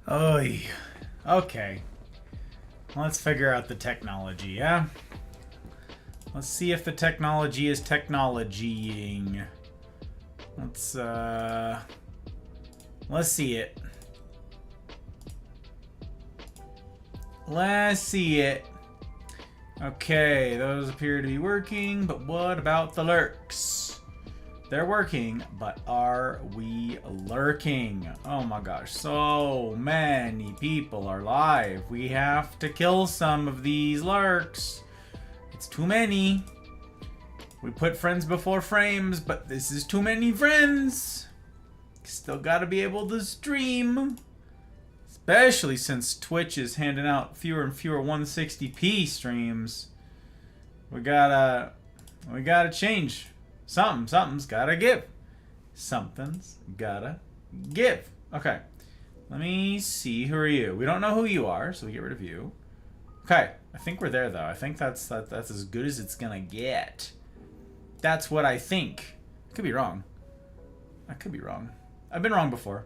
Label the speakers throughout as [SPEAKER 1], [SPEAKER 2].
[SPEAKER 1] Oy. Okay. Let's figure out the technology, yeah? Let's see if the technology is technologying. Let's see it. Let's see it. Okay, those appear to be working, but what about the lurks? They're working, but are we lurking? Oh my gosh, so many people are live. We have to kill some of these lurks. It's too many. We put friends before frames, but this is too many friends. Still gotta be able to stream. Especially since Twitch is handing out fewer and fewer 160p streams. We gotta change. Something's gotta give. Something's gotta give. Okay. Let me see. Who are you? We don't know who you are, so we get rid of you. Okay. I think we're there, though. I think that's as good as it's gonna get. That's what I think. I could be wrong. I could be wrong. I've been wrong before.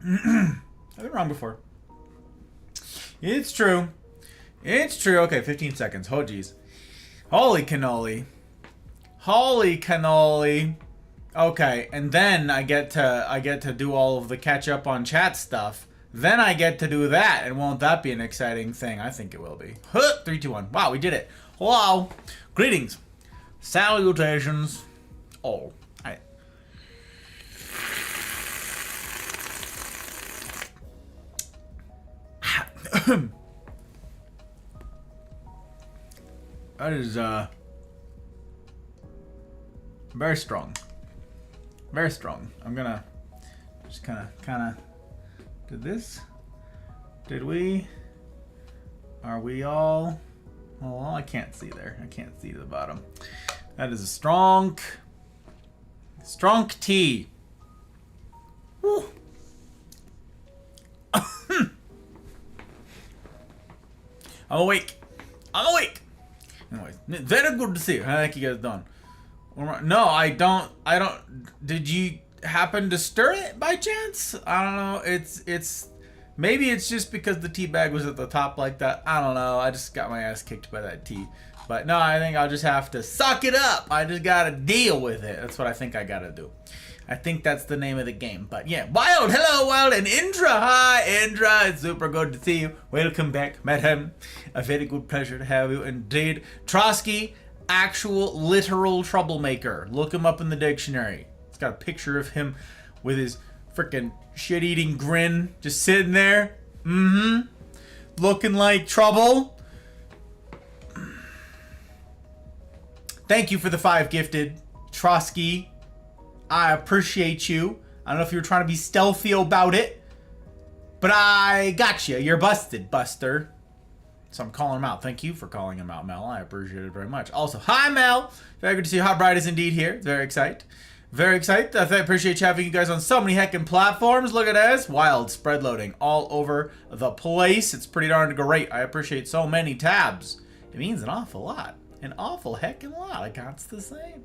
[SPEAKER 1] I've been wrong before. It's true. It's true. Okay, 15 seconds. Oh, geez. Holy cannoli. Holy cannoli. Okay, and then I get to do all of the catch up on chat stuff. Then I get to do that, and won't that be an exciting thing? I think it will be. 3, 2, 1. Wow, we did it. Hello. Greetings. Salutations. All. That is very strong. Very strong. I'm gonna just kinda did this. Did we? Are we all? Oh, well, I can't see there. I can't see to the bottom. That is a strong tea. Woo. I'm awake. I'm awake. Anyways, very good to see you. How the heck you guys done? No, I don't. Did you happen to stir it by chance? I don't know. It's maybe it's just because the tea bag was at the top like that. I don't know. I just got my ass kicked by that tea. But no, I think I'll just have to suck it up. I just gotta deal with it. That's what I think I gotta do. I think that's the name of the game. But yeah, Wild, hello, Wild, and Indra. Hi, Indra. It's super good to see you. Welcome back, madam. A very good pleasure to have you indeed. Trotsky, actual literal troublemaker. Look him up in the dictionary. It's got a picture of him with his freaking shit-eating grin, just sitting there. Looking like trouble. Thank you for the 5 gifted, Trotsky. I appreciate you. I don't know if you were trying to be stealthy about it, but I got you. You're busted, Buster. So I'm calling him out. Thank you for calling him out, Mel. I appreciate it very much. Also, hi, Mel. Very good to see you. Hot Bride is indeed here. Very excited. Very excited. I appreciate having you guys on so many heckin' platforms. Look at this. Wild spread loading all over the place. It's pretty darn great. I appreciate so many tabs. It means an awful lot. An awful heckin' lot, I got to say.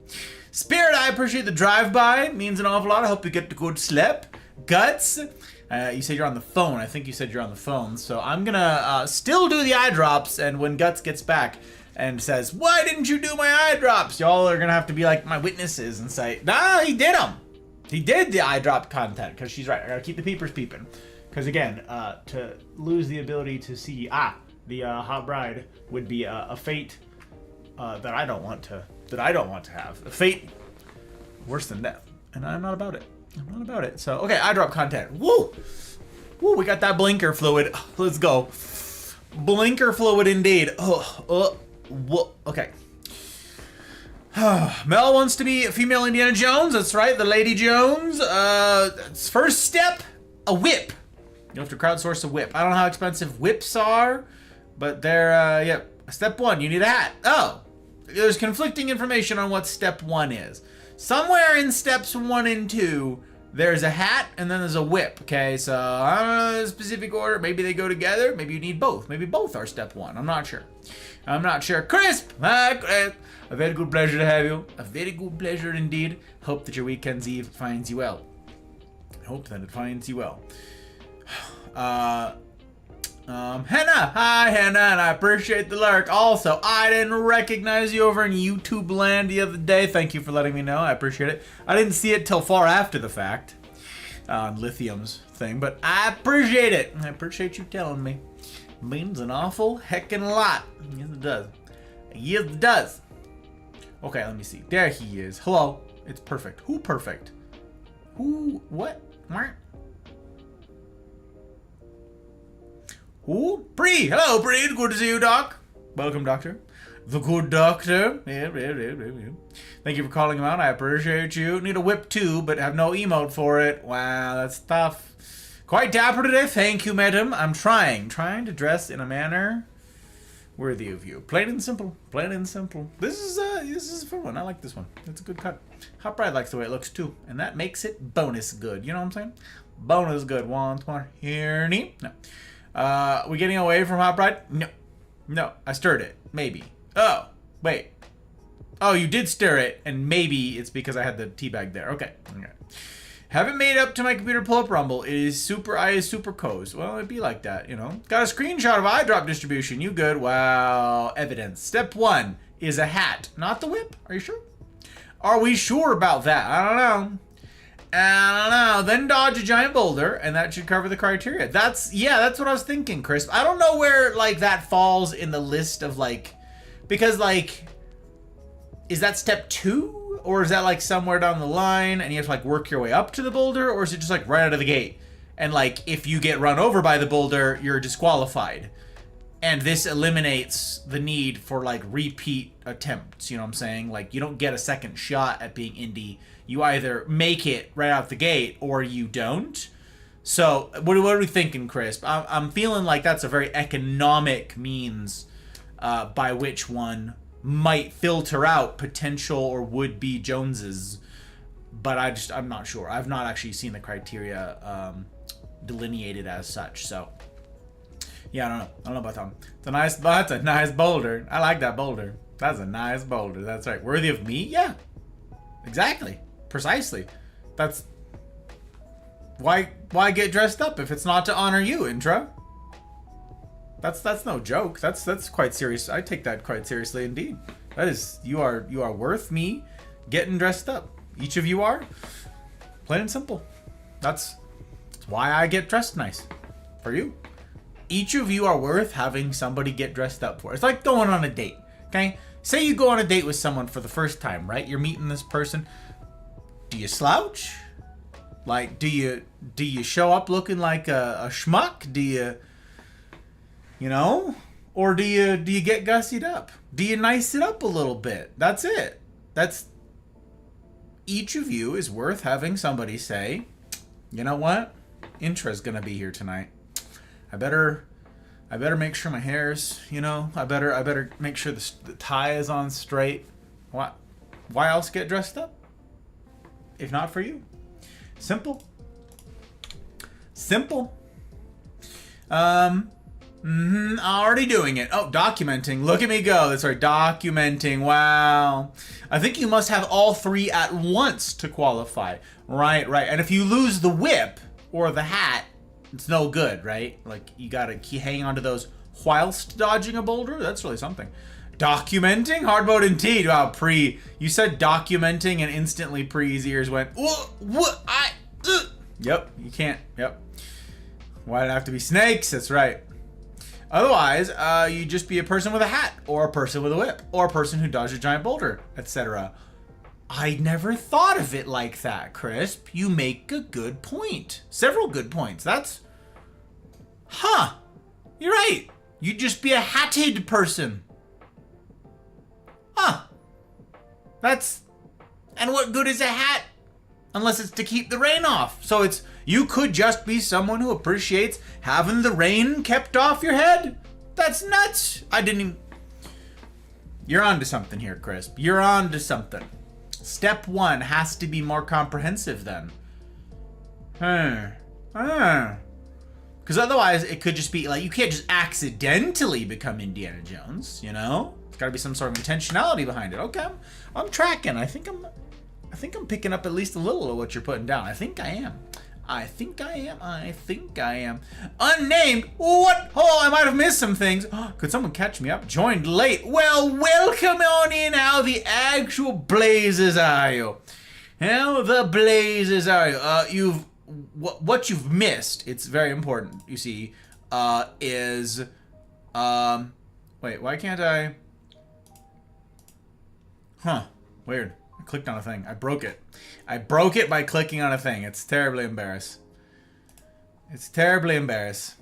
[SPEAKER 1] Spirit, I appreciate the drive-by. Means an awful lot. I hope you get a good sleep. Guts, you said you're on the phone. I think you said you're on the phone. So I'm gonna still do the eye drops, and when Guts gets back and says, why didn't you do my eye drops? Y'all are gonna have to be like my witnesses and say, nah, he did them. He did the eye drop content, because she's right. I gotta keep the peepers peeping. Because again, to lose the ability to see, the Hot Bride would be a fate that I don't want to have. A fate worse than death. And I'm not about it. I'm not about it. So, okay, eye drop content. Woo! Woo, we got that blinker fluid. Let's go. Blinker fluid indeed. Whoa. Okay. Mel wants to be a female Indiana Jones. That's right, the Lady Jones. First step, a whip. You have to crowdsource a whip. I don't know how expensive whips are, but they're, yep. Step 1, you need a hat. Oh. There's conflicting information on what step 1 is. Somewhere in steps 1 and 2, there's a hat and then there's a whip. Okay, so I don't know the specific order. Maybe they go together. Maybe you need both. Maybe both are step 1. I'm not sure. Crisp! Hi, Crisp. A very good pleasure to have you. A very good pleasure indeed. Hope that your weekend's eve finds you well. I hope that it finds you well. Henna! Hi, Henna, and I appreciate the lurk. Also, I didn't recognize you over in YouTube land the other day. Thank you for letting me know. I appreciate it. I didn't see it till far after the fact on Lithium's thing, but I appreciate it. I appreciate you telling me. Means an awful heckin' lot. Yes, it does. Yes, it does. Okay, let me see. There he is. Hello. It's perfect. Who perfect? Who? What? Who? Bree! Hello, Bree. Good to see you, Doc. Welcome, Doctor. The good doctor. Yeah. Thank you for calling him out. I appreciate you. Need a whip too, but have no emote for it. Wow, that's tough. Quite dapper today. Thank you, madam. I'm trying to dress in a manner worthy of you. Plain and simple. Plain and simple. This is a fun one. I like this one. It's a good cut. Hot Bride likes the way it looks too, and that makes it bonus good. You know what I'm saying? Bonus good. Want more? Here, no. We getting away from Hot Bride? No. I stirred it. Maybe. Oh, wait. Oh, you did stir it, and maybe it's because I had the tea bag there. Okay. Haven't made up to my computer pull-up Rumble. It is super cozy. Well, it'd be like that, you know. Got a screenshot of eyedrop distribution. You good? Wow. Evidence. Step 1 is a hat, not the whip. Are you sure? Are we sure about that? I don't know. Then dodge a giant boulder, and that should cover the criteria. That's what I was thinking, Chris. I don't know where, like, that falls in the list of, like, because, like, is that step 2? Or is that, like, somewhere down the line, and you have to, like, work your way up to the boulder? Or is it just, like, right out of the gate? And, like, if you get run over by the boulder, you're disqualified. And this eliminates the need for, like, repeat attempts, you know what I'm saying? Like, you don't get a second shot at being indie. You either make it right out the gate, or you don't. So, what are we thinking, Chris? I'm feeling like that's a very economic means by which one might filter out potential or would-be Joneses. But I'm not sure. I've not actually seen the criteria delineated as such, so... Yeah, I don't know about that one. That's a nice boulder. I like that boulder. That's a nice boulder. That's right. Worthy of me? Yeah. Exactly. Precisely. That's... Why get dressed up if it's not to honor you, Intra? That's no joke. That's quite serious. I take that quite seriously indeed. That is, you are worth me getting dressed up. Each of you are. Plain and simple. That's why I get dressed nice. For you. Each of you are worth having somebody get dressed up for. It's like going on a date, okay? Say you go on a date with someone for the first time, right? You're meeting this person. Do you slouch? Like, do you show up looking like a schmuck? Do you know? Or do you get gussied up? Do you nice it up a little bit? That's it. That's... Each of you is worth having somebody say, you know what? Intra's gonna be here tonight. I better make sure my hair's, you know, I better make sure the tie is on straight. Why else get dressed up? If not for you. Simple. Already doing it. Oh, documenting. Look at me go. That's right, documenting. Wow. I think you must have all 3 at once to qualify. Right. And if you lose the whip or the hat, it's no good, right? Like, you gotta keep hanging on to those whilst dodging a boulder. That's really something. Documenting? Hard mode indeed. Wow, you said documenting, and instantly Pre's ears went, Yep, you can't. Yep. Why did it have to be snakes? That's right. Otherwise, you'd just be a person with a hat, or a person with a whip, or a person who dodged a giant boulder, etc. I never thought of it like that, Crisp. You make a good point. Several good points. That's... Huh. You're right. You'd just be a hatted person. Huh. That's... And what good is a hat? Unless it's to keep the rain off. So it's... You could just be someone who appreciates having the rain kept off your head? That's nuts. I didn't even... You're on to something here, Crisp. You're on to something. Step 1 has to be more comprehensive then. Because otherwise it could just be like, you can't just accidentally become Indiana Jones, you know? There's got to be some sort of intentionality behind it. Okay, I'm tracking. I think I'm picking up at least a little of what you're putting down. I think I am. I think I am. I think I am. Unnamed? What? Oh, I might have missed some things. Could someone catch me up? Joined late. Well, welcome on in. How the actual blazes are you? How the blazes are you? What you've missed, it's very important, you see, is, wait, why can't I? Huh, weird. I clicked on a thing. I broke it. I broke it by clicking on a thing. It's terribly embarrassed. It's terribly embarrassed.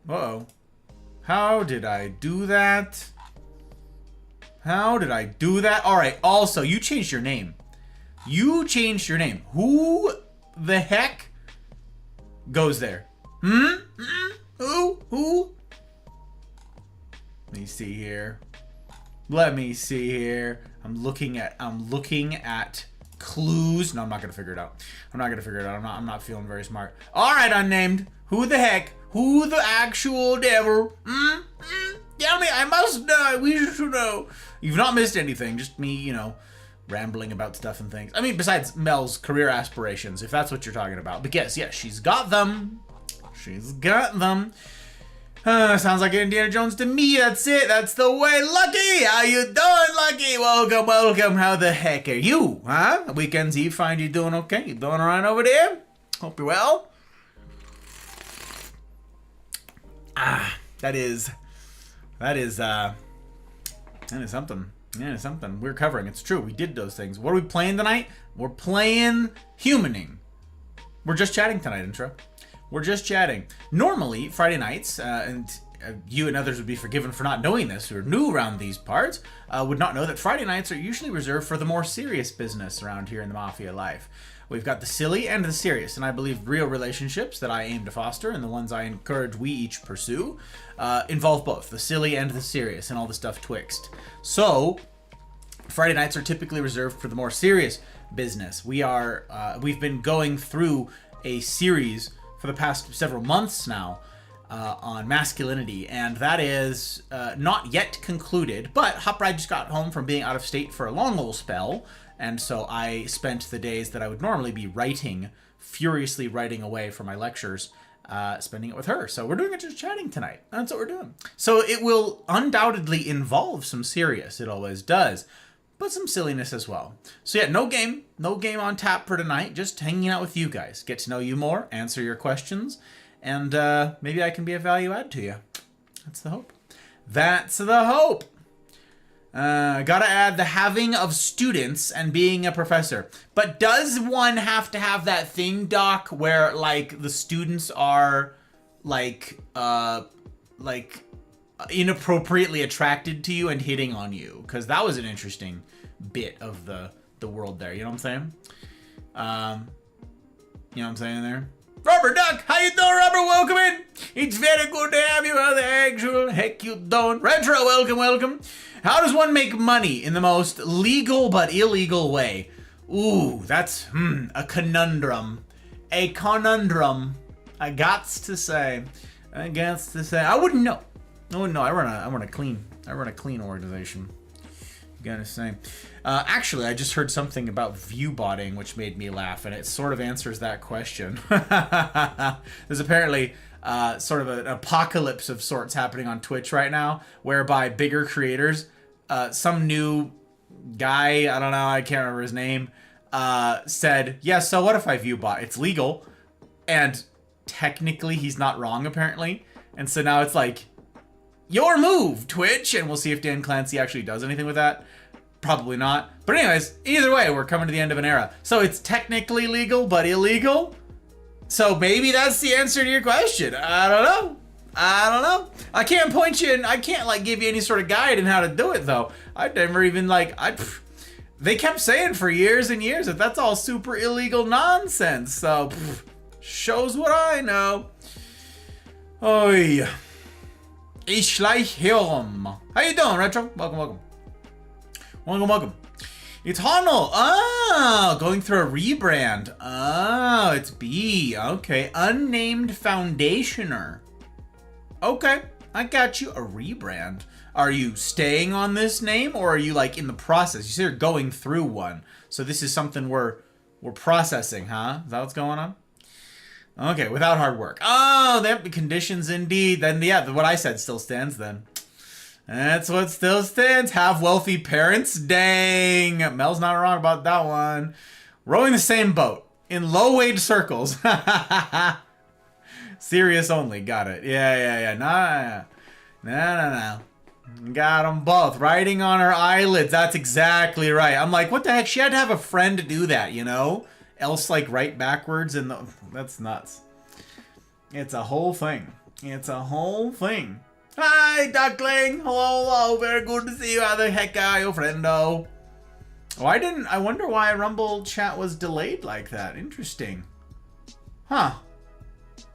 [SPEAKER 1] Uh-oh. How did I do that? How did I do that? Alright, also, you changed your name. You changed your name. Who the heck goes there? Who? Let me see here. Let me see here. I'm looking at clues. No, I'm not gonna figure it out. I'm not feeling very smart. All right, unnamed. Who the heck? Who the actual devil? Tell me. I must know. We should know. You've not missed anything. Just me, you know, rambling about stuff and things. I mean, besides Mel's career aspirations, if that's what you're talking about. But yes, she's got them. She's got them. Sounds like Indiana Jones to me. That's it. That's the way. Lucky, how you doing, Lucky? Welcome, welcome. How the heck are you? Huh? Weekend's Eve, find you doing okay? You doing all right over there? Hope you're well. That is something. Yeah, something. We're covering. It's true. We did those things. What are we playing tonight? We're playing Humaning. We're just chatting tonight, intro. We're just chatting. Normally, Friday nights, and you and others would be forgiven for not knowing this, who are new around these parts, would not know that Friday nights are usually reserved for the more serious business around here in the Mafia life. We've got the silly and the serious, and I believe real relationships that I aim to foster, and the ones I encourage we each pursue, involve both the silly and the serious, and all the stuff twixt. So, Friday nights are typically reserved for the more serious business. We've been going through a series for the past several months now on masculinity, and that is not yet concluded, but Hopride just got home from being out of state for a long old spell, and so I spent the days that I would normally be writing, furiously writing away for my lectures, spending it with her. So we're doing it just chatting tonight. That's what we're doing. So it will undoubtedly involve some serious, it always does, but some silliness as well. So yeah, no game on tap for tonight, just hanging out with you guys. Get to know you more, answer your questions, and maybe I can be a value add to you. That's the hope. That's the hope. Gotta add the having of students and being a professor. But does one have to have that thing, Doc, where like the students are like inappropriately attracted to you and hitting on you? Because that was an interesting bit of the world there. You know what I'm saying? You know what I'm saying there? Robert Duck, how you doing, Robert? Welcome in. It's very good to have you. How the actual heck you doing? Retro, welcome. How does one make money in the most legal but illegal way? Ooh, that's a conundrum. A conundrum. I gots to say. I wouldn't know. I run a clean organization. Gotta say. Actually, I just heard something about viewbotting, which made me laugh, and it sort of answers that question. There's apparently sort of an apocalypse of sorts happening on Twitch right now, whereby bigger creators, some new guy, I don't know, I can't remember his name, said, yeah, so what if I viewbot? It's legal, and technically he's not wrong, apparently. And so now it's like, your move, Twitch, and we'll see if Dan Clancy actually does anything with that. Probably not. But anyways, either way, we're coming to the end of an era. So it's technically legal, but illegal? So maybe that's the answer to your question. I don't know. I can't point you, and I can't, like, give you any sort of guide in how to do it, though. I've never even, like, they kept saying for years and years that that's all super illegal nonsense. So, shows what I know. Oi. Ich like him. How you doing, Retro? Welcome. It's Honol. Oh, going through a rebrand. Oh, it's B. Okay, unnamed foundationer. Okay, I got you. A rebrand. Are you staying on this name, or are you like in the process? You said you're going through one. So this is something we're We're processing, huh? Is that what's going on? Okay, without hard work. Oh, the conditions indeed. Then, yeah, what I said still stands then. That's what still stands. Have wealthy parents? Dang. Mel's not wrong about that one. Rowing the same boat. In low-wage circles. Serious only. Got it. Yeah. No. Got them both. Writing on her eyelids. That's exactly right. I'm like, what the heck? She had to have a friend to do that, you know? Else, like, write backwards and that's nuts. It's a whole thing. Hi, Duckling. Hello. Very good to see you. How the heck are you, friendo? Oh, I wonder why Rumble chat was delayed like that. Interesting. Huh.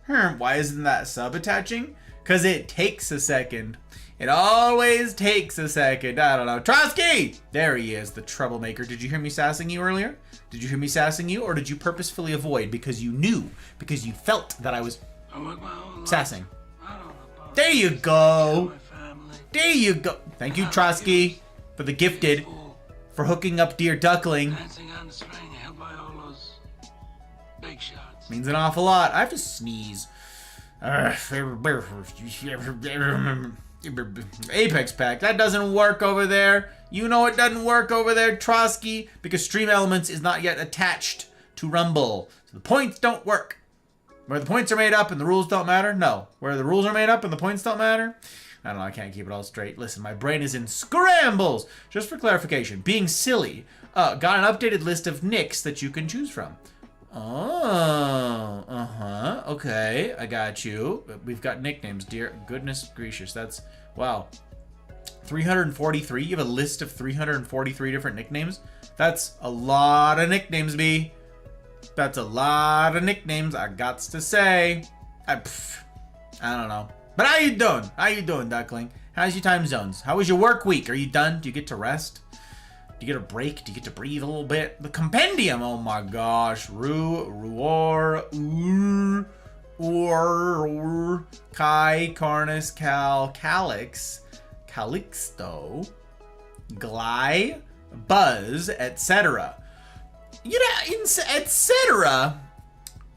[SPEAKER 1] Why isn't that sub attaching? Because it takes a second. It always takes a second. I don't know. Trotsky! There he is, the troublemaker. Did you hear me sassing you earlier? Or did you purposefully avoid because you felt that I was sassing? There you go. Thank you, Trotsky, for the gifted, for hooking up dear Duckling. Means an awful lot. I have to sneeze. Apex Pack. That doesn't work over there. You know it doesn't work over there, Trotsky, because Stream Elements is not yet attached to Rumble. So the points don't work. Where the points are made up and the rules don't matter? No. Where the rules are made up and the points don't matter? I don't know. I can't keep it all straight. Listen, my brain is in scrambles. Just for clarification, being silly. Got an updated list of nicks that you can choose from. Oh, okay, I got you. We've got nicknames, dear goodness gracious. That's, wow. 343? You have a list of 343 different nicknames? That's a lot of nicknames, B. That's a lot of nicknames, I gots to say. I don't know. But how you doing, Duckling? How's your time zones? How was your work week? Are you done? Do you get to rest? Do you get a break? Do you get to breathe a little bit? The compendium, oh my gosh. Ruor, Kai, Carnus, Calix, Calixto, Gly, Buzz, etc. You know, etc.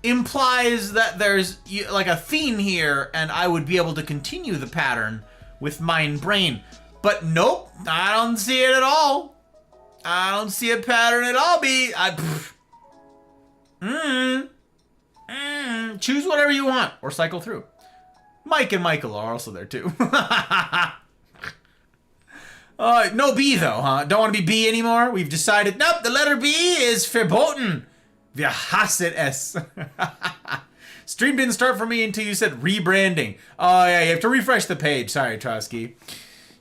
[SPEAKER 1] implies that there's like a theme here, and I would be able to continue the pattern with mind brain. But nope, I don't see it at all. I don't see a pattern at all, B. Choose whatever you want, or cycle through. Mike and Michael are also there too. No B though, huh? Don't want to be B anymore? We've decided, nope, the letter B is verboten. Wir hassen es. Stream didn't start for me until you said rebranding. Oh yeah, you have to refresh the page. Sorry, Trotsky.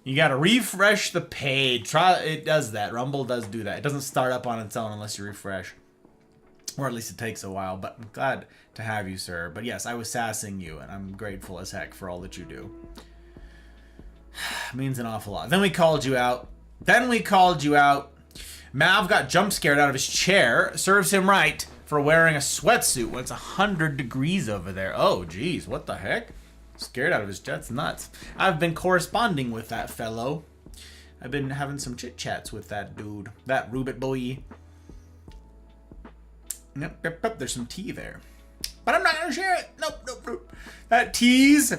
[SPEAKER 1] You gotta refresh the page. It does that. Rumble does do that. It doesn't start up on its own unless you refresh. Or at least it takes a while, but I'm glad to have you, sir. But yes, I was sassing you, and I'm grateful as heck for all that you do. Means an awful lot. Then we called you out. Mav got jump scared out of his chair. Serves him right for wearing a sweatsuit when it's 100 degrees over there. Oh, geez, what the heck? Scared out of his jets, nuts. I've been corresponding with that fellow. I've been having some chit chats with that dude, that Rubit boy. Yep. There's some tea there, but I'm not gonna share it. Nope. That tea's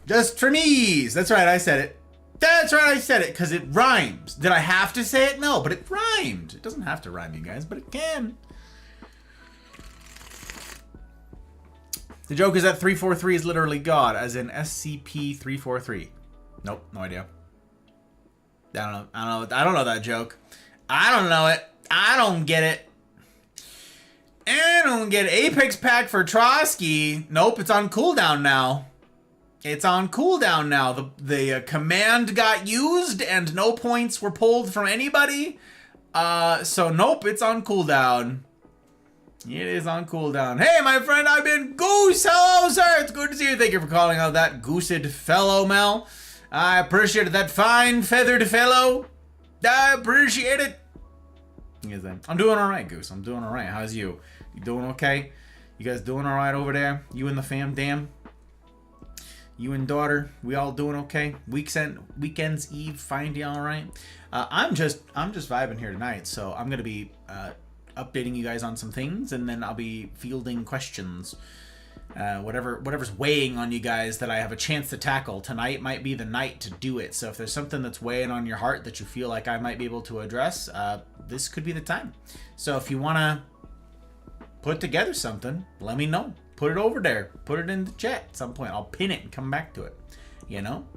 [SPEAKER 1] just for me's. That's right, I said it. Because it rhymes. Did I have to say it? No, but it rhymed. It doesn't have to rhyme, you guys, but it can. The joke is that 343 is literally God, as in SCP-343. Nope, no idea. I don't know that joke. I don't know it. I don't get it. I don't get Apex Pack for Trotsky. Nope, it's on cooldown now. The command got used and no points were pulled from anybody. So nope, it's on cooldown. It is on cooldown. Hey, my friend, I've been Goose. Hello, sir. It's good to see you. Thank you for calling out that goosed fellow, Mel. I appreciate that fine feathered fellow. I appreciate it. I'm doing all right, Goose. I'm doing all right. How's you? You doing okay? You guys doing all right over there? You and the fam, damn. You and daughter, we all doing okay? Weekends Eve, find you all right? I'm just vibing here tonight, so I'm gonna be updating you guys on some things, and then I'll be fielding questions. Whatever's weighing on you guys that I have a chance to tackle. Tonight might be the night to do it. So if there's something that's weighing on your heart that you feel like I might be able to address, this could be the time. So if you want to put together something, let me know. Put it over there. Put it in the chat at some point. I'll pin it and come back to it. You know?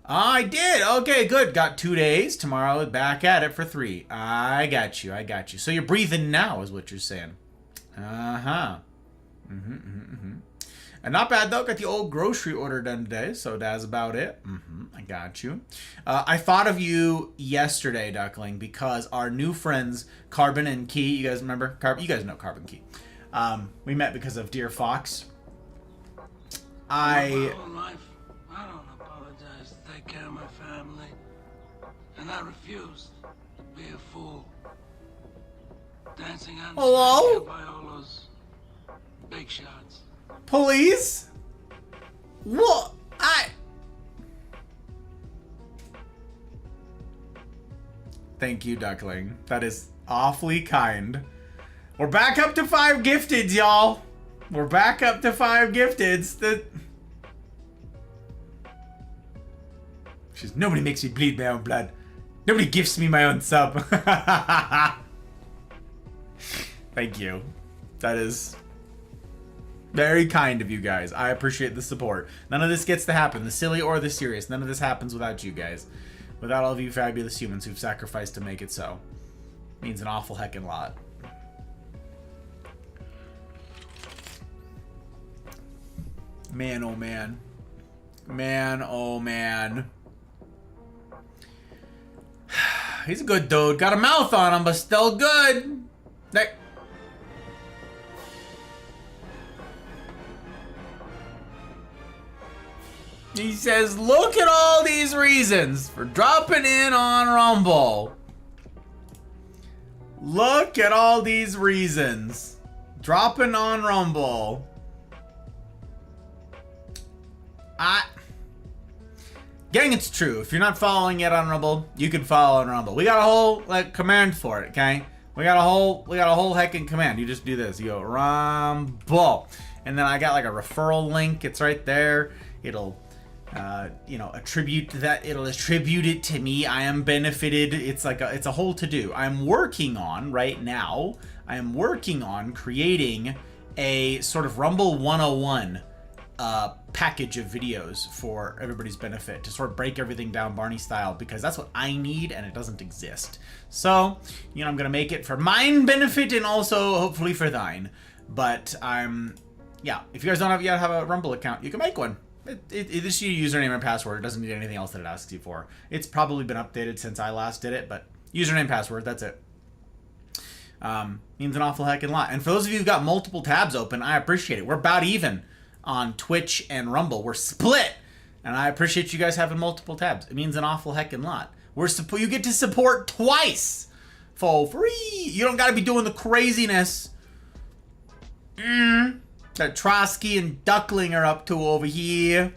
[SPEAKER 1] I did. Okay, good. Got 2 days. Tomorrow, back at it for 3. I got you. I got you. So you're breathing now is what you're saying. Uh-huh. And not bad though. Got the old grocery order done today, so that's about it. I got you. I thought of you yesterday, Duckling, because our new friends Carbon and Key. You guys remember Carbon? You guys know Carbon Key. We met because of Dear Fox.
[SPEAKER 2] My whole life, I don't apologize to take care of my family, and I refuse to be a fool. Dancing on
[SPEAKER 1] Hello?
[SPEAKER 2] by all those big shots.
[SPEAKER 1] Police? What? Thank you, Duckling. That is awfully kind. We're back up to 5 gifteds, y'all. We're back up to 5 gifteds. She's, nobody makes me bleed my own blood. Nobody gifts me my own sub. Thank you. That is very kind of you guys. I appreciate the support. None of this gets to happen, the silly or the serious. None of this happens without you guys. Without all of you fabulous humans who've sacrificed to make it so. It means an awful heckin' lot. Man, oh man. Man, oh man. He's a good dude. Got a mouth on him, but still good. There. He says, look at all these reasons for dropping in on Rumble. Look at all these reasons. Dropping on Rumble. Gang, it's true. If you're not following it on Rumble, you can follow on Rumble. We got a whole command for it, okay? We got a whole heckin' command. You just do this. You go Rumble. And then I got like a referral link. It's right there. It'll attribute that. It'll attribute it to me. I am benefited. It's a whole to-do. I'm working on right now. I am working on creating a sort of Rumble 101 package of videos for everybody's benefit to sort of break everything down Barney style, because that's what I need and it doesn't exist. So, I'm gonna make it for mine benefit and also hopefully for thine. But if you guys don't yet have a Rumble account, you can make one. This is your username and password. It doesn't need anything else that it asks you for. It's probably been updated since I last did it, but username, password, that's it. Means an awful heckin' lot. And for those of you who've got multiple tabs open, I appreciate it. We're about even on Twitch and Rumble. We're split, and I appreciate you guys having multiple tabs. It means an awful heckin' lot. You get to support twice for free. You don't got to be doing the craziness that Trotsky and Duckling are up to over here.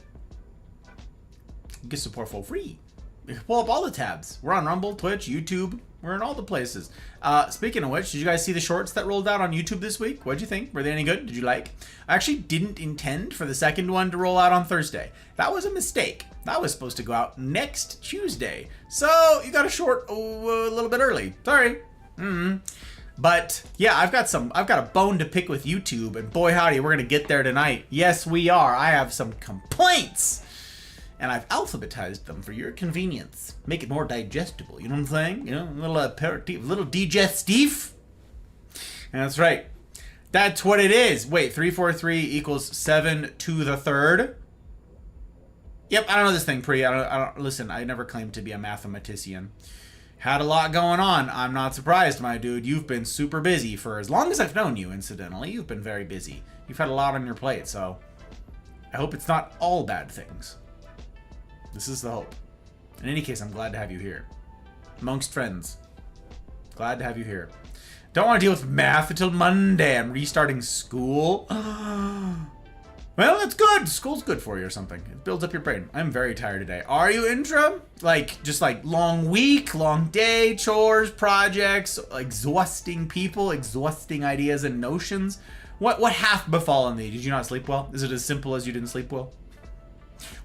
[SPEAKER 1] You get support for free. You can pull up all the tabs. We're on Rumble, Twitch, YouTube. We're in all the places. Speaking of which, did you guys see the shorts that rolled out on YouTube this week? What'd you think? Were they any good? Did you like? I actually didn't intend for the second one to roll out on Thursday. That was a mistake. That was supposed to go out next Tuesday. So you got a short a little bit early. Sorry. But yeah, I've got a bone to pick with YouTube, and boy howdy, we're gonna get there tonight. Yes, we are. I have some complaints, and I've alphabetized them for your convenience. Make it more digestible, you know what I'm saying? A little aperitif, little digestif. And that's right. That's what it is. Wait, 343 equals 7 to the third. Yep, I don't know this thing, Pri. I don't listen, I never claimed to be a mathematician. Had a lot going on. I'm not surprised, my dude. You've been super busy for as long as I've known you, incidentally. You've been very busy. You've had a lot on your plate, so I hope it's not all bad things. This is the hope. In any case, I'm glad to have you here. Amongst friends. Glad to have you here. Don't want to deal with math until Monday. I'm restarting school. Well, that's good. School's good for you or something. It builds up your brain. I'm very tired today. Are you, Intra? Like, just like long week, long day, chores, projects, exhausting people, exhausting ideas and notions. What hath befallen thee? Did you not sleep well? Is it as simple as you didn't sleep well?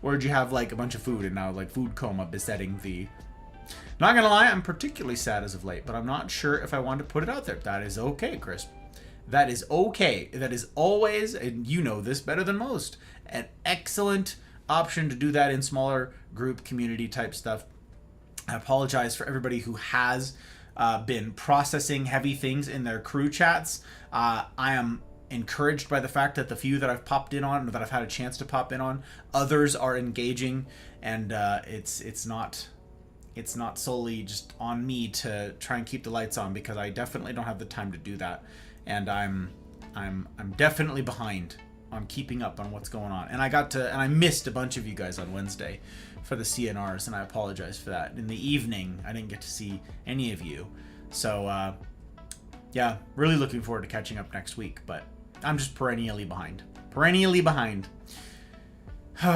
[SPEAKER 1] Or did you have like a bunch of food and now like food coma besetting thee? Not gonna lie, I'm particularly sad as of late, but I'm not sure if I want to put it out there. That is okay, Chris. That is okay. That is always, and you know this better than most, an excellent option to do that in smaller group community type stuff. I apologize for everybody who has been processing heavy things in their crew chats. I am encouraged by the fact that the few that I've popped in on, or that I've had a chance to pop in on, others are engaging, and it's not solely just on me to try and keep the lights on, because I definitely don't have the time to do that. And I'm definitely behind on keeping up on what's going on. And I missed a bunch of you guys on Wednesday for the CNRs, and I apologize for that. In the evening, I didn't get to see any of you. So, yeah, really looking forward to catching up next week, but I'm just perennially behind. Perennially behind.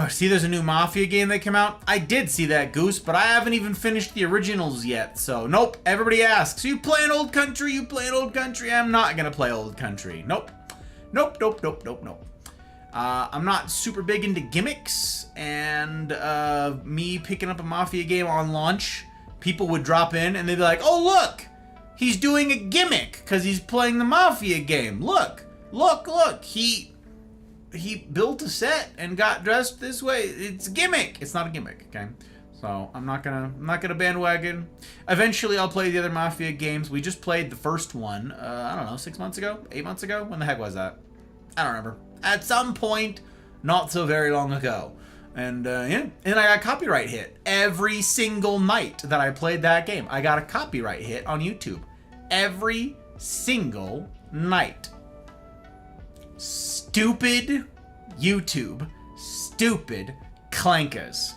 [SPEAKER 1] See, there's a new Mafia game that came out. I did see that, Goose, but I haven't even finished the originals yet. So, nope. Everybody asks, you playing Old Country? You playing Old Country? I'm not going to play Old Country. Nope. Nope, nope, nope, nope, nope. I'm not super big into gimmicks, and me picking up a Mafia game on launch, people would drop in and they'd be like, oh, look, he's doing a gimmick because he's playing the Mafia game. Look, look, look. He built a set and got dressed this way. It's a gimmick. It's not a gimmick, okay? So I'm not gonna bandwagon. Eventually I'll play the other Mafia games. We just played the first one, I don't know, 6 months ago? 8 months ago? When the heck was that? I don't remember. At some point, not so very long ago. And yeah, and I got copyright hit every single night that I played that game. I got a copyright hit on YouTube. Every single night. Stupid YouTube. Stupid clankers.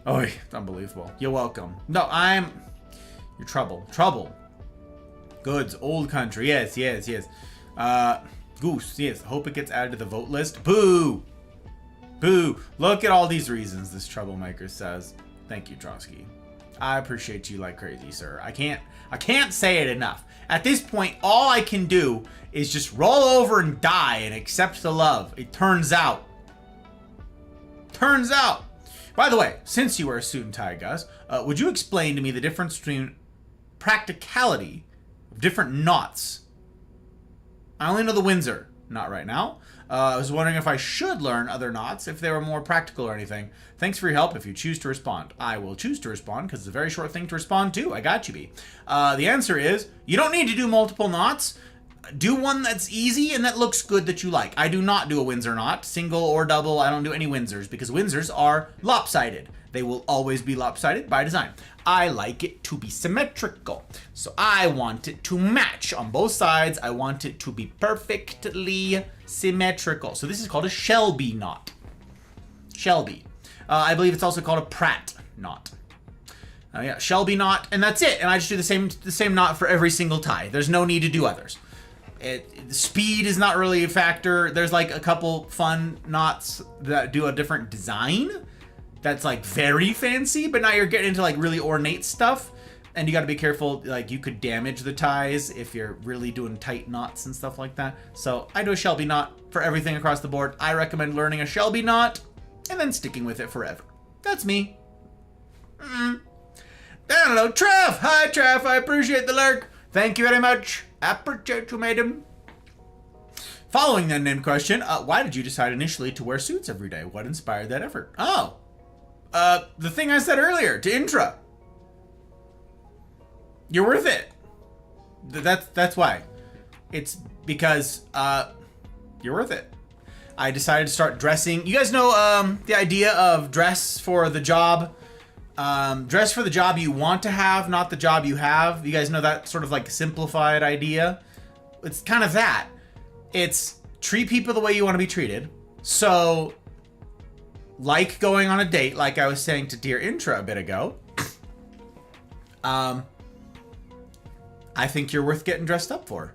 [SPEAKER 1] Oh, it's unbelievable. You're welcome. No, you're trouble. Trouble. Goods. Old Country. Yes, yes, yes. Goose. Yes. Hope it gets added to the vote list. Boo. Boo. Look at all these reasons this troublemaker says. Thank you, Trotsky. I appreciate you like crazy, sir. I can't say it enough. At this point, all I can do is just roll over and die and accept the love. It turns out. By the way, since you are a student, Gus, would you explain to me the difference between practicality of different knots? I only know the Windsor knot right now. I was wondering if I should learn other knots, if they were more practical or anything. Thanks for your help if you choose to respond. I will choose to respond because it's a very short thing to respond to. I got you, B. The answer is, you don't need to do multiple knots. Do one that's easy and that looks good that you like. I do not do a Windsor knot, single or double. I don't do any Windsors because Windsors are lopsided. They will always be lopsided by design. I like it to be symmetrical. So I want it to match on both sides. I want it to be perfectly symmetrical. So this is called a Shelby knot. Shelby. I believe it's also called a Pratt knot. Yeah, Shelby knot, and that's it. And I just do the same knot for every single tie. There's no need to do others. Speed is not really a factor. There's like a couple fun knots that do a different design that's like very fancy, but now you're getting into like really ornate stuff, and you got to be careful. Like you could damage the ties if you're really doing tight knots and stuff like that. So I do a Shelby knot for everything across the board. I recommend learning a Shelby knot and then sticking with it forever. That's me. I don't know. Trev! Hi, Trev. I appreciate the lurk. Thank you very much. Appreciate you, madam. Following the unnamed question, why did you decide initially to wear suits every day? What inspired that effort? Oh. The thing I said earlier, to Intra. You're worth it. That's why. It's because, you're worth it. I decided to start dressing. You guys know, the idea of dress for the job. Dress for the job you want to have, not the job you have. You guys know that sort of like simplified idea? It's kind of that. It's treat people the way you want to be treated. So, like going on a date, like I was saying to Dear Intra a bit ago, I think you're worth getting dressed up for.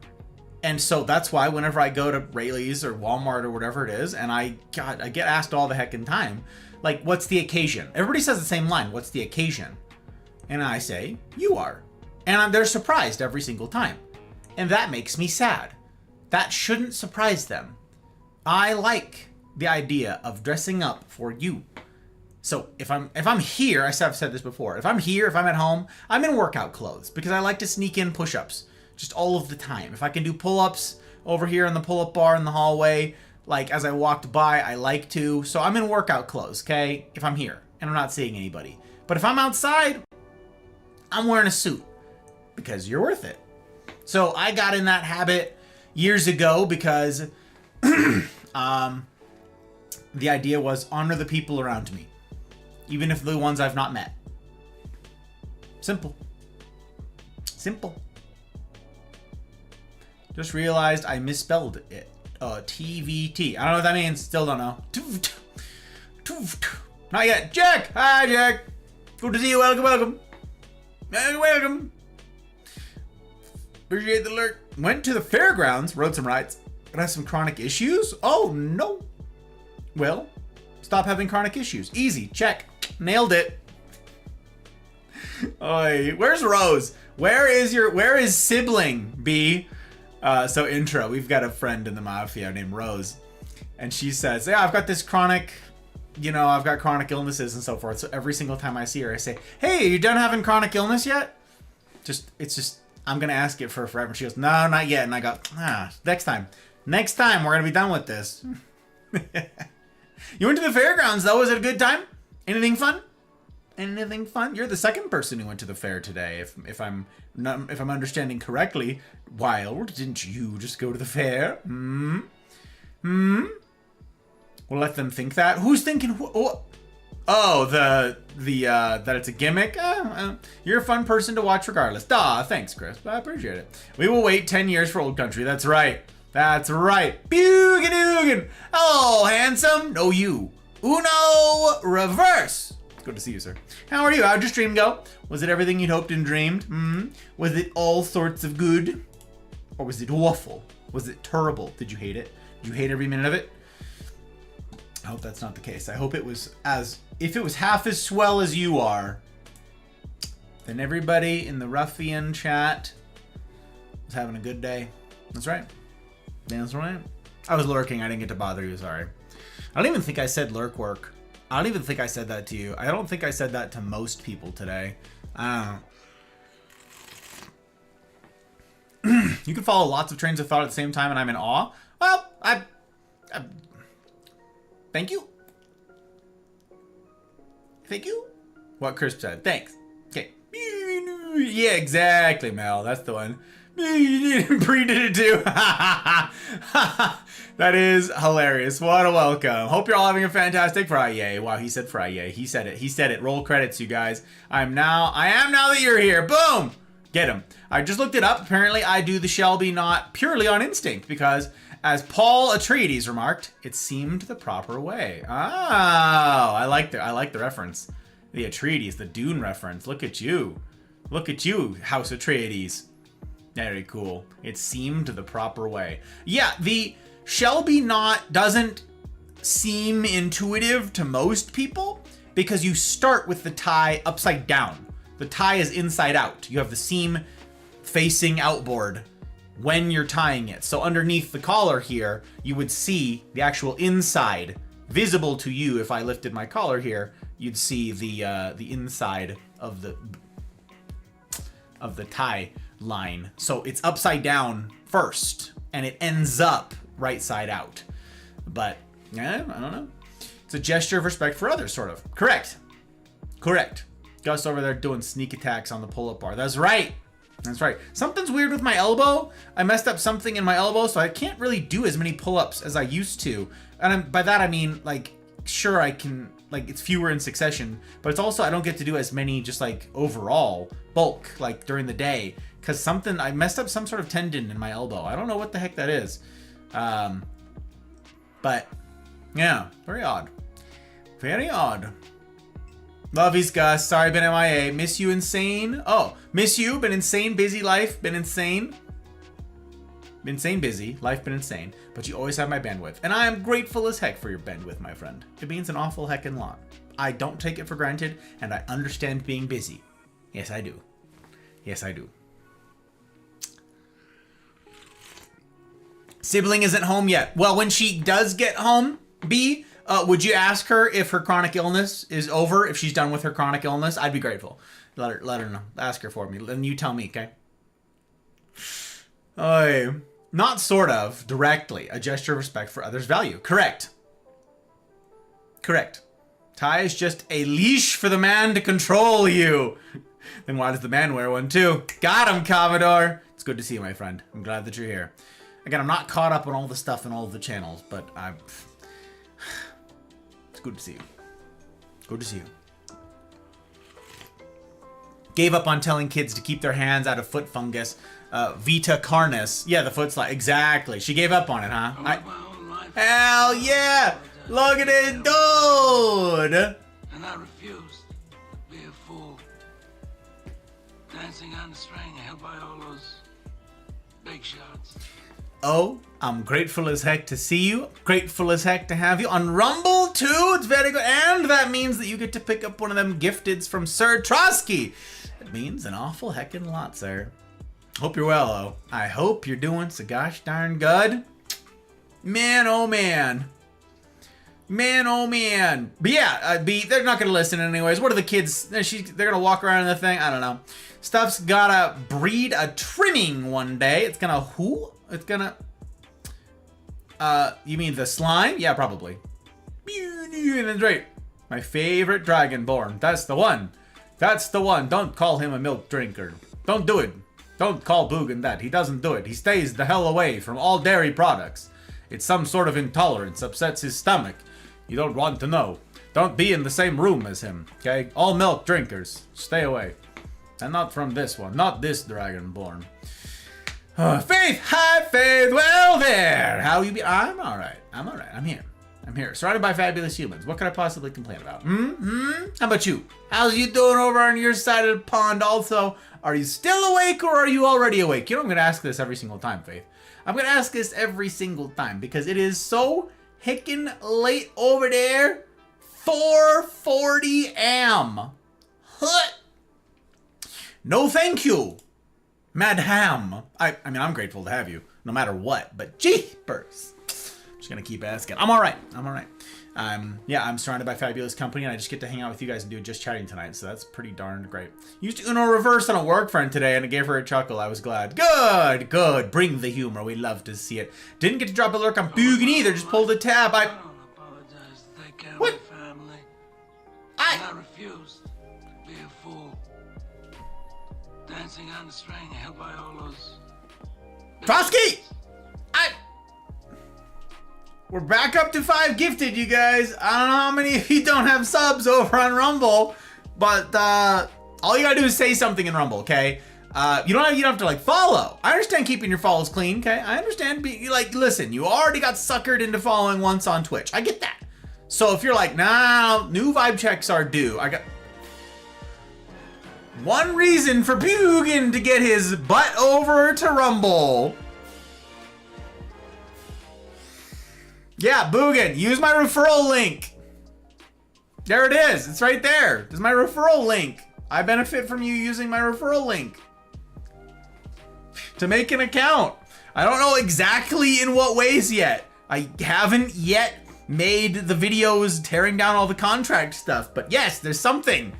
[SPEAKER 1] And so that's why whenever I go to Rayleigh's or Walmart or whatever it is, and I get asked all the heckin' time, like, what's the occasion? Everybody says the same line, what's the occasion? And I say, you are. And they're surprised every single time. And that makes me sad. That shouldn't surprise them. I like the idea of dressing up for you. So if I'm here, I've said this before, if I'm here, if I'm at home, I'm in workout clothes because I like to sneak in push-ups just all of the time. If I can do pull-ups over here in the pull-up bar in the hallway, like as I walked by, I like to. So I'm in workout clothes, okay? If I'm here and I'm not seeing anybody. But if I'm outside, I'm wearing a suit because you're worth it. So I got in that habit years ago because the idea was honor the people around me, even if the ones I've not met. Simple. Simple. Just realized I misspelled it. TVT. I don't know what that means. Still don't know. Not yet. Jack! Hi, Jack! Good to see you. Welcome, welcome. Welcome. Appreciate the alert. Went to the fairgrounds, rode some rides, and had some chronic issues? Oh, no. Well, stop having chronic issues. Easy. Check. Nailed it. Oy. Where's Rose? Where is sibling B? So intro, we've got a friend in the mafia named Rose, and she says, yeah, I've got this chronic, I've got chronic illnesses and so forth. So every single time I see her, I say, hey, are you done having chronic illness yet? I'm going to ask it for forever. She goes, no, not yet. And I go, next time we're going to be done with this. You went to the fairgrounds though. Was it a good time? Anything fun? Anything fun? You're the second person who went to the fair today. If I'm understanding correctly, Wild, didn't you just go to the fair? We'll let them think that. Who's thinking? Oh, that it's a gimmick. You're a fun person to watch regardless. Thanks, Chris. I appreciate it. We will wait 10 years for Old Country. That's right. That's right. Bugan. Oh, handsome. No, you. Uno reverse. Good to see you, sir. How are you? How'd your stream go? Was it everything you'd hoped and dreamed? Was it all sorts of good? Or was it awful? Was it terrible? Did you hate it? Did you hate every minute of it? I hope that's not the case. I hope it was if it was half as swell as you are, then everybody in the ruffian chat was having a good day. That's right. That's right. I was lurking. I didn't get to bother you. Sorry. I don't even think I said lurk work. I don't even think I said that to you. I don't think I said that to most people today. I don't know. You can follow lots of trains of thought at the same time and I'm in awe. Well, thank you. Thank you. What Crisp said. Thanks. Okay. Yeah, exactly, Mel. That's the one. Bree did it too. That is hilarious. What a welcome. Hope you're all having a fantastic Friday. Wow, he said Friday. He said it. He said it. Roll credits, you guys. I am now that you're here. Boom. Get him. I just looked it up. Apparently, I do the Shelby not purely on instinct because, as Paul Atreides remarked, it seemed the proper way. Oh, I like the reference. The Atreides, the Dune reference. Look at you. Look at you, House Atreides. Very cool. It seemed the proper way. Yeah, the Shelby knot doesn't seem intuitive to most people because you start with the tie upside down. The tie is inside out. You have the seam facing outboard when you're tying it. So underneath the collar here, you would see the actual inside visible to you. If I lifted my collar here, you'd see the inside of the tie line. So it's upside down first and it ends up right side out. But I don't know. It's a gesture of respect for others, sort of. Correct. Gus over there doing sneak attacks on the pull-up bar. That's right. Something's weird with my elbow. I messed up something in my elbow, so I can't really do as many pull-ups as I used to. And by that I mean, like, sure I can, like, it's fewer in succession, but it's also I don't get to do as many just like overall bulk like during the day because I messed up some sort of tendon in my elbow. I don't know what the heck that is. But yeah, very odd. Lovies, Gus. Sorry, been MIA. Miss you, insane. Oh, miss you. Been insane. Busy life. Been insane. insane busy, life been insane, but you always have my bandwidth. And I am grateful as heck for your bandwidth, my friend. It means an awful heckin' lot. I don't take it for granted, and I understand being busy. Yes, I do. Yes, I do. Sibling isn't home yet. Well, when she does get home, B, would you ask her if her chronic illness is over, if she's done with her chronic illness? I'd be grateful. Let her know. Ask her for me. Then you tell me, okay? Not sort of, directly. A gesture of respect for others' value. Correct. Correct. Tie is just a leash for the man to control you. Then why does the man wear one too? Got him, Commodore. It's good to see you, my friend. I'm glad that you're here. Again, I'm not caught up on all the stuff in all of the channels, but it's good to see you. Good to see you. Gave up on telling kids to keep their hands out of foot fungus. Vita Carnis. Yeah, the foot slide. Exactly. She gave up on it, huh? Hell yeah! Look at it, dude!
[SPEAKER 2] And I refused to be a fool. Dancing on the string held by all those big shots.
[SPEAKER 1] Oh, I'm grateful as heck to see you. Grateful as heck to have you on Rumble too. It's very good. And that means that you get to pick up one of them gifteds from Sir Trotsky. It means an awful heckin' lot, sir. Hope you're well, though. I hope you're doing so gosh darn good. Man, oh man. Man, oh man. But yeah, they're not going to listen anyways. What are the kids? They're going to walk around in the thing? I don't know. Stuff's gotta breed a trimming one day. It's gonna who? It's gonna... you mean the slime? Yeah, probably. And then right. My favorite Dragonborn. That's the one. That's the one. Don't call him a milk drinker. Don't do it. Don't call Boogan that. He doesn't do it. He stays the hell away from all dairy products. It's some sort of intolerance. Upsets his stomach. You don't want to know. Don't be in the same room as him, okay? All milk drinkers. Stay away. And not from this one. Not this Dragonborn. Faith! Hi, Faith! Well, there! How you be? I'm alright. I'm alright. I'm here. I'm here. Surrounded by fabulous humans. What could I possibly complain about? How about you? How's you doing over on your side of the pond? Also, are you still awake or are you already awake? You know, I'm going to ask this every single time, Faith. I'm going to ask this every single time because it is so hickin' late over there. 4:40 am. Hut. No thank you, Madam. I mean, I'm grateful to have you, no matter what, but jeepers. Just gonna keep asking. I'm alright. I'm alright. Yeah, I'm surrounded by fabulous company, and I just get to hang out with you guys and do just chatting tonight, so that's pretty darn great. Used Uno Reverse on a work friend today, and it gave her a chuckle. I was glad. Good, good. Bring the humor. We love to see it. Didn't get to drop a lurk on Bugin either. Just pulled a tab.
[SPEAKER 2] I don't apologize. Take care of my family. I refused to be a fool. Dancing on the string held by all those...
[SPEAKER 1] Trotsky! We're back up to 5 gifted, you guys. I don't know how many of you don't have subs over on Rumble, but all you gotta do is say something in Rumble, okay? You don't have to like follow. I understand keeping your follows clean, okay? I understand listen, you already got suckered into following once on Twitch. I get that. So if you're like, nah, new vibe checks are due. I got one reason for Bugin to get his butt over to Rumble. Yeah, Bugin, use my referral link. There it is. It's right there. There's my referral link. I benefit from you using my referral link to make an account. I don't know exactly in what ways yet. I haven't yet made the videos tearing down all the contract stuff, but yes, there's something.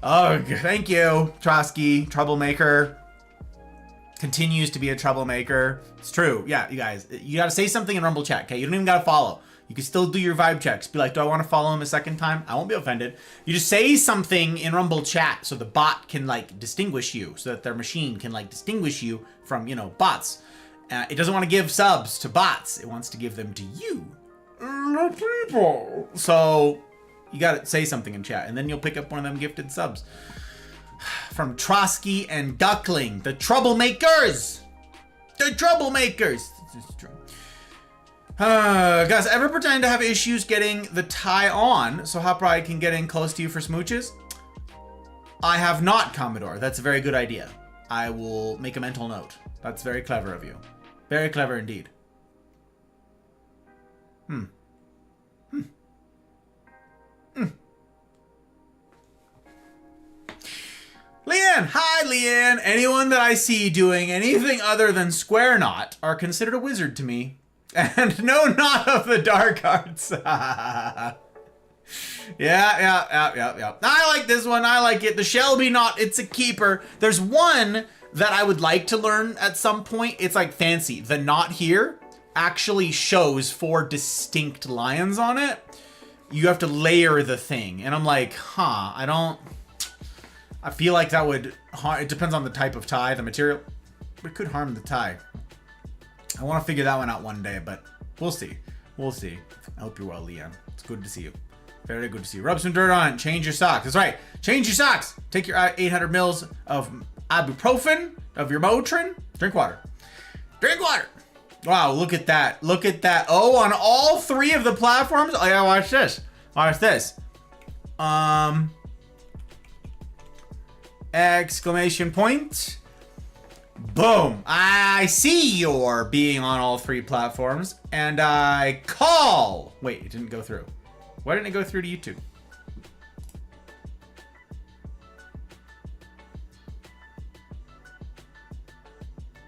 [SPEAKER 1] Oh, thank you, Trotsky, troublemaker. Continues to be a troublemaker. It's true. Yeah, you guys, you got to say something in Rumble chat, okay? You don't even got to follow. You can still do your vibe checks. Be like, do I want to follow him a second time? I won't be offended. You just say something in Rumble chat so the bot can, like, distinguish you, so that their machine can, like, distinguish you from, you know, bots. It doesn't want to give subs to bots. It wants to give them to you, the people. So you got to say something in chat, and then you'll pick up one of them gifted subs. From Trotsky and Duckling, the troublemakers. The troublemakers. Guys, ever pretend to have issues getting the tie on so Hot Pride can get in close to you for smooches? I have not, Commodore. That's a very good idea. I will make a mental note. That's very clever of you. Very clever indeed. Leanne! Hi, Leanne! Anyone that I see doing anything other than square knot are considered a wizard to me. And no knot of the dark arts. Yeah. I like this one. I like it. The Shelby knot, it's a keeper. There's one that I would like to learn at some point. It's like fancy. The knot here actually shows 4 distinct lions on it. You have to layer the thing. And I'm like, I feel like that would harm. It depends on the type of tie, the material. But it could harm the tie. I want to figure that one out one day, but we'll see. We'll see. I hope you're well, Leon. It's good to see you. Very good to see you. Rub some dirt on it. Change your socks. That's right. Change your socks. Take your 800 mils of ibuprofen, of your Motrin. Drink water. Drink water. Wow, look at that. Look at that. Oh, on all 3 of the platforms. Oh, yeah, watch this. Watch this. Exclamation point. Boom. I see you're being on all 3 platforms, and I call. Wait, it didn't go through. Why didn't it go through to YouTube?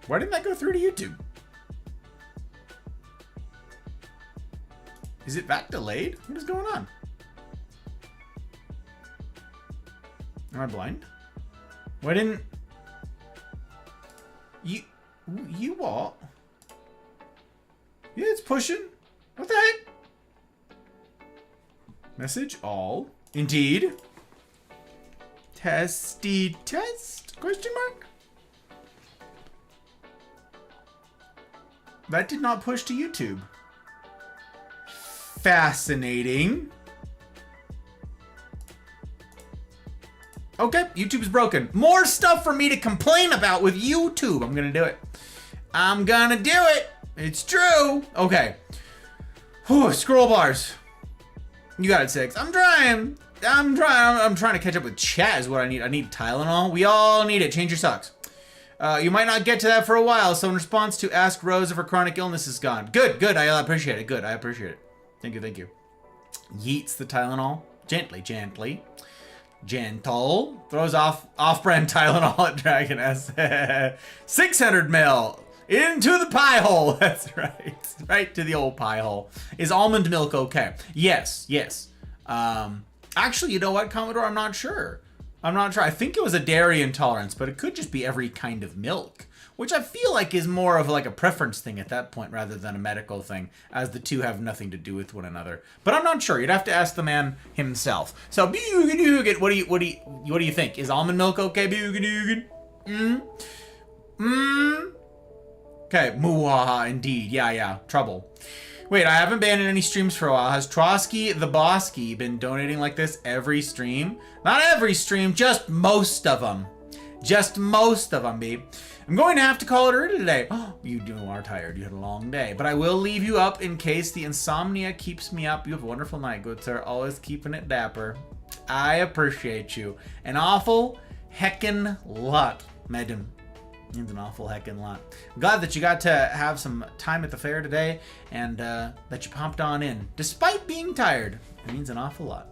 [SPEAKER 1] Why didn't that go through to YouTube? Is it that delayed? What is going on? Am I blind? Why didn't... You what? Yeah, it's pushing. What the heck? Message all. Indeed. Testy test? Question mark? That did not push to YouTube. Fascinating. Okay, YouTube's broken. More stuff for me to complain about with YouTube. I'm gonna do it. I'm gonna do it. It's true. Okay. Whew, scroll bars. You got it, 6. I'm trying. I'm trying to catch up with chat is what I need. I need Tylenol. We all need it. Change your socks. You might not get to that for a while, so in response to ask Rose if her chronic illness is gone. Good. I appreciate it. Good. I appreciate it. Thank you. Yeets the Tylenol. Gently. Gentle. Throws off-brand Tylenol at Dragon S. 600 mil. Into the pie hole. That's right. Right to the old pie hole. Is almond milk okay? Yes. Actually, you know what, Commodore? I'm not sure. I think it was a dairy intolerance, but it could just be every kind of milk, which I feel like is more of like a preference thing at that point rather than a medical thing, as the two have nothing to do with one another. But I'm not sure. You'd have to ask the man himself. So, Bugadoogan, what do you think? Is almond milk okay, Bugadoogan? Okay, muaha, indeed. Yeah, trouble. Wait, I haven't been in any streams for a while. Has Trotsky the Bosky been donating like this every stream? Not every stream, just most of them. Babe. I'm going to have to call it early today. Oh, you are tired. You had a long day. But I will leave you up in case the insomnia keeps me up. You have a wonderful night, good sir. Always keeping it dapper. I appreciate you. An awful heckin' lot, madam. Means an awful heckin' lot. I'm glad that you got to have some time at the fair today and that you popped on in. Despite being tired, it means an awful lot.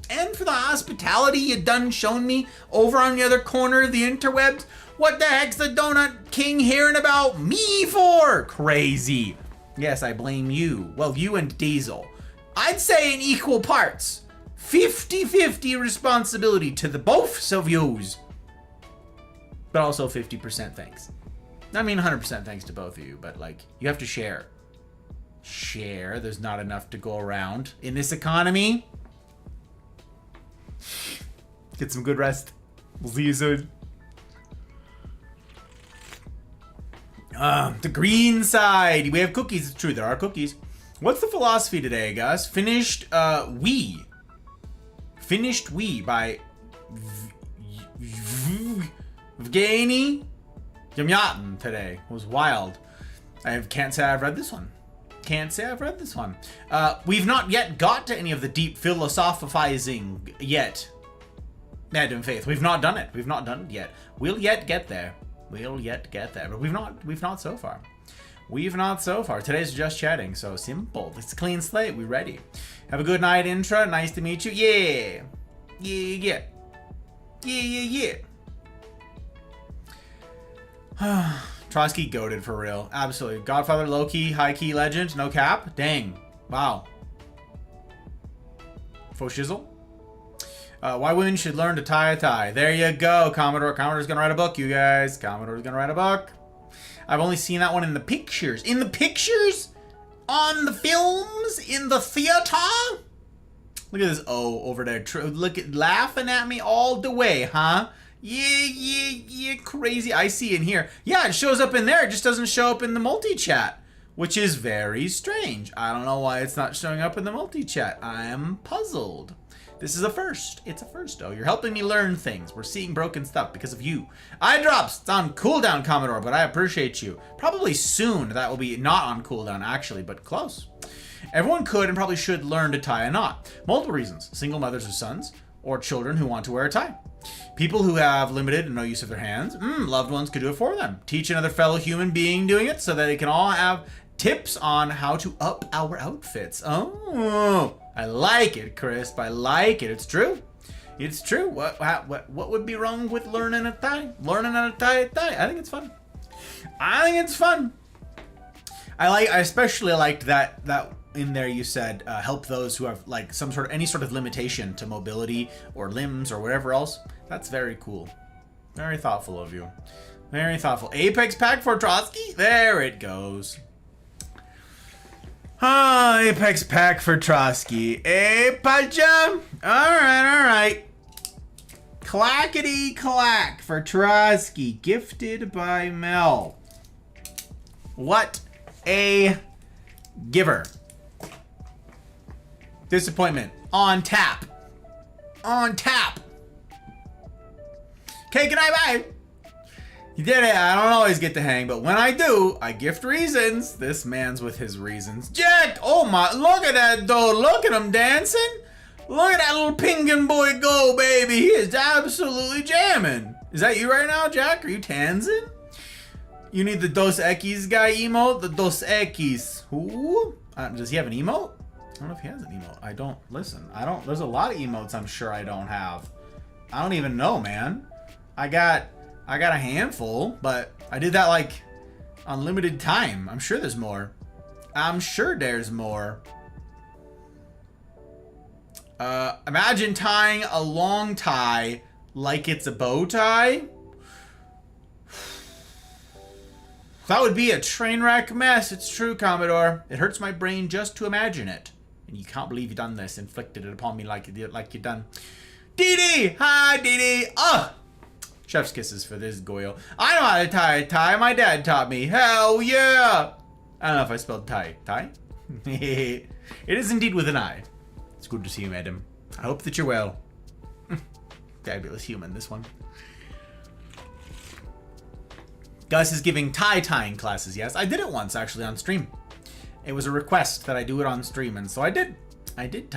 [SPEAKER 1] And for the hospitality you done shown me over on the other corner of the interwebs. What the heck's the Donut King hearing about me for? Crazy. Yes, I blame you. Well, you and Diesel. I'd say in equal parts. 50-50 responsibility to the both of yous. But also 50% thanks. I mean, 100% thanks to both of you, but like, you have to share. There's not enough to go around in this economy. Get some good rest. We'll see you soon. The green side. We have cookies. It's true, there are cookies. What's the philosophy today, guys? Finished We by Evgeny Yamyatin today. Was wild. Can't say I've read this one. We've not yet got to any of the deep philosophizing yet. Madam Faith, we've not done it. Yet. We'll yet get there. We'll yet get there, but we've not so far. We've not so far. Today's just chatting, so simple. It's a clean slate. We ready. Have a good night, Intra. Nice to meet you. Yeah. Yeah. Trotsky goated for real. Absolutely. Godfather, low-key, high-key legend. No cap. Dang. Wow. Faux shizzle. Why women should learn to tie a tie. There you go, Commodore. Commodore's gonna write a book, you guys. Commodore's gonna write a book. I've only seen that one in the pictures. In the pictures? On the films? In the theater? Look at this O over there. Look at laughing at me all the way, huh? Yeah, crazy. I see in here. Yeah, it shows up in there. It just doesn't show up in the multi-chat, which is very strange. I don't know why it's not showing up in the multi-chat. I am puzzled. This is a first. It's a first, though. You're helping me learn things. We're seeing broken stuff because of you. Eye drops. It's on cooldown, Commodore, but I appreciate you. Probably soon that will be not on cooldown, actually, but close. Everyone could and probably should learn to tie a knot. Multiple reasons. Single mothers of sons or children who want to wear a tie. People who have limited and no use of their hands. Loved ones could do it for them. Teach another fellow human being doing it so that they can all have tips on how to up our outfits. Oh, I like it, Crisp. I like it. It's true. It's true. What would be wrong with learning a tie? Learning how to tie a tie. I think it's fun. I think it's fun. I especially liked that in there you said help those who have like any sort of limitation to mobility or limbs or whatever else. That's very cool. Very thoughtful of you. Very thoughtful. Apex pack for Trotsky? There it goes. Apex pack for Trotsky. Hey, Paja. Alright. Clackety clack for Trotsky. Gifted by Mel. What a giver. Disappointment. On tap. On tap. Okay, good night, bye. You did it. I don't always get to hang, but when I do, I gift reasons. This man's with his reasons. Jack! Oh my, look at that though. Look at him dancing. Look at that little pingin' boy go, baby. He is absolutely jamming. Is that you right now, Jack? Are you Tanzin? You need the Dos Equis guy emote? The Dos Equis. Who? Does he have an emote? I don't know if he has an emote. I don't, listen, there's a lot of emotes I'm sure I don't have. I don't even know, man. I got a handful, but I did that like on limited time. I'm sure there's more. I'm sure there's more. Imagine tying a long tie like it's a bow tie. That would be a train wreck mess. It's true, Commodore. It hurts my brain just to imagine it. And you can't believe you've done this, inflicted it upon me like you done. Dee! Hi, Dee! Ugh! Chef's kisses for this Goyle. I know how to tie a tie. My dad taught me. Hell yeah! I don't know if I spelled tie. Tie? It is indeed with an I. It's good to see you, madam. I hope that you're well. Fabulous human, this one. Gus is giving tie-tying classes, yes. I did it once, actually, on stream. It was a request that I do it on stream, and so I did. I did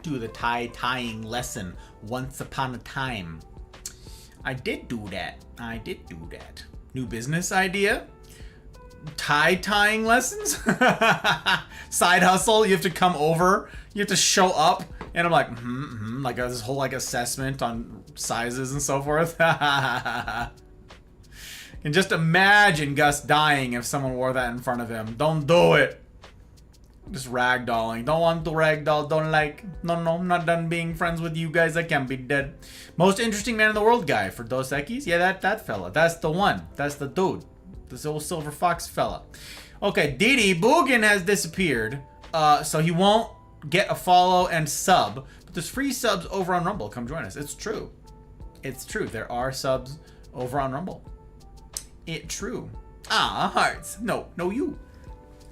[SPEAKER 1] do the tie-tying lesson once upon a time. I did do that. New business idea? Tie-tying lessons? Side hustle? You have to come over. You have to show up. And I'm like, like this whole like assessment on sizes and so forth. And just imagine Gus dying if someone wore that in front of him. Don't do it. Just ragdolling. Don't want to ragdoll. Don't like. No, I'm not done being friends with you guys. I can't be dead. Most interesting man in the world guy for Dos Equis. Yeah, that fella. That's the one. That's the dude. This old silver fox fella. Okay, Didi Boogan has disappeared. So he won't get a follow and sub. But there's free subs over on Rumble. Come join us. It's true. It's true. There are subs over on Rumble. It's true. Ah, hearts. No, you.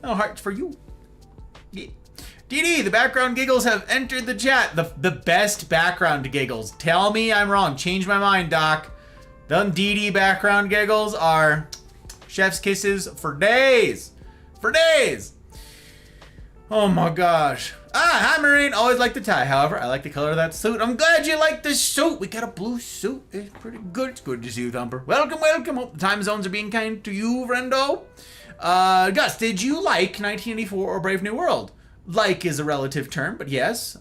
[SPEAKER 1] No hearts for you. Yeah. DD, the background giggles have entered the chat. The best background giggles. Tell me I'm wrong. Change my mind, Doc. Them DD background giggles are chef's kisses for days. For days. Oh my gosh. Hi, Marine. Always like the tie. However, I like the color of that suit. I'm glad you like the suit. We got a blue suit. It's pretty good. It's good to see you, Thumper. Welcome, welcome. Hope the time zones are being kind to you, friendo. Gus, did you like 1984 or Brave New World? Like is a relative term, but yes.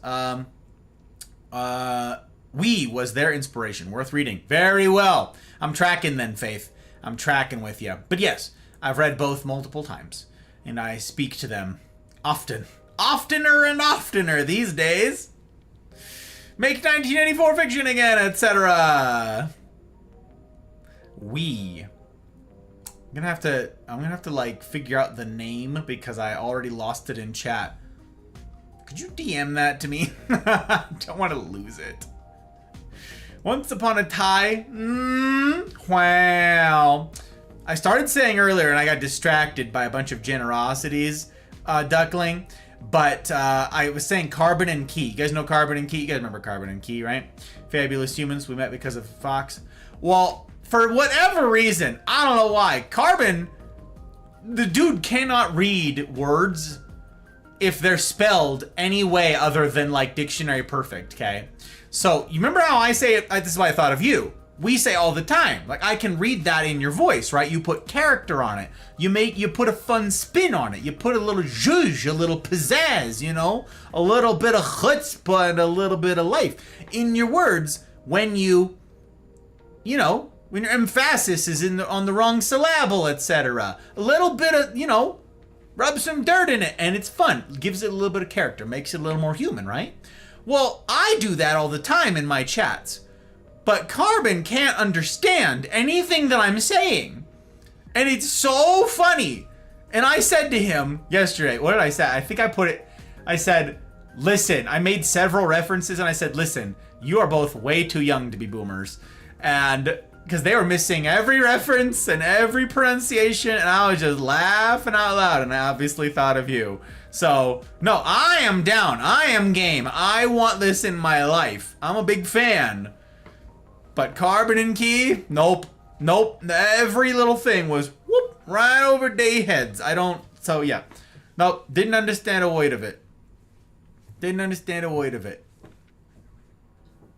[SPEAKER 1] We was their inspiration. Worth reading. Very well. I'm tracking then, Faith. I'm tracking with you. But yes, I've read both multiple times, and I speak to them often. Oftener and oftener these days. Make 1984 fiction again, etc. I'm gonna have to like figure out the name because I already lost it in chat. Could you DM that to me? I don't want to lose it. Once upon a time. Wow. I started saying earlier and I got distracted by a bunch of generosities, Duckling. But I was saying Carbon and Key. You guys know Carbon and Key? You guys remember Carbon and Key, right? Fabulous humans. We met because of Fox. Well, for whatever reason, I don't know why. Carbon, the dude cannot read words if they're spelled any way other than like dictionary perfect, okay? So you remember how I say it? This is why I thought of you. We say all the time, like I can read that in your voice, right? You put character on it. You put a fun spin on it. You put a little zhuzh, a little pizzazz, you know? A little bit of chutzpah and a little bit of life in your words when when your emphasis is on the wrong syllable, etc. A little bit of, rub some dirt in it and it's fun. Gives it a little bit of character, makes it a little more human, right? Well, I do that all the time in my chats. But Carbon can't understand anything that I'm saying. And it's so funny. And I said to him yesterday, what did I say? I said, listen, I made several references and I said, listen, you are both way too young to be boomers. And because they were missing every reference and every pronunciation and I was just laughing out loud and I obviously thought of you. So, no, I am down. I am game. I want this in my life. I'm a big fan. But Carbon and Key, nope. Every little thing was whoop right over day heads. So yeah. Nope, didn't understand a word of it.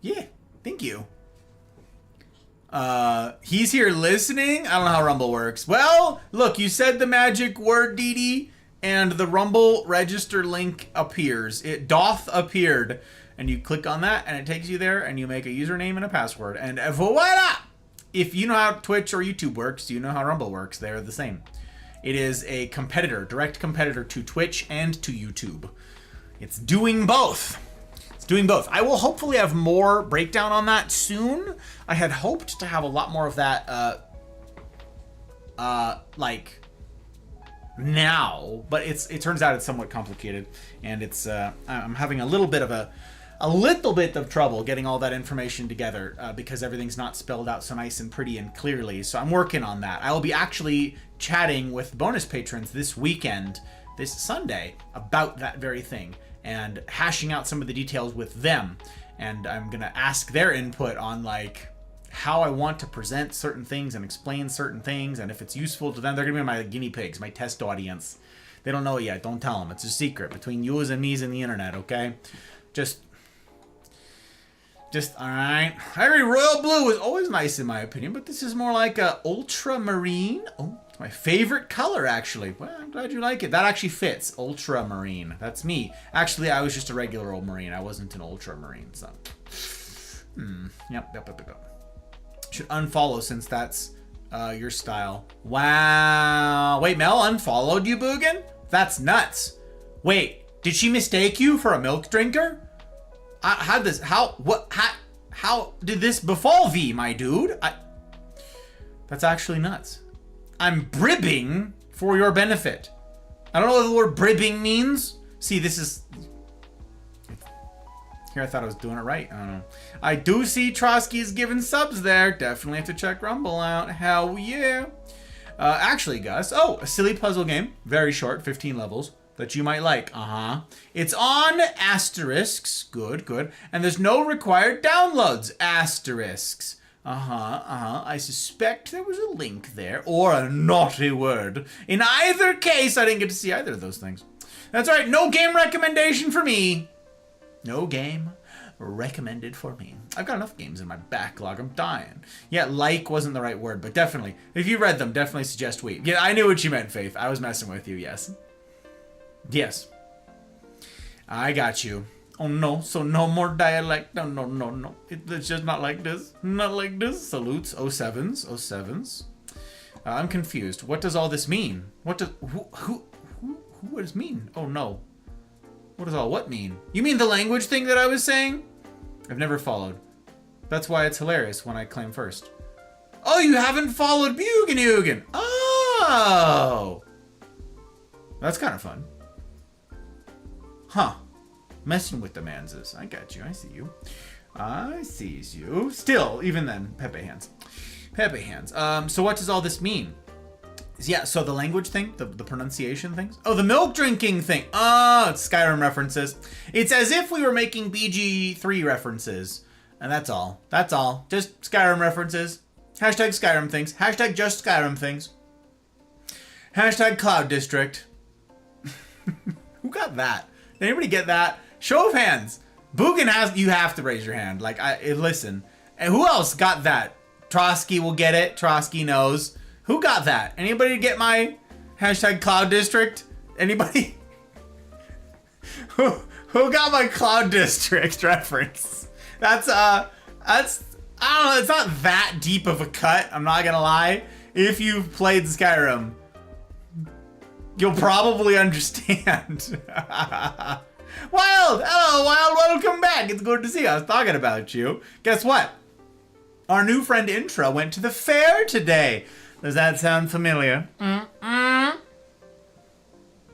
[SPEAKER 1] Yeah, thank you. He's here listening? I don't know how Rumble works. Well, look, you said the magic word, Dee Dee, and the Rumble register link appears. It doth appeared. And you click on that, and it takes you there, and you make a username and a password. And voila! If you know how Twitch or YouTube works, you know how Rumble works. They're the same. It is a competitor, direct competitor to Twitch and to YouTube. It's doing both. I will hopefully have more breakdown on that soon. I had hoped to have a lot more of that, like now, but it turns out it's somewhat complicated, and I'm having a little bit of trouble getting all that information together because everything's not spelled out so nice and pretty and clearly. So I'm working on that. I will be actually chatting with bonus patrons this weekend, this Sunday, about that very thing and hashing out some of the details with them. And I'm going to ask their input on like how I want to present certain things and explain certain things. And if it's useful to them, they're going to be my guinea pigs, my test audience. They don't know it yet. Don't tell them. It's a secret between yous and me's and the internet, okay? Just all right. Ivory Royal Blue is always nice in my opinion, but this is more like a ultramarine. Oh, it's my favorite color, actually. Well, I'm glad you like it. That actually fits. Ultramarine. That's me. Actually, I was just a regular old marine. I wasn't an ultramarine, so. Yep. Should unfollow since that's your style. Wow. Wait, Mel unfollowed you, Boogan? That's nuts. Wait, did she mistake you for a milk drinker? How did this befall thee, my dude? That's actually nuts. I'm bribbing for your benefit. I don't know what the word bribbing means. See, this is... Here, I thought I was doing it right. I don't know. I do see Trotsky's giving subs there. Definitely have to check Rumble out. Hell yeah. Actually, Gus. Oh, a silly puzzle game. Very short, 15 levels. That you might like. It's on asterisks. Good. And there's no required downloads. Asterisks. I suspect there was a link there. Or a naughty word. In either case, I didn't get to see either of those things. That's right. No game recommendation for me. No game recommended for me. I've got enough games in my backlog. I'm dying. Yeah, like wasn't the right word, but definitely. If you read them, definitely suggest we. Yeah, I knew what you meant, Faith. I was messing with you, yes. Yes. I got you. Oh no, so no more dialect. No, no, no, no. It's just not like this. Not like this. Salutes. 07s. I'm confused. What does all this mean? What does... Who does this mean? Oh no. What does all what mean? You mean the language thing that I was saying? I've never followed. That's why it's hilarious when I claim first. Oh, you haven't followed Bugenhugen. Oh. That's kind of fun. Huh. Messing with the manses. I got you. I see you. I sees you. Still, even then, Pepe hands. Pepe hands. So what does all this mean? Yeah, so the language thing, the pronunciation things. Oh, the milk drinking thing. Oh, it's Skyrim references. It's as if we were making BG3 references. And that's all. That's all. Just Skyrim references. Hashtag Skyrim things. Hashtag just Skyrim things. Hashtag Cloud District. Who got that? Did anybody get that? Show of hands. Bugan has, you have to raise your hand. Like, listen. And who else got that? Trotsky will get it. Trotsky knows. Who got that? Anybody get my hashtag Cloud District? Anybody? Who got my Cloud District reference? That's I don't know, it's not that deep of a cut, I'm not gonna lie. If you've played Skyrim, you'll probably understand. Wild! Hello, Wild, welcome back. It's good to see you. I was talking about you. Guess what? Our new friend Intra went to the fair today. Does that sound familiar?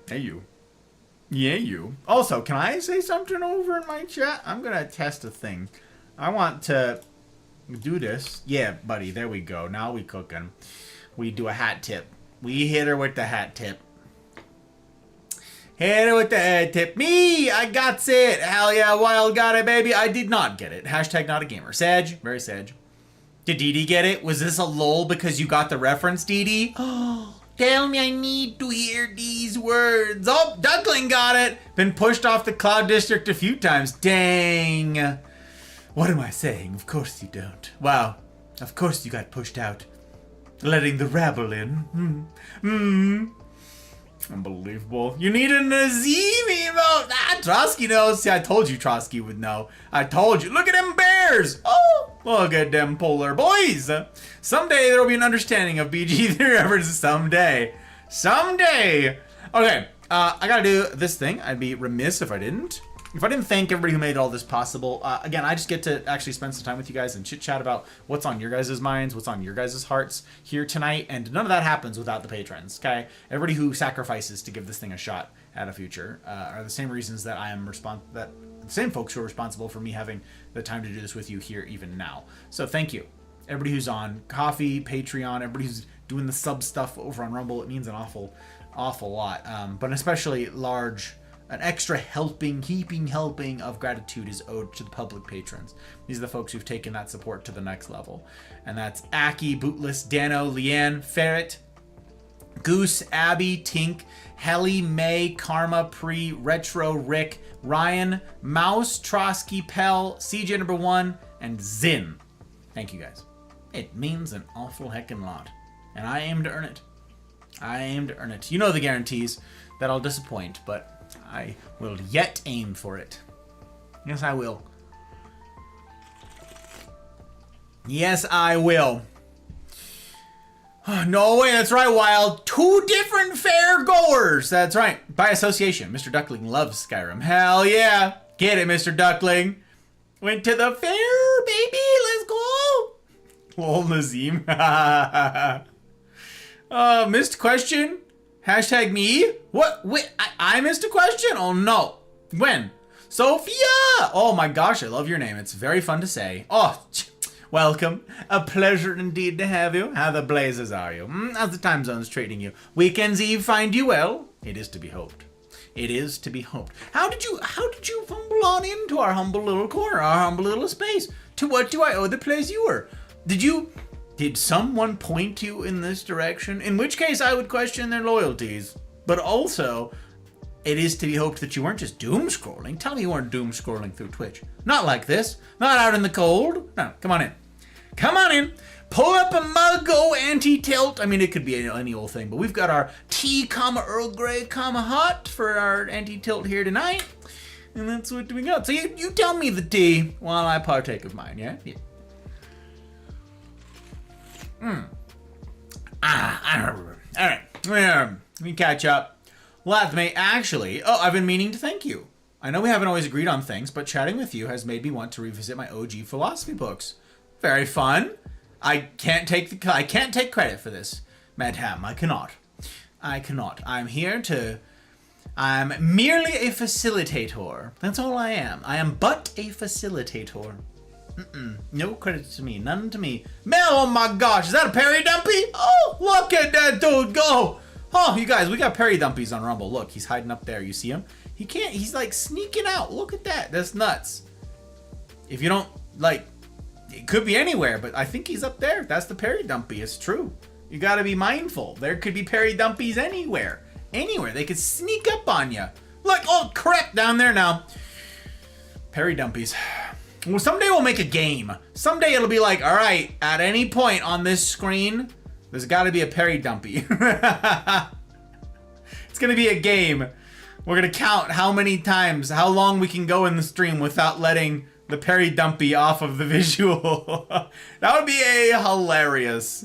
[SPEAKER 1] Hey, you. Yeah, you. Also, can I say something over in my chat? I'm gonna test a thing. I want to do this. Yeah, buddy, there we go. Now we cooking. We do a hat tip. We hit her with the hat tip. Hit her with the hat tip. Me, I got it. Hell yeah, Wild got it, baby. I did not get it. Hashtag not a gamer. Sag, very Sag. Did Dee Dee get it? Was this a lull because you got the reference, Dee Dee? Oh, tell me I need to hear these words. Oh, Duckling got it. Been pushed off the Cloud District a few times. Dang. What am I saying? Of course you don't. Wow. Of course you got pushed out. Letting the rabble in. Unbelievable. You need a Nazim emote. Trotsky knows. See, I told you Trotsky would know. I told you. Look at them bears. Oh, look at them polar boys. Someday there will be an understanding of BG3 references. Someday. Someday. Okay, I gotta do this thing. I'd be remiss if I didn't. If I didn't thank everybody who made all this possible. Again, I just get to actually spend some time with you guys and chit chat about what's on your guys' minds, what's on your guys' hearts here tonight, and none of that happens without the patrons, okay? Everybody who sacrifices to give this thing a shot at a future are the same reasons that I am the same folks who are responsible for me having the time to do this with you here even now. So thank you. Everybody who's on Coffee, Patreon, everybody who's doing the sub stuff over on Rumble, it means an awful lot. But especially an extra heaping helping of gratitude is owed to the public patrons. These are the folks who've taken that support to the next level. And that's Aki, Bootless, Dano, Leanne, Ferret, Goose, Abby, Tink, Helly, May, Karma, Pre, Retro, Rick, Ryan, Mouse, Trotsky, Pell, CJ number 1, and Zin. Thank you guys. It means an awful heckin' lot. And I aim to earn it. I aim to earn it. You know the guarantees that I'll disappoint, but I will yet aim for it. Yes, I will. Yes, I will. No way, that's right, Wild. 2 different fair goers. That's right. By association, Mr. Duckling loves Skyrim. Hell yeah. Get it, Mr. Duckling. Went to the fair, baby. Let's go. Lol, Nazim. Missed question? Hashtag me? What? Wait, I missed a question? Oh no. When? Sophia! Oh my gosh, I love your name. It's very fun to say. Oh, welcome. A pleasure indeed to have you. How the blazes are you? How's the time zones treating you? Weekends Eve find you well? It is to be hoped. It is to be hoped. How did you fumble on into our humble little corner, our humble little space? To what do I owe the place you were? Did someone point you in this direction? In which case I would question their loyalties. But also, it is to be hoped that you weren't just doom scrolling. Tell me you weren't doom scrolling through Twitch. Not like this. Not out in the cold. No, come on in. Come on in. Pull up a mug, go anti-tilt. I mean, it could be any old thing, but we've got our tea, Earl Grey, hot for our anti-tilt here tonight. And that's what we got. So you tell me the tea while I partake of mine, yeah? Yeah. All right. Let me catch up. Let me actually. Oh, I've been meaning to thank you. I know we haven't always agreed on things, but chatting with you has made me want to revisit my OG philosophy books. Very fun. I can't take credit for this, Madam. I cannot. I'm merely a facilitator. That's all I am. I am but a facilitator. No credit to me. None to me. Mel, oh my gosh. Is that a Perry Dumpy? Oh, look at that dude go. Oh, you guys, we got Perry Dumpies on Rumble. Look, he's hiding up there. You see him? He's like sneaking out. Look at that. That's nuts. If you don't, like, it could be anywhere, but I think he's up there. That's the Perry Dumpy. It's true. You got to be mindful. There could be Perry Dumpies anywhere. Anywhere. They could sneak up on you. Look, oh crap, down there now. Perry Dumpies. Well, someday we'll make a game. Someday it'll be like, all right, at any point on this screen, there's got to be a Perry Dumpy. It's going to be a game. We're going to count how many times, how long we can go in the stream without letting the Perry Dumpy off of the visual. That would be hilarious.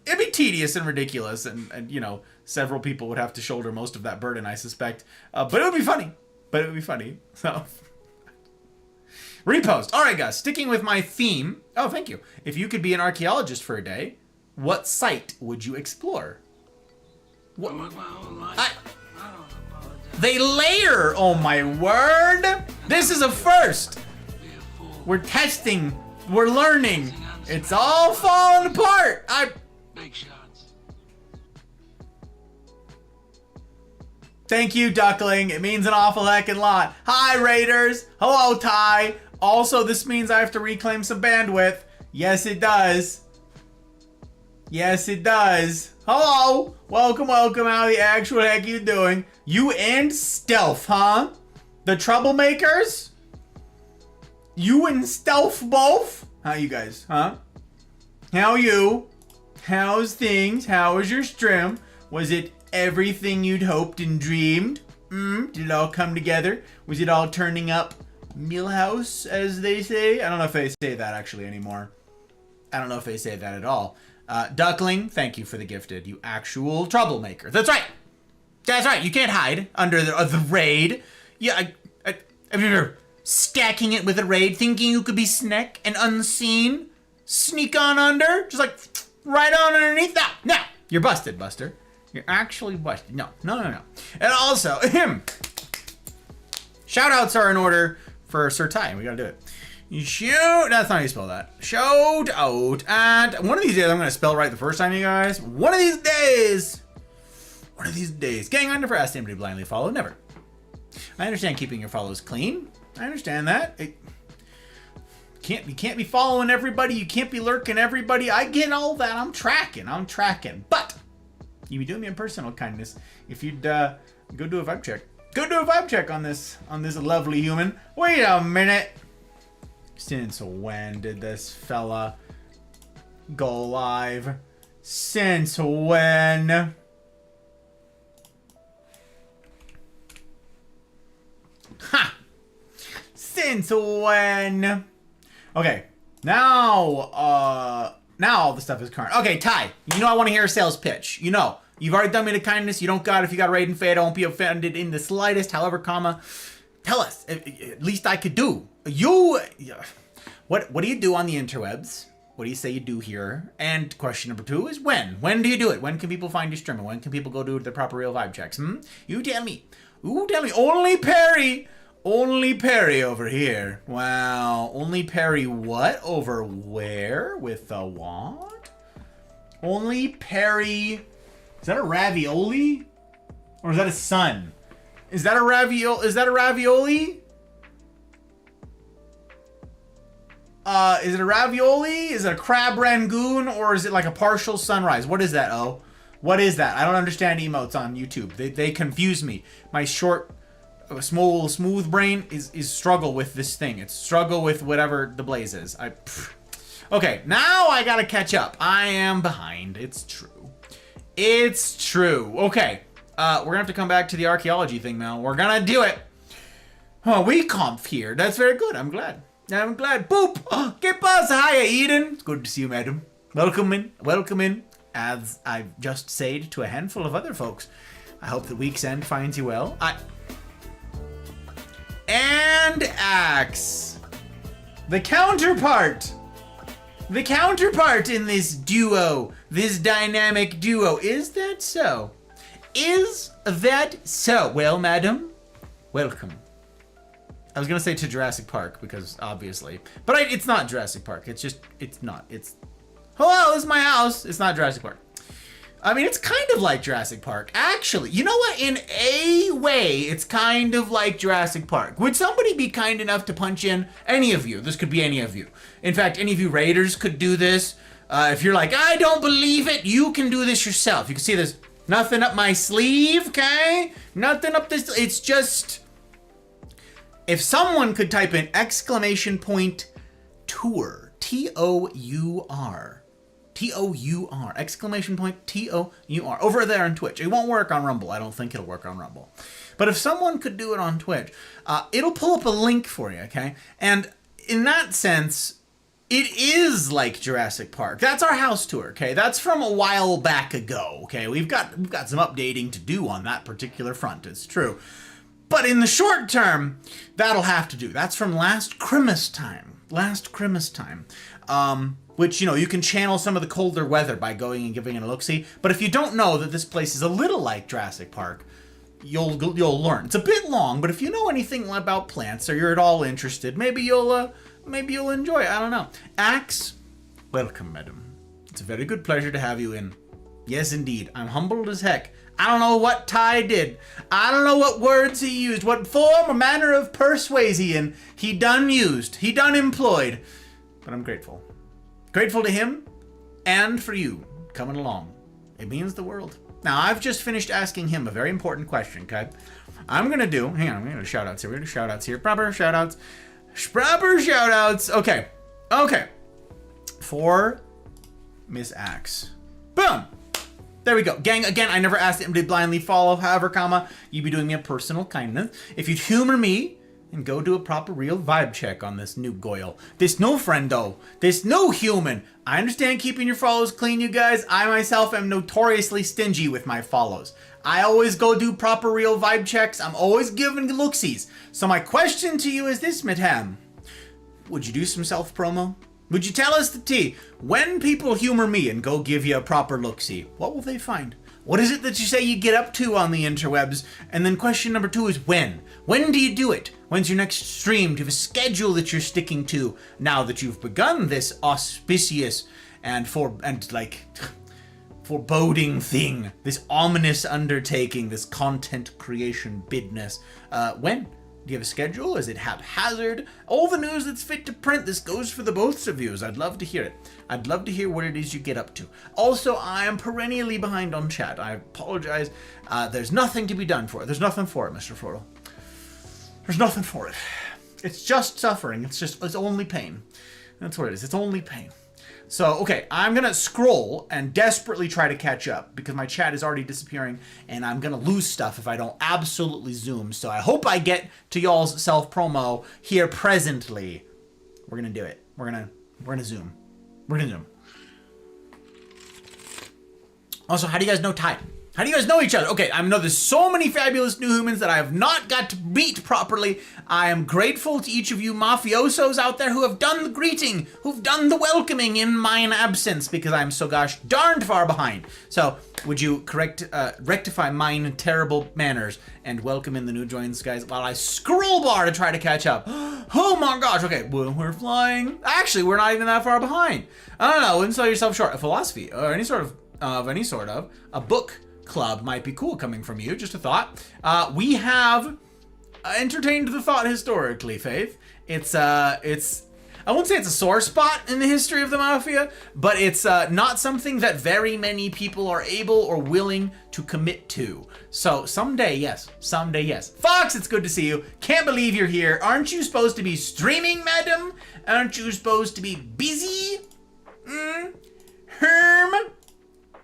[SPEAKER 1] It'd be tedious and ridiculous, and you know, several people would have to shoulder most of that burden, I suspect. But it would be funny. So, repost. All right, guys, sticking with my theme. Oh, thank you. If you could be an archaeologist for a day, what site would you explore? What? They layer. Oh my word! This is a first. We're testing. We're learning. It's all falling apart.
[SPEAKER 2] Big shots.
[SPEAKER 1] Thank you, Duckling. It means an awful heckin' lot. Hi, Raiders. Hello, Ty. Also, this means I have to reclaim some bandwidth. Yes, it does. Yes, it does. Hello. Welcome. How the actual heck you doing? You and Stealth, huh? The troublemakers? You and Stealth both? How you guys, huh? How you? How's things? How was your stream? Was it everything you'd hoped and dreamed? Did it all come together? Was it all turning up Millhouse, as they say? I don't know if they say that actually anymore. I don't know if they say that at all. Duckling, thank you for the gifted. You actual troublemaker. That's right. That's right. You can't hide under the raid. Yeah, you're stacking it with a raid, thinking you could be sneak and unseen. Sneak on under, just like right on underneath. No, you're busted, Buster. You're actually busted. No. And also, shout outs are in order for Sir Ty. We gotta do it. Shoot, that's not how you spell that. Shout out. And one of these days, I'm gonna spell right the first time, you guys. One of these days. Gang, I never asked anybody to blindly follow. Never. I understand keeping your follows clean. I understand that. You can't be following everybody. You can't be lurking everybody. I get all that. I'm tracking. But you'd be doing me a personal kindness if you'd go do a vibe check. Go do a vibe check on this lovely human. Wait a minute. Since when did this fella go live? Since when? Ha! Since when? Okay, now all the stuff is current. Okay, Ty, you know I want to hear a sales pitch. You know, you've already done me the kindness. You don't got it. If you got a raid and fade, I won't be offended in the slightest. However, tell us. At least I could do. What do you do on the interwebs? What do you say you do here? And question number 2 is when? When do you do it? When can people find you streaming? When can people go do the proper real vibe checks? You tell me. Only Perry over here. Wow. Only Perry what? Over where? With the what? Only Perry. Is that a ravioli? Or is that a sun? Is that a ravioli? Is it a ravioli? Is it a crab rangoon? Or is it like a partial sunrise? What is that, What is that? I don't understand emotes on YouTube. They confuse me. My short, smooth brain is struggle with this thing. It's struggle with whatever the blaze is. Okay, now I gotta catch up. I am behind. It's true. It's true. Okay, we're gonna have to come back to the archaeology thing now. We're gonna do it. Oh, we conf here. That's very good. I'm glad. Boop. Oh, ¿Qué pasa? Hiya, Eden. It's good to see you, madam. Welcome in. As I've just said to a handful of other folks, I hope the week's end finds you well. And Axe. The counterpart in this duo, this dynamic duo. Is that so? Well, madam, welcome. I was gonna say to Jurassic Park because obviously, but it's not Jurassic Park. It's not. Hello, this is my house. It's not Jurassic Park. I mean, it's kind of like Jurassic Park. Actually, you know what? In a way, it's kind of like Jurassic Park. Would somebody be kind enough to punch in? Any of you. This could be any of you. In fact, any of you Raiders could do this. If you're like, I don't believe it, you can do this yourself. You can see there's nothing up my sleeve, okay? Nothing up this. It's just... If someone could type in !tour, T-O-U-R, T-O-U-R, !tour, over there on Twitch. It won't work on Rumble. I don't think it'll work on Rumble. But if someone could do it on Twitch, it'll pull up a link for you, okay? And in that sense, it is like Jurassic Park. That's our house tour, okay? That's from a while back ago, okay? We've got some updating to do on that particular front. It's true. But in the short term, that'll have to do. That's from last Christmas time. Which, you know, you can channel some of the colder weather by going and giving it a look-see. But if you don't know that this place is a little like Jurassic Park, you'll learn. It's a bit long, but if you know anything about plants or you're at all interested, maybe you'll enjoy it. I don't know. Axe, welcome, madam. It's a very good pleasure to have you in. Yes, indeed. I'm humbled as heck. I don't know what Ty did. I don't know what words he used, what form or manner of persuasion he done used, he done employed. But I'm grateful. Grateful to him and for you coming along. It means the world. Now, I've just finished asking him a very important question, okay? I'm going to do... Hang on, I'm going to shout-outs here. We're going to shout-outs here. Proper shout-outs. Proper shout-outs. Okay. For Miss Axe. Boom! There we go. Gang, again, I never asked him to blindly follow. However, you'd be doing me a personal kindness. If you'd humor me and go do a proper real vibe check on this new goyle. This new friendo. This new human. I understand keeping your follows clean, you guys. I myself am notoriously stingy with my follows. I always go do proper real vibe checks. I'm always giving looksies. So my question to you is this, Mitham. Would you do some self-promo? Would you tell us the tea? When people humor me and go give you a proper look-see, what will they find? What is it that you say you get up to on the interwebs? And then question number 2 is when? When do you do it? When's your next stream? Do you have a schedule that you're sticking to now that you've begun this auspicious and foreboding thing, this ominous undertaking, this content creation business? When? Do you have a schedule? Is it haphazard? All the news that's fit to print. This goes for the both of you. I'd love to hear it. I'd love to hear what it is you get up to. Also, I am perennially behind on chat. I apologize. There's nothing to be done for it. There's nothing for it, Mr. Frodo. There's nothing for it. It's just suffering. It's only pain. That's what it is. It's only pain. So, okay, I'm going to scroll and desperately try to catch up because my chat is already disappearing and I'm going to lose stuff if I don't absolutely zoom. So I hope I get to y'all's self-promo here presently. We're going to do it. We're going to zoom. We're going to zoom. Also, how do you guys know Ty? How do you guys know each other? Okay, I know there's so many fabulous new humans that I have not got to meet properly. I am grateful to each of you mafiosos out there who have done the greeting, who've done the welcoming in mine absence, because I'm so gosh darned far behind. So, would you rectify mine terrible manners and welcome in the new joins, guys, while I scroll bar to try to catch up. Oh my gosh, okay, well, we're flying. Actually, we're not even that far behind. I don't know, wouldn't sell yourself short. A philosophy or any sort of a book club might be cool coming from you. Just a thought. We have entertained the thought historically, Faith. It's I won't say it's a sore spot in the history of the Mafia, but it's not something that very many people are able or willing to commit to. So someday, yes. Fox, it's good to see you. Can't believe you're here. Aren't you supposed to be streaming, madam? Aren't you supposed to be busy? Herm?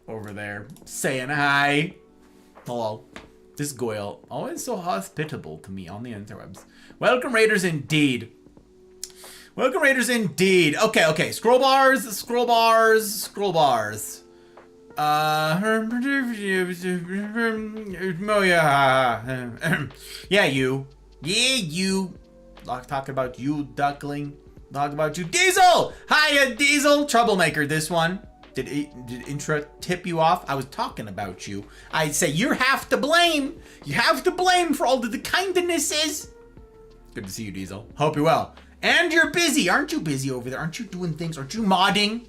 [SPEAKER 1] Over there, saying hi. Hello. This Goyle, always so hospitable to me on the interwebs. Welcome, Raiders, indeed. Welcome, Raiders, indeed. Okay. Scroll bars. Oh, yeah, you. Talking about you, duckling. Talking about you. Diesel! Hiya, Diesel! Troublemaker, this one. Did Intra tip you off? I was talking about you. I say you have to blame. You have to blame for all of the kindnesses. Good to see you, Diesel. Hope you're well. And you're busy. Aren't you busy over there? Aren't you doing things? Aren't you modding?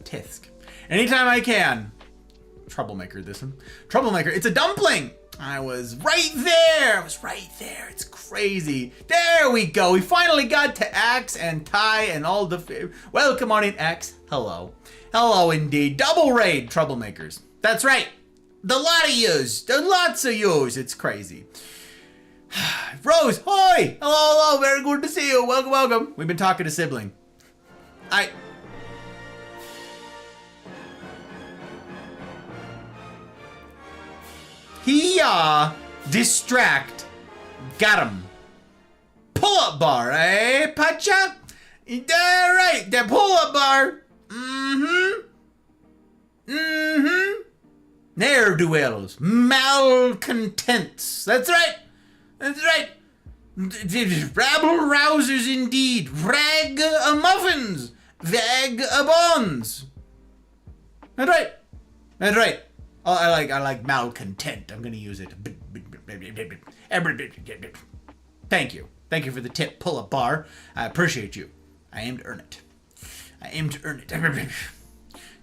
[SPEAKER 1] Tisk. Anytime I can. Troublemaker, this one. Troublemaker. It's a dumpling. I was right there. It's crazy. There we go. We finally got to Axe and Ty and all the... Welcome on in, Axe. Hello. Hello, indeed. Double raid, Troublemakers. That's right. The lot of yous. The lots of yous. It's crazy. Rose, hoi! Hello, very good to see you. Welcome. We've been talking to Sibling. Distract. Got him. Pull-up bar, eh, Pacha? Right, the pull-up bar. Ne'er-do-wells. Malcontents. That's right. Rabble-rousers indeed. Rag-a-muffins. Vagabonds. That's right. Oh, I like malcontent. I'm gonna use it. Thank you for the tip. Pull-up bar. I appreciate you. I aim to earn it.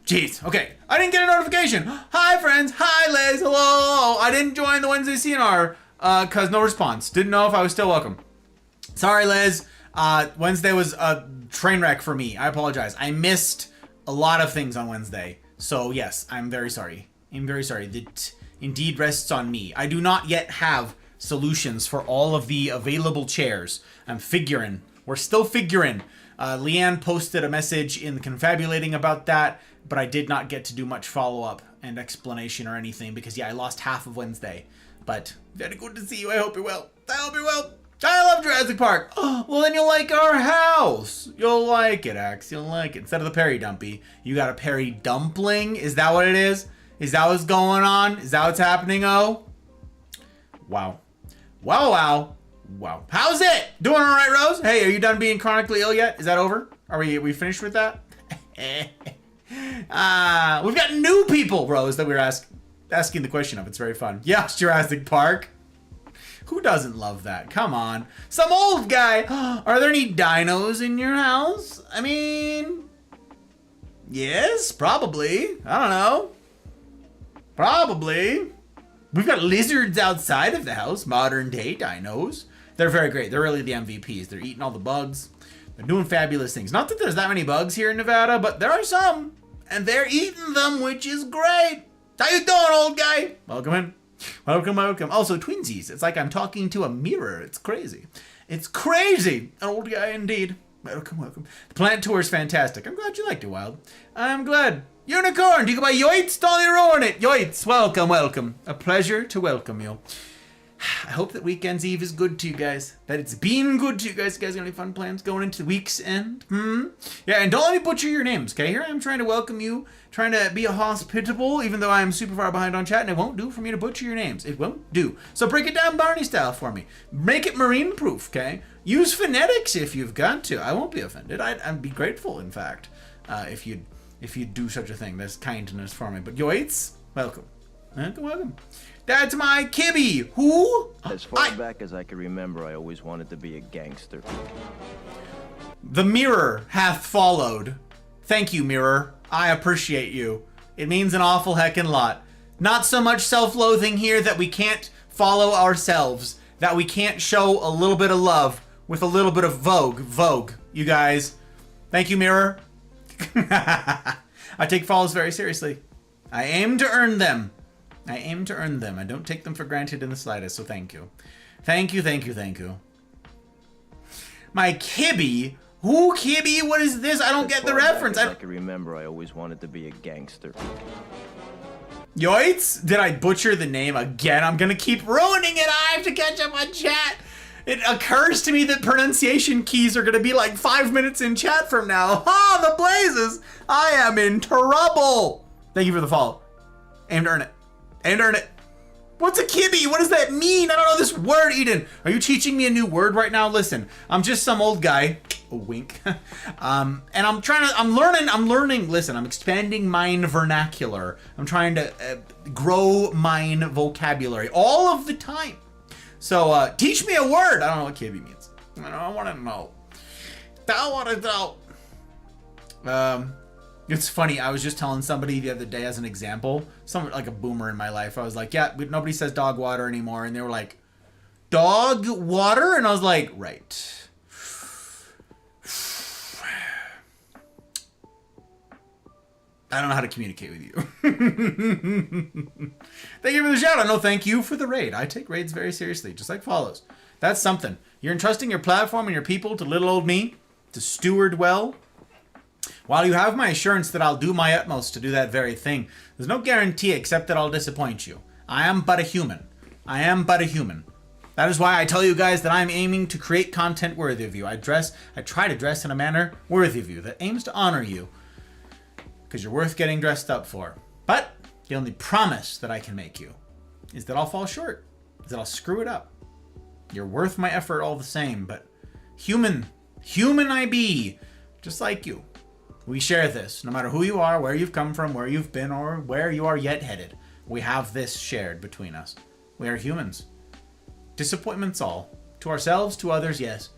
[SPEAKER 1] Jeez. Okay. I didn't get a notification. Hi, friends. Hi, Liz. Hello. I didn't join the Wednesday CNR because no response. Didn't know if I was still welcome. Sorry, Liz. Wednesday was a train wreck for me. I apologize. I missed a lot of things on Wednesday. So, yes, I'm very sorry. That indeed rests on me. I do not yet have solutions for all of the available chairs. We're still figuring. Leanne posted a message in the Confabulating about that, but I did not get to do much follow-up and explanation or anything because, I lost half of Wednesday. But very good to see you. I hope you're well. I love Jurassic Park. Oh, well, then you'll like our house. You'll like it, Axe. You'll like it. Instead of the Perry Dumpy, you got a Perry Dumpling. Is that what it is? Is that what's going on? Is that what's happening, oh? Wow. How's it? Doing all right, Rose? Hey, are you done being chronically ill yet? Is that over? Are we finished with that? We've got new people, Rose, that we're asking the question of. It's very fun. Yes, Jurassic Park. Who doesn't love that? Come on. Some old guy. Are there any dinos in your house? I mean, yes, probably. I don't know. Probably. We've got lizards outside of the house. Modern day dinos. They're very great. They're really the MVPs. They're eating all the bugs. They're doing fabulous things. Not that there's that many bugs here in Nevada, but there are some. And they're eating them, which is great. How you doing, old guy? Welcome in. Welcome. Also, twinsies. It's like I'm talking to a mirror. It's crazy. An old guy indeed. Welcome. The plant tour is fantastic. I'm glad you liked it, Wild. I'm glad. Unicorn, do you go by Yoitz? Don't you ruin it. Yoitz, welcome. A pleasure to welcome you. I hope that Weekend's Eve is good to you guys. That it's been good to you guys. You guys got any fun plans going into the week's end? Yeah, and don't let me butcher your names, okay? Here I am trying to welcome you, trying to be a hospitable, even though I am super far behind on chat, and it won't do for me to butcher your names. It won't do. So break it down Barney style for me. Make it marine proof, okay? Use phonetics if you've got to. I won't be offended. I'd be grateful, in fact, if you'd do such a thing. That's kindness for me. But Yoitz, welcome. Welcome. That's my Kibby. Who?
[SPEAKER 3] As far back as I can remember, I always wanted to be a gangster.
[SPEAKER 1] The mirror hath followed. Thank you, mirror. I appreciate you. It means an awful heckin' lot. Not so much self-loathing here that we can't follow ourselves, that we can't show a little bit of love with a little bit of Vogue. you guys. Thank you, Mirror. I take follows very seriously. I aim to earn them. I aim to earn them. I don't take them for granted in the slightest, so thank you. Thank you, thank you, thank you. My Kibby? Who Kibby? What is this? I don't get the reference.
[SPEAKER 3] I can remember I always wanted to be a gangster.
[SPEAKER 1] Yoitz? Did I butcher the name again? I'm gonna keep ruining it. I have to catch up on chat. It occurs to me that pronunciation keys are gonna be like 5 minutes in chat from now. Ha, the blazes! I am in trouble. Thank you for the follow. Aim to earn it. Aim to earn it. What's a kibby? What does that mean? I don't know this word, Eden. Are you teaching me a new word right now? Listen, I'm just some old guy. A wink. And I'm learning. Listen, I'm expanding mine vernacular. I'm trying to grow mine vocabulary all of the time. So, teach me a word. I don't know what kibby means. I don't want to know. I want to know. It's funny, I was just telling somebody the other day as an example, like a boomer in my life, I was like, yeah, but nobody says dog water anymore, and they were like, dog water? And I was like, right. I don't know how to communicate with you. Thank you for the shout out. No, thank you for the raid. I take raids very seriously, just like follows. That's something. You're entrusting your platform and your people to little old me, to steward well. While you have my assurance that I'll do my utmost to do that very thing, there's no guarantee except that I'll disappoint you. I am but a human. I am but a human. That is why I tell you guys that I'm aiming to create content worthy of you. I try to dress in a manner worthy of you, that aims to honor you. Because you're worth getting dressed up for. But the only promise that I can make you is that I'll fall short. Is that I'll screw it up. You're worth my effort all the same, but human I be, just like you. We share this, no matter who you are, where you've come from, where you've been, or where you are yet headed. We have this shared between us. We are humans. Disappointments all. To ourselves, to others, yes.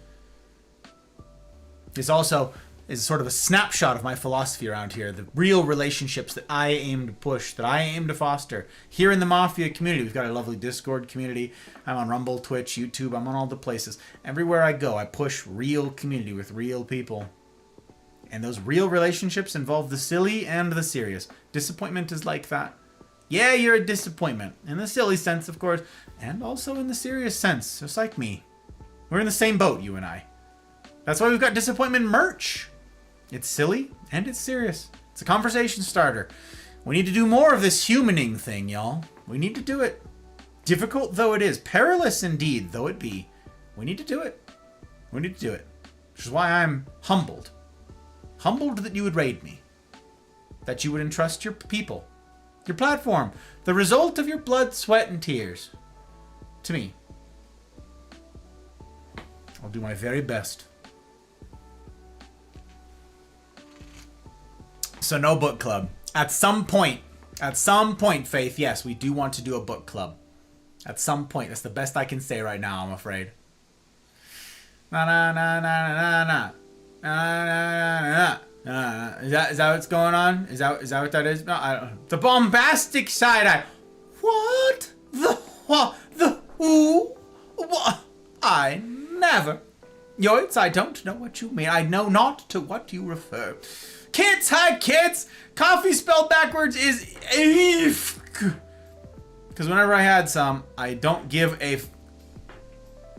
[SPEAKER 1] This also is sort of a snapshot of my philosophy around here. The real relationships that I aim to push, that I aim to foster. Here in the Mafia community, we've got a lovely Discord community. I'm on Rumble, Twitch, YouTube. I'm on all the places. Everywhere I go, I push real community with real people. And those real relationships involve the silly and the serious. Disappointment is like that. Yeah, you're a disappointment. In the silly sense, of course. And also in the serious sense. Just like me. We're in the same boat, you and I. That's why we've got disappointment merch. It's silly and it's serious. It's a conversation starter. We need to do more of this humaning thing, y'all. We need to do it. Difficult though it is. Perilous indeed though it be. We need to do it. We need to do it. Which is why I'm humbled. Humbled that you would raid me. That you would entrust your people, your platform, the result of your blood, sweat, and tears, to me. I'll do my very best. So no book club. At some point, Faith, yes, we do want to do a book club. At some point. That's the best I can say right now, I'm afraid. Na na na na na na. Is that what's going on? Is that what that is? No, I don't. The bombastic side eye. What? The who? What? I never. Yoitz, I don't know what you mean. I know not to what you refer. Kids, hi kids. Coffee spelled backwards is because whenever I had some, I don't give a.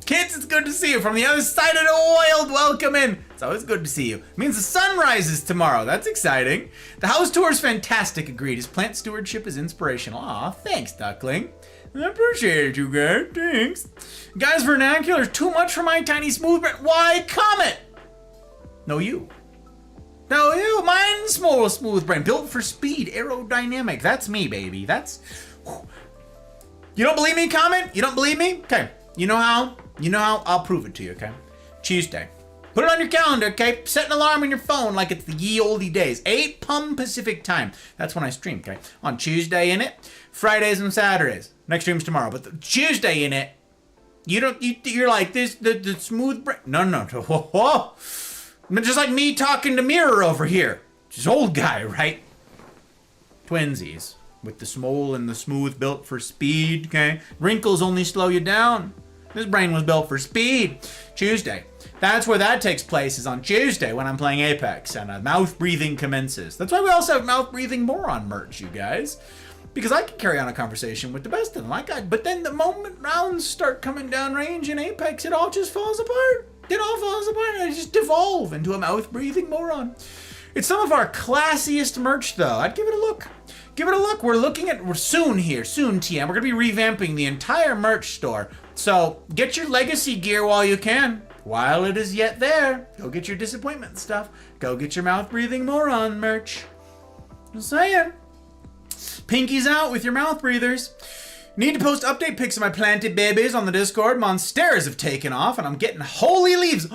[SPEAKER 1] Kids, it's good to see you from the other side of the world. Welcome in. It's always good to see you. It means the sun rises tomorrow. That's exciting. The house tour is fantastic. Agreed. His plant stewardship is inspirational. Aw, thanks, Duckling. I appreciate it, you guys. Thanks. Guys, vernacular is too much for my tiny smooth brain. Why, Comet? No, you. No, you. Mine's smooth brain. Built for speed. Aerodynamic. That's me, baby. That's... You don't believe me, Comet? You don't believe me? Okay. You know how? I'll prove it to you, okay? Tuesday. Put it on your calendar, okay? Set an alarm on your phone like it's the ye olde days. 8 p.m. Pacific time. That's when I stream, okay? On Tuesday in it. Fridays and Saturdays. Next stream's tomorrow. But the Tuesday in it, you're like this, the smooth brain. No. Whoa. Just like me talking to Mirror over here. Just old guy, right? Twinsies. With the smole and the smooth built for speed, okay? Wrinkles only slow you down. This brain was built for speed. Tuesday. That's where that takes place, is on Tuesday when I'm playing Apex and mouth breathing commences. That's why we also have mouth breathing moron merch, you guys. Because I can carry on a conversation with the best of them. But then the moment rounds start coming down range in Apex, it all just falls apart. It all falls apart and I just devolve into a mouth breathing moron. It's some of our classiest merch though. I'd give it a look. Give it a look. We're soon here, soon TM. We're gonna be revamping the entire merch store. So get your legacy gear while you can. While it is yet there, go get your disappointment stuff. Go get your mouth-breathing moron merch. Just saying. Pinky's out with your mouth breathers. Need to post update pics of my planted babies on the Discord. Monsters have taken off and I'm getting holy leaves.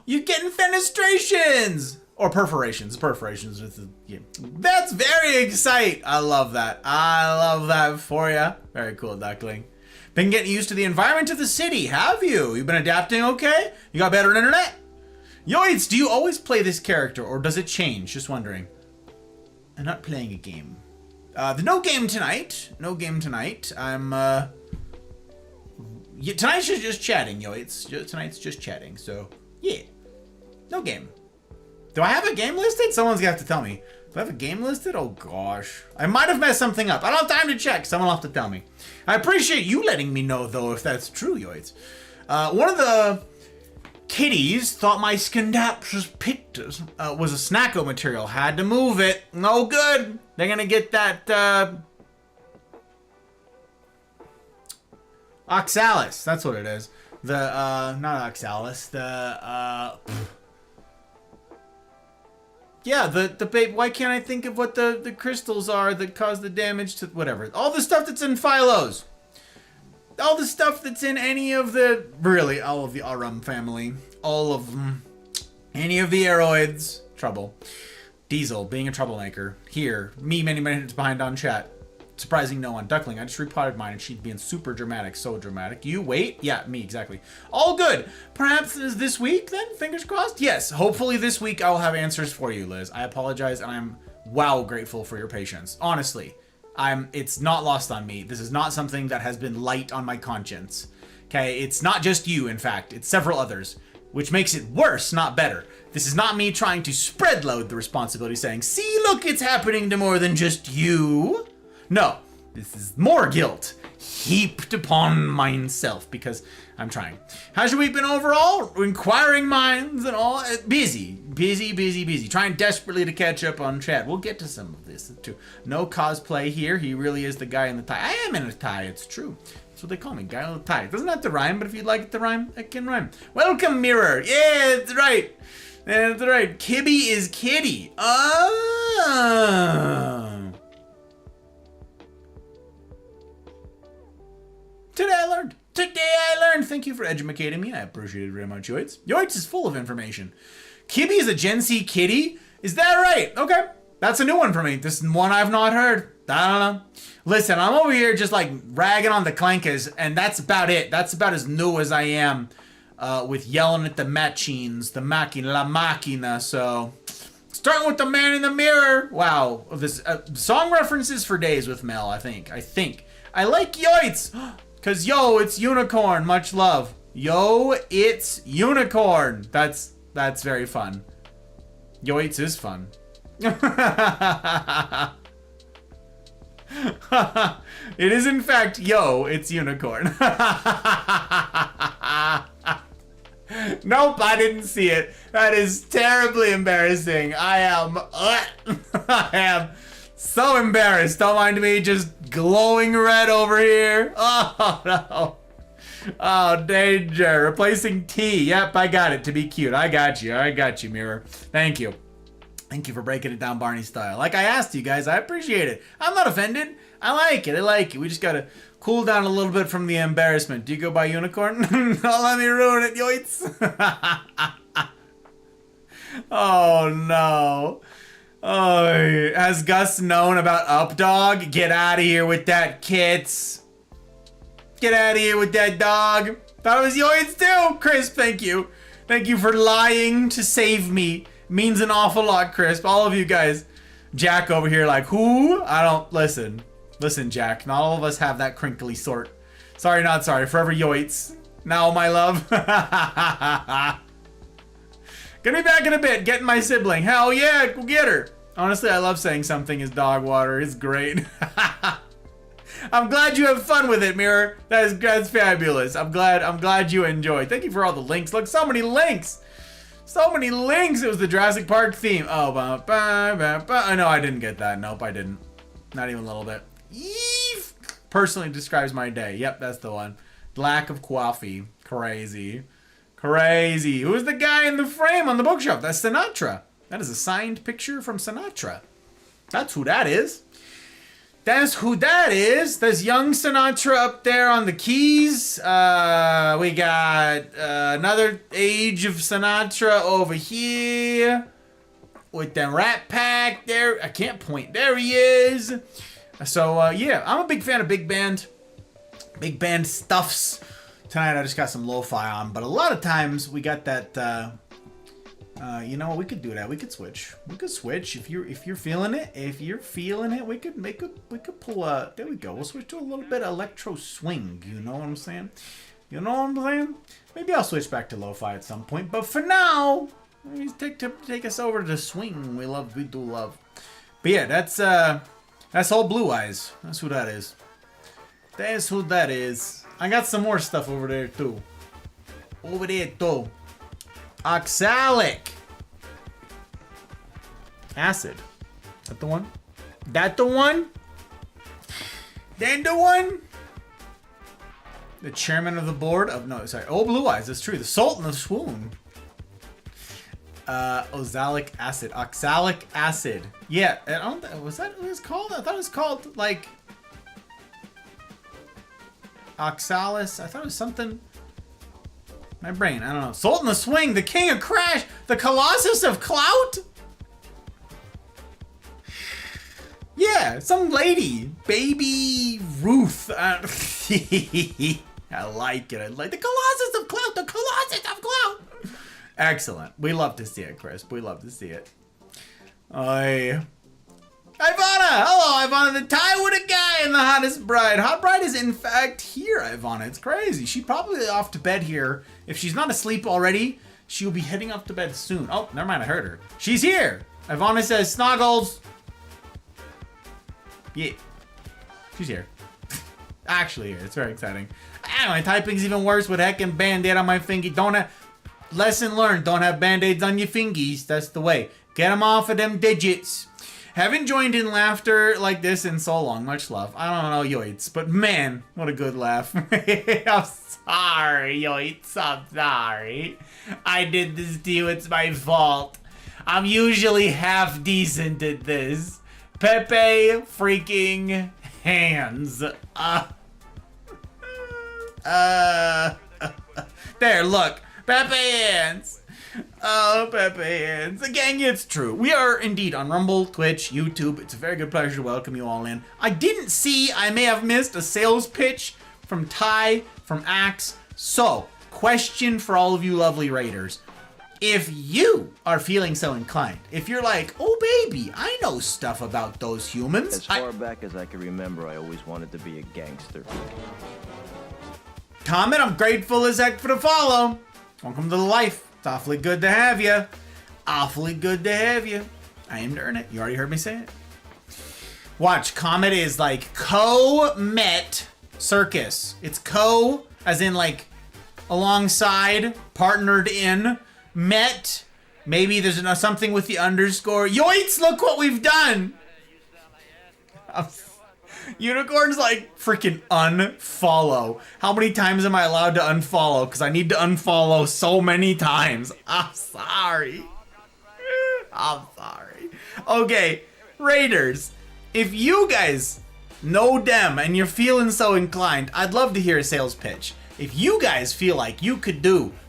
[SPEAKER 1] You're getting fenestrations! Or perforations. Perforations. Yeah. That's very exciting. I love that. I love that for you. Very cool, Duckling. Been getting used to the environment of the city, have you? You've been adapting okay? You got better internet? Yoids, do you always play this character or does it change? Just wondering. I'm not playing a game. No game tonight. No game tonight. Tonight's just chatting, Yoids. Tonight's just chatting, so yeah. No game. Do I have a game listed? Someone's gonna have to tell me. Do I have a game listed? Oh gosh. I might have messed something up. I don't have time to check. Someone will have to tell me. I appreciate you letting me know though if that's true, Yoids. One of the kitties thought my Scandapsus pictus was a snacko material. Had to move it. No good. They're gonna get that Oxalis. That's what it is. The not Oxalis. Yeah, the babe. Why can't I think of what the crystals are that cause the damage to whatever? All the stuff that's in Phylos. All the stuff that's in any of the really all of the Arum family, all of them, any of the Aeroids. Trouble. Diesel being a troublemaker. Here, me many minutes behind on chat. Surprising no one. Duckling, I just repotted mine and she's being super dramatic. So dramatic. You wait? Yeah, me, exactly. All good. Perhaps this week then? Fingers crossed? Yes, hopefully this week I'll have answers for you, Liz. I apologize and I'm wow grateful for your patience. Honestly, it's not lost on me. This is not something that has been light on my conscience. Okay, it's not just you, in fact. It's several others, which makes it worse, not better. This is not me trying to spread load the responsibility, saying, see, look, it's happening to more than just you. No, this is more guilt heaped upon myself because I'm trying. How's your week been overall? Inquiring minds and all. Busy. Trying desperately to catch up on chat. We'll get to some of this too. No cosplay here. He really is the guy in the tie. I am in a tie. It's true. That's what they call me. Guy in the tie. It doesn't have to rhyme, but if you'd like it to rhyme, it can rhyme. Welcome, Mirror. Yeah, that's right. That's right. Kibby is kitty. Oh. Today I learned. Thank you for educating me. I appreciate it very much, Yoids. Yoids is full of information. Kibby is a Gen Z kitty? Is that right? Okay. That's a new one for me. This is one I've not heard. I don't know. Listen, I'm over here just like ragging on the clankers, and that's about it. That's about as new as I am with yelling at the machines, la machina. So, starting with the man in the mirror. Wow. This song references for days with Mel, I think. I like Yoids. Cause yo, it's unicorn. Much love. Yo, it's unicorn. That's very fun. Yoids is fun. It is in fact yo, it's unicorn. Nope, I didn't see it. That is terribly embarrassing. I am so embarrassed. Don't mind me just glowing red over here. Oh no. Oh, danger. Replacing T. Yep, I got it to be cute. I got you, Mirror. Thank you. Thank you for breaking it down Barney style. Like I asked you guys, I appreciate it. I'm not offended. I like it. We just gotta cool down a little bit from the embarrassment. Do you go by unicorn? Don't let me ruin it, Yoids. Oh no. Oh, has Gus known about Updog? Get out of here with that, kits. Get out of here with that dog. That was Yoids too. Crisp, thank you. Thank you for lying to save me. Means an awful lot, Crisp. All of you guys. Jack over here like, who? I don't, listen. Listen, Jack. Not all of us have that crinkly sort. Sorry, not sorry. Forever Yoids. now, my love. Gonna be back in a bit, getting my sibling. Hell yeah, go get her. Honestly, I love saying something is dog water. It's great. I'm glad you have fun with it, Mirror. That's fabulous. I'm glad you enjoyed. Thank you for all the links. Look, so many links. So many links. It was the Jurassic Park theme. Oh, I know I didn't get that. Nope, I didn't. Not even a little bit. Eve personally describes my day. Yep, that's the one. Lack of coffee. Crazy. Crazy. Who's the guy in the frame on the bookshelf? That's Sinatra. That is a signed picture from Sinatra. That's who that is. That's who that is. There's young Sinatra up there on the keys. We got another age of Sinatra over here with the Rat Pack there. I can't point. There he is. So, yeah, I'm a big fan of big band. Big band stuffs. Tonight I just got some lo-fi on, but a lot of times we got that, you know, we could do that. We could switch. We could switch if you're feeling it. If you're feeling it, we could pull a. There we go. We'll switch to a little bit of electro swing. You know what I'm saying? You know what I'm saying? Maybe I'll switch back to lo-fi at some point. But for now, maybe take us over to the swing. We do love. But yeah, that's all Blue Eyes. That's who that is. That's who that is. I got some more stuff over there too. Over there too. Oxalic acid. That the one? That the one? Then the one? The chairman of the board of Oh, Blue Eyes. That's true. The Sultan of Swoon. Oxalic acid. Oxalic acid. Yeah. Was that what it's called? I thought it was called like Oxalis. I thought it was something. My brain, I don't know. Sultan of Swing, the King of Crash, the Colossus of Clout? Yeah, some lady. Baby Ruth. I like it. I like the Colossus of Clout, the Colossus of Clout. Excellent. We love to see it, Chris. We love to see it. Ivana! Hello, Ivana. The tie with a guy and the hottest bride. Hot bride is in fact here, Ivana. It's crazy. She's probably off to bed here. If she's not asleep already, she'll be heading up to bed soon. Oh, never mind. I heard her. She's here. Ivana says, Snoggles. Yeah. She's here. Actually here. It's very exciting. Ah, my typing's even worse with heckin' Band-Aid on my finger. Lesson learned. Don't have Band-Aids on your fingies. That's the way. Get them off of them digits. Haven't joined in laughter like this in so long. Much love. I don't know, Yoitz, but man, what a good laugh. I'm sorry, Yoitz. I'm sorry. I did this to you. It's my fault. I'm usually half decent at this. Pepe freaking hands. There, look. Pepe hands. Oh, Pepe hands. Gang, it's true. We are indeed on Rumble, Twitch, YouTube. It's a very good pleasure to welcome you all in. I didn't see, I may have missed a sales pitch from Ty, from Axe. So, question for all of you lovely raiders. If you are feeling so inclined, if you're like, oh baby, I know stuff about those humans.
[SPEAKER 3] As far back as I can remember, I always wanted to be a gangster.
[SPEAKER 1] Comment, I'm grateful as heck for the follow. Welcome to the life. It's awfully good to have you. Awfully good to have you. I aim to earn it. You already heard me say it. Watch, Comet is like co-met circus. It's co, as in like alongside, partnered in, met. Maybe there's something with the underscore. Yoits, look what we've done. Unicorn's like freaking unfollow. How many times am I allowed to unfollow? Because I need to unfollow so many times. I'm sorry. I'm sorry. Okay, Raiders, if you guys know them and you're feeling so inclined, I'd love to hear a sales pitch. If you guys feel like you could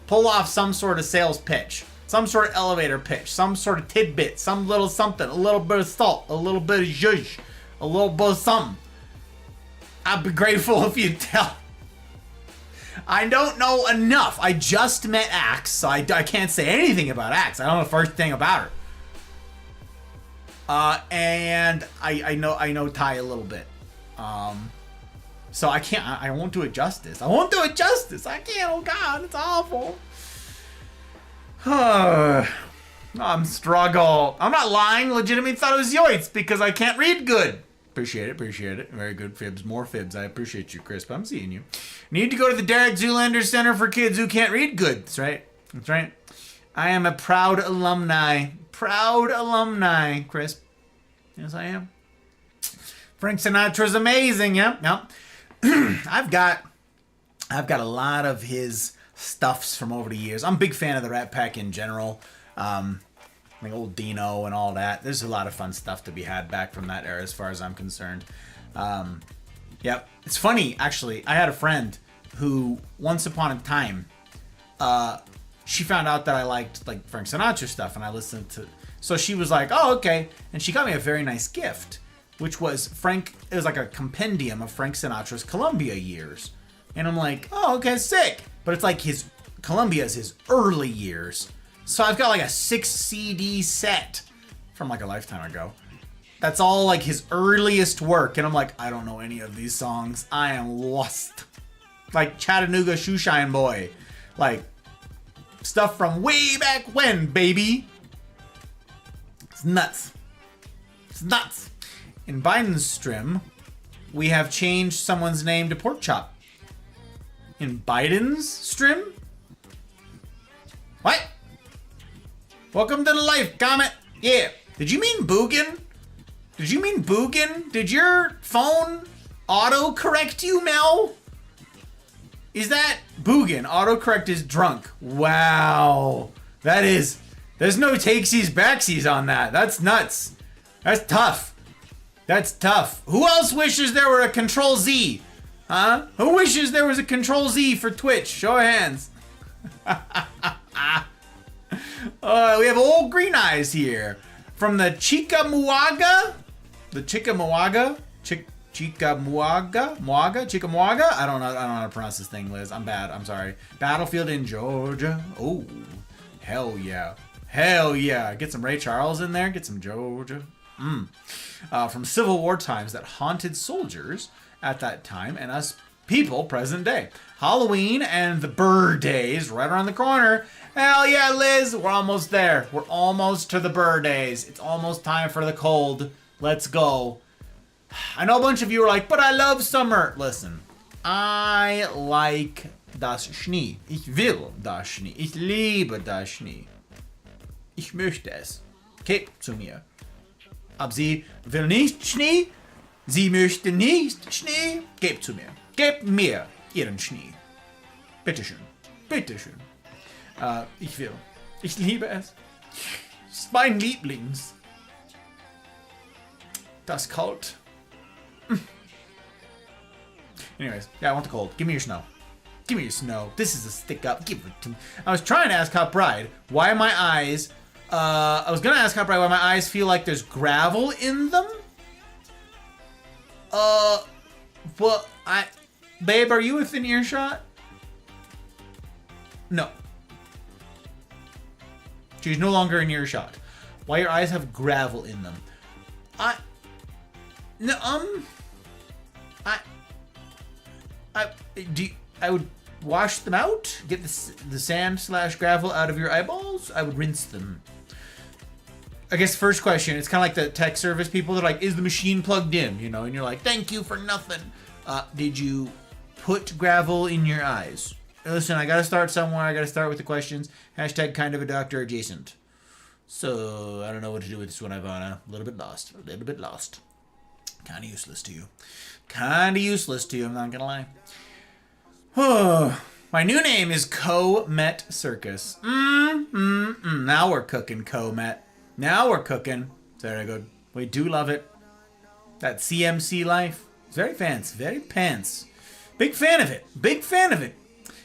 [SPEAKER 1] pull off some sort of sales pitch, some sort of elevator pitch, some sort of tidbit, some little something, a little bit of salt, a little bit of zhuzh, a little bit of something, I'd be grateful if you tell. I don't know enough. I just met Axe, so I can't say anything about Axe. I don't know the first thing about her. And I know Ty a little bit. So I can't, I won't do it justice. I won't do it justice. I can't, oh God, it's awful. I'm struggle. I'm not lying, legitimately thought it was yoits because I can't read good. Appreciate it. Very good fibs. More fibs. I appreciate you, Crisp. I'm seeing you. Need to go to the Derek Zoolander Center for Kids Who Can't Read Good. That's right. That's right. I am a proud alumni. Proud alumni, Crisp. Yes, I am. Frank Sinatra's amazing. Yep. I've got a lot of his stuffs from over the years. I'm a big fan of the Rat Pack in general. Like old Dino and all that. There's a lot of fun stuff to be had back from that era as far as I'm concerned. Yep. It's funny, actually. I had a friend who, once upon a time, she found out that I liked like Frank Sinatra stuff and I listened to... So she was like, oh, okay. And she got me a very nice gift, which was it was like a compendium of Frank Sinatra's Columbia years. And I'm like, oh, okay, sick. But it's like Columbia's his early years. So I've got like a 6 CD set from like a lifetime ago. That's all like his earliest work. And I'm like, I don't know any of these songs. I am lost. Like Chattanooga Shoeshine Boy. Like stuff from way back when, baby. It's nuts. It's nuts. In Biden's stream, we have changed someone's name to Pork Chop. In Biden's stream? What? Welcome to the life, Comet. Yeah. Did you mean Boogan? Did you mean Boogan? Did your phone auto-correct you, Mel? Is that Boogan? Autocorrect is drunk. Wow. That is... There's no takesies backsies on that. That's nuts. That's tough. That's tough. Who else wishes there were a Control Z? Huh? Who wishes there was a Control Z for Twitch? Show of hands. We have old Green Eyes here. From the Chickamauga? The Chickamauga? Chickamauga? Chickamauga? I don't know how to pronounce this thing, Liz. I'm bad. I'm sorry. Battlefield in Georgia. Oh, hell yeah. Hell yeah. Get some Ray Charles in there. Get some Georgia. From Civil War times that haunted soldiers at that time and us people present day. Halloween and the Burr Days right around the corner. Hell yeah, Liz. We're almost there. We're almost to the Burr Days. It's almost time for the cold. Let's go. I know a bunch of you are like, but I love summer. Listen, I like das Schnee. Ich will das Schnee. Ich liebe das Schnee. Ich möchte es. Gebt zu mir. Aber sie will nicht Schnee. Sie möchte nicht Schnee. Gebt zu mir. Gebt mir ihren Schnee. Bitteschön. Bitteschön. Ich will. Ich liebe es. Es ist mein Lieblings. Das kalt. Anyways, yeah, I want the cold. Give me your snow. Give me your snow. This is a stick up. Give it to me. I was trying to ask Hot Bride why my eyes... I was gonna ask Hot Bride why my eyes feel like there's gravel in them. But Babe, are you within earshot? No. She's no longer in earshot. Why your eyes have gravel in them? I would wash them out, get the sand / gravel out of your eyeballs. I would rinse them. I guess first question, it's kind of like the tech service people. They're like, is the machine plugged in? You know, and you're like, thank you for nothing. Did you put gravel in your eyes? Listen, I gotta start somewhere. I gotta start with the questions. Hashtag kind of a doctor adjacent. So, I don't know what to do with this one, Ivana. A little bit lost. A little bit lost. Kind of useless to you. Kind of useless to you, I'm not gonna lie. Oh, my new name is Co-Met Circus. Now we're cooking, Co-Met. Now we're cooking. Very good. We do love it. That CMC life. It's very fancy. Very pants. Big fan of it. Big fan of it.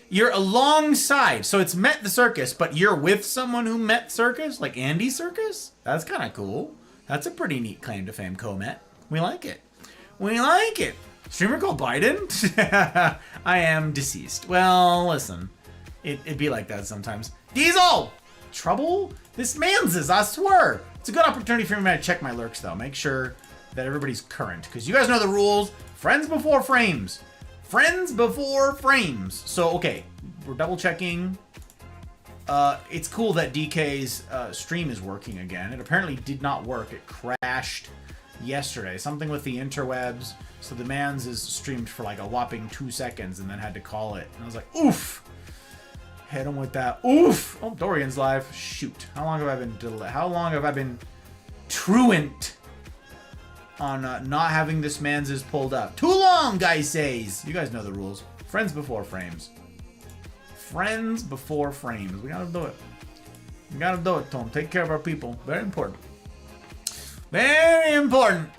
[SPEAKER 1] You're alongside. So it's Met the Circus, but you're with someone who met Circus? Like Andy Circus? That's kind of cool. That's a pretty neat claim to fame, Co-Met. We like it. We like it. Streamer called Biden? I am deceased. Well, listen. It'd be like that sometimes. Diesel! Trouble? This man's is, I swear. It's a good opportunity for me to check my lurks, though. Make sure that everybody's current. Because you guys know the rules. Friends before frames. Friends before frames. So, okay, we're double checking. It's cool that DK's stream is working again. It apparently did not work. It crashed yesterday. Something with the interwebs. So the man's is streamed for like a whopping 2 seconds and then had to call it. And I was like, oof. Hit him with that. Oof. Oh, Dorian's live. Shoot. How long have I been truant on not having this man's is pulled up? Too long, guys says. You guys know the rules. Friends before frames. Friends before frames. We gotta do it. We gotta do it, Tom. Take care of our people. Very important. Very important.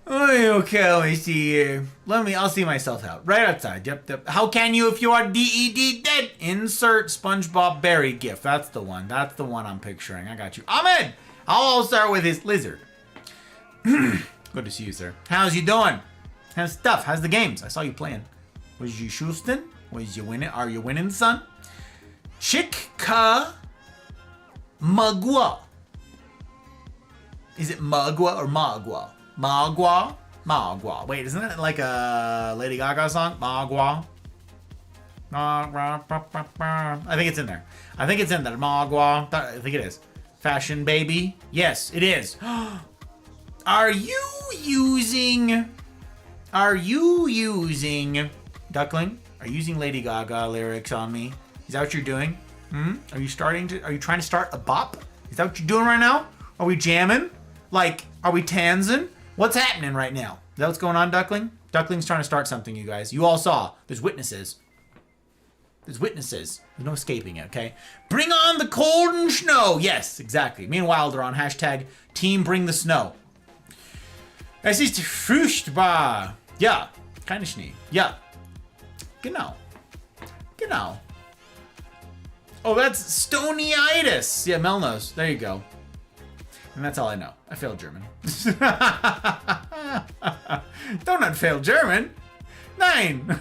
[SPEAKER 1] Okay, let me see here. I'll see myself out. Right outside. Yep. How can you if you are DED dead? Insert SpongeBob Berry gif. That's the one. That's the one I'm picturing. I got you. Ahmed! I'll start with his lizard. Good to see you, sir. How's you doing? How's stuff? How's the games? I saw you playing. Was you Houston? Was you winning? Are you winning, son? Chika Magua. Is it Magua or Magua? Magua. Wait, isn't that like a Lady Gaga song? Magua. I think it's in there. Magua. I think it is. Fashion baby. Yes, it is. Are you using Duckling? Are you using Lady Gaga lyrics on me? Is that what you're doing? Are you trying to start a bop? Is that what you're doing right now? Are we jamming? Like, are we tanzing? What's happening right now? Is that what's going on, Duckling? Duckling's trying to start something, you guys. You all saw. There's witnesses. There's no escaping it, okay? Bring on the cold and snow. Yes, exactly. Meanwhile, they're on hashtag Team Bring the Snow. Es ist furchtbar. Ja, keine Schnee. Ja. Genau. Oh, that's Stonyitis. Yeah, Melnos. There you go. And that's all I know. I failed German. Don't not fail German. 9.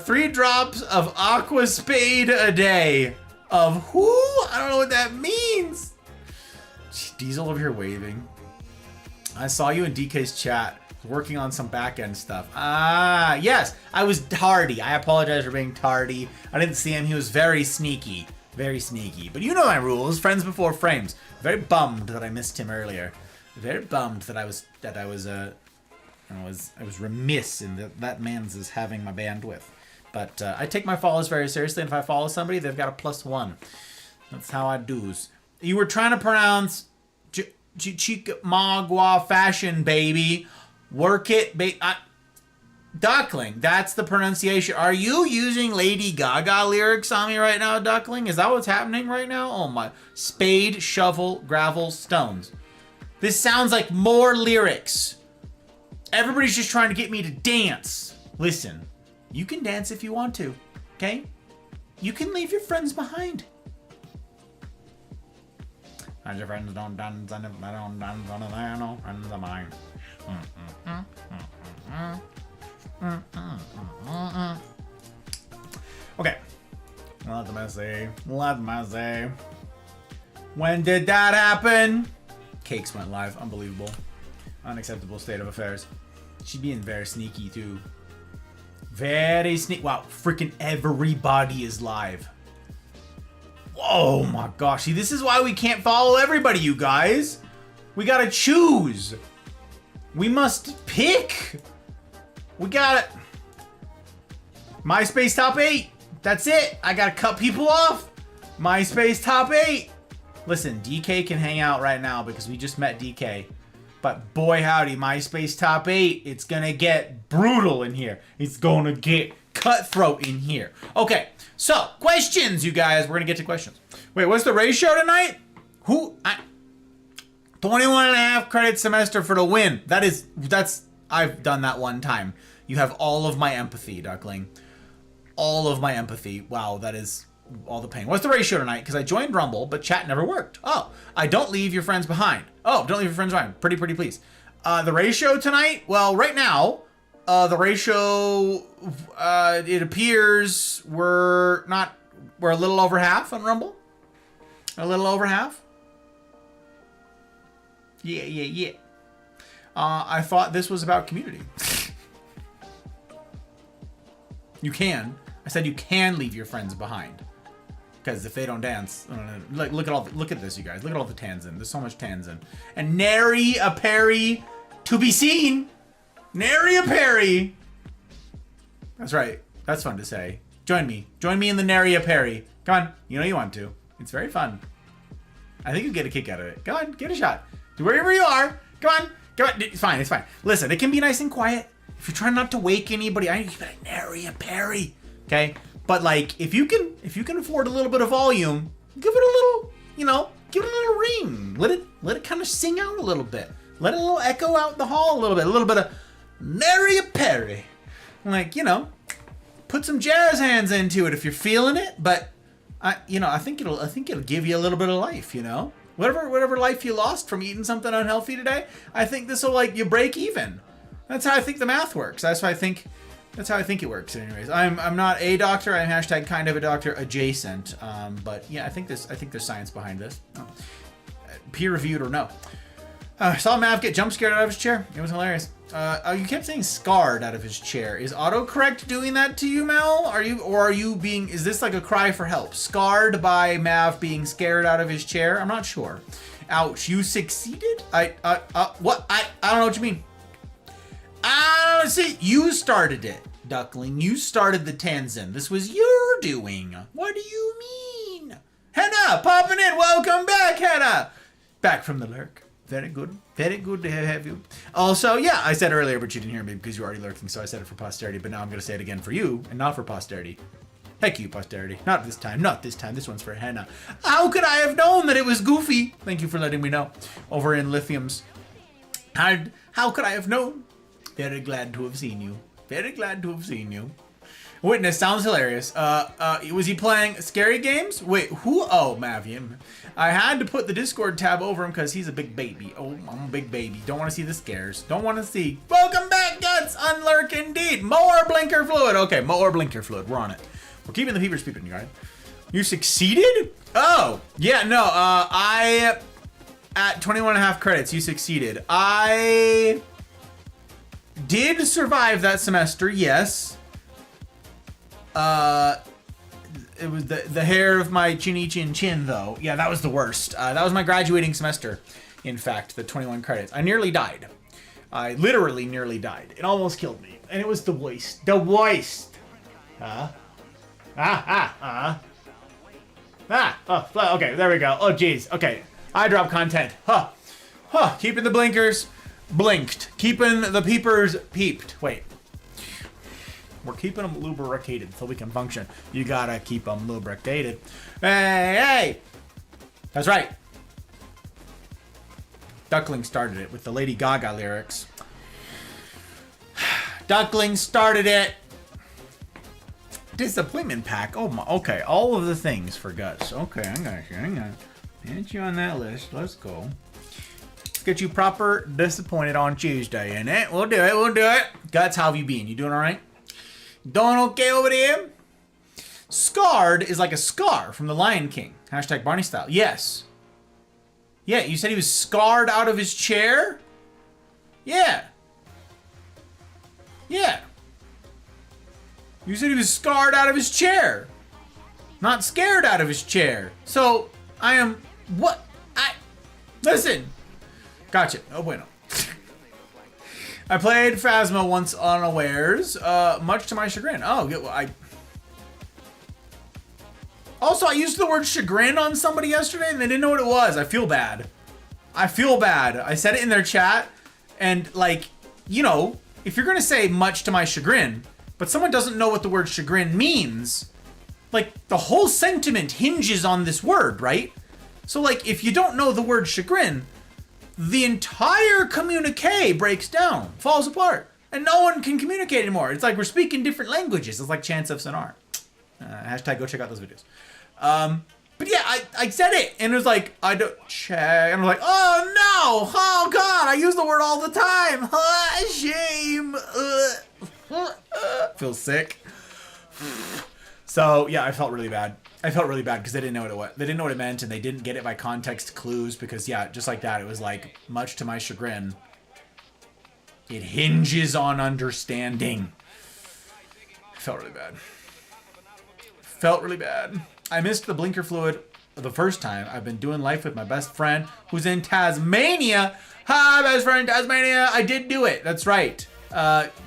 [SPEAKER 1] 3 drops of Aqua Spade a day. Of who? I don't know what that means. Diesel over here waving. I saw you in DK's chat working on some back-end stuff. Ah, yes. I was tardy. I apologize for being tardy. I didn't see him. He was very sneaky. Very sneaky. But you know my rules. Friends before frames. Very bummed that I missed him earlier. Very bummed that I was remiss in that man's is having my bandwidth. But I take my follows very seriously, and if I follow somebody, they've got a +1. That's how I do's. You were trying to pronounce Chica Magua fashion, baby. Work it, Duckling, that's the pronunciation. Are you using Lady Gaga lyrics on me right now, Duckling? Is that what's happening right now? Oh my. Spade, shovel, gravel, stones. This sounds like more lyrics. Everybody's just trying to get me to dance. Listen, you can dance if you want to, okay? You can leave your friends behind. And your friends don't dance, and if they don't dance, they're no friends of mine. Okay. Let me see. When did that happen? Cakes went live. Unbelievable. Unacceptable state of affairs. She's being very sneaky too. Very sneaky. Wow, freaking everybody is live. Oh my gosh. See, this is why we can't follow everybody, you guys. We gotta choose. We must pick. We got it. MySpace top 8. That's it. I gotta cut people off. MySpace top 8. Listen, DK can hang out right now because we just met DK. But boy howdy, MySpace top 8. It's gonna get brutal in here. It's gonna get cutthroat in here. Okay, so questions, you guys. We're gonna get to questions. Wait, what's the ratio tonight? 21.5 credit semester for the win. I've done that one time. You have all of my empathy, Duckling. All of my empathy. Wow, that is all the pain. What's the ratio tonight? Because I joined Rumble, but chat never worked. Oh, I don't leave your friends behind. Oh, don't leave your friends behind. Pretty please. The ratio tonight? Well, right now, the ratio, it appears we're a little over half on Rumble. A little over half. Yeah. I thought this was about community. You can. I said you can leave your friends behind. Because if they don't dance, like look at this, you guys. Look at all the Tanzin. There's so much Tanzin. And nary a parry to be seen. Nary a parry. That's right. That's fun to say. Join me. Join me in the nary a parry. Come on. You know you want to. It's very fun. I think you get a kick out of it. Come on, give it a shot. Do wherever you are. Come on. Come on. It's fine. It's fine. Listen, it can be nice and quiet. If you're trying not to wake anybody, I need to nary a parry. Okay? But like, if you can afford a little bit of volume, give it a little, you know, give it a little ring. Let it kind of sing out a little bit. Let it a little echo out in the hall a little bit of nary a parry. Like, you know, put some jazz hands into it if you're feeling it. But I think it'll give you a little bit of life. You know, whatever life you lost from eating something unhealthy today, I think this will like you break even. That's how I think the math works. That's how I think it works. Anyways, I'm not a doctor. I'm hashtag kind of a doctor adjacent. But yeah, I think there's science behind this. Peer reviewed or no. Saw Mav get jump scared out of his chair. It was hilarious. You kept saying scarred out of his chair. Is autocorrect doing that to you, Mel? Is this like a cry for help? Scarred by Mav being scared out of his chair? I'm not sure. Ouch, you succeeded? What? I don't know what you mean. See, you started it, Duckling. You started the Tanzin. This was your doing. What do you mean? Henna, popping in. Welcome back, Henna. Back from the lurk. Very good. Very good to have you. Also, yeah, I said earlier, but you didn't hear me because you were already lurking, so I said it for posterity, but now I'm going to say it again for you and not for posterity. Heck you, posterity. Not this time. Not this time. This one's for Henna. How could I have known that it was Goofy? Thank you for letting me know. Over in Lithium's. How could I have known? Very glad to have seen you. Very glad to have seen you. Witness sounds hilarious. Was he playing scary games? Wait, who? Oh, Mavium. I had to put the Discord tab over him because he's a big baby. Oh, I'm a big baby. Don't want to see the scares. Don't want to see. Welcome back, Guts. Unlurk indeed. More blinker fluid. Okay, more blinker fluid. We're on it. We're keeping the peepers peeping, you guys. You succeeded? Oh, yeah, no. At 21.5 credits, you succeeded. I did survive that semester, yes. It was the hair of my chin though. Yeah, that was the worst. That was my graduating semester. In fact, the 21 credits. I nearly died. I literally nearly died. It almost killed me. And it was the worst. The worst. Oh, okay, there we go. Oh, jeez. Okay. I drop content. Keeping the blinkers blinked. Keeping the peepers peeped. Wait. We're keeping them lubricated so we can function. You gotta keep them lubricated. Hey! That's right. Duckling started it with the Lady Gaga lyrics. Duckling started it. Disappointment pack. Oh my. Okay, all of the things for Guts. Okay, I got you. Hang on. Get you on that list. Let's go. Let's get you proper disappointed on Tuesday, innit? We'll do it. We'll do it. Guts, how have you been? You doing all right? Doing okay over there? Scarred is like a scar from the Lion King. Hashtag Barney style. Yes. Yeah, you said he was scarred out of his chair? Yeah. Yeah. You said he was scarred out of his chair. Not scared out of his chair. So, I am... What? Listen. Gotcha. Oh, bueno. I played Phasma once unawares, much to my chagrin. Oh, Also, I used the word chagrin on somebody yesterday and they didn't know what it was. I feel bad. I said it in their chat and like, you know, if you're going to say much to my chagrin, but someone doesn't know what the word chagrin means, like the whole sentiment hinges on this word, right? So like, if you don't know the word chagrin, the entire communique breaks down, falls apart, and no one can communicate anymore. It's like we're speaking different languages. It's like Chants of Sonar. Hashtag go check out those videos. But yeah, I said it, and it was like, I don't check, and I'm like, oh no, oh god, I use the word all the time. Shame. Feel sick. So yeah, I felt really bad. Because they didn't know what it was. They didn't know what it meant, and they didn't get it by context clues. Because yeah, just like that, it was like, much to my chagrin, it hinges on understanding. Felt really bad. Felt really bad. I missed the blinker fluid the first time. I've been doing life with my best friend who's in Tasmania. Hi, best friend, Tasmania. I did do it. That's right.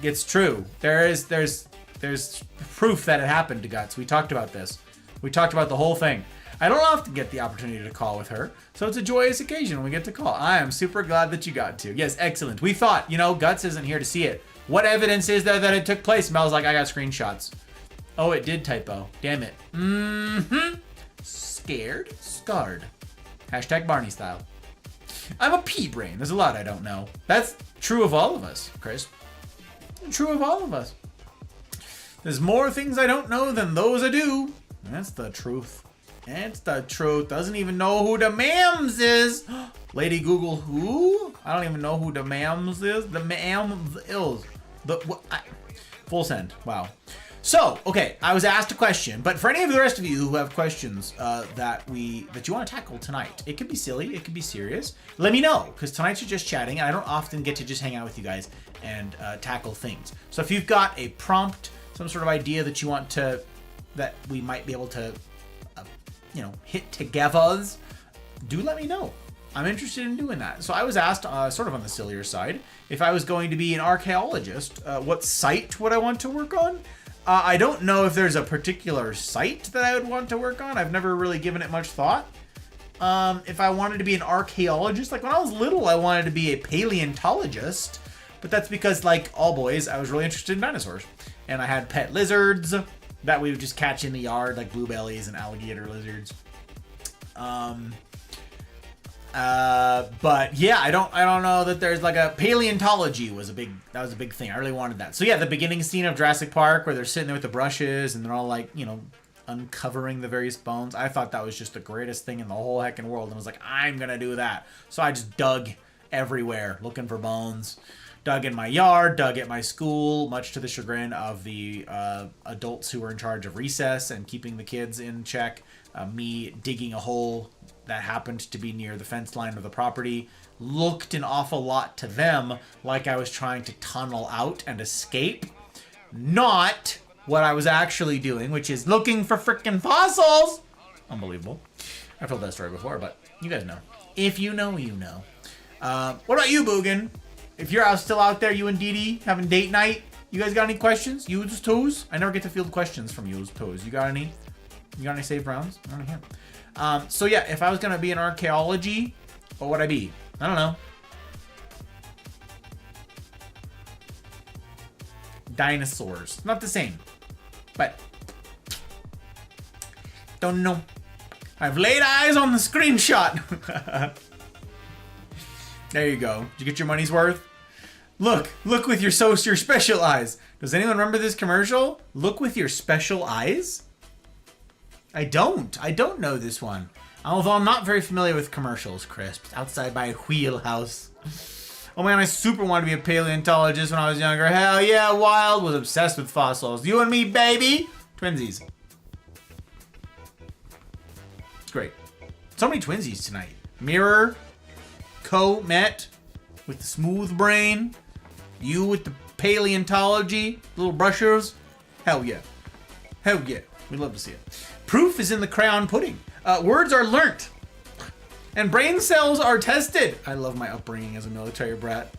[SPEAKER 1] It's true. There's proof that it happened to Guts. We talked about this. We talked about the whole thing. I don't often get the opportunity to call with her, so it's a joyous occasion when we get to call. I am super glad that you got to. Yes, excellent. We thought, Guts isn't here to see it. What evidence is there that it took place? Mel's like, I got screenshots. Oh, it did typo. Damn it. Scared, scarred. Hashtag Barney style. I'm a pea brain. There's a lot I don't know. That's true of all of us, Chris. True of all of us. There's more things I don't know than those I do. That's the truth. It's the truth. Doesn't even know who the Mams is. Lady Google, who? I don't even know who the Mams is. The Mams is. Full send. Wow. So, okay, I was asked a question, but for any of the rest of you who have questions that you want to tackle tonight, it could be silly, it could be serious, let me know, because tonight's just chatting, and I don't often get to just hang out with you guys and tackle things. So if you've got a prompt, some sort of idea that you want that we might be able to, hit together, do let me know. I'm interested in doing that. So I was asked, sort of on the sillier side, if I was going to be an archaeologist, what site would I want to work on? I don't know if there's a particular site that I would want to work on. I've never really given it much thought. If I wanted to be an archaeologist, like when I was little, I wanted to be a paleontologist, but that's because, like all boys, I was really interested in dinosaurs. And I had pet lizards that we would just catch in the yard, like bluebellies and alligator lizards. But yeah, I don't know that there's like a paleontology was a big thing. I really wanted that. So yeah, the beginning scene of Jurassic Park where they're sitting there with the brushes and they're all like, uncovering the various bones. I thought that was just the greatest thing in the whole heckin' world. And I was like, I'm gonna do that. So I just dug everywhere looking for bones. Dug in my yard, dug at my school, much to the chagrin of the adults who were in charge of recess and keeping the kids in check. Me digging a hole that happened to be near the fence line of the property looked an awful lot to them like I was trying to tunnel out and escape. Not what I was actually doing, which is looking for frickin' fossils. Unbelievable. I've told that story before, but you guys know. If you know, you know. What about you, Boogan? If you're still out there, you and Dee Dee, having date night, you guys got any questions? Yous toes? I never get to field questions from yous toes. You got any? You got any saved rounds? I don't know. So yeah, if I was gonna be in archaeology, what would I be? I don't know. Dinosaurs. Not the same. But don't know. I've laid eyes on the screenshot. There you go. Did you get your money's worth? Look with your special eyes. Does anyone remember this commercial? Look with your special eyes? I don't know this one. Although I'm not very familiar with commercials, Chris. Outside my wheelhouse. Oh man, I super wanted to be a paleontologist when I was younger. Hell yeah, Wild was obsessed with fossils. You and me, baby. Twinsies. It's great. So many twinsies tonight. Mirror, Met with the smooth brain. You with the paleontology, little brushers. Hell yeah. Hell yeah. We'd love to see it. Proof is in the crayon pudding. Words are learnt. And brain cells are tested. I love my upbringing as a military brat.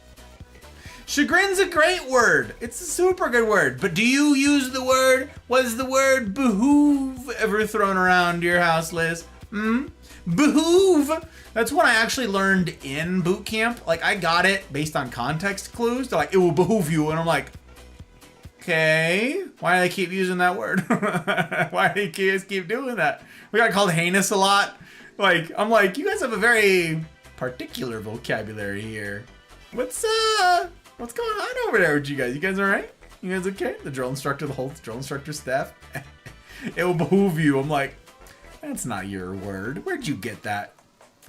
[SPEAKER 1] Chagrin's a great word. It's a super good word. But do you use the word? Was the word behoove ever thrown around your house, Liz? Behoove. That's what I actually learned in boot camp. Like, I got it based on context clues. They're like, it will behoove you. And I'm like, okay. Why do they keep using that word? Why do you guys keep doing that? We got called heinous a lot. Like, I'm like, you guys have a very particular vocabulary here. What's going on over there with you guys? You guys all right? You guys okay? The drill instructor, the whole drill instructor staff. It will behoove you. I'm like, that's not your word. Where'd you get that?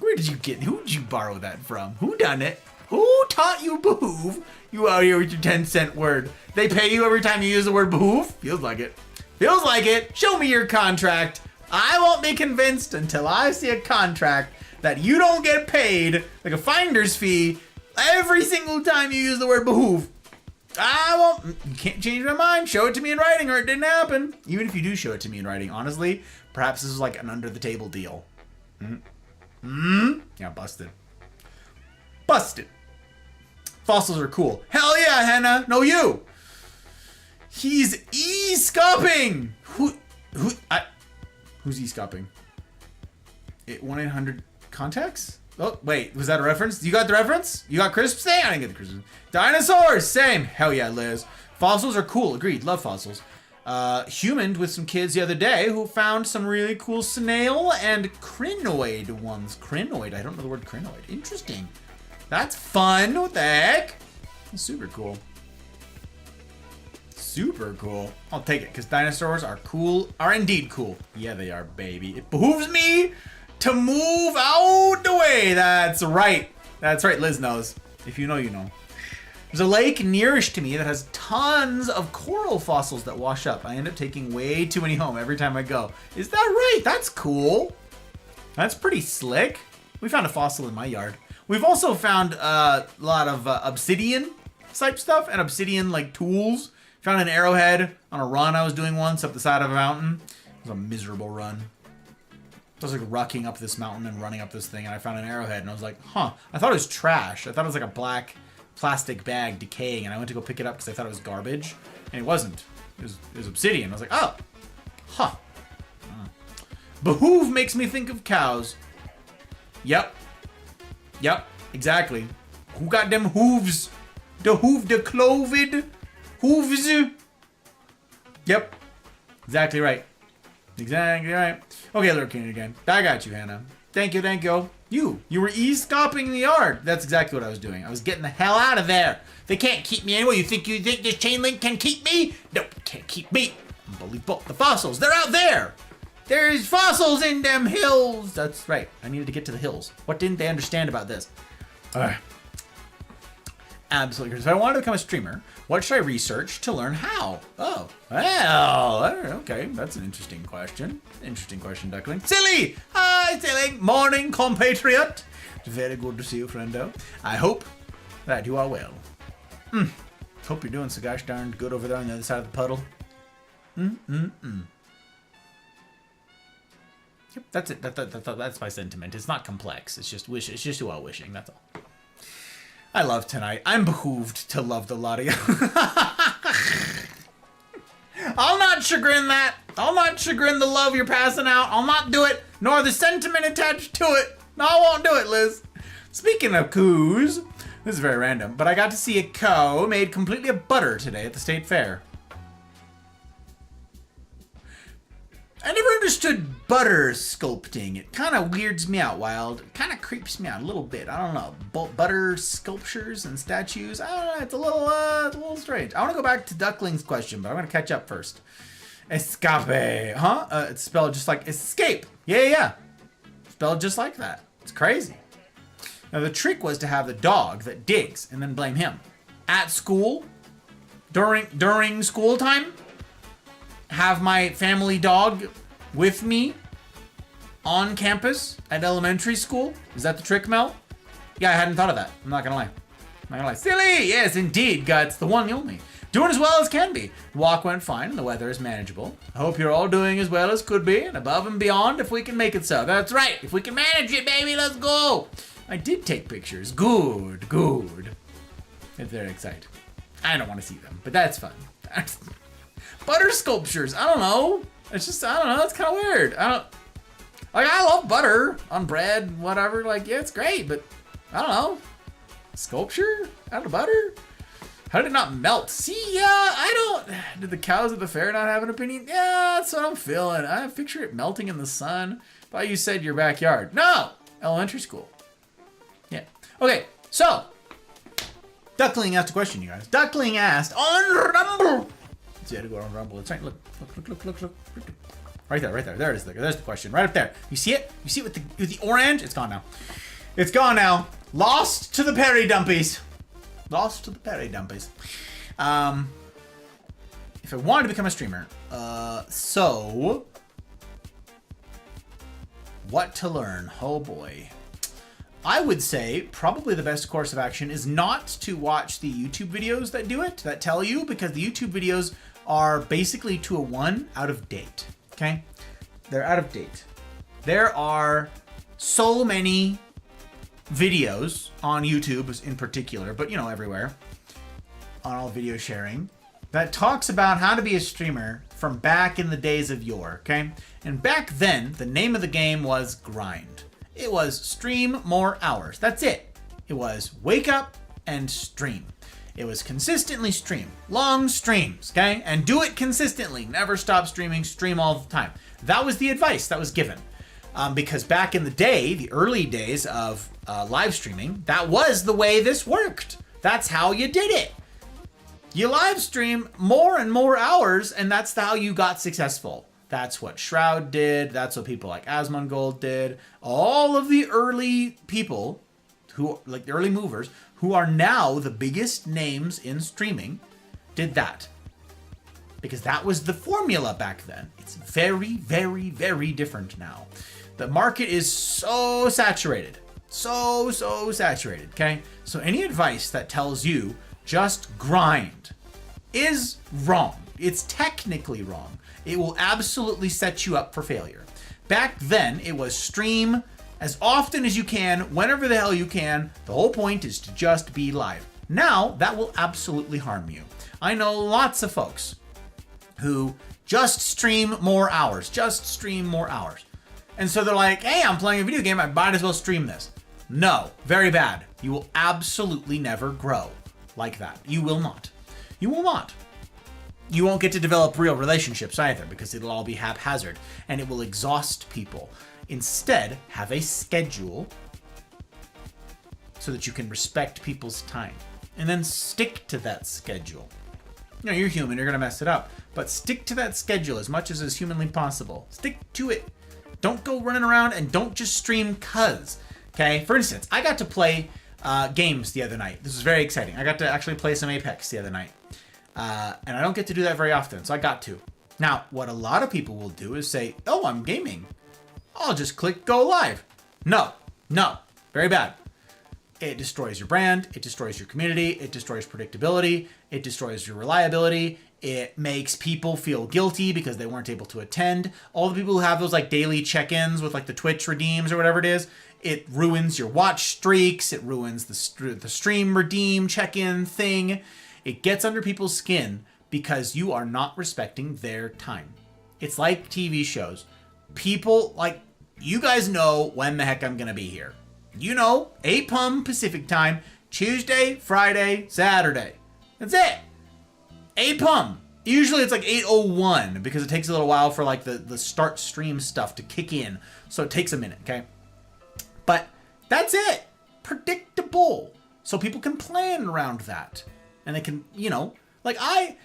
[SPEAKER 1] Who did you borrow that from? Who done it? Who taught you behoove? You out here with your 10-cent word. They pay you every time you use the word behoove? Feels like it. Feels like it. Show me your contract. I won't be convinced until I see a contract that you don't get paid like a finder's fee every single time you use the word behoove. I won't. You can't change my mind. Show it to me in writing or it didn't happen. Even if you do show it to me in writing, honestly, perhaps this is like an under the table deal. Yeah, busted. Busted. Fossils are cool. Hell yeah, Hannah. No, you. He's e-scoping. Who's e-scoping? 1-800-contacts? Oh, wait. Was that a reference? You got the reference? You got crisps thing? I didn't get the crisps. Dinosaurs. Same. Hell yeah, Liz. Fossils are cool. Agreed. Love fossils. Humaned with some kids the other day who found some really cool snail and crinoid ones. Crinoid. I don't know the word crinoid. Interesting. That's fun. What the heck? Super cool. Super cool. I'll take it because dinosaurs are cool. Are indeed cool. Yeah, they are, baby. It behooves me to move out the way. That's right. That's right. Liz knows. If you know, you know. There's a lake nearish to me that has tons of coral fossils that wash up. I end up taking way too many home every time I go. Is that right? That's cool. That's pretty slick. We found a fossil in my yard. We've also found a lot of obsidian type stuff and obsidian like tools. Found an arrowhead on a run I was doing once up the side of a mountain. It was a miserable run. I was like rucking up this mountain and running up this thing, and I found an arrowhead, and I was like, huh. I thought it was trash. I thought it was like a black plastic bag decaying, and I went to go pick it up because I thought it was garbage, and it wasn't. It was obsidian. I was like, oh, huh. Behoove makes me think of cows. Yep, exactly. Who got them hooves? The hoof, the clovid hooves. Yep, exactly right. Exactly right. Okay, lurking again. I got you, Hannah. Thank you. You were e-scoping the yard. That's exactly what I was doing. I was getting the hell out of there. They can't keep me anyway. You think this chain link can keep me? Nope, can't keep me. Unbelievable. The fossils, they're out there. There's fossils in them hills. That's right. I needed to get to the hills. What didn't they understand about this? Absolutely. If I wanted to become a streamer, what should I research to learn how? Oh, well, okay. That's an interesting question. Interesting question, Duckling. Silly! Hi, Silly. Morning, compatriot. Very good to see you, friendo. I hope that you are well. Hope you're doing so gosh darn good over there on the other side of the puddle. Yep, that's it. That's my sentiment. It's not complex. It's just wish. It's just well wishing. That's all. I love tonight. I'm behooved to love the lot of you. I'll not chagrin that. I'll not chagrin the love you're passing out. I'll not do it, nor the sentiment attached to it. No, I won't do it, Liz. Speaking of coos, this is very random, but I got to see a cow made completely of butter today at the state fair. I never understood butter sculpting. It kind of weirds me out, Wild. It kind of creeps me out a little bit. I don't know. Butter sculptures and statues. I don't know. It's a little strange. I want to go back to Duckling's question, but I'm going to catch up first. Escape. Huh? It's spelled just like escape. Yeah. Spelled just like that. It's crazy. Now, the trick was to have the dog that digs and then blame him. At school, during school time, have my family dog with me on campus at elementary school. Is that the trick, Mel? Yeah, I hadn't thought of that. I'm not gonna lie. Silly! Yes, indeed, Guts. The one, the only. Doing as well as can be. The walk went fine and the weather is manageable. I hope you're all doing as well as could be and above and beyond if we can make it so. That's right. If we can manage it, baby, let's go. I did take pictures. Good. It's very exciting. I don't want to see them, but that's fun. Butter sculptures. I don't know. It's just, I don't know. That's kind of weird. I love butter on bread, whatever. Like, yeah, it's great, but I don't know. Sculpture out of butter? How did it not melt? See, did the cows at the fair not have an opinion? Yeah, that's what I'm feeling. I picture it melting in the sun. Thought you said your backyard. No! Elementary school. Yeah. Okay, so. Duckling asked a question, you guys. Duckling asked on Rumble. So you had to go on Rumble. It's right. Look. Right there. There it is. There's the question. Right up there. You see it? You see it with the orange? It's gone now. Lost to the Perry Dumpies. If I wanted to become a streamer, what to learn? Oh boy. I would say probably the best course of action is not to watch the YouTube videos that do it, that tell you, because the YouTube videos are basically to a one out of date. Okay? They're out of date. There are so many videos on YouTube in particular, but you know, everywhere, on all video sharing, that talks about how to be a streamer from back in the days of yore, okay? And back then, the name of the game was grind. It was stream more hours. That's it. It was wake up and stream. It was consistently stream. Long streams, okay? And do it consistently. Never stop streaming. Stream all the time. That was the advice that was given. Because back in the day, the early days of live streaming, that was the way this worked. That's how you did it. You live stream more and more hours, and that's how you got successful. That's what Shroud did. That's what people like Asmongold did. All of the early people, who like the early movers, who are now the biggest names in streaming, did that. Because that was the formula back then. It's very, very, very different now. The market is so saturated. So saturated, okay? So any advice that tells you just grind is wrong. It's technically wrong. It will absolutely set you up for failure. Back then, it was stream as often as you can, whenever the hell you can. The whole point is to just be live. Now, that will absolutely harm you. I know lots of folks who just stream more hours, And so they're like, hey, I'm playing a video game, I might as well stream this. No, very bad. You will absolutely never grow like that. You will not. You will not. You won't get to develop real relationships either, because it'll all be haphazard and it will exhaust people. Instead, have a schedule so that you can respect people's time, and then stick to that schedule. You know, you're human, you're gonna mess it up, but stick to that schedule as much as is humanly possible. Stick to it. Don't go running around, and don't just stream cuz. Okay, for instance, I got to play games the other night. This was very exciting. I got to actually play some Apex the other night. And I don't get to do that very often, so I got to. Now, what a lot of people will do is say, oh, I'm gaming. I'll just click go live. No, very bad. It destroys your brand, it destroys your community, it destroys predictability, it destroys your reliability, it makes people feel guilty because they weren't able to attend. All the people who have those like daily check-ins with like the Twitch redeems or whatever it is, it ruins your watch streaks, it ruins the stream redeem check-in thing. It gets under people's skin because you are not respecting their time. It's like TV shows. People, like, you guys know when the heck I'm gonna be here. You know, 8 p.m. Pacific time, Tuesday, Friday, Saturday. That's it. 8 p.m. Usually it's like 8:01 because it takes a little while for like the start stream stuff to kick in. So it takes a minute, okay? But that's it. Predictable. So people can plan around that. And they can, you know, like I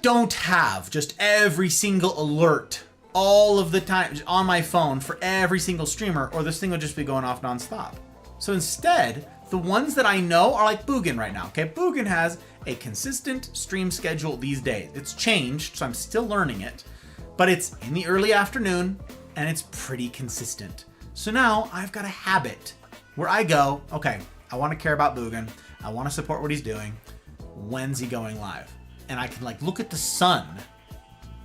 [SPEAKER 1] don't have just every single alert all of the time on my phone for every single streamer, or this thing will just be going off nonstop. So instead, the ones that I know are like Boogan right now. Okay, Boogan has a consistent stream schedule these days. It's changed, so I'm still learning it, but it's in the early afternoon and it's pretty consistent. So now I've got a habit where I go, okay, I want to care about Boogan. I want to support what he's doing. When's he going live? And I can like look at the sun,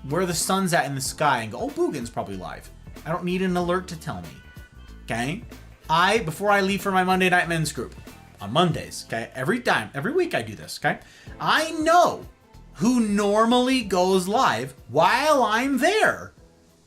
[SPEAKER 1] where the sun's at in the sky, and go, oh, Boogan's probably live. I don't need an alert to tell me. Okay? Before I leave for my Monday Night Men's group, on Mondays, okay? Every week I do this, okay? I know who normally goes live while I'm there.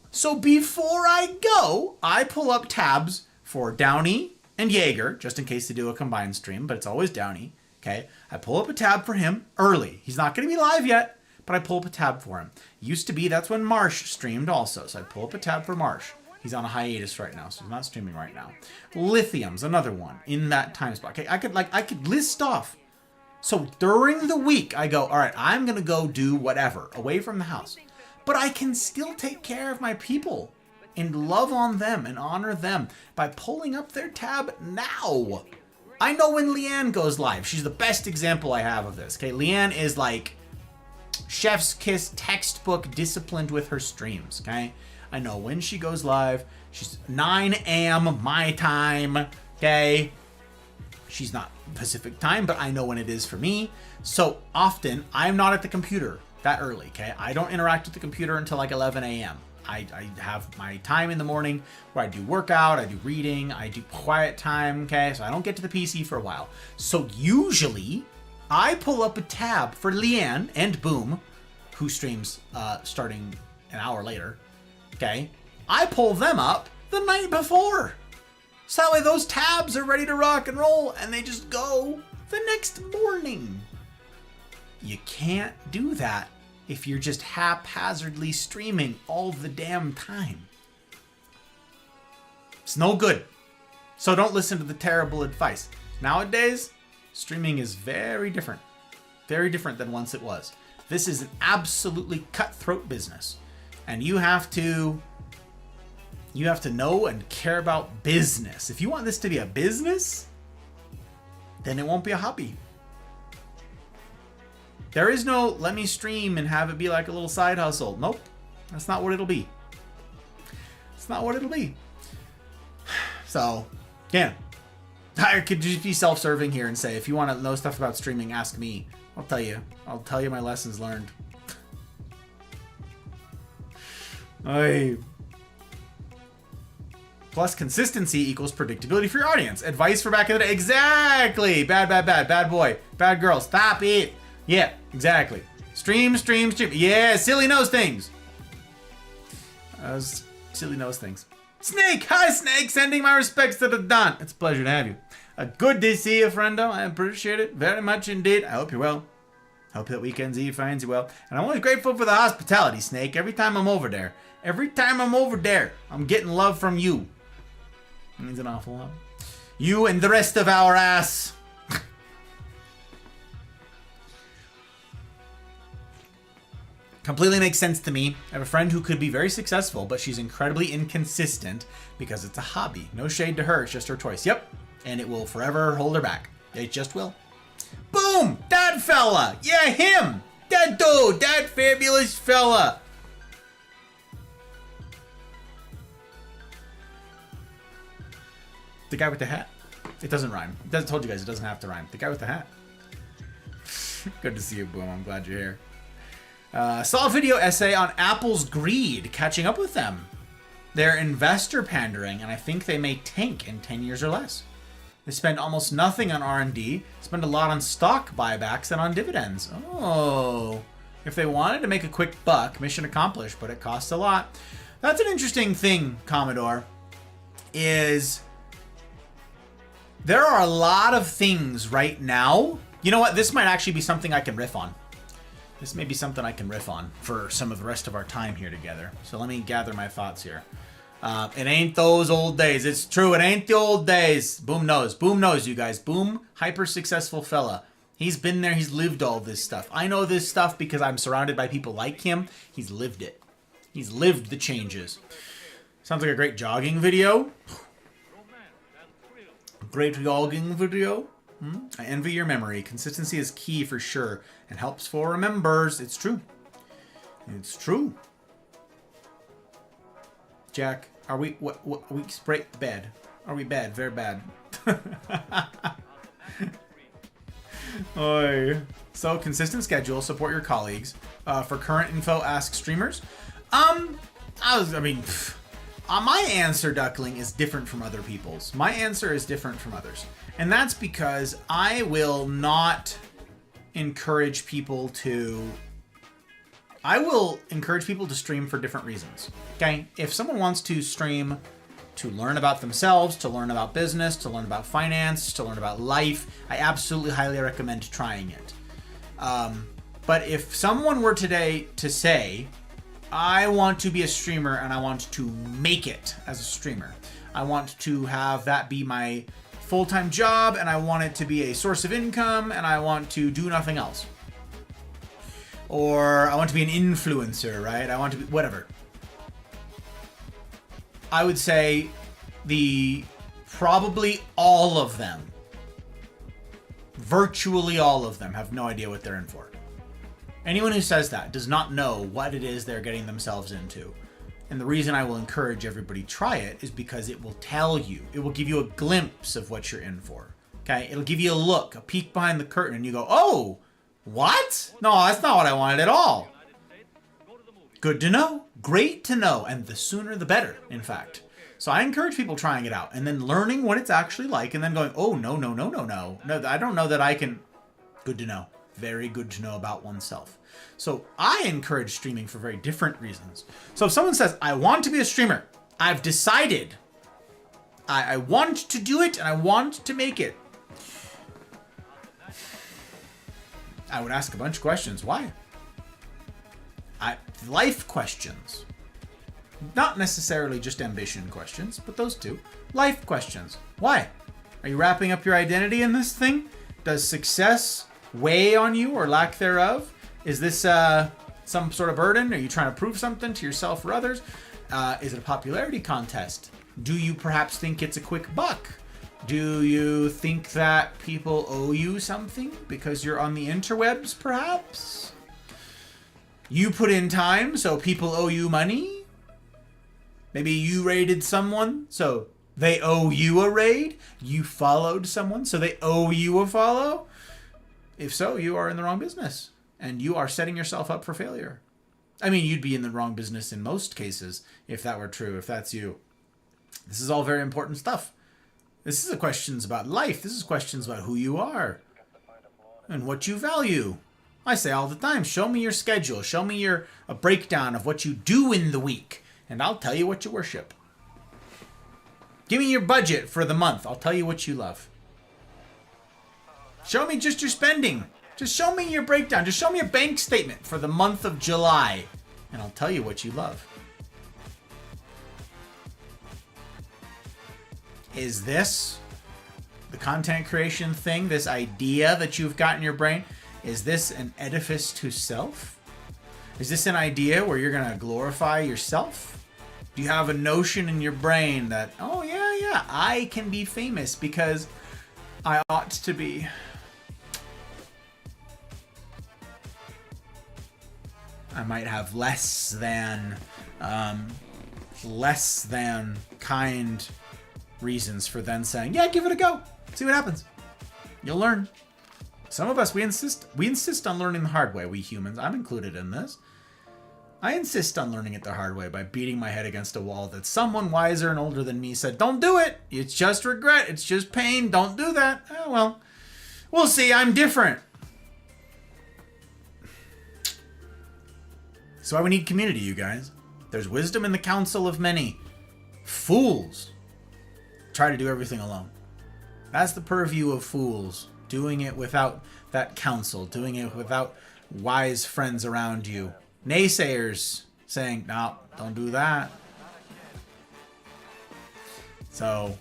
[SPEAKER 1] So before I go, I pull up tabs for Downey and Jaeger, just in case they do a combined stream, but it's always Downey, okay? I pull up a tab for him early. He's not going to be live yet, but I pull up a tab for him. Used to be, that's when Marsh streamed also, so I pull up a tab for Marsh. He's on a hiatus right now, so he's not streaming right now. Lithium's another one in that time spot. Okay, I could list off. So during the week, I go, all right, I'm going to go do whatever, away from the house. But I can still take care of my people and love on them and honor them by pulling up their tab now. I know when Leanne goes live. She's the best example I have of this. Okay, Leanne is like chef's kiss, textbook disciplined with her streams, okay? I know when she goes live. She's 9 a.m. my time. Okay. She's not Pacific time, but I know when it is for me. So often I'm not at the computer that early. Okay. I don't interact with the computer until like 11 a.m. I have my time in the morning where I do workout, I do reading, I do quiet time. Okay. So I don't get to the PC for a while. So usually I pull up a tab for Leanne and Boom, who streams starting an hour later. Okay. I pull them up the night before. So that way those tabs are ready to rock and roll and they just go the next morning. You can't do that if you're just haphazardly streaming all the damn time. It's no good. So don't listen to the terrible advice. Nowadays, streaming is very different. Very different than once it was. This is an absolutely cutthroat business. And you have to know and care about business. If you want this to be a business, then it won't be a hobby. There is no let me stream and have it be like a little side hustle. Nope. That's not what it'll be. It's not what it'll be. So, yeah. I could just be self-serving here and say, if you want to know stuff about streaming, ask me. I'll tell you. I'll tell you my lessons learned. Plus consistency equals predictability for your audience. Advice for back in the day. Exactly. Bad boy. Bad girl. Stop it. Yeah, exactly. Stream. Yeah, silly nose things. Silly nose things. Snake. Hi, Snake. Sending my respects to the Don. It's a pleasure to have you. Good to see you, friendo. I appreciate it very much indeed. I hope you're well. Hope that weekend's Eve finds you well. And I'm always grateful for the hospitality, Snake. Every time I'm over there, I'm getting love from you. It means an awful lot. You and the rest of our ass. Completely makes sense to me. I have a friend who could be very successful, but she's incredibly inconsistent because it's a hobby. No shade to her, it's just her choice. Yep. And it will forever hold her back. It just will. Boom! That fella! Yeah, him! That dude! That fabulous fella! The guy with the hat. It doesn't rhyme. I told you guys it doesn't have to rhyme. The guy with the hat. Good to see you, Boom. I'm glad you're here. Saw a video essay on Apple's greed, catching up with them. They're investor pandering, and I think they may tank in 10 years or less. They spend almost nothing on R&D, spend a lot on stock buybacks and on dividends. Oh, if they wanted to make a quick buck, mission accomplished, but it costs a lot. That's an interesting thing, Commodore, is there are a lot of things right now. You know what? This might actually be something I can riff on. This may be something I can riff on for some of the rest of our time here together. So let me gather my thoughts here. It ain't those old days. It's true. It ain't the old days. Boom knows. Boom knows, you guys. Boom, hyper successful fella. He's been there. He's lived all this stuff. I know this stuff because I'm surrounded by people like him. He's lived it. He's lived the changes. Sounds like a great jogging video. Great jogging video. I envy your memory. Consistency is key for sure and helps for remembers. It's true. It's true. Jack, are we we spray bad? Are we bad? Very bad. Oy. So consistent schedule, support your colleagues. For current info, ask streamers. My answer, Duckling, is different from other people's. My answer is different from others. And that's because I will not encourage people to... I will encourage people to stream for different reasons. Okay? If someone wants to stream to learn about themselves, to learn about business, to learn about finance, to learn about life, I absolutely highly recommend trying it. But if someone were today to say, I want to be a streamer and I want to make it as a streamer. I want to have that be my full-time job and I want it to be a source of income and I want to do nothing else. Or I want to be an influencer, right? I want to be whatever. I would say probably all of them, virtually all of them, have no idea what they're in for. Anyone who says that does not know what it is they're getting themselves into. And the reason I will encourage everybody try it is because it will tell you, it will give you a glimpse of what you're in for. Okay? It'll give you a look, a peek behind the curtain, and you go, oh, what? No, that's not what I wanted at all. Good to know. Great to know. And the sooner the better, in fact. So I encourage people trying it out and then learning what it's actually like and then going, oh, no. No, I don't know that I can. Good to know. Very good to know about oneself. So I encourage streaming for very different reasons. So if someone says, I want to be a streamer, I've decided I want to do it and I want to make it, I would ask a bunch of questions. Why? Life questions. Not necessarily just ambition questions, but those two. Life questions. Why? Are you wrapping up your identity in this thing? Does success weigh on you or lack thereof? Is this some sort of burden? Are you trying to prove something to yourself or others? Is it a popularity contest? Do you perhaps think it's a quick buck? Do you think that people owe you something because you're on the interwebs, perhaps? You put in time, so people owe you money? Maybe you raided someone, so they owe you a raid? You followed someone, so they owe you a follow? If so, you are in the wrong business, and you are setting yourself up for failure. I mean, you'd be in the wrong business in most cases, if that were true, if that's you. This is all very important stuff. This is questions about life. This is questions about who you are and what you value. I say all the time, show me your schedule. Show me a breakdown of what you do in the week, and I'll tell you what you worship. Give me your budget for the month. I'll tell you what you love. Show me just your spending. Just show me your breakdown. Just show me a bank statement for the month of July, and I'll tell you what you love. Is this the content creation thing, this idea that you've got in your brain? Is this an edifice to self? Is this an idea where you're going to glorify yourself? Do you have a notion in your brain that, oh yeah, I can be famous because I ought to be? I might have less than kind reasons for then saying, yeah, give it a go. See what happens. You'll learn. Some of us, we insist on learning the hard way, we humans. I'm included in this. I insist on learning it the hard way by beating my head against a wall that someone wiser and older than me said, don't do it. It's just regret. It's just pain. Don't do that. Oh, well, we'll see. I'm different. That's why we need community, you guys. There's wisdom in the counsel of many. Fools try to do everything alone. That's the purview of fools. Doing it without that counsel. Doing it without wise friends around you. Naysayers saying, no, don't do that. So,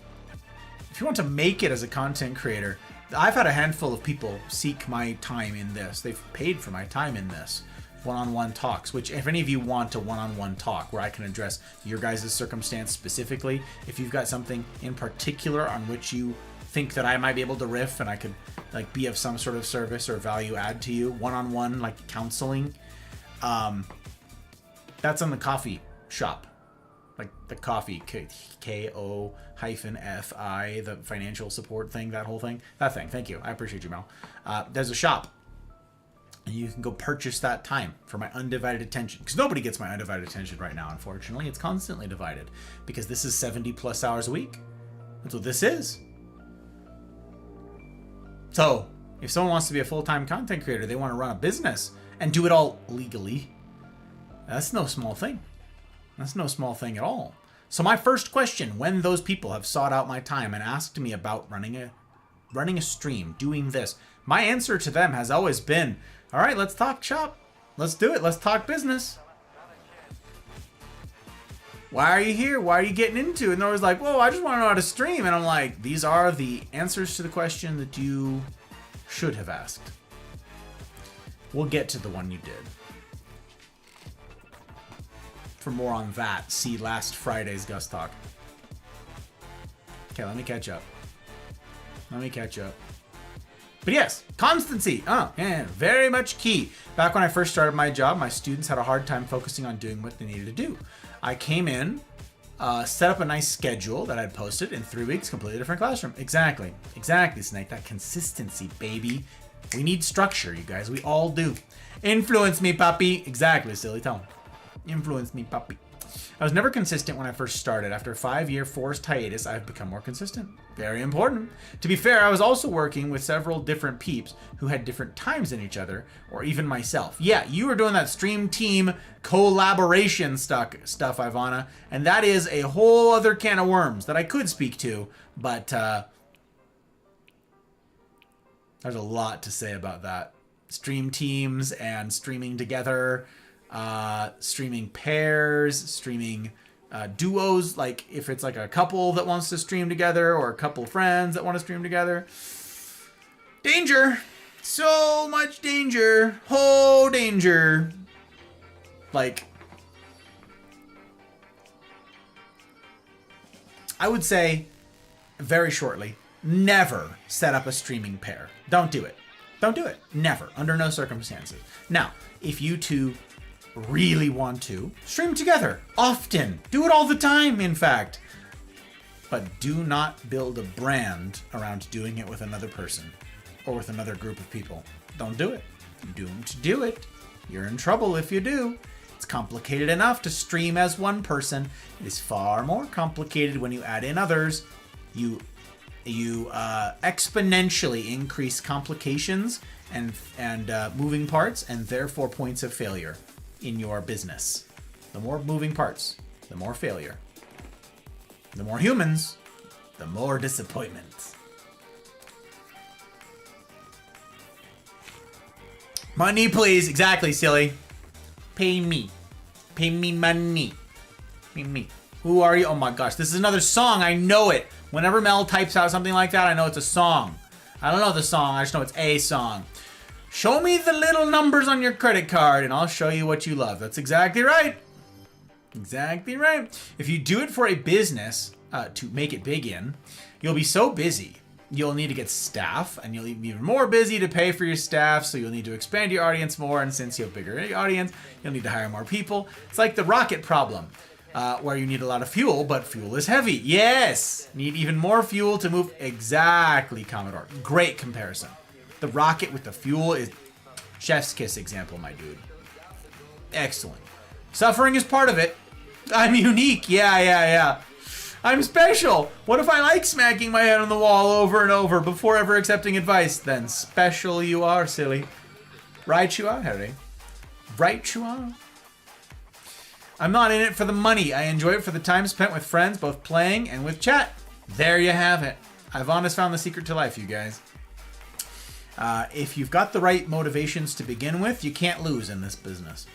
[SPEAKER 1] if you want to make it as a content creator, I've had a handful of people seek my time in this. They've paid for my time in this. One-on-one talks, which if any of you want a one-on-one talk where I can address your guys' circumstance specifically, if you've got something in particular on which you think that I might be able to riff and I could like be of some sort of service or value add to you, one-on-one like counseling, that's on the coffee shop, like the coffee, KO-FI, the financial support thing, that whole thing, that thing. Thank you. I appreciate you, Mel. There's a shop. And you can go purchase that time for my undivided attention. Because nobody gets my undivided attention right now, unfortunately. It's constantly divided. Because this is 70 plus hours a week. That's what this is. So, if someone wants to be a full-time content creator, they want to run a business and do it all legally, that's no small thing. That's no small thing at all. So my first question, when those people have sought out my time and asked me about running a stream, doing this, my answer to them has always been, all right, let's talk shop. Let's do it. Let's talk business. Why are you here? Why are you getting into it? And they're always like, whoa, I just want to know how to stream. And I'm like, these are the answers to the question that you should have asked. We'll get to the one you did. For more on that, see last Friday's Gus Talk. Okay, let me catch up. But yes, constancy. Oh, yeah, very much key. Back when I first started my job, my students had a hard time focusing on doing what they needed to do. I came in, set up a nice schedule that I'd posted in 3 weeks, completely different classroom. Exactly, Snake. That consistency, baby. We need structure, you guys. We all do. Influence me, puppy. Exactly, silly. Tell him. Influence me, puppy. I was never consistent when I first started. After a 5-year forced hiatus, I've become more consistent. Very important. To be fair, I was also working with several different peeps who had different times than each other, or even myself. Yeah, you were doing that stream team collaboration stuff, Ivana, and that is a whole other can of worms that I could speak to, but there's a lot to say about that. Stream teams and streaming together, streaming pairs, streaming duos, like if it's like a couple that wants to stream together or a couple friends that want to stream together. Danger. So much danger. Oh, danger. Like, I would say very shortly, never set up a streaming pair. Don't do it. Don't do it. Never. Under no circumstances. Now, if you two really want to, stream together. Often. Do it all the time, in fact. But do not build a brand around doing it with another person or with another group of people. Don't do it. You're doomed to do it. You're in trouble if you do. It's complicated enough to stream as one person. It is far more complicated when you add in others. You exponentially increase complications and moving parts, and therefore points of failure in your business. The more moving parts, the more failure. The more humans, the more disappointment. Money, please. Exactly, silly. Pay me. Pay me money. Pay me. Who are you? Oh my gosh, this is another song. I know it. Whenever Mel types out something like that, I know it's a song. I don't know the song. I just know it's a song. Show me the little numbers on your credit card and I'll show you what you love. That's exactly right. Exactly right. If you do it for a business to make it big in, you'll be so busy. You'll need to get staff, and you'll be even more busy to pay for your staff, so you'll need to expand your audience more, and since you have a bigger audience, you'll need to hire more people. It's like the rocket problem, where you need a lot of fuel, but fuel is heavy. Yes! Need even more fuel to move. Exactly, Commodore. Great comparison. The rocket with the fuel is chef's kiss example, my dude. Excellent. Suffering is part of it. I'm unique. Yeah. I'm special. What if I like smacking my head on the wall over and over before ever accepting advice? Then special you are, silly. Right you are, Harry. Right you are. I'm not in it for the money. I enjoy it for the time spent with friends, both playing and with chat. There you have it. Ivana's found the secret to life, you guys. If you've got the right motivations to begin with, you can't lose in this business.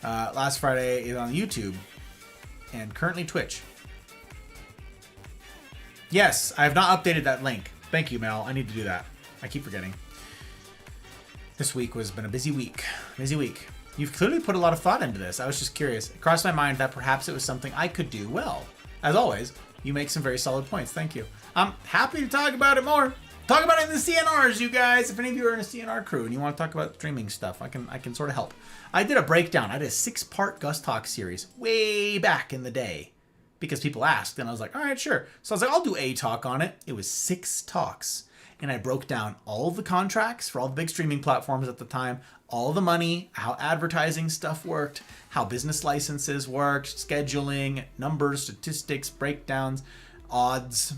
[SPEAKER 1] Last Friday is on YouTube and currently Twitch. Yes, I have not updated that link. Thank you, Mel. I need to do that. I keep forgetting. This week has been a busy week. Busy week. You've clearly put a lot of thought into this. I was just curious. It crossed my mind that perhaps it was something I could do well. As always, you make some very solid points. Thank you. I'm happy to talk about it more. Talk about it in the CNRs, you guys. If any of you are in a CNR crew and you want to talk about streaming stuff, I can sort of help. I did a breakdown. I did a 6-part Gus Talk series way back in the day because people asked, and I was like, all right, sure. So I was like, I'll do a talk on it. It was 6 talks, and I broke down all the contracts for all the big streaming platforms at the time, all the money, how advertising stuff worked, how business licenses worked, scheduling, numbers, statistics, breakdowns, odds.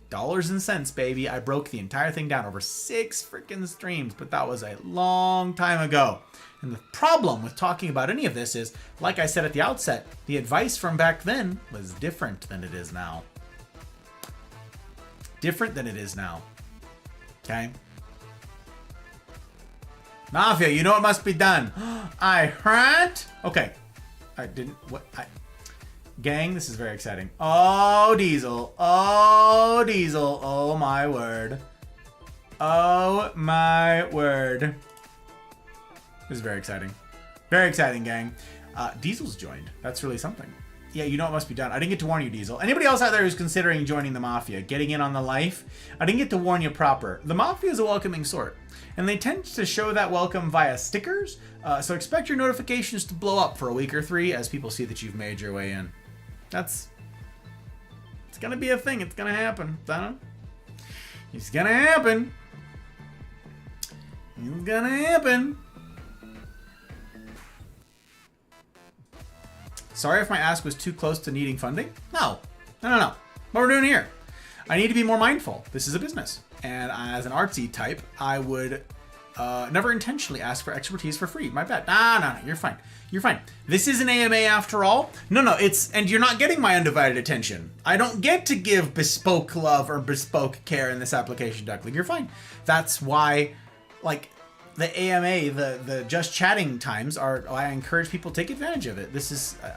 [SPEAKER 1] Dollars and cents, baby. I broke the entire thing down over 6 freaking streams, but that was a long time ago. And the problem with talking about any of this is, like I said at the outset, the advice from back then was different than it is now. Different than it is now. Okay? Mafia, you know what must be done. I heard. Okay. I didn't. What? Gang, this is very exciting. Oh, Diesel. Oh, Diesel. Oh, my word. Oh, my word. This is very exciting. Very exciting, gang. Diesel's joined. That's really something. Yeah, you know it must be done. I didn't get to warn you, Diesel. Anybody else out there who's considering joining the Mafia, getting in on the life, I didn't get to warn you proper. The Mafia is a welcoming sort, and they tend to show that welcome via stickers, so expect your notifications to blow up for a week or 3 as people see that you've made your way in. It's gonna be a thing. It's gonna happen. It's gonna happen. It's gonna happen. Sorry if my ask was too close to needing funding. No. What we're doing here. I need to be more mindful. This is a business. And as an artsy type, I would never intentionally ask for expertise for free. My bad. No. You're fine. You're fine. This is an AMA after all. No. And you're not getting my undivided attention. I don't get to give bespoke love or bespoke care in this application, Duckling. You're fine. That's why, like, the AMA, the just chatting times are, I encourage people to take advantage of it.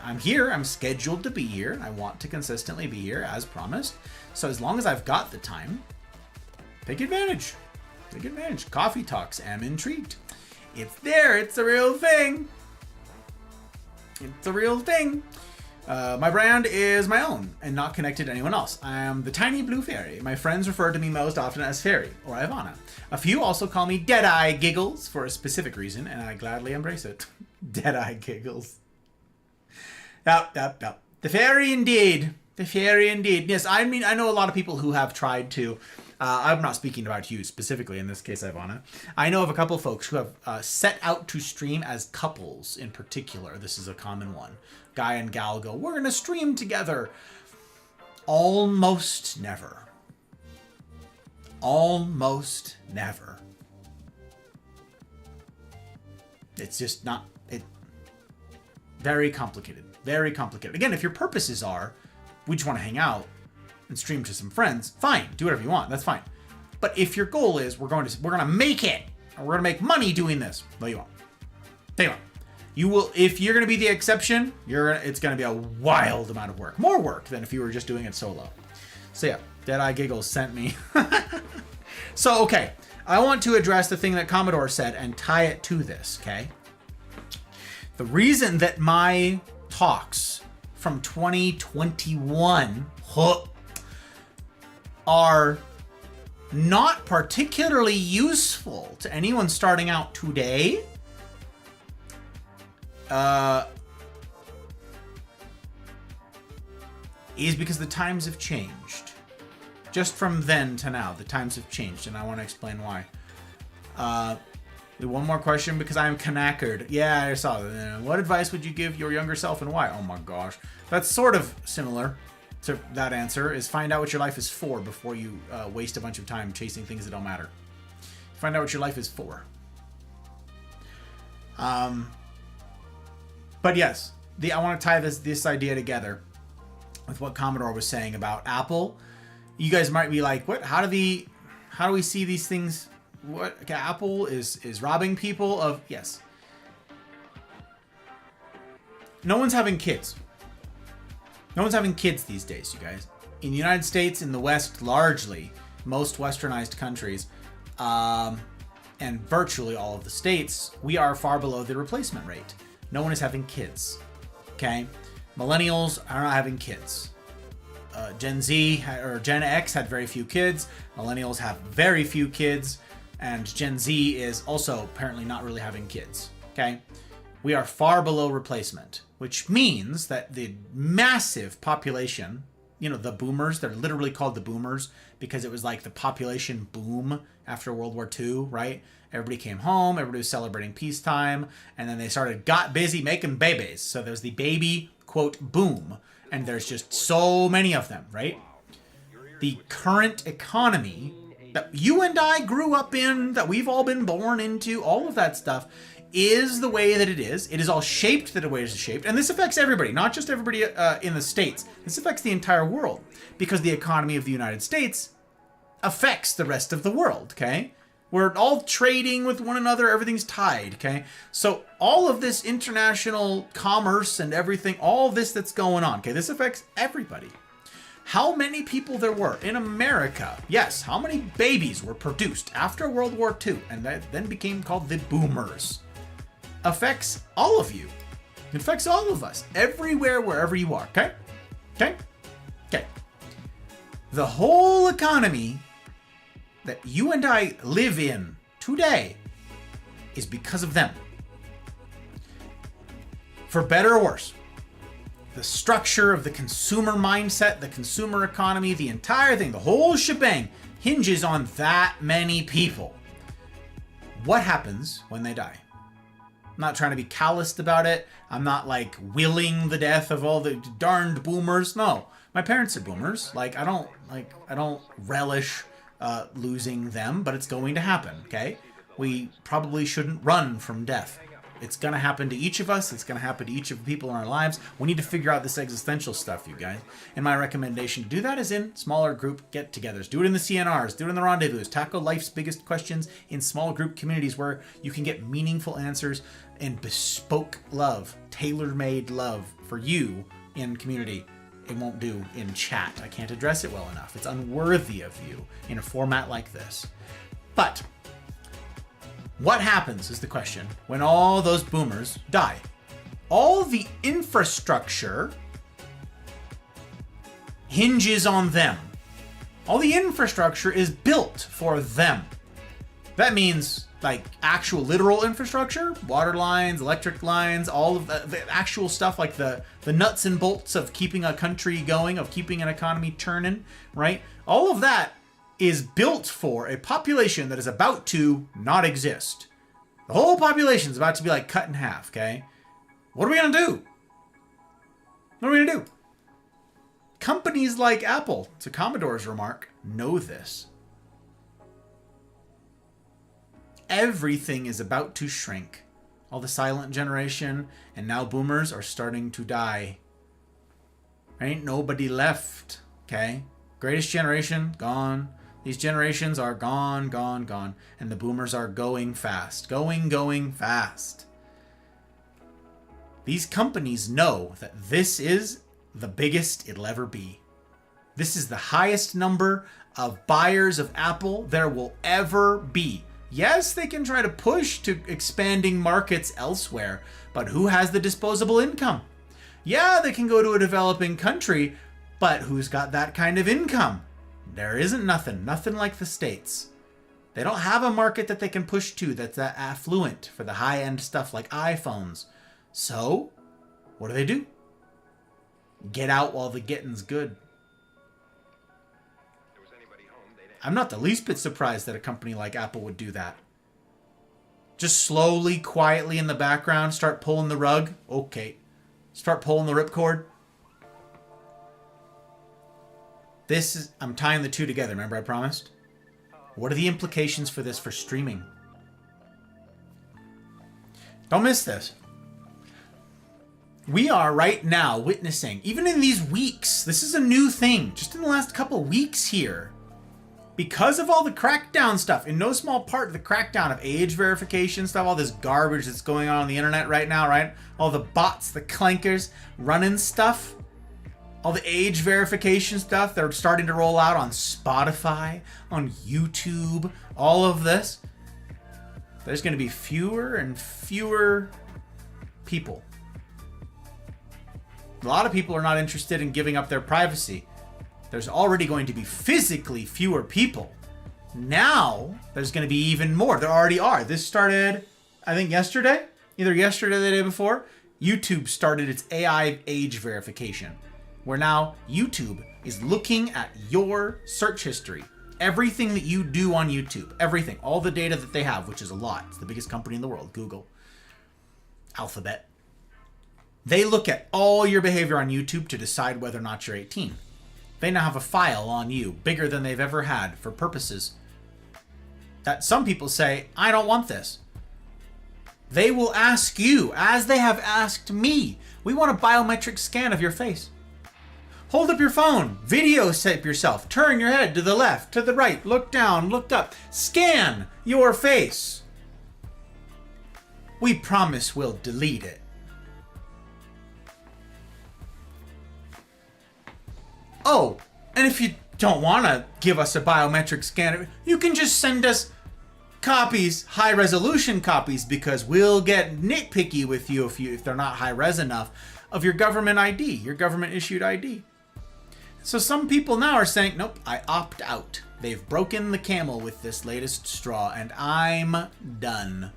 [SPEAKER 1] I'm here, I'm scheduled to be here. I want to consistently be here as promised. So as long as I've got the time, take advantage. Take advantage. Coffee Talks, am intrigued. It's there, it's a real thing. It's a real thing. My brand is my own and not connected to anyone else. I am the Tiny Blue Fairy. My friends refer to me most often as Fairy or Ivana. A few also call me Deadeye Giggles for a specific reason, and I gladly embrace it. Deadeye Giggles. Yep. The Fairy indeed. The Fairy indeed. Yes, I mean, I know a lot of people who have tried to. I'm not speaking about you specifically, in this case, Ivana. I know of a couple folks who have set out to stream as couples in particular. This is a common one. Guy and gal go, we're going to stream together. Almost never. Almost never. It's just not... Very complicated. Very complicated. Again, if your purposes are, we just want to hang out and stream to some friends, fine, do whatever you want, that's fine. But if your goal is we're gonna make it, and we're gonna make money doing this, no, you won't. Tell you what, you will. If you're gonna be the exception, it's gonna be a wild amount of work, more work than if you were just doing it solo. So yeah, Deadeye Giggles sent me. So okay, I want to address the thing that Commodore said and tie it to this. Okay, the reason that my talks from 2021 are not particularly useful to anyone starting out today is because the times have changed. Just from then to now, the times have changed, and I want to explain why. One more question, because I am knackered. Yeah, I saw that. What advice would you give your younger self and why? Oh my gosh. That's sort of similar to that answer, is find out what your life is for before you waste a bunch of time chasing things that don't matter. Find out what your life is for. But yes, I want to tie this idea together with what Commodore was saying about Apple. You guys might be like, what? How do we see these things? What? Okay, Apple is robbing people of... Yes. No one's having kids. No one's having kids these days, you guys. In the United States, in the West, largely, most westernized countries, and virtually all of the states, we are far below the replacement rate. No one is having kids. Okay? Millennials are not having kids. Gen Z or Gen X had very few kids. Millennials have very few kids. And Gen Z is also apparently not really having kids. Okay? We are far below replacement, which means that the massive population, the boomers, they're literally called the boomers because it was like the population boom after World War II, right? Everybody came home, everybody was celebrating peacetime, and then they got busy making babies. So there's the baby, quote, boom, and there's just so many of them, right? The current economy that you and I grew up in, that we've all been born into, all of that stuff, is the way that it is. It is all shaped the way it is shaped. And this affects everybody, not just everybody in the States. This affects the entire world because the economy of the United States affects the rest of the world, okay? We're all trading with one another. Everything's tied, okay? So all of this international commerce and everything, all this that's going on, okay, this affects everybody. How many people there were in America, yes, how many babies were produced after World War II and that then became called the boomers, affects all of you. It affects all of us, everywhere, wherever you are, okay? Okay? Okay. The whole economy that you and I live in today is because of them. For better or worse. The structure of the consumer mindset, the consumer economy, the entire thing, the whole shebang hinges on that many people. What happens when they die? I'm not trying to be calloused about it. I'm not like willing the death of all the darned boomers. No, my parents are boomers. Like I don't relish losing them, but it's going to happen. Okay, we probably shouldn't run from death. It's going to happen to each of us. It's going to happen to each of the people in our lives. We need to figure out this existential stuff, you guys. And my recommendation to do that is in smaller group get-togethers. Do it in the CNRs. Do it in the rendezvous. Tackle life's biggest questions in small group communities where you can get meaningful answers and bespoke love, tailor-made love for you in community. It won't do in chat. I can't address it well enough. It's unworthy of you in a format like this. But what happens is the question when all those boomers die. All the infrastructure hinges on them. All the infrastructure is built for them. That means like actual literal infrastructure, water lines, electric lines, all of the actual stuff like the nuts and bolts of keeping a country going, of keeping an economy turning, right? All of that is built for a population that is about to not exist. The whole population is about to be like cut in half, okay? What are we gonna do? What are we gonna do? Companies like Apple, to Commodore's remark, know this. Everything is about to shrink. All the silent generation and now boomers are starting to die. There ain't nobody left, okay? Greatest generation, gone. These generations are gone, gone, gone. And the boomers are going fast. Going fast. These companies know that this is the biggest it'll ever be. This is the highest number of buyers of Apple there will ever be. Yes, they can try to push to expanding markets elsewhere, but who has the disposable income? Yeah, they can go to a developing country, but who's got that kind of income? There isn't nothing like the States. They don't have a market that they can push to that's that affluent for the high-end stuff like iPhones. So, what do? Get out while the getting's good. I'm not the least bit surprised that a company like Apple would do that. Just slowly, quietly in the background, start pulling the rug. Okay. Start pulling the ripcord. This is, I'm tying the two together, remember I promised? What are the implications for this for streaming? Don't miss this. We are right now witnessing, even in these weeks, this is a new thing, just in the last couple of weeks here, because of all the crackdown stuff, in no small part the crackdown of age verification stuff, all this garbage that's going on the internet right now, right? All the bots, the clankers running stuff. All the age verification stuff that are starting to roll out on Spotify, on YouTube, all of this. There's going to be fewer and fewer people. A lot of people are not interested in giving up their privacy. There's already going to be physically fewer people. Now, there's going to be even more. There already are. This started, I think, yesterday. Either yesterday or the day before. YouTube started its AI age verification, where now YouTube is looking at your search history. Everything that you do on YouTube. Everything. All the data that they have, which is a lot. It's the biggest company in the world. Google. Alphabet. They look at all your behavior on YouTube to decide whether or not you're 18. They now have a file on you, bigger than they've ever had, for purposes that some people say, I don't want this. They will ask you, as they have asked me, we want a biometric scan of your face. Hold up your phone, videotape yourself, turn your head to the left, to the right, look down, look up, scan your face. We promise we'll delete it. Oh, and if you don't want to give us a biometric scanner, you can just send us copies, high resolution copies, because we'll get nitpicky with you if they're not high res enough, of your government ID, your government issued ID. So some people now are saying, nope, I opt out. They've broken the camel with this latest straw, and I'm done.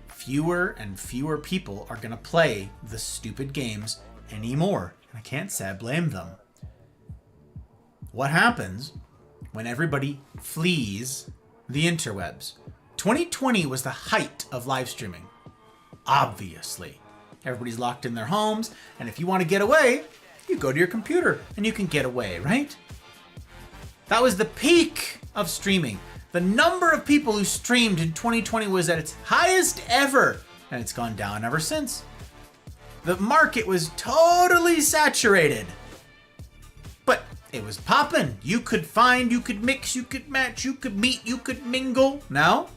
[SPEAKER 1] Fewer and fewer people are going to play the stupid games anymore. And I can't say I blame them. What happens when everybody flees the interwebs? 2020 was the height of live streaming. Obviously. Everybody's locked in their homes, and if you want to get away, you go to your computer and you can get away, right? That was the peak of streaming. The number of people who streamed in 2020 was at its highest ever, and it's gone down ever since. The market was totally saturated. But it was popping. You could find, you could mix, you could match, you could meet, you could mingle. Now,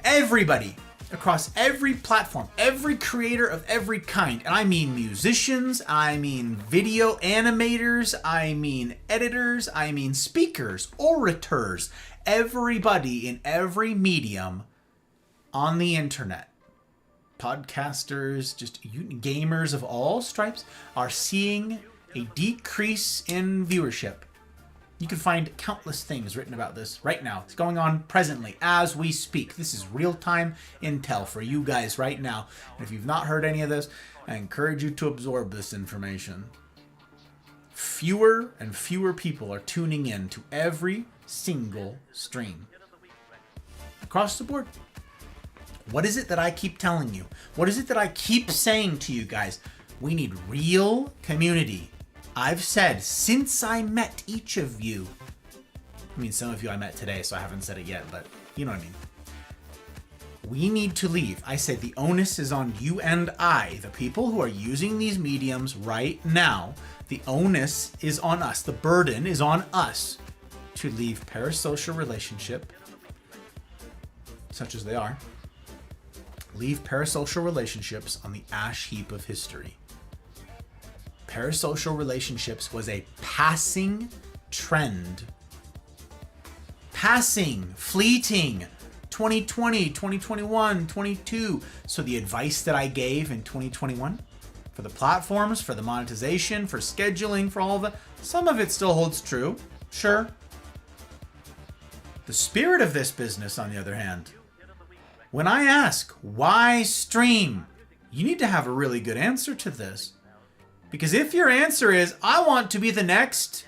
[SPEAKER 1] everybody across every platform, every creator of every kind, and I mean musicians, I mean video animators, I mean editors, I mean speakers, orators, everybody in every medium on the internet, podcasters, just gamers of all stripes, are seeing a decrease in viewership. You can find countless things written about this right now. It's going on presently as we speak. This is real-time intel for you guys right now. And if you've not heard any of this, I encourage you to absorb this information. Fewer and fewer people are tuning in to every single stream. Across the board. What is it that I keep telling you? What is it that I keep saying to you guys? We need real community. I've said since I met each of you, I mean, some of you I met today, so I haven't said it yet, but you know what I mean. We need to leave. I said the onus is on you and I, the people who are using these mediums right now. The onus is on us. The burden is on us to leave parasocial relationship, such as they are. Leave parasocial relationships on the ash heap of history. Parasocial relationships was a passing trend. Passing, fleeting, 2020, 2021, 22. So the advice that I gave in 2021 for the platforms, for the monetization, for scheduling, for all of that, some of it still holds true, sure. The spirit of this business, on the other hand, when I ask, why stream? You need to have a really good answer to this. Because if your answer is, I want to be the next,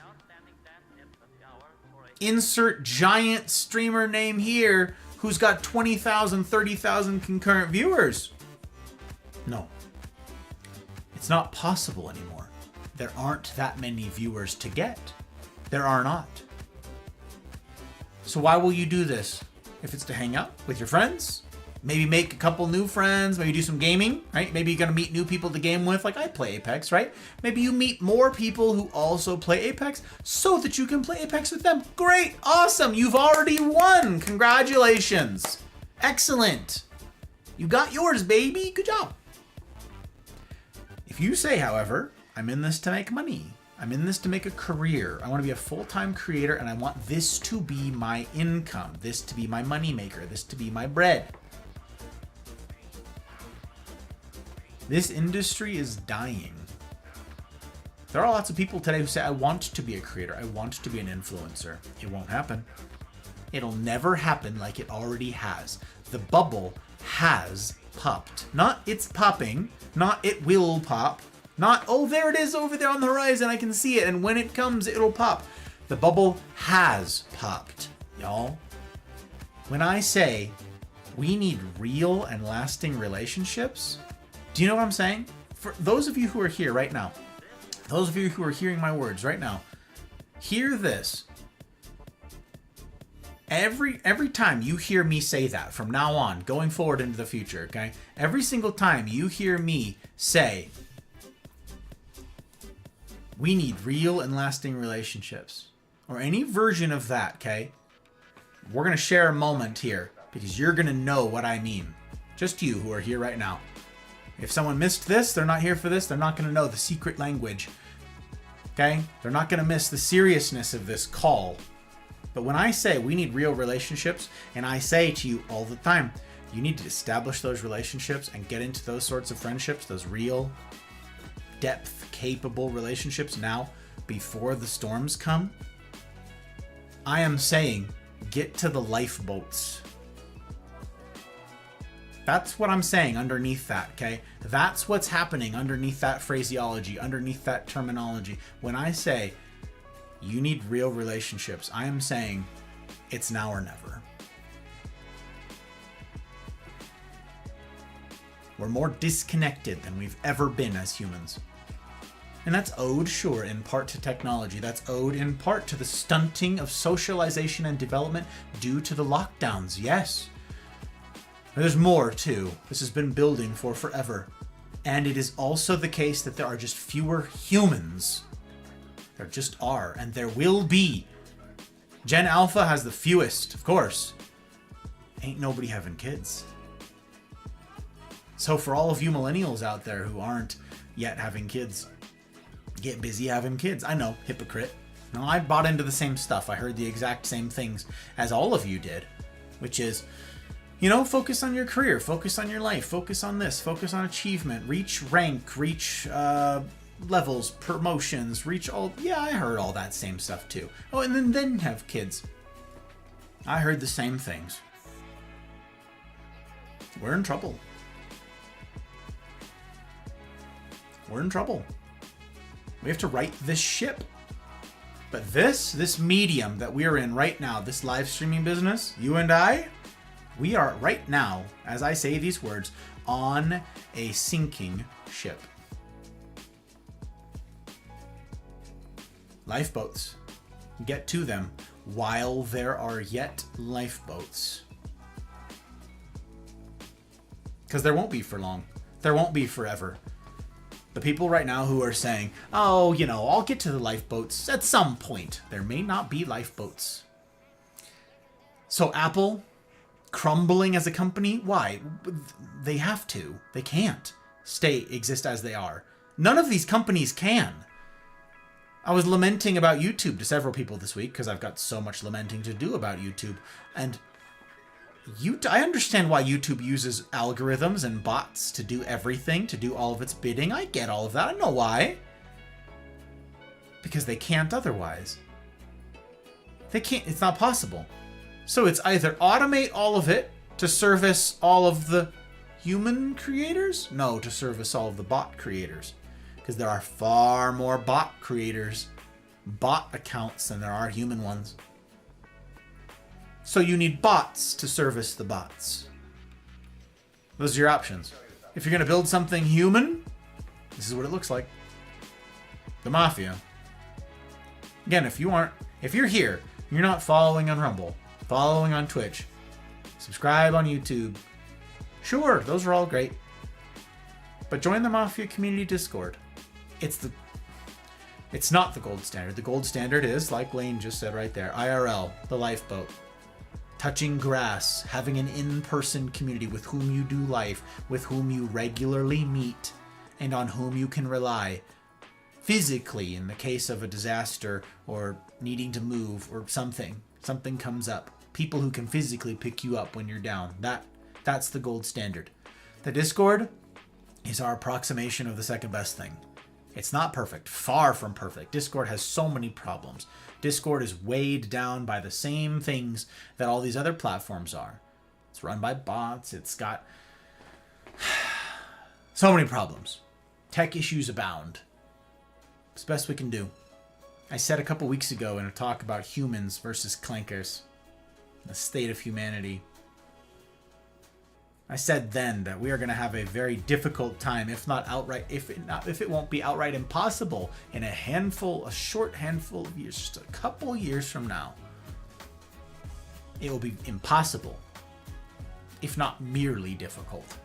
[SPEAKER 1] insert giant streamer name here who's got 20,000, 30,000 concurrent viewers. No. It's not possible anymore. There aren't that many viewers to get. There are not. So why will you do this? If it's to hang out with your friends, maybe make a couple new friends, maybe do some gaming, right? Maybe you're going to meet new people to game with, like I play Apex, right? Maybe you meet more people who also play Apex so that you can play Apex with them. Great, awesome, you've already won. Congratulations. Excellent. You got yours, baby. Good job. If you say, however, I'm in this to make money, I'm in this to make a career, I want to be a full-time creator, and I want this to be my income, this to be my moneymaker, this to be my bread. This industry is dying. There are lots of people today who say, I want to be a creator. I want to be an influencer. It won't happen. It'll never happen like it already has. The bubble has popped. Not it's popping, not it will pop, not, oh, there it is over there on the horizon, I can see it, and when it comes, it'll pop. The bubble has popped, y'all. When I say we need real and lasting relationships, do you know what I'm saying? For those of you who are here right now, those of you who are hearing my words right now, hear this. Every time you hear me say that from now on, going forward into the future, okay? Every single time you hear me say, we need real and lasting relationships, or any version of that, okay? We're going to share a moment here because you're going to know what I mean. Just you who are here right now. If someone missed this, they're not here for this, they're not going to know the secret language. Okay? They're not going to miss the seriousness of this call. But when I say we need real relationships, and I say to you all the time, you need to establish those relationships and get into those sorts of friendships, those real, depth, capable relationships now before the storms come. I am saying, get to the lifeboats. That's what I'm saying underneath that, okay? That's what's happening underneath that phraseology, underneath that terminology. When I say you need real relationships, I am saying it's now or never. We're more disconnected than we've ever been as humans. And that's owed, sure, in part to technology. That's owed in part to the stunting of socialization and development due to the lockdowns, yes. There's more, too. This has been building for forever. And it is also the case that there are just fewer humans. There just are, and there will be. Gen Alpha has the fewest, of course. Ain't nobody having kids. So for all of you millennials out there who aren't yet having kids, get busy having kids. I know, hypocrite. No, I bought into the same stuff. I heard the exact same things as all of you did, which is, you know, focus on your career, focus on your life, focus on this, focus on achievement, reach rank, reach levels, promotions, reach all. Yeah, I heard all that same stuff too. Oh, and then have kids. I heard the same things. We're in trouble. We're in trouble. We have to right this ship. But this medium that we are in right now, this live streaming business, you and I, we are right now, as I say these words, on a sinking ship. Lifeboats. Get to them while there are yet lifeboats. Because there won't be for long. There won't be forever. The people right now who are saying, oh, you know, I'll get to the lifeboats at some point. There may not be lifeboats. So Apple crumbling as a company? Why? They have to. They can't exist as they are. None of these companies can. I was lamenting about YouTube to several people this week because I've got so much lamenting to do about YouTube. And I understand why YouTube uses algorithms and bots to do everything, to do all of its bidding. I get all of that. I know why. Because they can't otherwise. They can't. It's not possible. So it's either automate all of it to service all of the human creators? No, to service all of the bot creators. Because there are far more bot creators, bot accounts, than there are human ones. So you need bots to service the bots. Those are your options. If you're going to build something human, this is what it looks like. The Mafia. Again, if you're here, you're not following on Rumble, following on Twitch, subscribe on YouTube. Sure, those are all great. But join the Mafia community Discord. It's not the gold standard. The gold standard is, like Lane just said right there, IRL, the lifeboat. Touching grass, having an in-person community with whom you do life, with whom you regularly meet, and on whom you can rely. Physically, in the case of a disaster or needing to move or something comes up. People who can physically pick you up when you're down. That's the gold standard. The Discord is our approximation of the second best thing. It's not perfect, far from perfect. Discord has so many problems. Discord is weighed down by the same things that all these other platforms are. It's run by bots. It's got so many problems. Tech issues abound. It's the best we can do. I said a couple weeks ago in a talk about humans versus clankers, the state of humanity. I said then that we are going to have a very difficult time, if not outright, if it won't be outright impossible, in a short handful of years, just a couple years from now. It will be impossible, if not merely difficult,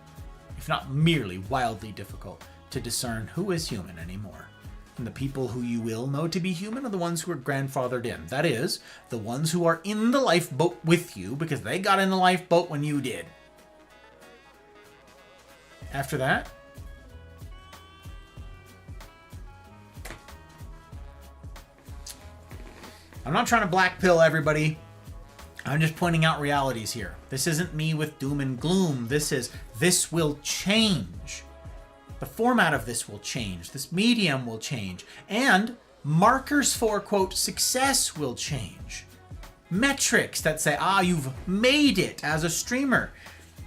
[SPEAKER 1] if not merely wildly difficult, to discern who is human anymore. And the people who you will know to be human are the ones who are grandfathered in. That is, the ones who are in the lifeboat with you because they got in the lifeboat when you did. After that, I'm not trying to black pill everybody. I'm just pointing out realities here. This isn't me with doom and gloom. This will change. The format of this will change. This medium will change. And markers for, quote, success will change. Metrics that say, you've made it as a streamer.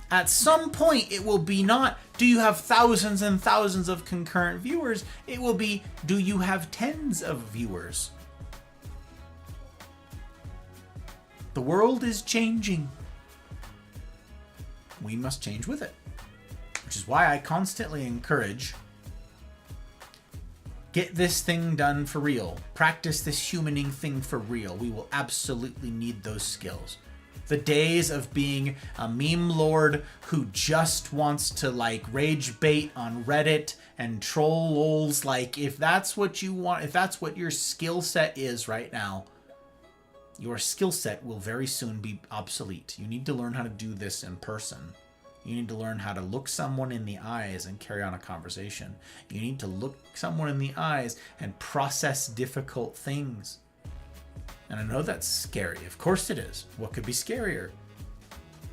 [SPEAKER 1] At some point, it will be not, do you have thousands and thousands of concurrent viewers? It will be, do you have tens of viewers? The world is changing. We must change with it. Which is why I constantly encourage, get this thing done for real. Practice this humaning thing for real. We will absolutely need those skills. The days of being a meme lord who just wants to like rage bait on Reddit and troll lols, like if that's what you want, if that's what your skill set is right now, your skill set will very soon be obsolete. You need to learn how to do this in person. You need to learn how to look someone in the eyes and carry on a conversation. You need to look someone in the eyes and process difficult things. And I know that's scary. Of course it is. What could be scarier?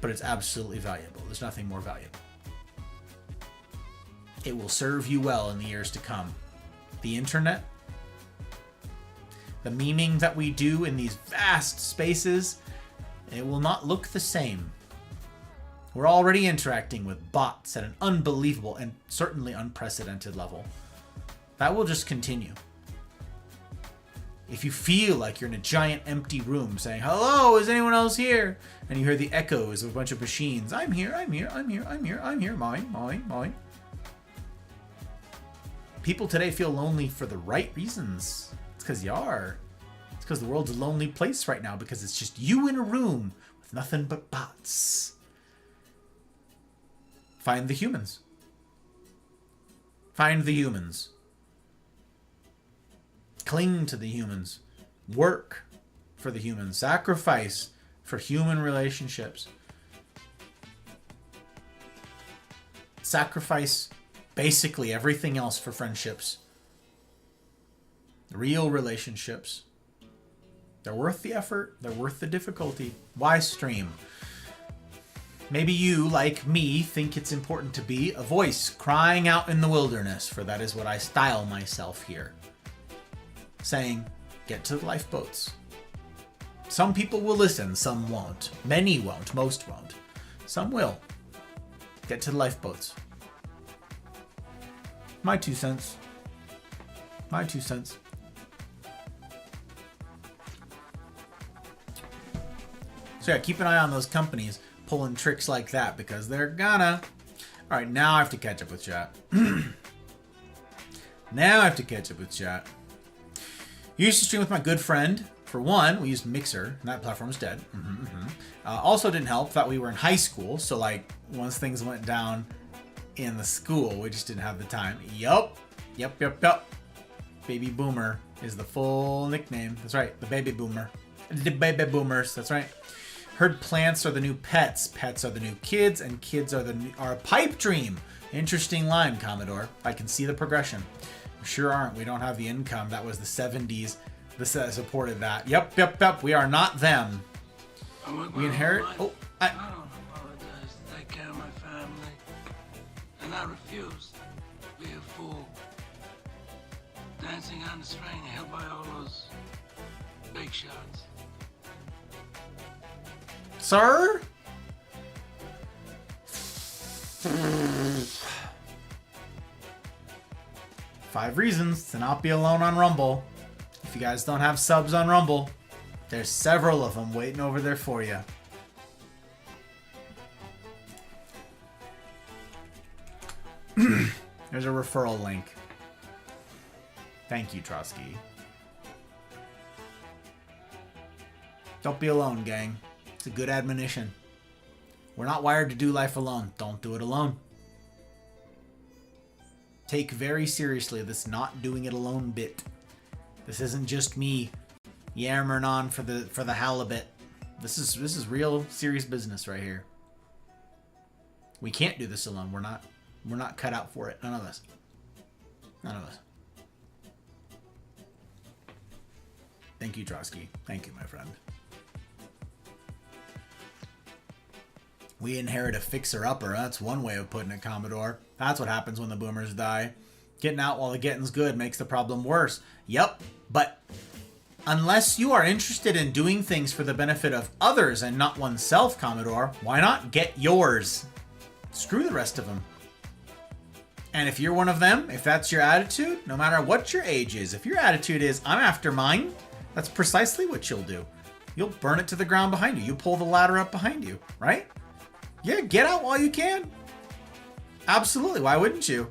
[SPEAKER 1] But it's absolutely valuable. There's nothing more valuable. It will serve you well in the years to come. The internet, the memeing that we do in these vast spaces, it will not look the same. We're already interacting with bots at an unbelievable and certainly unprecedented level. That will just continue. If you feel like you're in a giant empty room saying, hello, is anyone else here? And you hear the echoes of a bunch of machines. I'm here, I'm here, I'm here, I'm here, I'm here, mine, mine, mine. People today feel lonely for the right reasons. It's because you are. It's because the world's a lonely place right now because it's just you in a room with nothing but bots. Find the humans. Find the humans. Cling to the humans. Work for the humans. Sacrifice for human relationships. Sacrifice basically everything else for friendships. Real relationships. They're worth the effort. They're worth the difficulty. Why stream? Maybe you, like me, think it's important to be a voice crying out in the wilderness, for that is what I style myself here. Saying, get to the lifeboats. Some people will listen, some won't. Many won't, most won't. Some will. Get to the lifeboats. My 2 cents. My 2 cents. So yeah, keep an eye on those companies pulling tricks like that because they're gonna. All right, now I have to catch up with chat. Now I have to catch up with chat. Used to stream with my good friend. For one, we used Mixer, and that platform's dead. Also didn't help that we were in high school, so like once things went down in the school, we just didn't have the time. Yup. Baby Boomer is the full nickname. That's right, the Baby Boomer. The Baby Boomers, that's right. Heard plants are the new pets, pets are the new kids, and kids are a pipe dream. Interesting line, Commodore. I can see the progression. We sure aren't. We don't have the income. That was the 70s. This supported that. Yep. We are not them. We inherit. Oh,
[SPEAKER 2] I don't apologize to take care of my family. And I refuse to be a fool. Dancing on the string held by all those big shots.
[SPEAKER 1] Sir? Five reasons to not be alone on Rumble. If you guys don't have subs on Rumble, there's several of them waiting over there for you. There's a referral link. Thank you, Trotsky. Don't be alone, gang. It's a good admonition. We're not wired to do life alone. Don't do it alone. Take very seriously this not doing it alone bit. This isn't just me yammering on for the halibut. This is real serious business right here. We can't do this alone. We're not cut out for it. None of us. None of us. Thank you, Trotsky. Thank you, my friend. We inherit a fixer-upper. That's one way of putting it, Commodore. That's what happens when the boomers die. Getting out while the getting's good makes the problem worse. Yep, but unless you are interested in doing things for the benefit of others and not oneself, Commodore, why not get yours? Screw the rest of them. And if you're one of them, if that's your attitude, no matter what your age is, if your attitude is, I'm after mine, that's precisely what you'll do. You'll burn it to the ground behind you. You pull the ladder up behind you, right? Yeah, get out while you can. Absolutely, why wouldn't you?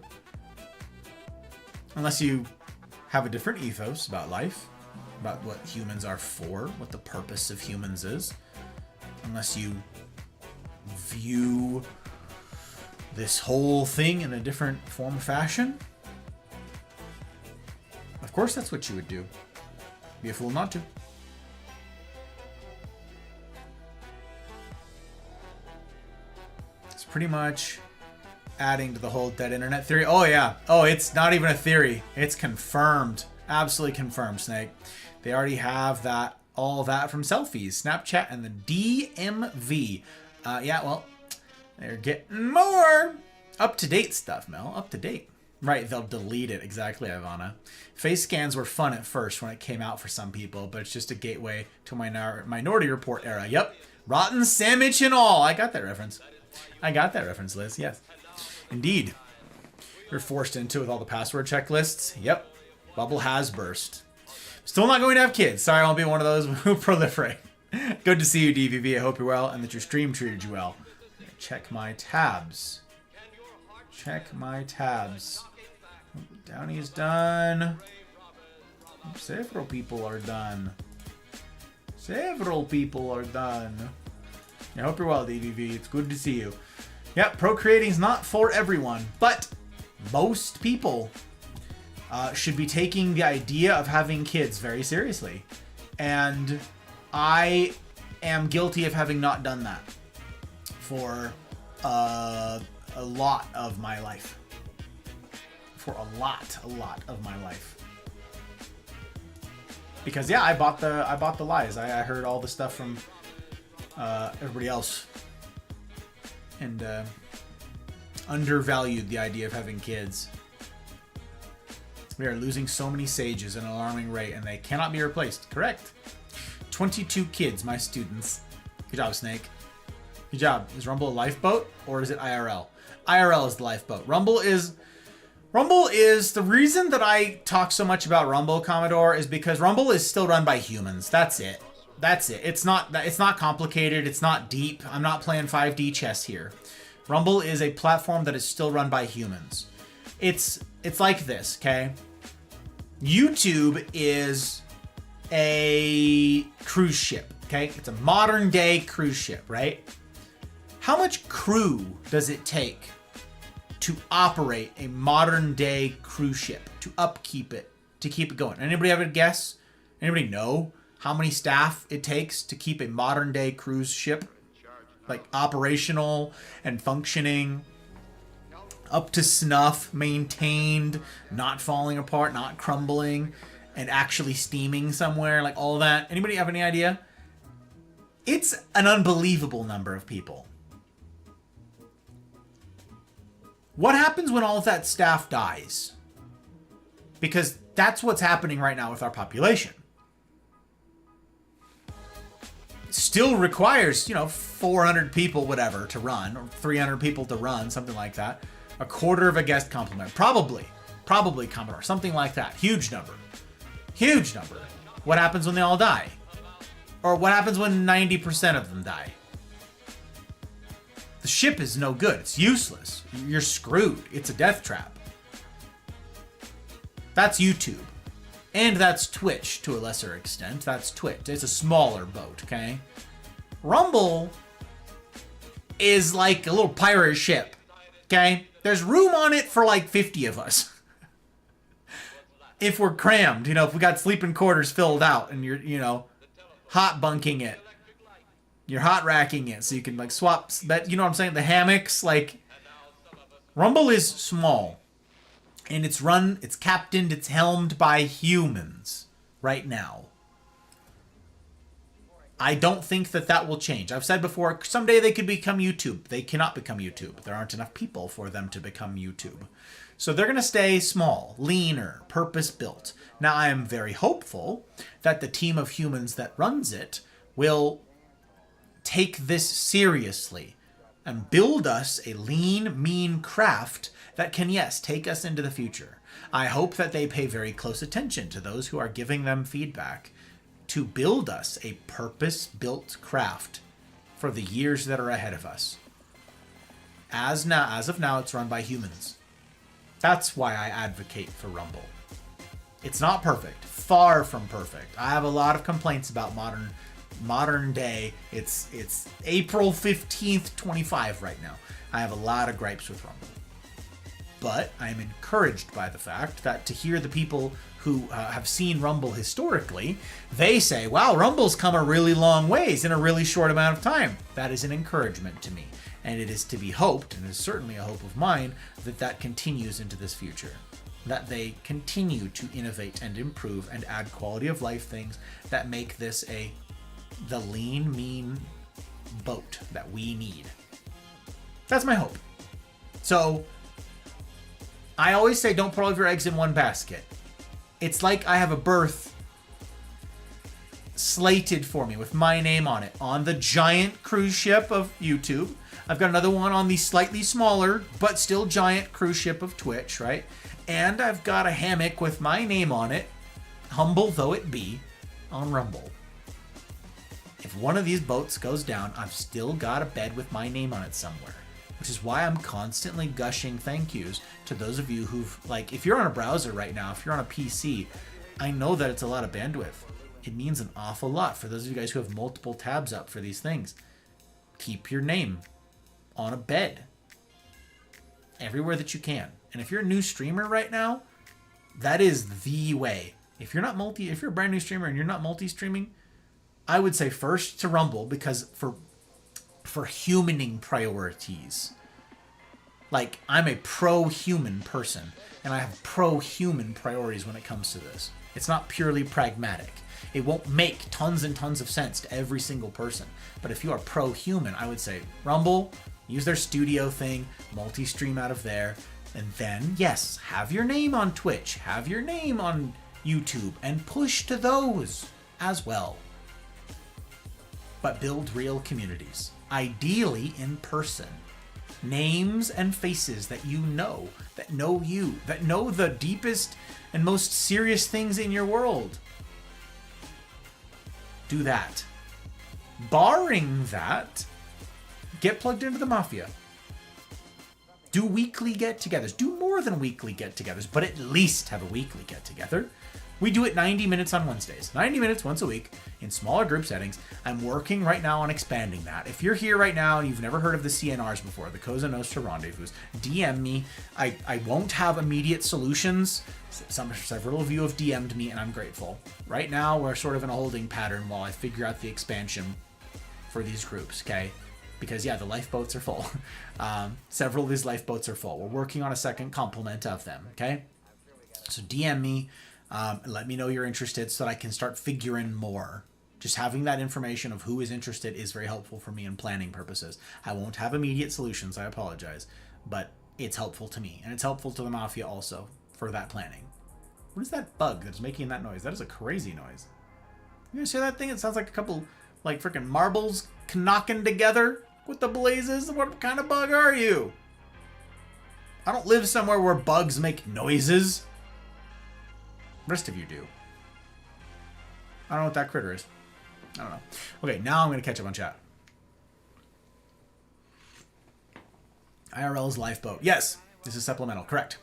[SPEAKER 1] Unless you have a different ethos about life, about what humans are for, what the purpose of humans is. Unless you view this whole thing in a different form or fashion. Of course that's what you would do. Be a fool not to. It's pretty much adding to the whole dead internet theory. Oh yeah. Oh, it's not even a theory. It's confirmed. Absolutely confirmed, Snake. They already have that, all that from selfies, Snapchat, and the DMV. Yeah, well, they're getting more up-to-date stuff, Mel. Up-to-date. Right, they'll delete it. Exactly, Ivana. Face scans were fun at first when it came out for some people, but it's just a gateway to Minority Report era. Yep. Rotten sandwich and all. I got that reference. I got that reference, Liz. Yes. Indeed. You're forced into it with all the password checklists. Yep. Bubble has burst. Still not going to have kids. Sorry, I won't be one of those who proliferate. Good to see you, DVV. I hope you're well and that your stream treated you well. Check my tabs. Check my tabs. Downey is done. Several people are done. Several people are done. I hope you're well, DVV. It's good to see you. Yep, procreating is not for everyone, but most people should be taking the idea of having kids very seriously. And I am guilty of having not done that for a lot of my life. For a lot of my life. Because yeah, I bought the lies. I heard all the stuff from everybody else, and undervalued the idea of having kids. We are losing so many sages at an alarming rate, and they cannot be replaced. Correct. 22 kids, my students. Good job, Snake. Good job. Is Rumble a lifeboat, or is it IRL? IRL is the lifeboat. Rumble is the reason that I talk so much about Rumble, Commodore, is because Rumble is still run by humans. That's it. That's it. It's not complicated. It's not deep. I'm not playing 5D chess here. Rumble is a platform that is still run by humans. It's like this, okay? YouTube is a cruise ship, okay? It's a modern day cruise ship, right? How much crew does it take to operate a modern day cruise ship, to upkeep it, to keep it going? Anybody have a guess? Anybody know how many staff it takes to keep a modern day cruise ship like operational and functioning, up to snuff, maintained, not falling apart, not crumbling, and actually steaming somewhere, like all that? Anybody have any idea? It's an unbelievable number of people. What happens when all of that staff dies? Because that's what's happening right now with our population. Still requires, 400 people, whatever, to run, or 300 people to run, something like that. A quarter of a guest complement. Probably Commodore, something like that. Huge number. Huge number. What happens when they all die? Or what happens when 90% of them die? The ship is no good. It's useless. You're screwed. It's a death trap. That's YouTube. And that's Twitch to a lesser extent. That's Twitch. It's a smaller boat, okay? Rumble is like a little pirate ship, okay? There's room on it for like 50 of us. If we're crammed, if we got sleeping quarters filled out and you're, hot bunking it. You're hot racking it so you can like swap that, you know what I'm saying? The hammocks, like Rumble is small. And it's captained, it's helmed by humans right now. I don't think that that will change. I've said before, someday they could become YouTube. They cannot become YouTube. There aren't enough people for them to become YouTube. So they're going to stay small, leaner, purpose-built. Now, I am very hopeful that the team of humans that runs it will take this seriously and build us a lean, mean craft that can, yes, take us into the future. I hope that they pay very close attention to those who are giving them feedback to build us a purpose-built craft for the years that are ahead of us. As of now, it's run by humans. That's why I advocate for Rumble. It's not perfect. Far from perfect. I have a lot of complaints about modern day. It's April 15th, 25 right now. I have a lot of gripes with Rumble. But I am encouraged by the fact that to hear the people who have seen Rumble historically, they say, wow, Rumble's come a really long ways in a really short amount of time. That is an encouragement to me. And it is to be hoped, and it is certainly a hope of mine, that that continues into this future. That they continue to innovate and improve and add quality of life things that make this the lean, mean boat that we need. That's my hope. So, I always say don't put all of your eggs in one basket. It's like I have a berth slated for me with my name on it on the giant cruise ship of YouTube. I've got another one on the slightly smaller but still giant cruise ship of Twitch, right? And I've got a hammock with my name on it, humble though it be, on Rumble. If one of these boats goes down, I've still got a bed with my name on it somewhere. Which is why I'm constantly gushing thank yous to those of you who've, like, if you're on a browser right now, if you're on a PC, I know that it's a lot of bandwidth. It means an awful lot for those of you guys who have multiple tabs up for these things. Keep your name on a bed everywhere that you can. And if you're a new streamer right now, that is the way. If you're a brand new streamer and you're not multi-streaming, I would say first to Rumble, because for humaning priorities. Like, I'm a pro-human person, and I have pro-human priorities when it comes to this. It's not purely pragmatic. It won't make tons and tons of sense to every single person. But if you are pro-human, I would say Rumble, use their studio thing, multi-stream out of there, and then, yes, have your name on Twitch, have your name on YouTube, and push to those as well. But build real communities. Ideally in person. Names and faces that you know that know the deepest and most serious things in your world. Do that. Barring that, get plugged into the Mafia. Do weekly get-togethers. Do more than weekly get-togethers, but at least have a weekly get-together. We do it 90 minutes on Wednesdays. 90 minutes once a week in smaller group settings. I'm working right now on expanding that. If you're here right now and you've never heard of the CNRs before, the Cosa Nostra Rendezvous, DM me. I won't have immediate solutions. Several of you have DM'd me, and I'm grateful. Right now, we're sort of in a holding pattern while I figure out the expansion for these groups, okay? Because, yeah, the lifeboats are full. Several of these lifeboats are full. We're working on a second complement of them, okay? So DM me. Let me know you're interested so that I can start figuring more. Just having that information of who is interested is very helpful for me in planning purposes. I won't have immediate solutions, I apologize, but it's helpful to me, and it's helpful to the Mafia also for that planning. What is that bug that's making that noise? That is a crazy noise. You guys hear that thing? It sounds like a couple, like, freaking marbles knocking together with the blazes. What kind of bug are you? I don't live somewhere where bugs make noises. The rest of you do. I don't know what that critter is. I don't know. Okay, now I'm going to catch up on chat. IRL's lifeboat. Yes, this is supplemental. Correct.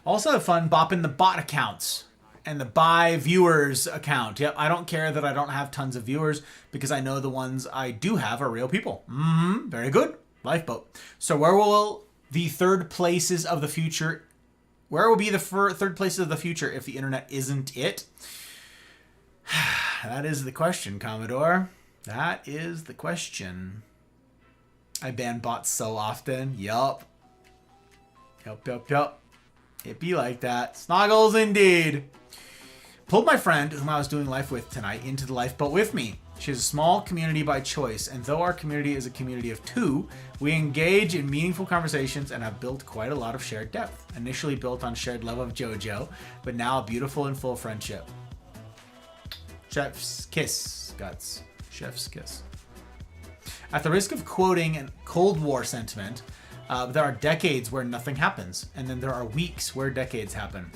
[SPEAKER 1] Also have fun bopping the bot accounts and the buy viewers account. Yep, I don't care that I don't have tons of viewers because I know the ones I do have are real people. Very good. Lifeboat. So where will the third places of the future... Where will be the third places of the future if the internet isn't it? That is the question, Commodore. That is the question. I ban bots so often. Yup. Yup. It be like that. Snoggles indeed. Pulled my friend, whom I was doing life with tonight, into the lifeboat with me. She has a small community by choice, and though our community is a community of 2, we engage in meaningful conversations and have built quite a lot of shared depth. Initially built on shared love of JoJo, but now a beautiful and full friendship. Chef's kiss, Guts. Chef's kiss. At the risk of quoting a Cold War sentiment, there are decades where nothing happens, and then there are weeks where decades happen.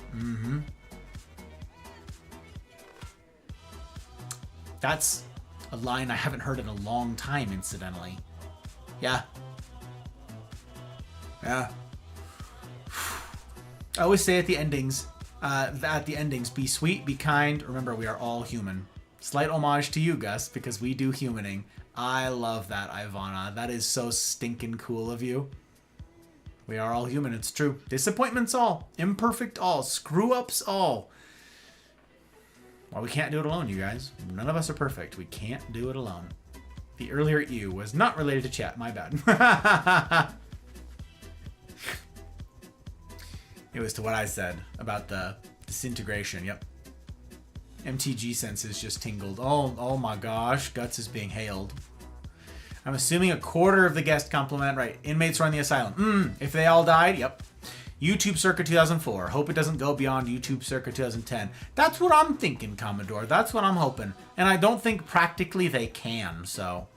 [SPEAKER 1] That's a line I haven't heard in a long time, incidentally. Yeah. I always say at the endings, be sweet, be kind. Remember, we are all human. Slight homage to you, Gus, because we do humaning. I love that, Ivana. That is so stinking cool of you. We are all human, it's true. Disappointments all. Imperfect all. Screw-ups all. Well, we can't do it alone, you guys. None of us are perfect. We can't do it alone. The earlier "ew" was not related to chat. My bad. It was to what I said about the disintegration. Yep. MTG senses just tingled. Oh my gosh. Guts is being hailed. I'm assuming a quarter of the guest compliment. Right. Inmates run the asylum. If they all died, yep. YouTube circa 2004. Hope it doesn't go beyond YouTube circa 2010. That's what I'm thinking, Commodore. That's what I'm hoping. And I don't think practically they can, so.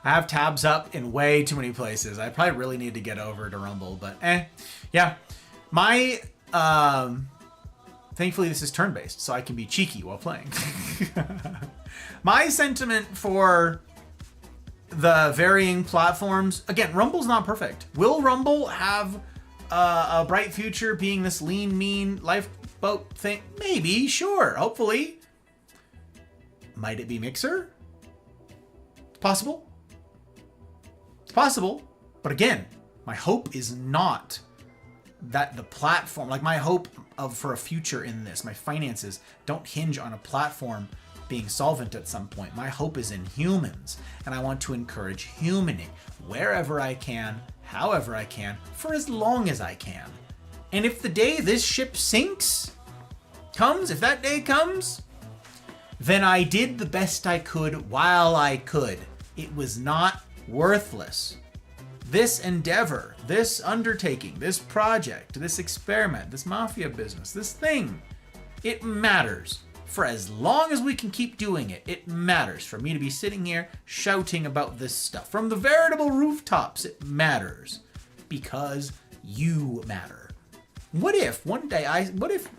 [SPEAKER 1] I have tabs up in way too many places. I probably really need to get over to Rumble, but yeah. My, thankfully this is turn-based, so I can be cheeky while playing. My sentiment for the varying platforms, again, Rumble's not perfect. Will Rumble have a bright future being this lean, mean lifeboat thing? Maybe, sure, hopefully. Might it be Mixer? It's possible. It's possible. But again, my hope is not that the platform, like my hope for a future in this, my finances don't hinge on a platform being solvent at some point. My hope is in humans, and I want to encourage humaning wherever I can, however I can, for as long as I can. And if the day this ship sinks comes, if that day comes, then I did the best I could while I could. It was not worthless. This endeavor, this undertaking, this project, this experiment, this mafia business, this thing, it matters. For as long as we can keep doing it, it matters. For me to be sitting here shouting about this stuff from the veritable rooftops, it matters. Because you matter. What if one day what if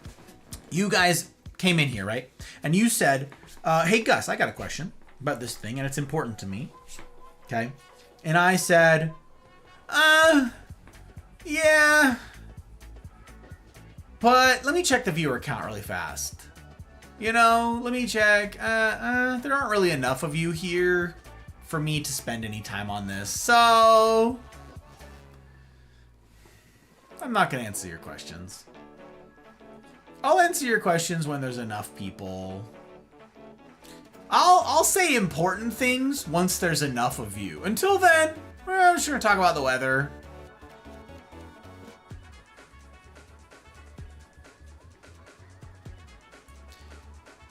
[SPEAKER 1] you guys came in here, right? And you said, hey Gus, I got a question about this thing and it's important to me. Okay? And I said, yeah, but let me check the viewer count really fast. You know, let me check. There aren't really enough of you here for me to spend any time on this. So I'm not going to answer your questions. I'll answer your questions when there's enough people. I'll say important things once there's enough of you. Until then, we're just going to talk about the weather.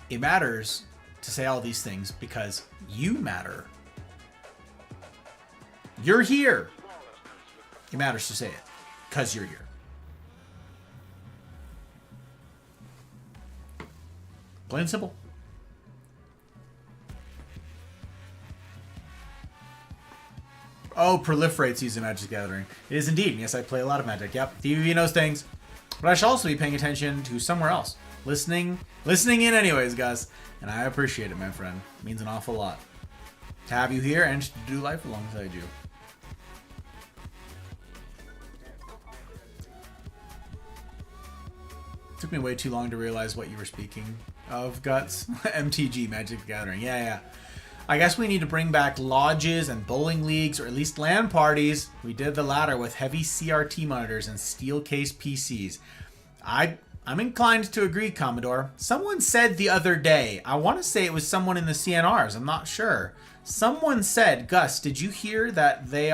[SPEAKER 1] It matters to say all these things because you matter. You're here. It matters to say it because you're here. Plain and simple. Oh, proliferates using Magic the Gathering. It is indeed. Yes, I play a lot of Magic. Yep, DVV knows things. But I should also be paying attention to somewhere else. Listening in anyways, Gus. And I appreciate it, my friend. It means an awful lot to have you here and to do life alongside you. It took me way too long to realize what you were speaking of, Guts. MTG, Magic the Gathering. Yeah. I guess we need to bring back lodges and bowling leagues, or at least LAN parties. We did the latter with heavy CRT monitors and steel case PCs. I'm inclined to agree, Commodore. Someone said the other day, I want to say it was someone in the CNRs, I'm not sure. Someone said, Gus, did you hear that the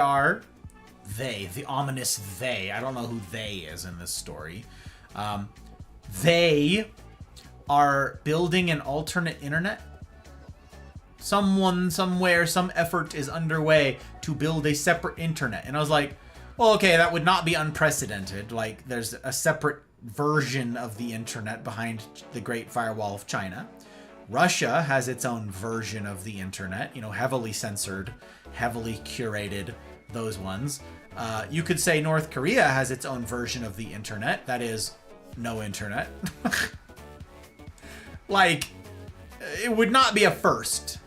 [SPEAKER 1] ominous they, I don't know who they is in this story. They are building an alternate internet Someone, somewhere, some effort is underway to build a separate internet. And I was like, well, okay, that would not be unprecedented. Like, there's a separate version of the internet behind the Great Firewall of China. Russia has its own version of the internet, you know, heavily censored, heavily curated, those ones. You could say North Korea has its own version of the internet. That is, no internet. Like, it would not be a first.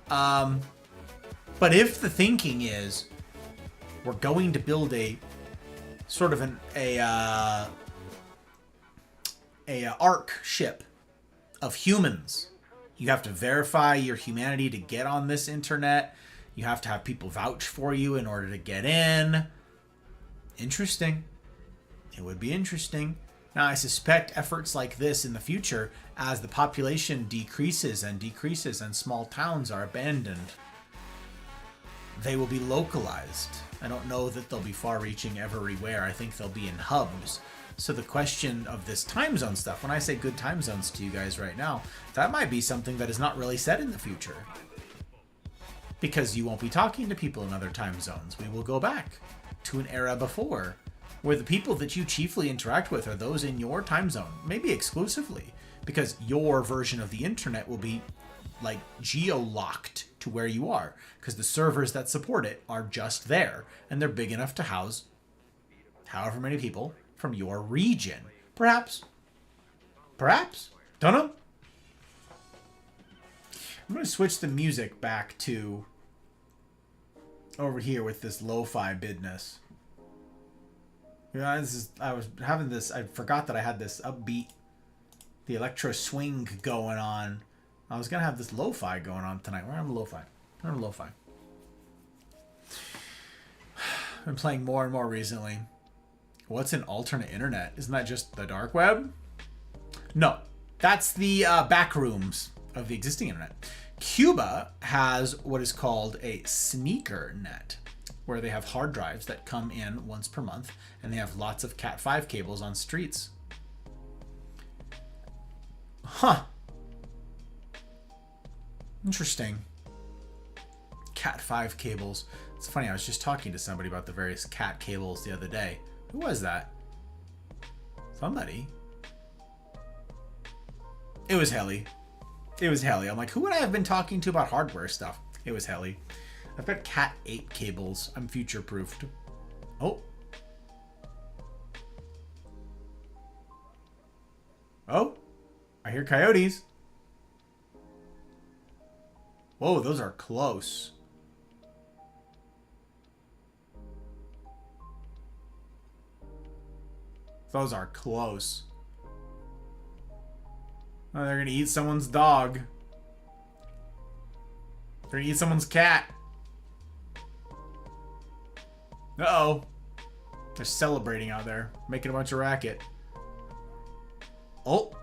[SPEAKER 1] But if the thinking is, we're going to build a sort of a ark ship of humans. You have to verify your humanity to get on this internet. You have to have people vouch for you in order to get in. Interesting. It would be interesting. Now, I suspect efforts like this in the future, as the population decreases and small towns are abandoned, they will be localized. I don't know that they'll be far-reaching everywhere. I think they'll be in hubs. So the question of this time zone stuff, when I say good time zones to you guys right now, that might be something that is not really said in the future. Because you won't be talking to people in other time zones. We will go back to an era before, where the people that you chiefly interact with are those in your time zone, maybe exclusively, because your version of the internet will be like geo-locked to where you are, because the servers that support it are just there, and they're big enough to house however many people from your region. Perhaps. Don't know. I'm going to switch the music back to over here with this lo-fi business. Yeah, I forgot that I had this upbeat, the electro swing going on. I was going to have this lo-fi going on tonight. We're having lo-fi. I've been playing more and more recently. What's an alternate internet? Isn't that just the dark web? No, that's the back rooms of the existing internet. Cuba has what is called a sneaker net, where they have hard drives that come in once per month, and they have lots of Cat5 cables on streets. Huh. Interesting. Cat5 cables. It's funny, I was just talking to somebody about the various cat cables the other day. Who was that? Somebody. It was Helly. I'm like, who would I have been talking to about hardware stuff? It was Helly. I've got Cat 8 cables. I'm future-proofed. Oh. Oh. I hear coyotes. Whoa, those are close. Those are close. Oh, they're gonna eat someone's dog. They're gonna eat someone's cat. Uh-oh. They're celebrating out there, making a bunch of racket. Oh.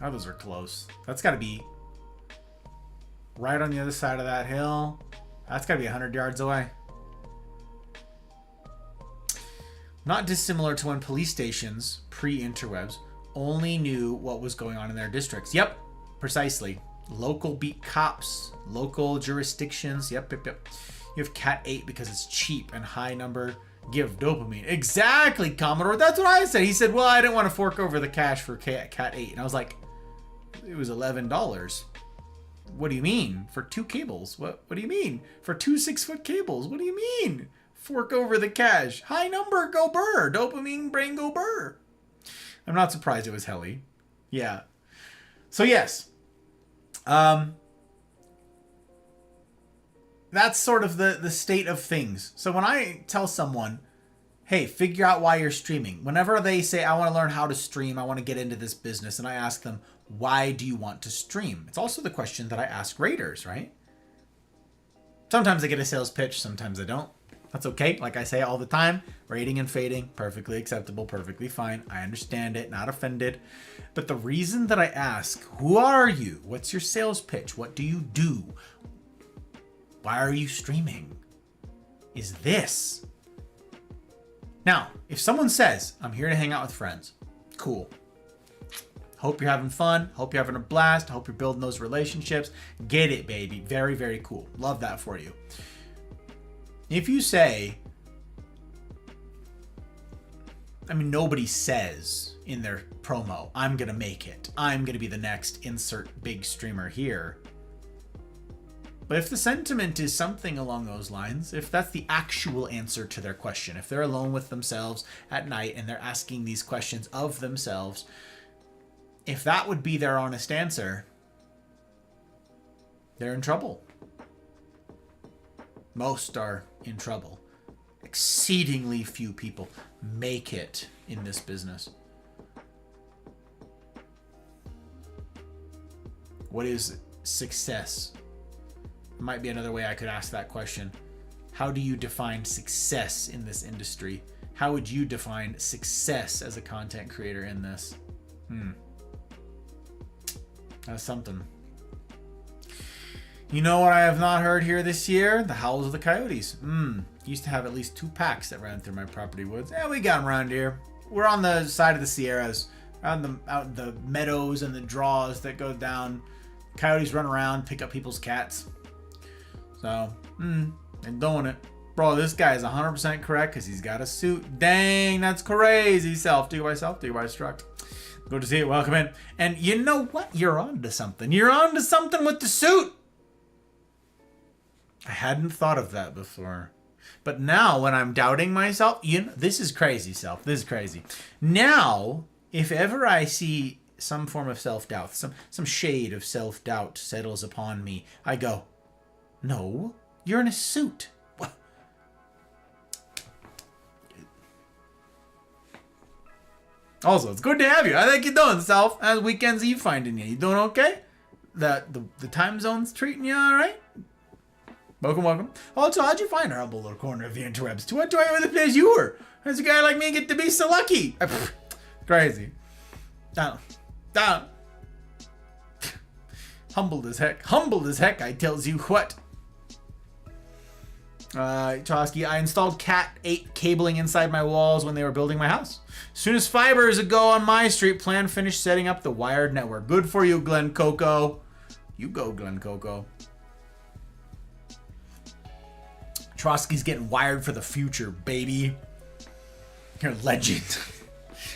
[SPEAKER 1] Oh, those are close. That's gotta be right on the other side of that hill. That's gotta be 100 yards away. Not dissimilar to when police stations, pre-interwebs, only knew what was going on in their districts. Yep, precisely. Local beat cops, local jurisdictions. Yep. You have Cat 8 because it's cheap and high number give dopamine. Exactly, Commodore. That's what I said. He said, well, I didn't want to fork over the cash for Cat 8. And I was like, it was $11. What do you mean? For 2 cables? What do you mean? For 2 6-foot cables? What do you mean? Fork over the cash. High number, go burr. Dopamine brain, go burr. I'm not surprised it was Helly. Yeah. So yes. That's sort of the state of things. So when I tell someone, hey, figure out why you're streaming. Whenever they say, I want to learn how to stream, I want to get into this business, and I ask them, why do you want to stream? It's also the question that I ask raiders, right? Sometimes I get a sales pitch, sometimes I don't. That's okay. Like I say all the time, raiding and fading, perfectly acceptable, perfectly fine. I understand it, not offended. But the reason that I ask, who are you? What's your sales pitch? What do you do? Why are you streaming? Is this. Now, if someone says, I'm here to hang out with friends, cool. Hope you're having fun. Hope you're having a blast. Hope you're building those relationships. Get it, baby. Very, very cool. Love that for you. If you say, I mean, nobody says in their promo, I'm going to make it. I'm going to be the next insert big streamer here. But if the sentiment is something along those lines, if that's the actual answer to their question, if they're alone with themselves at night and they're asking these questions of themselves, if that would be their honest answer, they're in trouble. Most are in trouble. Exceedingly few people make it in this business. What is success? Might be another way I could ask that question. How do you define success in this industry? How would you define success as a content creator in this? That's something. You know what I have not heard here this year? The howls of the coyotes. Used to have at least 2 packs that ran through my property woods. Yeah, we got them around here. We're on the side of the Sierras, out in the meadows and the draws that go down. Coyotes run around, pick up people's cats. So, they're doing it. Bro, this guy is 100% correct because he's got a suit. Dang, that's crazy. Do by struck. Good to see it. Welcome in. And you know what? You're on to something. You're on to something with the suit. I hadn't thought of that before. But now when I'm doubting myself, this is crazy, self. This is crazy. Now, if ever I see some form of self-doubt, some shade of self-doubt settles upon me, I go, no, you're in a suit. What? Also, it's good to have you. How think you're doing, self? How's weekends are you finding you? You doing okay? The time zone's treating you all right? Welcome. Also, how'd you find our humble little corner of the interwebs? To what do I owe the place you were? How's a guy like me get to be so lucky? Crazy. Down. Humbled as heck, I tells you what. Trotsky, I installed Cat 8 cabling inside my walls when they were building my house. As soon as fiber is a go on my street, plan finished setting up the wired network. Good for you, Glen Coco. You go, Glen Coco. Trotsky's getting wired for the future, baby. You're a legend.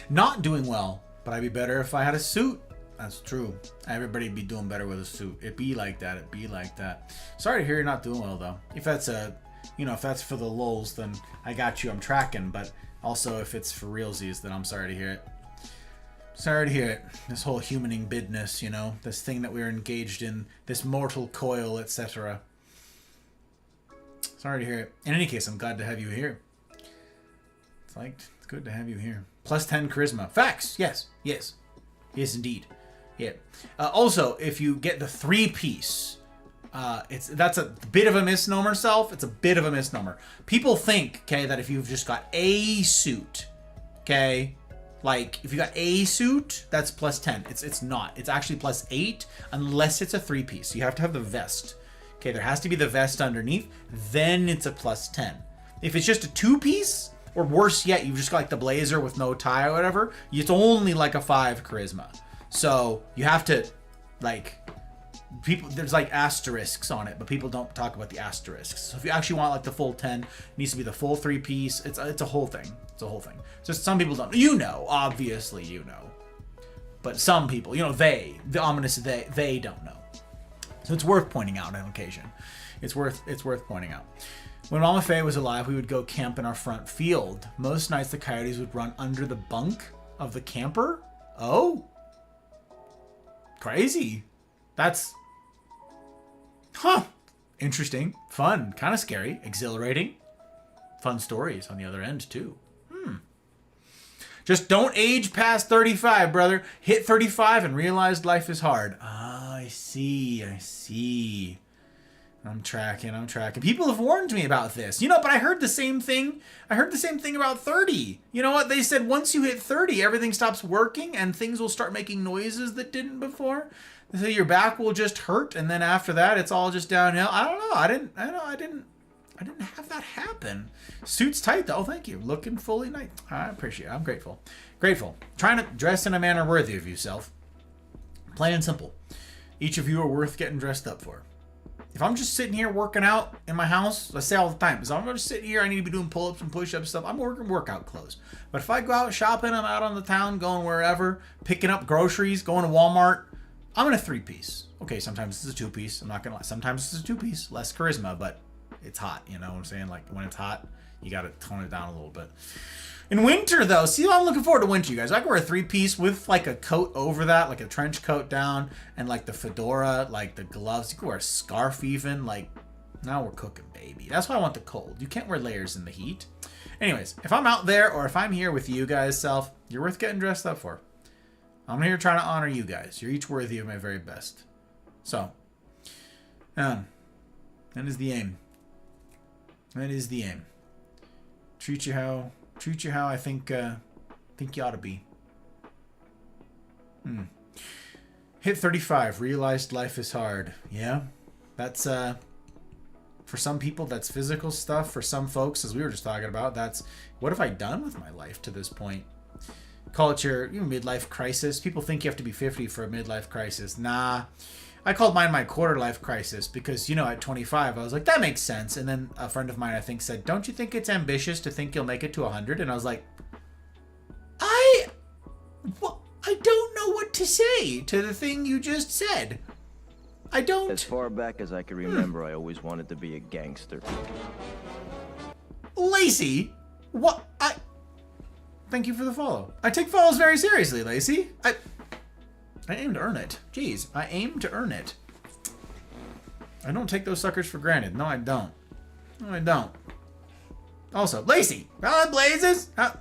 [SPEAKER 1] Not doing well, but I'd be better if I had a suit. That's true. Everybody'd be doing better with a suit. It'd be like that. Sorry to hear you're not doing well, though. If that's if that's for the lulz, then I got you. I'm tracking. But also, if it's for realsies, then I'm sorry to hear it. This whole humaning bidness, this thing that we're engaged in, this mortal coil, etc. Sorry to hear it. In any case, I'm glad to have you here. It's good to have you here. Plus 10 charisma. Facts. Yes, indeed. Yeah. Also, if you get the 3-piece, that's a bit of a misnomer, self. It's a bit of a misnomer. People think, okay, that if you've just got a suit, okay, like if you got a suit, that's plus 10. It's not. It's actually plus 8 unless it's a 3-piece. You have to have the vest. Okay, there has to be the vest underneath. Then it's a plus 10. If it's just a 2-piece, or worse yet, you've just got like the blazer with no tie or whatever, it's only like a 5 charisma. So you have to, there's like asterisks on it, but people don't talk about the asterisks. So if you actually want like the full 10, it needs to be the full 3-piece. It's a whole thing. Just some people don't. Obviously. But some people, the ominous they don't know. So it's worth pointing out on occasion. It's worth pointing out. When Mama Faye was alive, we would go camp in our front field. Most nights the coyotes would run under the bunk of the camper. Oh. Crazy. That's... Interesting. Fun. Kind of scary. Exhilarating. Fun stories on the other end, too. Just don't age past 35, brother. Hit 35 and realize life is hard. I see. I'm tracking. People have warned me about this. But I heard the same thing. About 30. You know what? They said once you hit 30, everything stops working and things will start making noises that didn't before. They say your back will just hurt, and then after that, it's all just downhill. I don't know. I didn't have that happen. Suit's tight though. Thank you. Looking fully nice. I appreciate it. I'm grateful. Trying to dress in a manner worthy of yourself. Plain and simple. Each of you are worth getting dressed up for. If I'm just sitting here working out in my house, I say all the time, if I'm going to sit here, I need to be doing pull-ups and push-ups stuff. I'm wearing workout clothes. But if I go out shopping, I'm out on the town, going wherever, picking up groceries, going to Walmart, I'm in a 3-piece. Okay, sometimes it's a 2-piece. I'm not going to lie. Sometimes it's a 2-piece. Less charisma, but it's hot. You know what I'm saying? Like, when it's hot, you got to tone it down a little bit. In winter, though, see, I'm looking forward to winter, you guys. I can wear a 3-piece with, like, a coat over that, like a trench coat down, and, like, the fedora, like, the gloves. You can wear a scarf, even. Like, now we're cooking, baby. That's why I want the cold. You can't wear layers in the heat. Anyways, if I'm out there or if I'm here with you guys, self, you're worth getting dressed up for. I'm here trying to honor you guys. You're each worthy of my very best. So, that is the aim. That is the aim. Treat you how I think you ought to be. Hit 35. Realized life is hard. Yeah, that's for some people that's physical stuff. For some folks, as we were just talking about, that's what have I done with my life to this point? Call it your midlife crisis. People think you have to be 50 for a midlife crisis. Nah. I called mine my quarter life crisis because, at 25, I was like, that makes sense. And then a friend of mine, I think, said, don't you think it's ambitious to think you'll make it to 100? And I was like, I don't know what to say to the thing you just said. I don't.
[SPEAKER 3] As far back as I can remember, I always wanted to be a gangster.
[SPEAKER 1] Lacey, what? Thank you for the follow. I take follows very seriously, Lacey. I aim to earn it. Jeez, I aim to earn it. I don't take those suckers for granted. No, I don't. No, I don't. Also, Lacey, blazes. I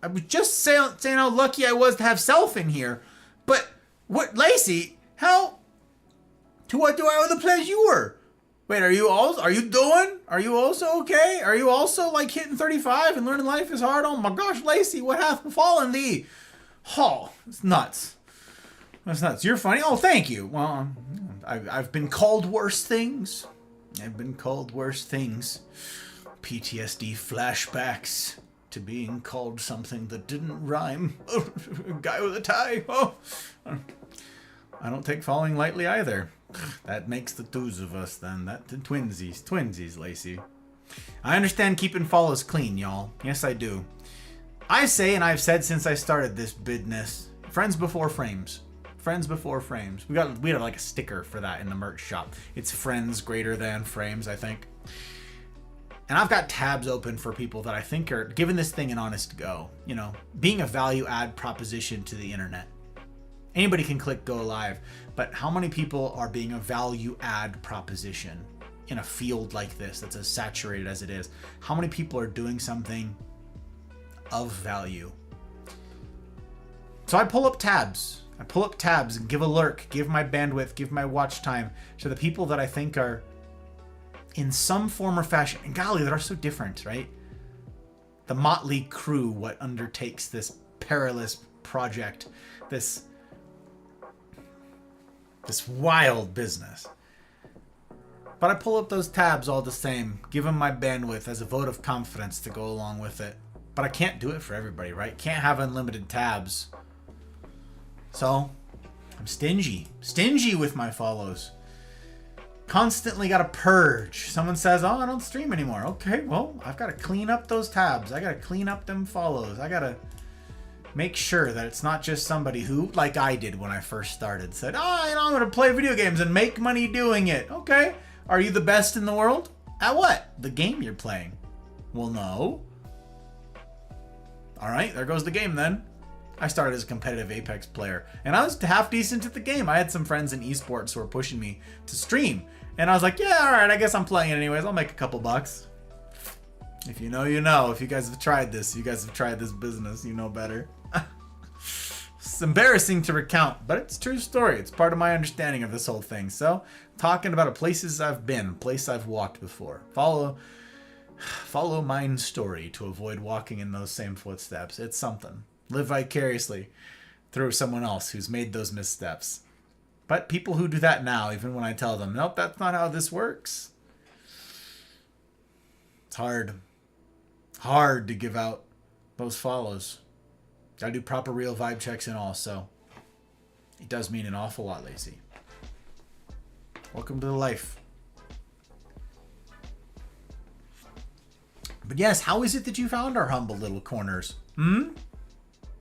[SPEAKER 1] was just saying how lucky I was to have Self in here. But, what, Lacey, how, to what do I owe the pleasure? Wait, are you also okay? Are you also, like, hitting 35 and learning life is hard? Oh my gosh, Lacey, what hath befallen thee? Oh, it's nuts. That's nuts. You're funny. Oh, thank you. Well, I've been called worse things. PTSD flashbacks to being called something that didn't rhyme. Guy with a tie. Oh, I don't take falling lightly either. That makes the twos of us then. That twinsies, Lacey. I understand keeping follows clean, y'all. Yes, I do. I say, and I've said since I started this business, friends before frames. Friends before frames. We had like a sticker for that in the merch shop. It's friends greater than frames, I think. And I've got tabs open for people that I think are giving this thing an honest go. Being a value add proposition to the internet. Anybody can click go live, but how many people are being a value add proposition in a field like this that's as saturated as it is? How many people are doing something of value? So I pull up tabs and give a lurk, give my bandwidth, give my watch time to the people that I think are in some form or fashion, and golly, that are so different, right? The motley crew, what undertakes this perilous project, this wild business. But I pull up those tabs all the same, give them my bandwidth as a vote of confidence to go along with it. But I can't do it for everybody, right? Can't have unlimited tabs. So, I'm stingy with my follows. Constantly got to purge. Someone says, oh, I don't stream anymore. Okay, well, I've got to clean up those tabs. I got to clean up them follows. I got to make sure that it's not just somebody who, like I did when I first started, said, I'm going to play video games and make money doing it. Okay, are you the best in the world? At what? The game you're playing. Well, no. All right, there goes the game then. I started as a competitive Apex player, and I was half decent at the game. I had some friends in esports who were pushing me to stream, and I was like, yeah, all right, I guess I'm playing it anyways. I'll make a couple bucks. If you know, you know. If you guys have tried this business, you know better. It's embarrassing to recount, but it's a true story. It's part of my understanding of this whole thing. So, talking about places I've been, place I've walked before. Follow mine story to avoid walking in those same footsteps. It's something. Live vicariously through someone else who's made those missteps. But people who do that now, even when I tell them, nope, that's not how this works. It's hard. Hard to give out those follows. Gotta do proper real vibe checks and all, so It does mean an awful lot, Lacey. Welcome to the life. But yes, how is it that you found our humble little corners?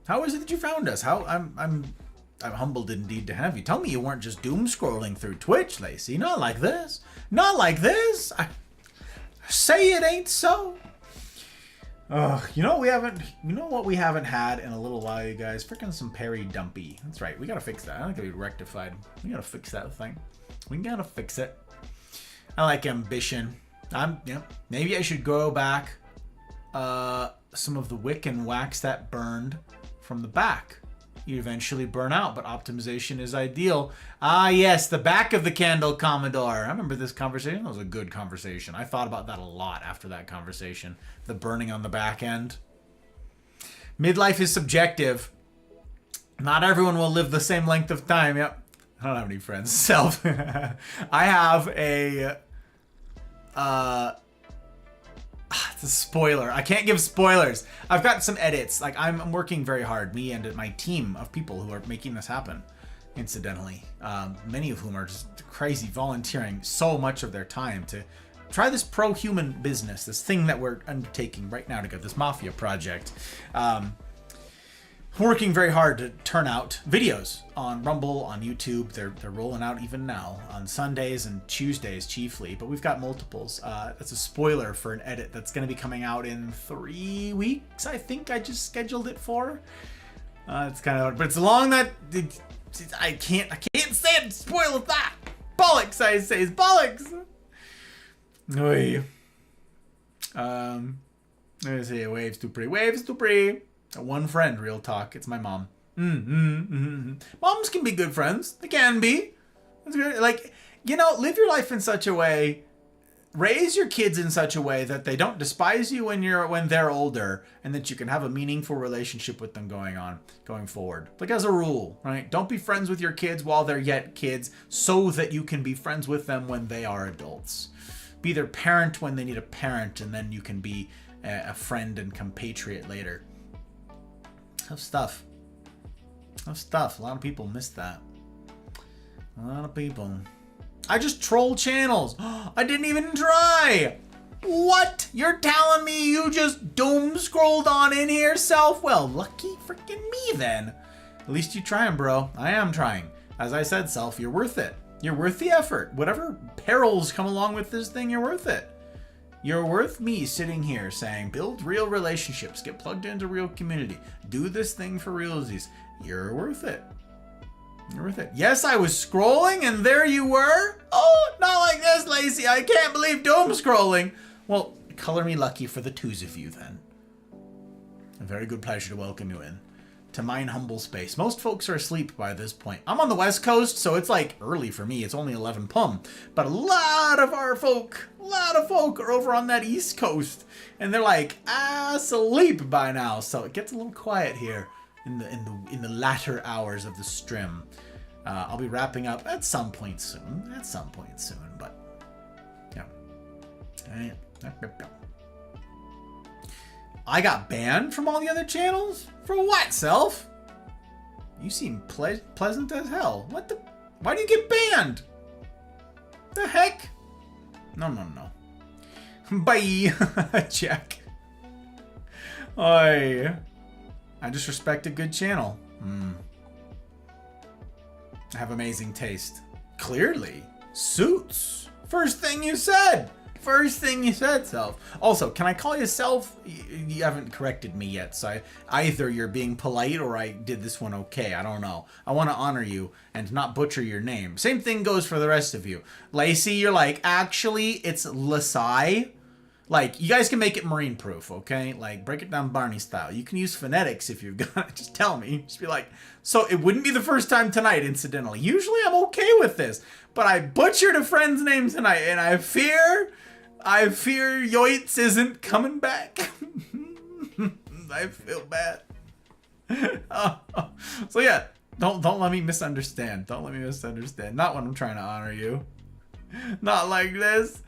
[SPEAKER 1] How is it that you found us? I'm humbled indeed to have you. Tell me you weren't just doom scrolling through Twitch, Lacey. Not like this. Not like this. I say it ain't so. You know what we haven't had in a little while, you guys? Freaking some Perry Dumpy. That's right. We gotta fix that. I think it'll be rectified. We gotta fix that thing. We gotta fix it. I like ambition. Maybe I should grow back some of the wick and wax that burned from the back. You eventually burn out, but optimization is ideal. Ah, yes, the back of the candle, Commodore. I remember this conversation. That was a good conversation. I thought about that a lot after that conversation. The burning on the back end. Midlife is subjective. Not everyone will live the same length of time. Yep. I don't have any friends. Self. I have a... it's a spoiler. I can't give spoilers. I've got some edits. Like, I'm working very hard. Me and my team of people who are making this happen, incidentally. Many of whom are just crazy, volunteering so much of their time to try this pro-human business, this thing that we're undertaking right now to get this Mafia project. Working very hard to turn out videos on Rumble, on YouTube. They're rolling out even now on Sundays and Tuesdays chiefly, but we've got multiples. That's a spoiler for an edit that's going to be coming out in 3 weeks. I think I just scheduled it for. It's kind of, but it's long that I can't say it. Spoil that. Bollocks, I say, is bollocks. Oy. Let me see. Waves too pretty. Waves too pretty. One friend, real talk. It's my mom. Moms can be good friends. They can be. It's good. Like, live your life in such a way. Raise your kids in such a way that they don't despise you when they're older, and that you can have a meaningful relationship with them going forward. Like, as a rule, right? Don't be friends with your kids while they're yet kids, so that you can be friends with them when they are adults. Be their parent when they need a parent, and then you can be a friend and compatriot later. Tough stuff. Tough stuff. A lot of people miss that. A lot of people. I just troll channels. I didn't even try. What? You're telling me you just doom scrolled on in here, Self? Well, lucky freaking me then. At least you trying, bro. I am trying. As I said, Self, you're worth it. You're worth the effort. Whatever perils come along with this thing, you're worth it. You're worth me sitting here saying, build real relationships, get plugged into real community, do this thing for realsies. You're worth it. You're worth it. Yes, I was scrolling and there you were. Oh, not like this, Lacey. I can't believe doom scrolling. Well, color me lucky for the twos of you then. A very good pleasure to welcome you in to mine humble space. Most folks are asleep by this point. I'm on the West Coast, so it's like early for me. It's only 11 p.m. But a lot of folk are over on that East Coast, and they're like asleep by now. So it gets a little quiet here in the latter hours of the stream. I'll be wrapping up at some point soon. But yeah. I got banned from all the other channels? For what, Self? You seem pleasant as hell. What the? Why do you get banned? The heck? No. Bye, Jack. Oi. I just respect a good channel. I have amazing taste. Clearly. Suits. First thing you said, Self. Also, can I call you Self? You haven't corrected me yet, so either you're being polite or I did this one okay. I don't know. I want to honor you and not butcher your name. Same thing goes for the rest of you. Lacey, you're like, actually, it's Lasai. Like, you guys can make it marine proof, okay? Like, break it down Barney style. You can use phonetics if you've got it. Just tell me. Just be like, so it wouldn't be the first time tonight, incidentally. Usually I'm okay with this, but I butchered a friend's name tonight, and I fear Yoitz isn't coming back. I feel bad. So yeah, don't let me misunderstand. Not when I'm trying to honor you. Not like this.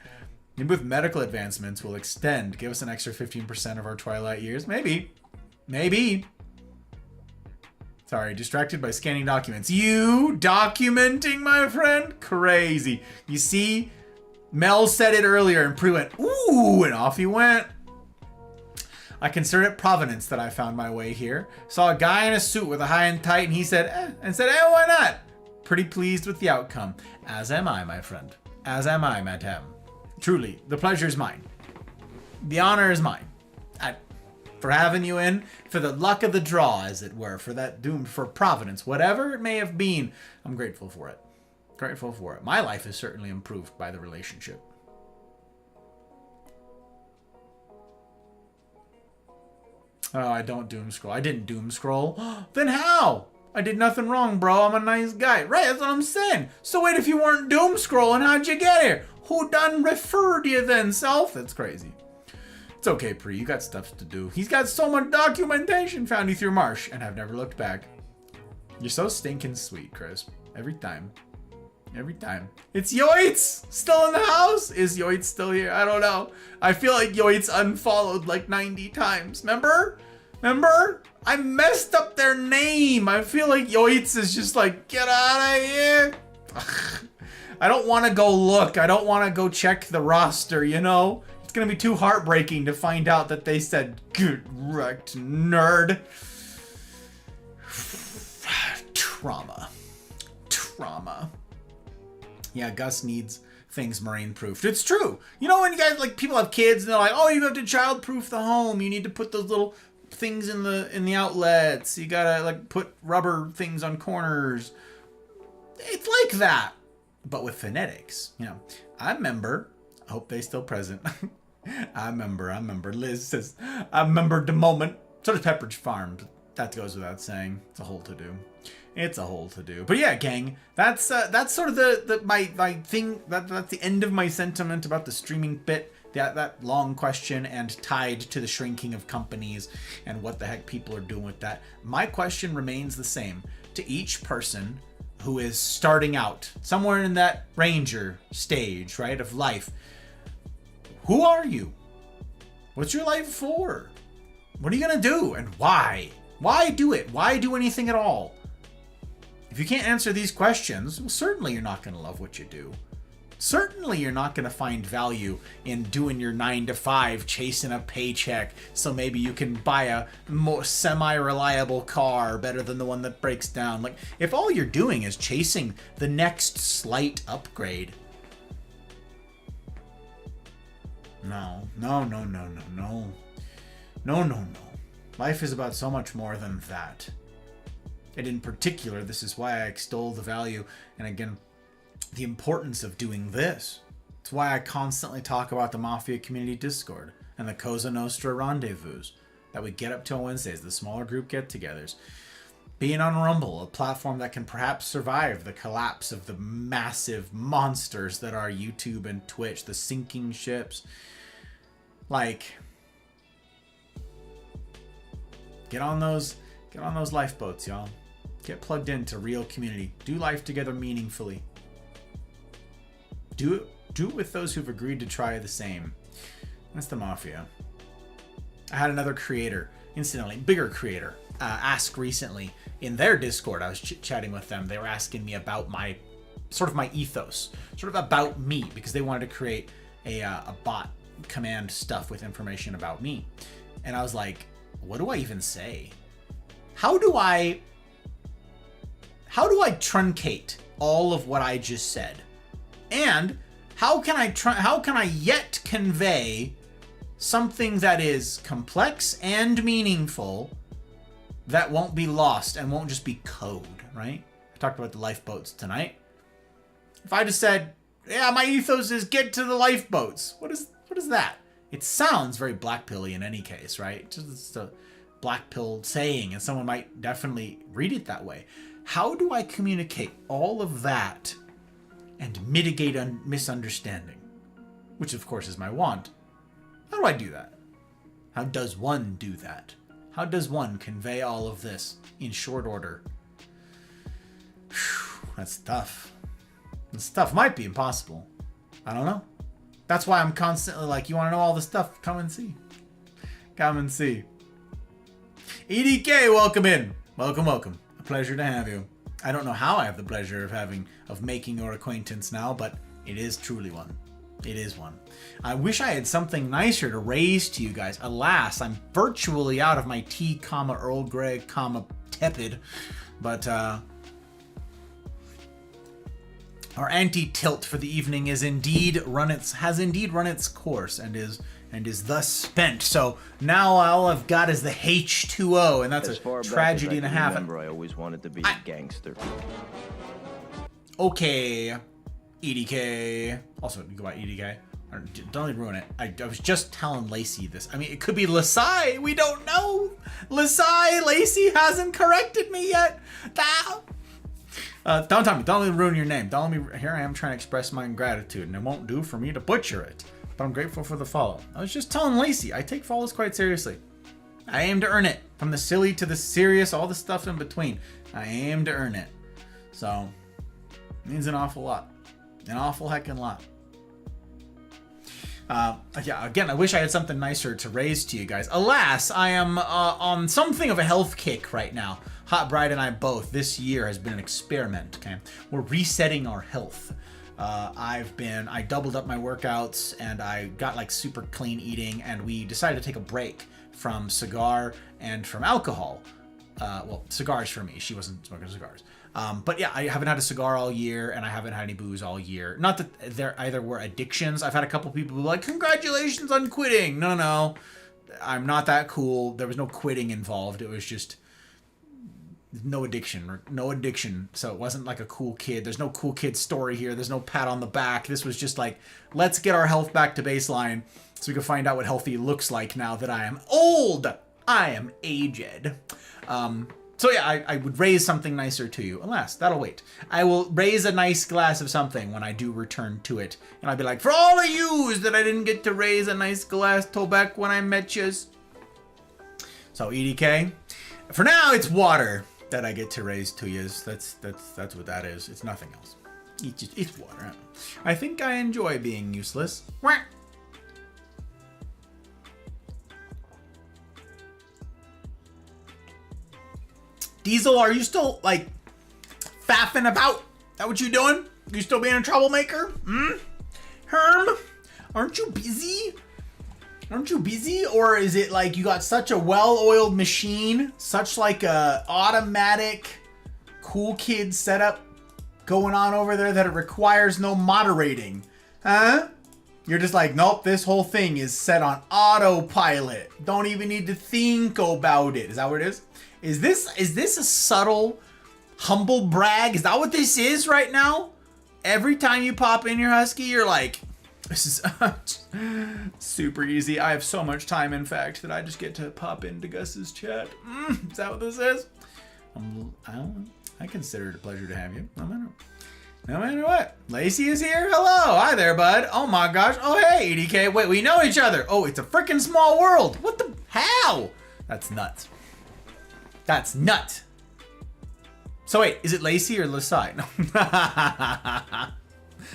[SPEAKER 1] And with medical advancements, we'll extend. Give us an extra 15% of our twilight years. Maybe. Sorry, distracted by scanning documents. You documenting, my friend? Crazy. You see, Mel said it earlier and Pre went, ooh, and off he went. I consider it providence that I found my way here. Saw a guy in a suit with a high and tight, and he said, why not? Pretty pleased with the outcome. As am I, my friend. As am I, madame. Truly, the pleasure is mine. The honor is mine. For having you in, for the luck of the draw, as it were, for that doomed, for providence, whatever it may have been, I'm grateful for it. Grateful for it. My life is certainly improved by the relationship. Oh, I don't doom scroll. I didn't doom scroll. Then how? I did nothing wrong, bro. I'm a nice guy. Right, that's what I'm saying. So wait, if you weren't doom scrolling, how'd you get here? Who done referred you then, self? That's crazy. It's okay, Pre. You got stuff to do. He's got so much documentation. Found you through Marsh, and have never looked back. You're so stinking sweet, Chris. Every time. Every time. It's Yoitz! Still in the house? Is Yoitz still here? I don't know. I feel like Yoitz unfollowed like 90 times. Remember? Remember? I messed up their name. I feel like Yoitz is just like, get out of here. I don't want to go look. I don't want to go check the roster, you know? It's going to be too heartbreaking to find out that they said, get wrecked, nerd. Trauma. Trauma. Yeah, Gus needs things marine-proofed. It's true. You know when you guys, like, people have kids and they're like, oh, you have to child-proof the home. You need to put those little things in the outlets. You gotta, like, put rubber things on corners. It's like that, but with phonetics. You know, I remember, I hope they're still present. I remember. Liz says, I remember the moment. So does Pepperidge Farm. That goes without saying. It's a whole to-do. It's a whole to-do. But yeah, gang, that's sort of my thing. That's the end of my sentiment about the streaming bit. That long question and tied to the shrinking of companies and what the heck people are doing with that. My question remains the same to each person who is starting out somewhere in that ranger stage, right, of life. Who are you? What's your life for? What are you gonna do and why? Why do it? Why do anything at all? If you can't answer these questions, well, certainly you're not gonna love what you do. Certainly you're not gonna find value in doing your 9 to 5, chasing a paycheck, so maybe you can buy a more semi-reliable car better than the one that breaks down. Like, if all you're doing is chasing the next slight upgrade, No. Life is about so much more than that. And in particular, this is why I extol the value and, again, the importance of doing this. It's why I constantly talk about the Mafia Community Discord and the Cosa Nostra rendezvous that we get up to on Wednesdays, the smaller group get-togethers. Being on Rumble, a platform that can perhaps survive the collapse of the massive monsters that are YouTube and Twitch, the sinking ships. Like, get on those lifeboats, y'all. Get plugged into real community. Do life together meaningfully. Do it with those who've agreed to try the same. That's the Mafia. I had another creator, incidentally, bigger creator, ask recently in their Discord. I was chatting with them. They were asking me about my ethos, sort of about me, because they wanted to create a bot command stuff with information about me. And I was like, what do I even say? How do I truncate all of what I just said? And how can I yet convey something that is complex and meaningful that won't be lost and won't just be code, right? I talked about the lifeboats tonight. If I just said, yeah, my ethos is get to the lifeboats. What is that? It sounds very black pilly in any case, right? Just a black pill saying, and someone might definitely read it that way. How do I communicate all of that and mitigate misunderstanding? Which, of course, is my want. How do I do that? How does one do that? How does one convey all of this in short order? Whew, that's tough. This stuff might be impossible. I don't know. That's why I'm constantly like, you want to know all the stuff? Come and see. Come and see. EDK, welcome in. Welcome. pleasure to have you. I don't know how I have the pleasure of making your acquaintance now, but it is truly one. It is one. I wish I had something nicer to raise to you guys. Alas, I'm virtually out of my tea, Earl Grey, tepid. But our anti-tilt for the evening has indeed run its course and is thus spent. So now all I've got is the H2O, and that's
[SPEAKER 3] As far
[SPEAKER 1] a
[SPEAKER 3] back
[SPEAKER 1] tragedy
[SPEAKER 3] as
[SPEAKER 1] and
[SPEAKER 3] I
[SPEAKER 1] a
[SPEAKER 3] can
[SPEAKER 1] half.
[SPEAKER 3] remember, I always wanted to be a gangster.
[SPEAKER 1] Okay, EDK. Also, you go by EDK. Don't even ruin it. I was just telling Lacey this. I mean, it could be Lasai. We don't know. Lacey hasn't corrected me yet. Don't tell me. Don't even ruin your name. Don't let me. Here I am trying to express my gratitude, and it won't do for me to butcher it. But I'm grateful for the follow. I was just telling Lacey, I take follows quite seriously. I aim to earn it. From the silly to the serious, all the stuff in between. I aim to earn it. So, it means an awful lot. An awful heckin' lot. Yeah, again, I wish I had something nicer to raise to you guys. Alas, I am on something of a health kick right now. Hot Bride and I both. This year has been an experiment, okay? We're resetting our health. I doubled up my workouts and I got like super clean eating, and we decided to take a break from cigar and from alcohol. Well, cigars for me. She wasn't smoking cigars. But yeah, I haven't had a cigar all year, and I haven't had any booze all year. Not that there either were addictions. I've had a couple people who were like, congratulations on quitting. No. I'm not that cool. There was no quitting involved. It was just no addiction. So it wasn't like a cool kid. There's no cool kid story here. There's no pat on the back. This was just like, let's get our health back to baseline so we can find out what healthy looks like now that I am old. I am aged. So yeah, I would raise something nicer to you. Alas, that'll wait. I will raise a nice glass of something when I do return to it. And I'll be like, for all the yous that I didn't get to raise a nice glass till back when I met yous. So EDK. For now, it's water that I get to raise to yous. That's what that is. It's nothing else. It's water. I think I enjoy being useless. Diesel, are you still, like, faffing about? That what you doing? You still being a troublemaker? Herm? Aren't you busy? Or is it like you got such a well-oiled machine, such like a automatic cool kid setup going on over there that it requires no moderating? Huh? You're just like, nope, this whole thing is set on autopilot. Don't even need to think about it. Is that what it is? Is this a subtle, humble brag? Is that what this is right now? Every time you pop in your Husky, you're like, this is super easy. I have so much time, in fact, that I just get to pop into Gus's chat. Is that what this is? I consider it a pleasure to have you. No matter what. Lacey is here. Hello. Hi there, bud. Oh my gosh. Oh, hey, EDK. Wait, we know each other. Oh, it's a freaking small world. What the? How? That's nuts. That's nuts. So wait, is it Lacey or Lasai? No.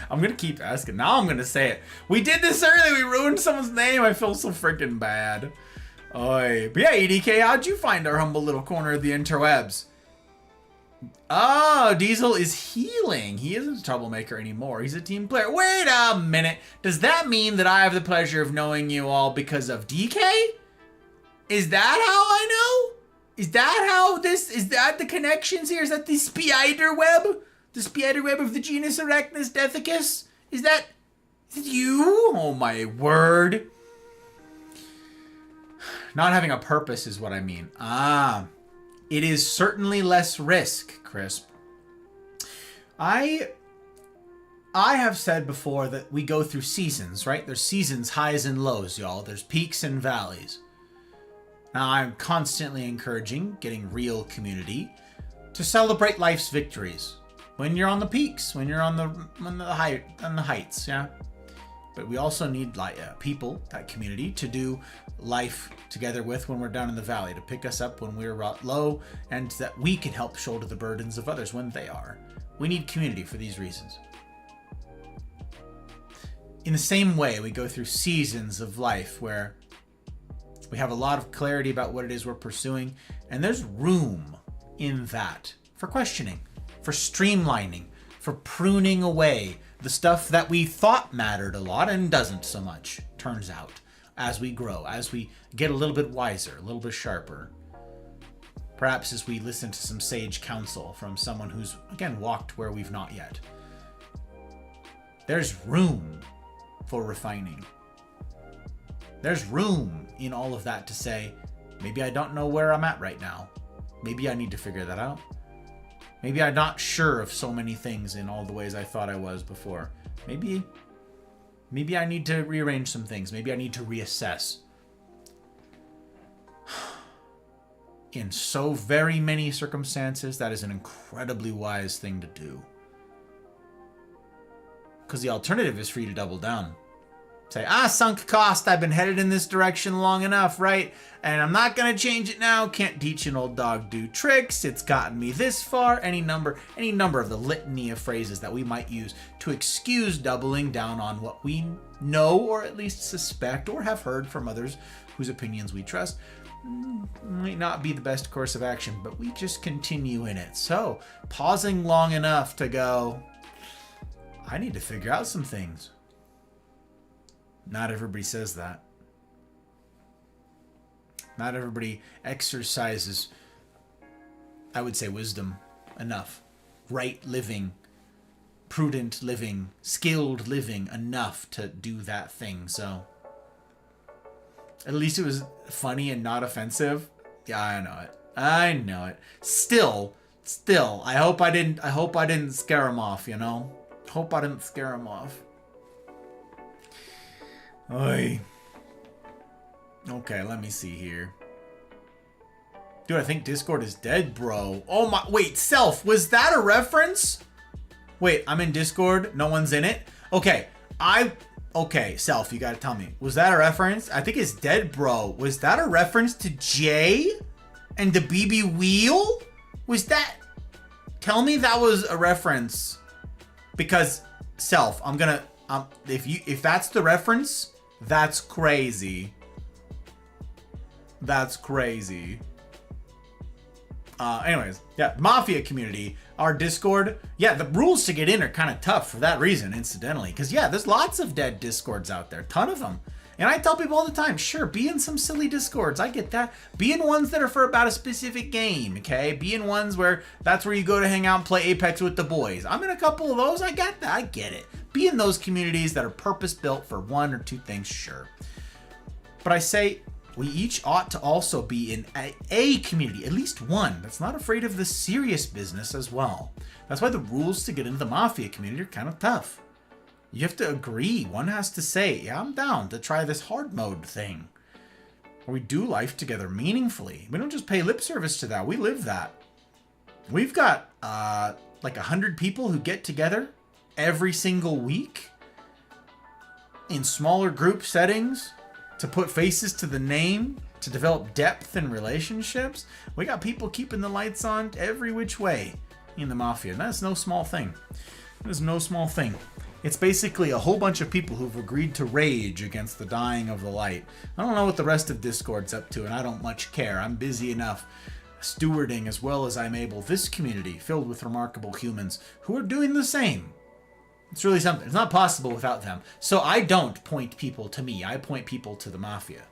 [SPEAKER 1] I'm gonna keep asking. Now I'm gonna say it. We did this earlier. We ruined someone's name. I feel so freaking bad. Oy. But yeah, EDK, how'd you find our humble little corner of the interwebs? Oh, Diesel is healing. He isn't a troublemaker anymore. He's a team player. Wait a minute. Does that mean that I have the pleasure of knowing you all because of DK? Is that how I know? Is that the connections here? Is that the spider web? The spider web of the genus Arachnus Dethicus? Is it you? Oh my word. Not having a purpose is what I mean. It is certainly less risk, Crisp. I have said before that we go through seasons, right? There's seasons, highs and lows, y'all. There's peaks and valleys. Now, I'm constantly encouraging getting real community to celebrate life's victories. When you're on the peaks, when you're on the heights, yeah. But we also need people, that community, to do life together with when we're down in the valley, to pick us up when we're low, and that we can help shoulder the burdens of others when they are. We need community for these reasons. In the same way, we go through seasons of life where we have a lot of clarity about what it is we're pursuing, and there's room in that for questioning, for streamlining, for pruning away the stuff that we thought mattered a lot and doesn't so much, turns out, as we grow, as we get a little bit wiser, a little bit sharper. Perhaps as we listen to some sage counsel from someone who's, again, walked where we've not yet. There's room for refining. There's room in all of that to say, maybe I don't know where I'm at right now. Maybe I need to figure that out. Maybe I'm not sure of so many things in all the ways I thought I was before. Maybe I need to rearrange some things. Maybe I need to reassess. In so very many circumstances, that is an incredibly wise thing to do. Because the alternative is for you to double down. Say, sunk cost, I've been headed in this direction long enough, right? And I'm not going to change it now. Can't teach an old dog do tricks. It's gotten me this far. Any number of the litany of phrases that we might use to excuse doubling down on what we know or at least suspect or have heard from others whose opinions we trust might not be the best course of action, but we just continue in it. So, pausing long enough to go, I need to figure out some things. Not everybody says that. Not everybody exercises, I would say, wisdom enough. Right living, prudent living, skilled living enough to do that thing. So, at least it was funny and not offensive. Yeah, I know it. Still, I hope I didn't scare him off, you know? Hope I didn't scare him off. Oy. Okay, let me see here. Dude, I think Discord is dead, bro. Oh my, wait, Self, was that a reference? Wait, I'm in Discord, no one's in it? Okay, okay, Self, you gotta tell me. Was that a reference? I think it's dead, bro. Was that a reference to Jay and the BB wheel? Was that... Tell me that was a reference. Because, Self, I'm gonna... if that's the reference, that's crazy. That's crazy. Anyways, yeah, Mafia community, our Discord. Yeah, the rules to get in are kind of tough for that reason, incidentally. Because, yeah, there's lots of dead Discords out there. Ton of them. And I tell people all the time, sure, be in some silly Discords. I get that. Be in ones that are for about a specific game, okay? Be in ones where that's where you go to hang out and play Apex with the boys. I'm in a couple of those. I get that. I get it. Be in those communities that are purpose-built for one or two things, sure. But I say we each ought to also be in a community, at least one, that's not afraid of the serious business as well. That's why the rules to get into the Mafia community are kind of tough. You have to agree. One has to say, yeah, I'm down to try this hard mode thing. Where we do life together meaningfully. We don't just pay lip service to that. We live that. We've got like 100 people who get together every single week in smaller group settings to put faces to the name, to develop depth in relationships. We got people keeping the lights on every which way in the Mafia. And that's no small thing. That is no small thing. It's basically a whole bunch of people who've agreed to rage against the dying of the light. I don't know what the rest of Discord's up to, and I don't much care. I'm busy enough stewarding as well as I'm able this community filled with remarkable humans who are doing the same. It's really something. It's not possible without them. So I don't point people to me. I point people to the Mafia.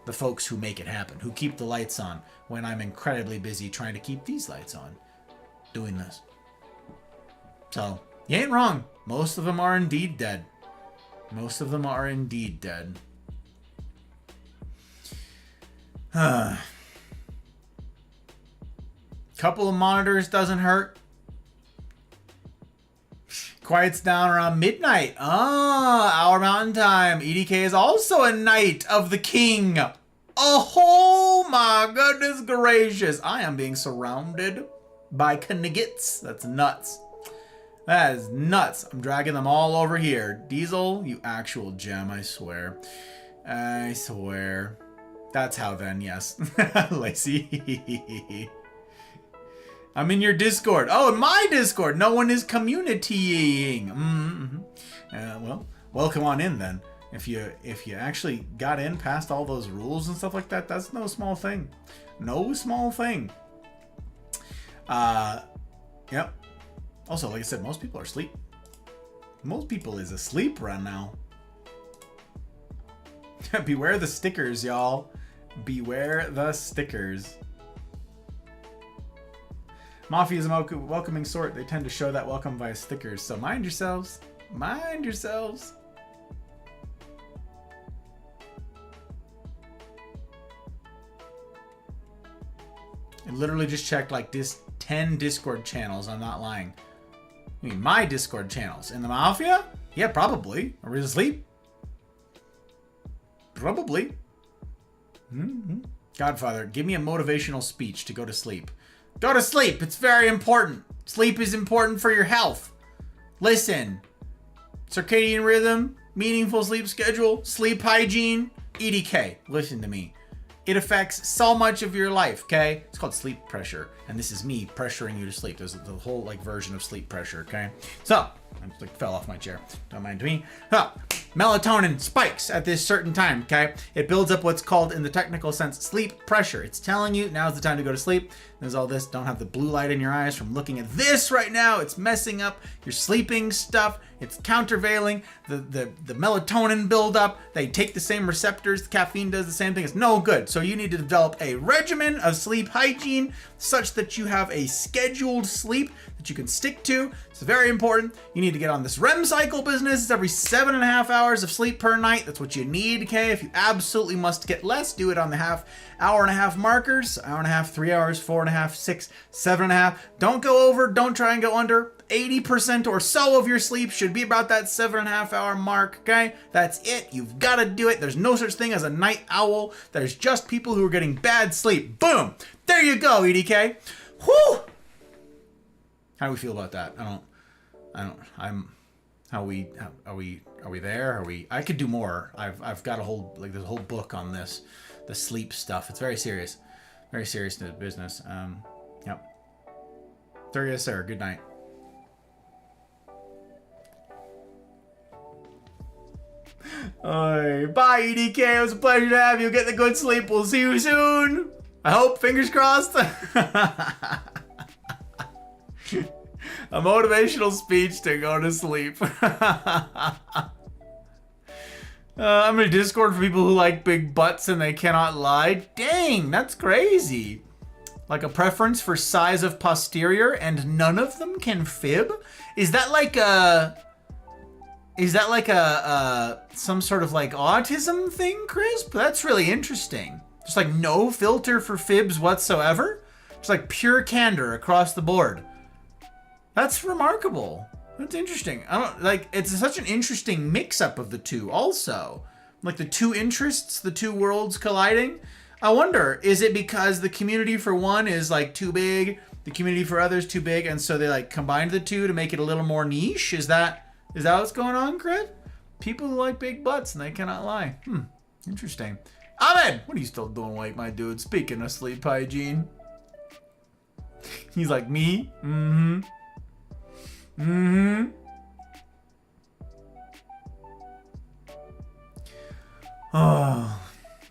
[SPEAKER 1] The folks who make it happen, who keep the lights on when I'm incredibly busy trying to keep these lights on. Doing this. So, you ain't wrong. Most of them are indeed dead. Most of them are indeed dead. Couple of monitors doesn't hurt. Quiets down around midnight. Our mountain time. EDK is also a knight of the king. Oh my goodness gracious. I am being surrounded by kniggets. That's nuts. That is nuts. I'm dragging them all over here. Diesel, you actual gem, I swear. I swear. That's how then, yes. Lacey. I'm in your Discord. Oh, in my Discord. No one is communitying. Well, welcome on in then. If you actually got in past all those rules and stuff like that, that's no small thing. No small thing. Yep. Also, like I said, most people are asleep. Most people is asleep right now. Beware the stickers, y'all. Beware the stickers. Mafia is a welcoming sort. They tend to show that welcome via stickers. So mind yourselves. Mind yourselves. I literally just checked like 10 Discord channels. I'm not lying. I mean, my Discord channels. In the Mafia? Yeah, probably. Are we asleep? Probably. Godfather, give me a motivational speech to go to sleep. Go to sleep. It's very important. Sleep is important for your health. Listen. Circadian rhythm, meaningful sleep schedule, sleep hygiene, EDK. Listen to me. It affects so much of your life, okay? It's called sleep pressure. And this is me pressuring you to sleep. There's the whole like version of sleep pressure, okay? So, I just like fell off my chair. Don't mind me. So, melatonin spikes at this certain time, okay? It builds up what's called, in the technical sense, sleep pressure. It's telling you now's the time to go to sleep. There's all this. Don't have the blue light in your eyes from looking at this right now. It's messing up your sleeping stuff. It's countervailing the melatonin buildup. They take the same receptors. The caffeine does the same thing. It's no good. So you need to develop a regimen of sleep hygiene such that you have a scheduled sleep that you can stick to. It's very important. You need to get on this REM cycle business. It's every 7.5 hours of sleep per night. That's what you need, okay? If you absolutely must get less, do it on the hour and a half markers. Hour and a half, 3 hours, 4.5, 6, 7.5. Don't go over, don't try and go under. 80% or so of your sleep should be about that 7.5 hour mark, okay? That's it. You've got to do it. There's no such thing as a night owl. There's just people who are getting bad sleep. Boom. There you go, EDK. Whew. How do we feel about that? Are we there? I could do more. I've got there's a whole book on this, the sleep stuff. It's very serious business. Yep. There you is, sir. Good night. Bye, EDK. It was a pleasure to have you. Get the good sleep. We'll see you soon. I hope. Fingers crossed. A motivational speech to go to sleep. I'm in a Discord for people who like big butts and they cannot lie. Dang, that's crazy. Like a preference for size of posterior and none of them can fib? Is that like some sort of like autism thing, Crisp? That's really interesting. Just like no filter for fibs whatsoever? Just like pure candor across the board. That's remarkable. That's interesting. It's such an interesting mix-up of the two also. Like the two interests, the two worlds colliding. I wonder, is it because the community for one is like too big, the community for others too big, and so they like combined the two to make it a little more niche? Is that what's going on, Crit? People who like big butts and they cannot lie. Interesting. Ahmed, what are you still doing late, my dude? Speaking of sleep hygiene. He's like, me? Oh.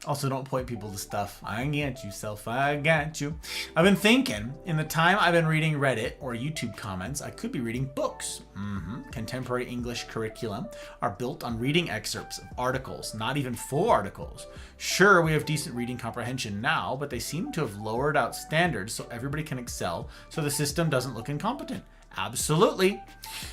[SPEAKER 1] Also, don't point people to stuff. I got you, self. I got you. I've been thinking, in the time I've been reading Reddit or YouTube comments, I could be reading books. Contemporary English curriculum are built on reading excerpts of articles, not even full articles. Sure, we have decent reading comprehension now, but they seem to have lowered out standards so everybody can excel, so the system doesn't look incompetent. Absolutely.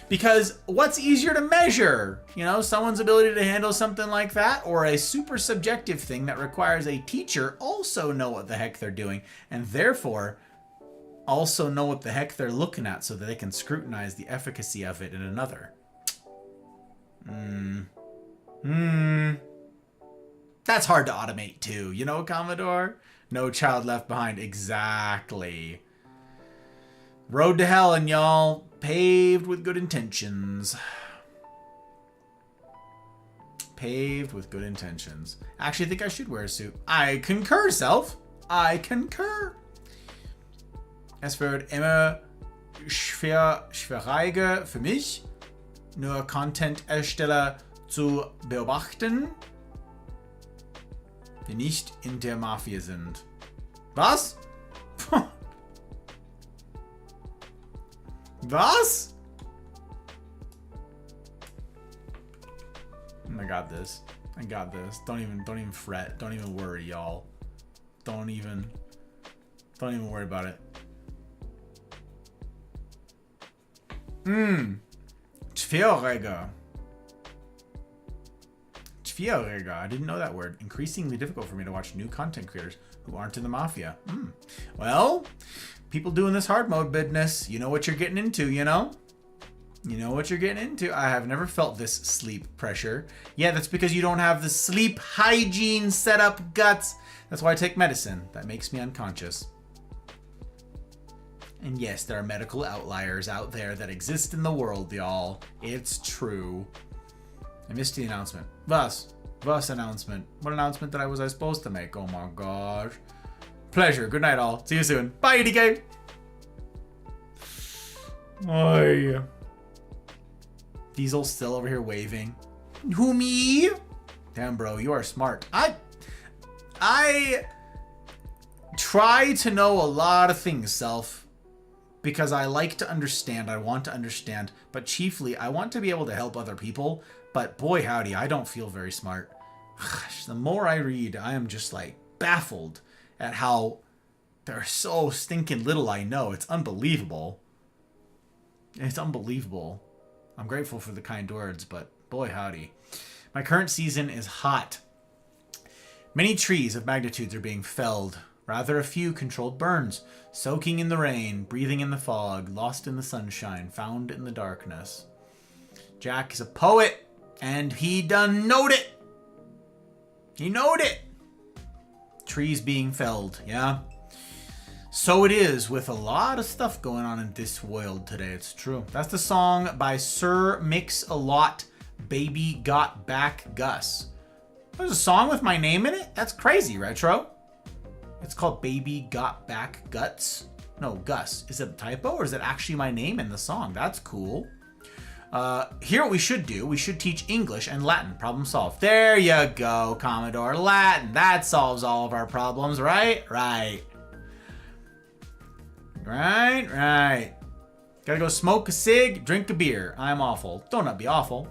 [SPEAKER 1] Because what's easier to measure? You know, someone's ability to handle something like that, or a super subjective thing that requires a teacher also know what the heck they're doing, and therefore also know what the heck they're looking at so that they can scrutinize the efficacy of it in another. That's hard to automate too, you know, Commodore? No child left behind. Exactly. Road to hell, and y'all, paved with good intentions. Paved with good intentions. Actually, I think I should wear a suit. I concur, Self. I concur. Es wird immer schwieriger für mich, nur Content-Ersteller zu beobachten, die nicht in der Mafia sind. Was? Was? I got this. I got this. Don't even fret. Don't even worry, y'all. Don't even worry about it. Schwieriger. Schwieriger. I didn't know that word. Increasingly difficult for me to watch new content creators who aren't in the mafia. Well, people doing this hard mode business, you know what you're getting into, you know? You know what you're getting into. I have never felt this sleep pressure. Yeah, that's because you don't have the sleep hygiene set up guts. That's why I take medicine. That makes me unconscious. And yes, there are medical outliers out there that exist in the world, y'all. It's true. I missed the announcement. Was announcement. What announcement was I supposed to make? Oh my gosh. Pleasure. Good night, all. See you soon. Bye, DK. Bye. Diesel's still over here waving. Who, me? Damn, bro, you are smart. I try to know a lot of things, Self, because I like to understand. I want to understand, but chiefly, I want to be able to help other people. But boy, howdy, I don't feel very smart. Gosh, the more I read, I am just like baffled at how there's so stinking little I know. It's unbelievable. It's unbelievable. I'm grateful for the kind words, but boy howdy. My current season is hot. Many trees of magnitudes are being felled. Rather a few controlled burns. Soaking in the rain, breathing in the fog, lost in the sunshine, found in the darkness. Jack is a poet, and he done knowed it. He knowed it. Trees being felled, yeah. So it is with a lot of stuff going on in this world today. It's true. That's the song by Sir Mix-a-Lot, Baby Got Back Gus. There's a song with my name in it? That's crazy, Retro. It's called Baby Got Back Guts. No, Gus. Is it a typo or is it actually my name in the song? That's cool. Here what we should do, we should teach English and Latin. Problem solved. There you go, Commodore. Latin. That solves all of our problems, right? Right. Right. Gotta go smoke a cig, drink a beer. I'm awful. Don't not be awful.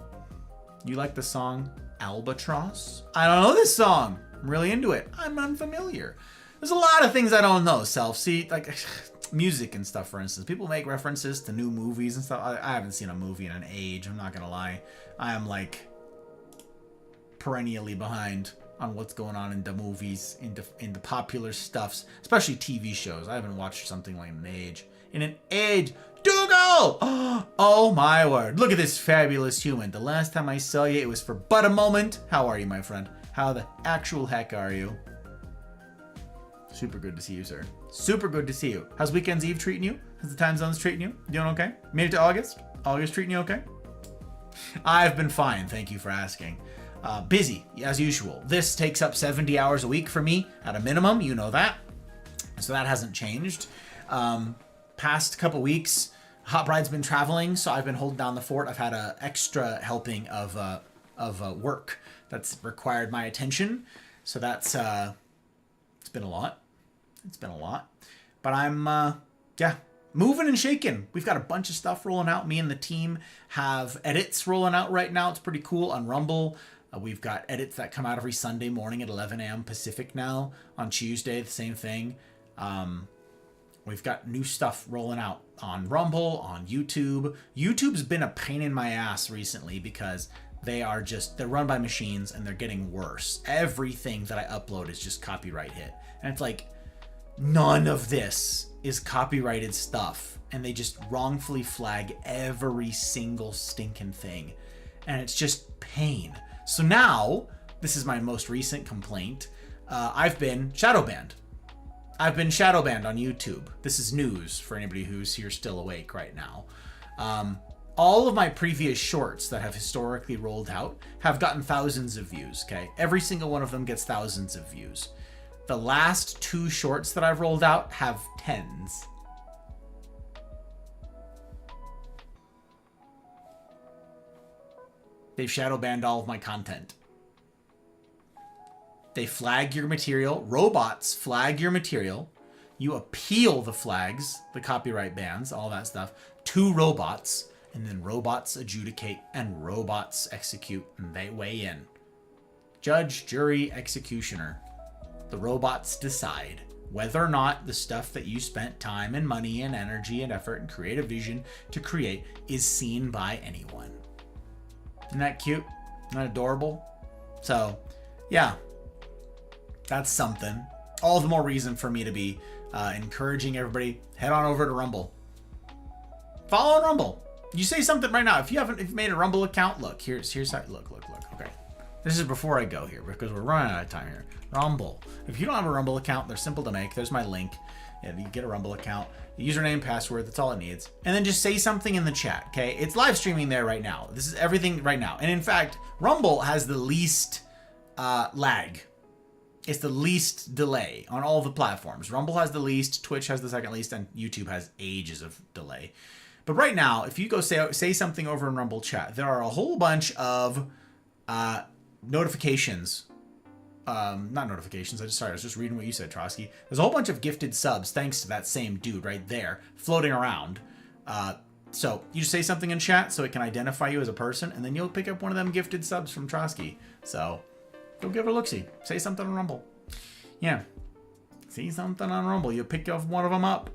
[SPEAKER 1] You like the song Albatross? I don't know this song. I'm really into it. I'm unfamiliar. There's a lot of things I don't know, Self. See, like music and stuff, for instance. People make references to new movies and stuff. I haven't seen a movie in an age. I'm not gonna lie. I am like perennially behind on what's going on in the movies, in the popular stuffs, especially TV shows. I haven't watched something like an age. In an age. Dougal! Oh my word. Look at this fabulous human. The last time I saw you, it was for but a moment. How are you, my friend? How the actual heck are you? Super good to see you, sir. Super good to see you. How's Weekend's Eve treating you? How's the time zones treating you? Doing okay? Made it to August? August treating you okay? I've been fine. Thank you for asking. Busy, as usual. This takes up 70 hours a week for me at a minimum. You know that. So that hasn't changed. Past couple weeks, Hot Bride's been traveling, so I've been holding down the fort. I've had an extra helping of work that's required my attention. So that's, it's been a lot. It's been a lot. But I'm, moving and shaking. We've got a bunch of stuff rolling out. Me and the team have edits rolling out right now. It's pretty cool on Rumble. We've got edits that come out every Sunday morning at 11 a.m. Pacific now. On Tuesday, the same thing. We've got new stuff rolling out on Rumble, on YouTube. YouTube's been a pain in my ass recently because they're run by machines and they're getting worse. Everything that I upload is just copyright hit. And it's like, none of this is copyrighted stuff. And they just wrongfully flag every single stinking thing. And it's just pain. So now, this is my most recent complaint. I've been shadow banned. I've been shadow banned on YouTube. This is news for anybody who's here still awake right now. All of my previous shorts that have historically rolled out have gotten thousands of views, okay? Every single one of them gets thousands of views. The last 2 shorts that I've rolled out have tens. They've shadow banned all of my content. They flag your material. Robots flag your material. You appeal the flags, the copyright bans, all that stuff. 2 robots, and then robots adjudicate and robots execute, and they weigh in. Judge, jury, executioner. The robots decide whether or not the stuff that you spent time and money and energy and effort and creative vision to create is seen by anyone. Isn't that cute? Isn't that adorable? So, yeah, that's something. All the more reason for me to be encouraging everybody, head on over to Rumble. Follow on Rumble. You say something right now. If you made a Rumble account, look, here's how, look. Okay. This is before I go here because we're running out of time here. Rumble. If you don't have a Rumble account, they're simple to make. There's my link. And you get a Rumble account, username, password, that's all it needs. And then just say something in the chat, okay? It's live streaming there right now. This is everything right now. And in fact, Rumble has the least lag. It's the least delay on all the platforms. Rumble has the least, Twitch has the second least, and YouTube has ages of delay. But right now, if you go say something over in Rumble chat, there are a whole bunch of notifications. Not notifications. I was just reading what you said, Trotsky. There's a whole bunch of gifted subs thanks to that same dude right there floating around. So you just say something in chat so it can identify you as a person, and then you'll pick up one of them gifted subs from Trotsky. So go give it a look-see. Say something on Rumble. Yeah. Say something on Rumble. You'll pick up one of them up.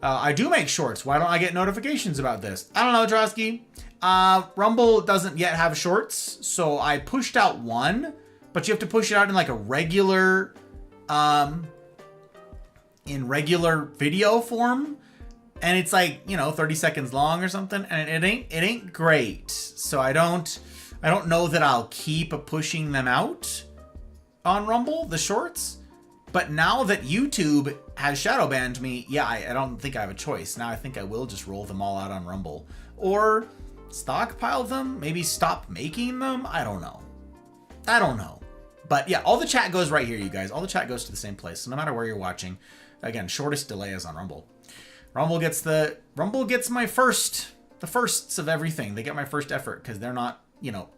[SPEAKER 1] I do make shorts. Why don't I get notifications about this? I don't know, Trotsky. Rumble doesn't yet have shorts, so I pushed out one. But you have to push it out in like a regular, in regular video form, and it's like 30 seconds long or something, and it ain't great. So I don't know that I'll keep pushing them out on Rumble, the shorts. But now that YouTube has shadow banned me, yeah, I don't think I have a choice. Now I think I will just roll them all out on Rumble, or stockpile them, maybe stop making them. I don't know. But yeah, all the chat goes right here, you guys. All the chat goes to the same place. So no matter where you're watching, again, shortest delay is on Rumble. Rumble gets the firsts of everything. They get my first effort because they're not,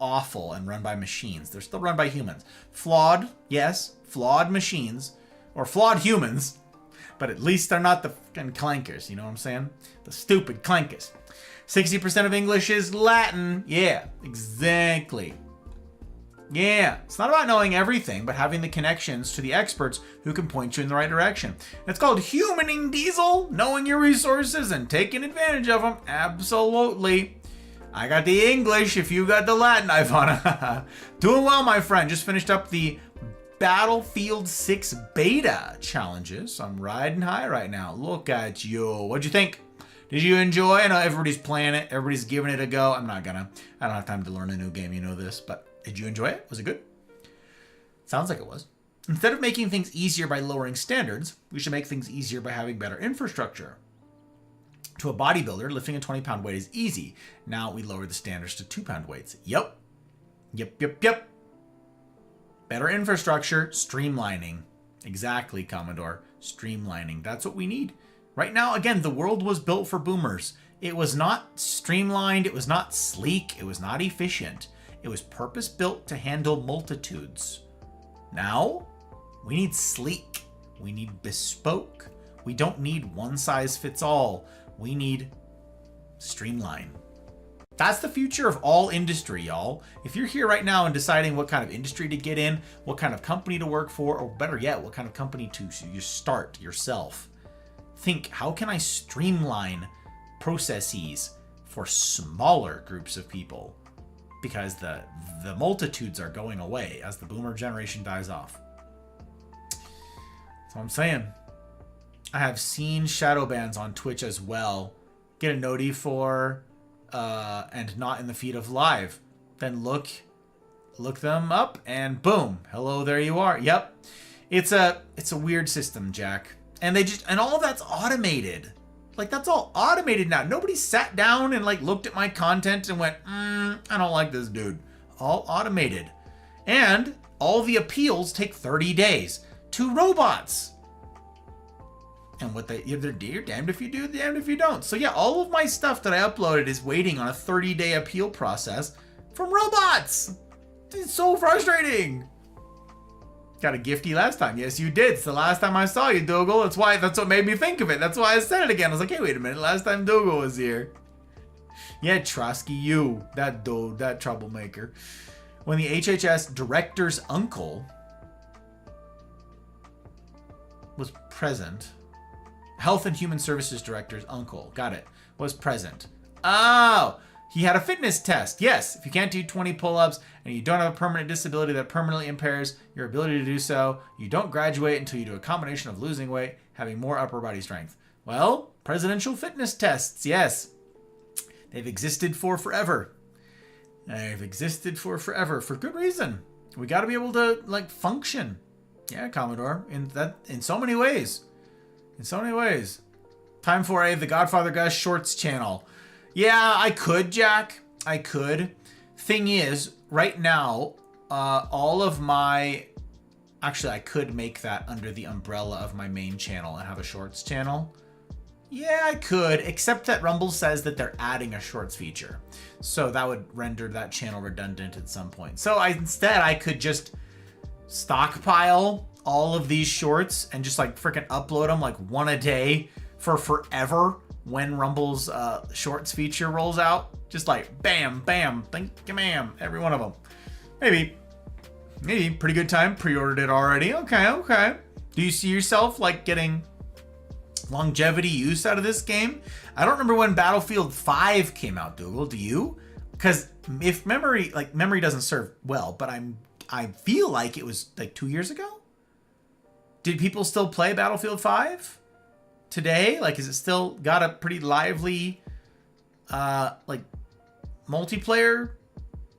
[SPEAKER 1] awful and run by machines. They're still run by humans. Flawed, yes, flawed machines or flawed humans, but at least they're not the fucking clankers. You know what I'm saying? The stupid clankers. 60% of English is Latin. Yeah, exactly. Yeah, it's not about knowing everything, but having the connections to the experts who can point you in the right direction. It's called humaning, Diesel, knowing your resources and taking advantage of them. Absolutely. I got the English if you got the Latin, Ivana. Doing well, my friend. Just finished up the Battlefield 6 beta challenges. I'm riding high right now. Look at you. What'd you think? Did you enjoy? I know everybody's playing it. Everybody's giving it a go. I don't have time to learn a new game. You know this, but did you enjoy it? Was it good? Sounds like it was. Instead of making things easier by lowering standards, we should make things easier by having better infrastructure. To a bodybuilder, lifting a 20-pound weight is easy. Now we lower the standards to 2-pound weights. Yep. Better infrastructure, streamlining. Exactly, Commodore. Streamlining. That's what we need. Right now, again, the world was built for boomers. It was not streamlined. It was not sleek. It was not efficient. It was purpose-built to handle multitudes. Now, we need sleek. We need bespoke. We don't need one-size-fits-all. We need streamline. That's the future of all industry, y'all. If you're here right now and deciding what kind of industry to get in, what kind of company to work for, or better yet, what kind of company to you start yourself, think, how can I streamline processes for smaller groups of people? Because the multitudes are going away as the boomer generation dies off. That's what I'm saying. I have seen shadow bans on Twitch as well. Get a noti for and not in the feed of live. Then look them up and boom, hello, there you are. Yep. It's a weird system, Jack. And all of that's automated. Like, that's all automated now. Nobody sat down and looked at my content and went, I don't like this dude. All automated. And all the appeals take 30 days to robots. And you're damned if you do, damned if you don't. So yeah, all of my stuff that I uploaded is waiting on a 30-day appeal process from robots. It's so frustrating. Got a gifty last time. Yes, you did. It's the last time I saw you, Dougal. That's what made me think of it. That's why I said it again. I was like, hey, wait a minute. Last time Dougal was here. Yeah, Trotsky, you. That dude, that troublemaker. When the HHS director's uncle was present. Health and Human Services director's uncle. Got it. Was present. Oh! He had a fitness test. Yes, if you can't do 20 pull-ups and you don't have a permanent disability that permanently impairs your ability to do so, you don't graduate until you do a combination of losing weight, having more upper body strength. Well, presidential fitness tests, yes. They've existed for forever. They've existed for forever for good reason. We got to be able to like function. Yeah, Commodore, in so many ways. In so many ways. Time for the Godfather Gus Shorts channel. Yeah, I could, Jack. I could. Thing is, right now, all of my... Actually, I could make that under the umbrella of my main channel and have a Shorts channel. Yeah, I could, except that Rumble says that they're adding a Shorts feature. So that would render that channel redundant at some point. So instead, I could just stockpile all of these Shorts and just like freaking upload them like one a day for forever. When Rumble's Shorts feature rolls out, just like bam, bam, thank you, ma'am, every one of them. Maybe, pretty good time. Pre-ordered it already. Okay. Do you see yourself like getting longevity use out of this game? I don't remember when Battlefield 5 came out, Dougal. Do you? Because if memory doesn't serve well, but I feel like it was like 2 years ago. Did people still play Battlefield 5? Today, like, is it still got a pretty lively like multiplayer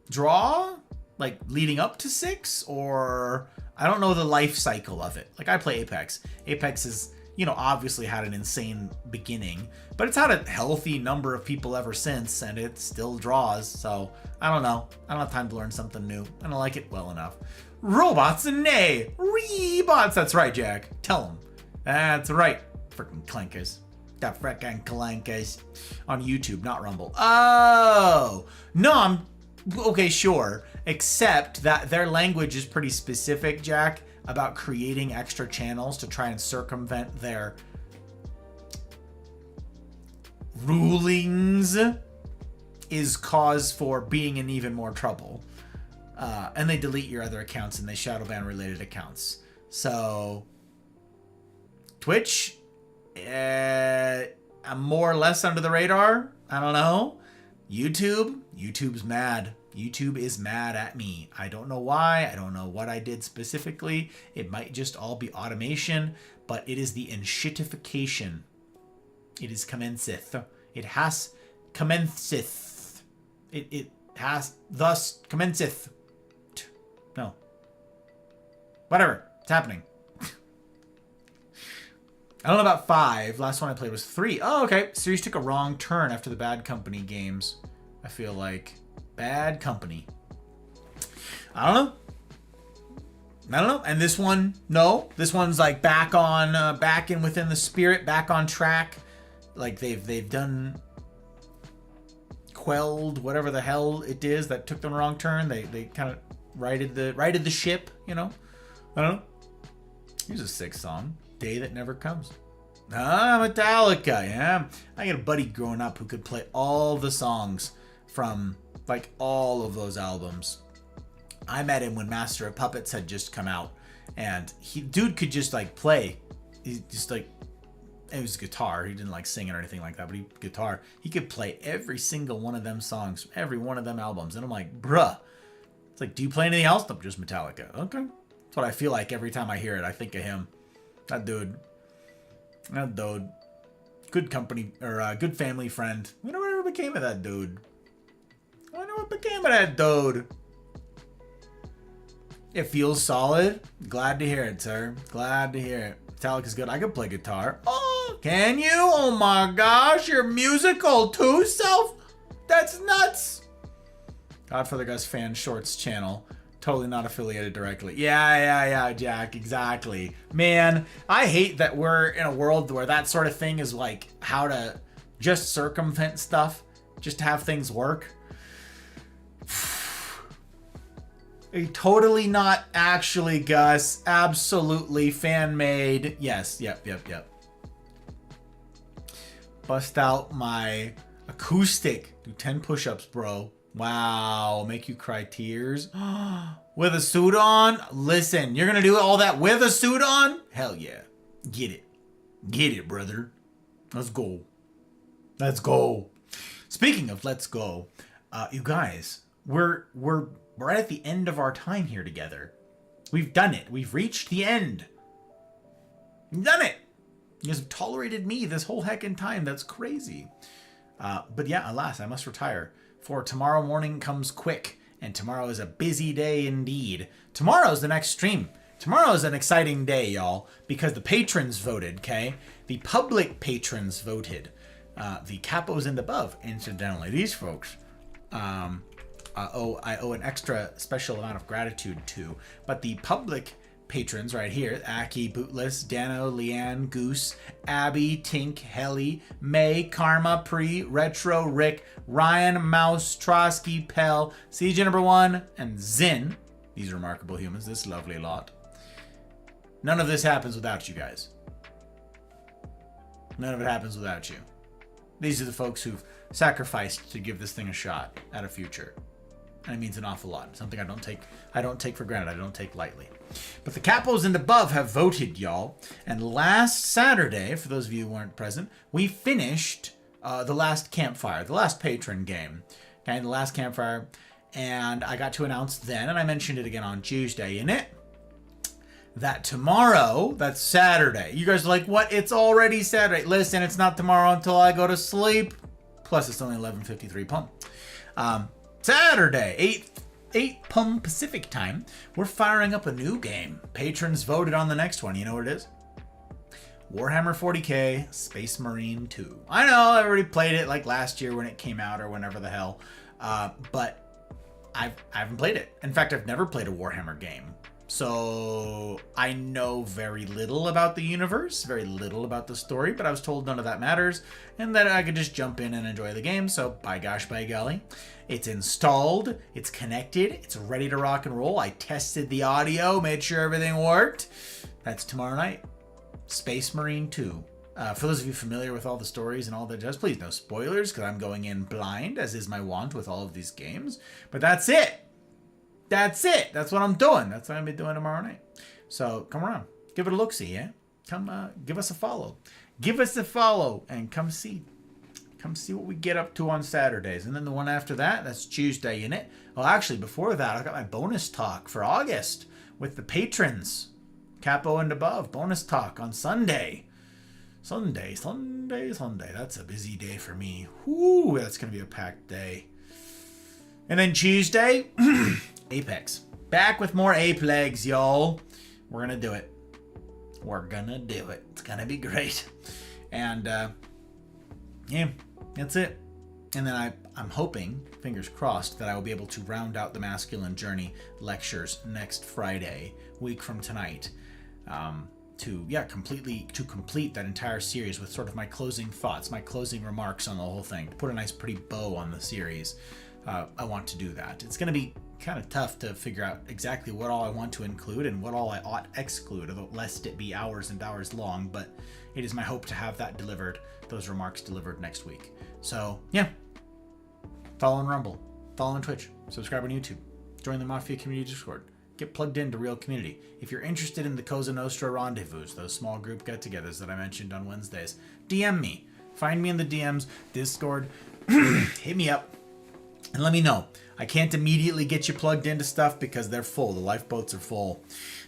[SPEAKER 1] draw, like leading up to 6? Or I don't know the life cycle of it. Like, I play Apex. Apex is, you know, obviously had an insane beginning, but it's had a healthy number of people ever since, and it still draws. So I don't know. I don't have time to learn something new. I don't like it well enough. Robots and nay, rebots. That's right, Jack. Tell them. That's right. Freaking clankers. The freaking clankers. On YouTube, not Rumble. Oh! No, I'm... Okay, sure. Except that their language is pretty specific, Jack, about creating extra channels to try and circumvent their rulings is cause for being in even more trouble. And they delete your other accounts and they shadow ban related accounts. So... Twitch... I'm more or less under the radar. I don't know. YouTube's mad. YouTube is mad at me. I don't know why. I don't know what I did specifically. It might just all be automation, but it is the enshittification. It is commenceth. It has commenceth. It has thus commenceth. No. Whatever. It's happening. I don't know about 5. Last one I played was 3. Oh, okay. Series took a wrong turn after the Bad Company games. I feel like. Bad Company. I don't know. And this one, no. This one's like back on, back in within the spirit, back on track. Like they've done, quelled whatever the hell it is that took them a wrong turn. They kind of righted the ship, you know. I don't know. Here's a 6th song. Day That Never Comes. Metallica, yeah. I got a buddy growing up who could play all the songs from like all of those albums. I met him when Master of Puppets had just come out, and dude could just like play. He just like, it was guitar. He didn't like sing or anything like that, but guitar. He could play every single one of them songs, every one of them albums. And I'm like, bruh. It's like, do you play anything else? No, just Metallica. Okay. That's what I feel like every time I hear it. I think of him. That dude. Good company, or good family friend. I wonder whatever became of that dude. It feels solid. Glad to hear it, sir. Glad to hear it. Metallica's good. I could play guitar. Oh, can you? Oh my gosh, you're musical too, self? That's nuts. Godfather Gus Fan Shorts channel. Totally not affiliated directly. Yeah, Jack, exactly. Man, I hate that we're in a world where that sort of thing is like how to just circumvent stuff, just to have things work. Totally not actually, Gus. Absolutely fan-made. Yes, yep. Bust out my Acoustic. Do 10 push-ups, bro. Wow. Make you cry tears. With a suit on? Listen, you're going to do all that with a suit on? Hell yeah. Get it. Get it, brother. Let's go. Let's go. Speaking of let's go, you guys, we're right at the end of our time here together. We've done it. We've reached the end. We've done it. You guys have tolerated me this whole heckin' time. That's crazy. But yeah, alas, I must retire. For tomorrow morning comes quick, and tomorrow is a busy day indeed. Tomorrow's the next stream. Tomorrow is an exciting day, y'all, because the patrons voted, okay? The public patrons voted. The capos and above, incidentally, these folks, I owe an extra special amount of gratitude to. But the public patrons right here, Aki, Bootless, Dano, Leanne, Goose, Abby, Tink, Helly, May, Karma, Pre, Retro, Rick, Ryan, Mouse, Trotsky, Pell, Siege number 1, and Zin. These remarkable humans, this lovely lot. None of this happens without you guys. None of it happens without you. These are the folks who've sacrificed to give this thing a shot at a future. And it means an awful lot. Something I don't take for granted. I don't take lightly. But the capos and above have voted, y'all. And last Saturday, for those of you who weren't present, we finished the last campfire, the last patron game. Okay, the last campfire. And I got to announce then, and I mentioned it again on Tuesday, innit? That tomorrow, that's Saturday. You guys are like, what? It's already Saturday. Listen, it's not tomorrow until I go to sleep. Plus, it's only 11:53 pump. Saturday, 8 pum Pacific time, we're firing up a new game. Patrons voted on the next one. You know what it is? Warhammer 40k Space Marine 2. I know, I already played it like last year when it came out or whenever the hell. But I haven't played it. In fact, I've never played a Warhammer game. So I know very little about the universe, very little about the story, but I was told none of that matters and that I could just jump in and enjoy the game. So by gosh, by golly, it's installed, it's connected, it's ready to rock and roll. I tested the audio, made sure everything worked. That's tomorrow night. Space Marine 2. For those of you familiar with all the stories and all that jazz, please no spoilers because I'm going in blind, as is my wont with all of these games. But that's it. That's it. That's what I'm doing. That's what I'm going to be doing tomorrow night. So come around. Give it a look-see, yeah? Come give us a follow. Give us a follow and come see. Come see what we get up to on Saturdays. And then the one after that, that's Tuesday, innit? Well, actually, before that, I got my bonus talk for August with the patrons. Capo and above. Bonus talk on Sunday. Sunday. That's a busy day for me. Whoo, that's going to be a packed day. And then Tuesday... Apex. Back with more Ape Legs, y'all. We're gonna do it. We're gonna do it. It's gonna be great. And yeah, that's it. And then I'm hoping, fingers crossed, that I will be able to round out the Masculine Journey lectures next Friday, week from tonight. To complete that entire series with sort of my closing thoughts, my closing remarks on the whole thing. To put a nice pretty bow on the series. I want to do that. It's gonna be kind of tough to figure out exactly what all I want to include and what all I ought exclude, lest it be hours and hours long, but it is my hope to have that delivered, those remarks delivered next week. So, yeah. Follow on Rumble. Follow on Twitch. Subscribe on YouTube. Join the Mafia Community Discord. Get plugged into Real Community. If you're interested in the Cosa Nostra Rendezvous, those small group get-togethers that I mentioned on Wednesdays, DM me. Find me in the DMs, Discord. Hit me up. And let me know. I can't immediately get you plugged into stuff because they're full. The lifeboats are full.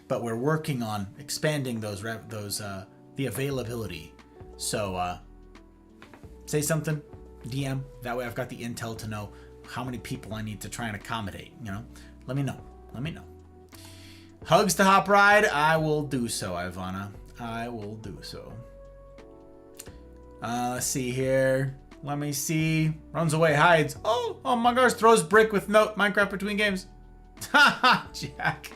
[SPEAKER 1] But we're working on expanding the availability. So say something, DM. That way I've got the intel to know how many people I need to try and accommodate. You know, let me know. Let me know. Hugs to Hop Ride. I will do so, Ivana. I will do so. Let's see here. Let me see. Runs away, hides. Oh my gosh. Throws brick with note. Minecraft between games. Haha, Jack.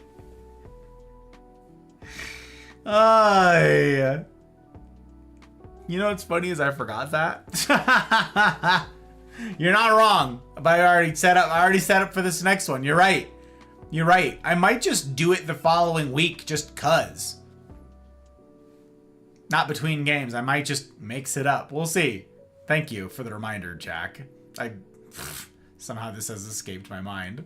[SPEAKER 1] Yeah. You know what's funny is I forgot that. You're not wrong. But I already set up for this next one. You're right. You're right. I might just do it the following week just cuz. Not between games. I might just mix it up. We'll see. Thank you for the reminder, Jack. Somehow this has escaped my mind.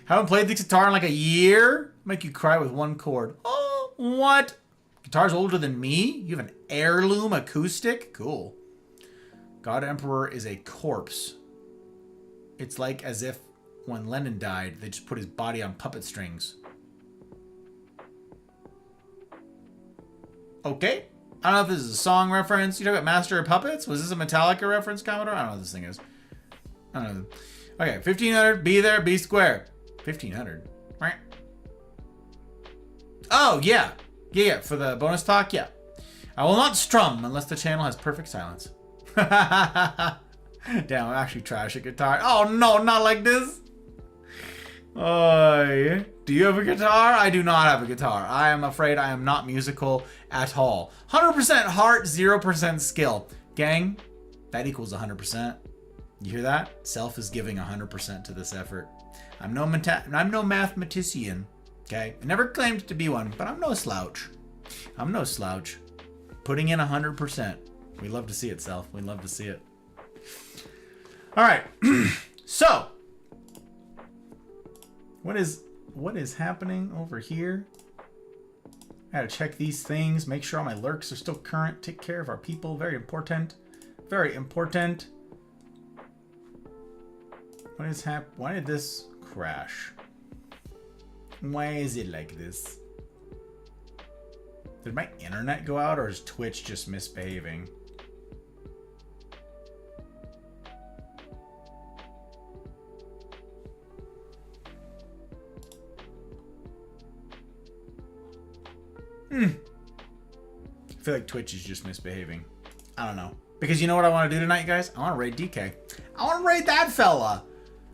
[SPEAKER 1] Haven't played the guitar in like a year? Make you cry with one chord. Oh, what? Guitar's older than me? You have an heirloom acoustic? Cool. God Emperor is a corpse. It's like as if when Lennon died, they just put his body on puppet strings. Okay. I don't know if this is a song reference. You talking about Master of Puppets? Was this a Metallica reference, Commodore? I don't know what this thing is. I don't know. Okay, 1500. Be there, be square. 1500. Right. Oh, yeah. Yeah, for the bonus talk, yeah. I will not strum unless the channel has perfect silence. Damn, I'm actually trash at guitar. Oh, no, not like this. Oh, do you have a guitar? I do not have a guitar. I am afraid I am not musical at all. 100% heart, 0% skill. Gang, that equals 100%. You hear that? Self is giving 100% to this effort. I'm no mathematician, okay? I never claimed to be one, but I'm no slouch. I'm no slouch. Putting in 100%. We love to see it, Self. We love to see it. All right. So, what is happening over here? I gotta check these things, make sure all my lurks are still current, take care of our people. Very important. Very important. What is why did this crash? Why is it like this? Did my internet go out, or is Twitch just misbehaving? I feel like Twitch is just misbehaving. I don't know. Because you know what I want to do tonight, guys? I want to raid DK. I want to raid that fella.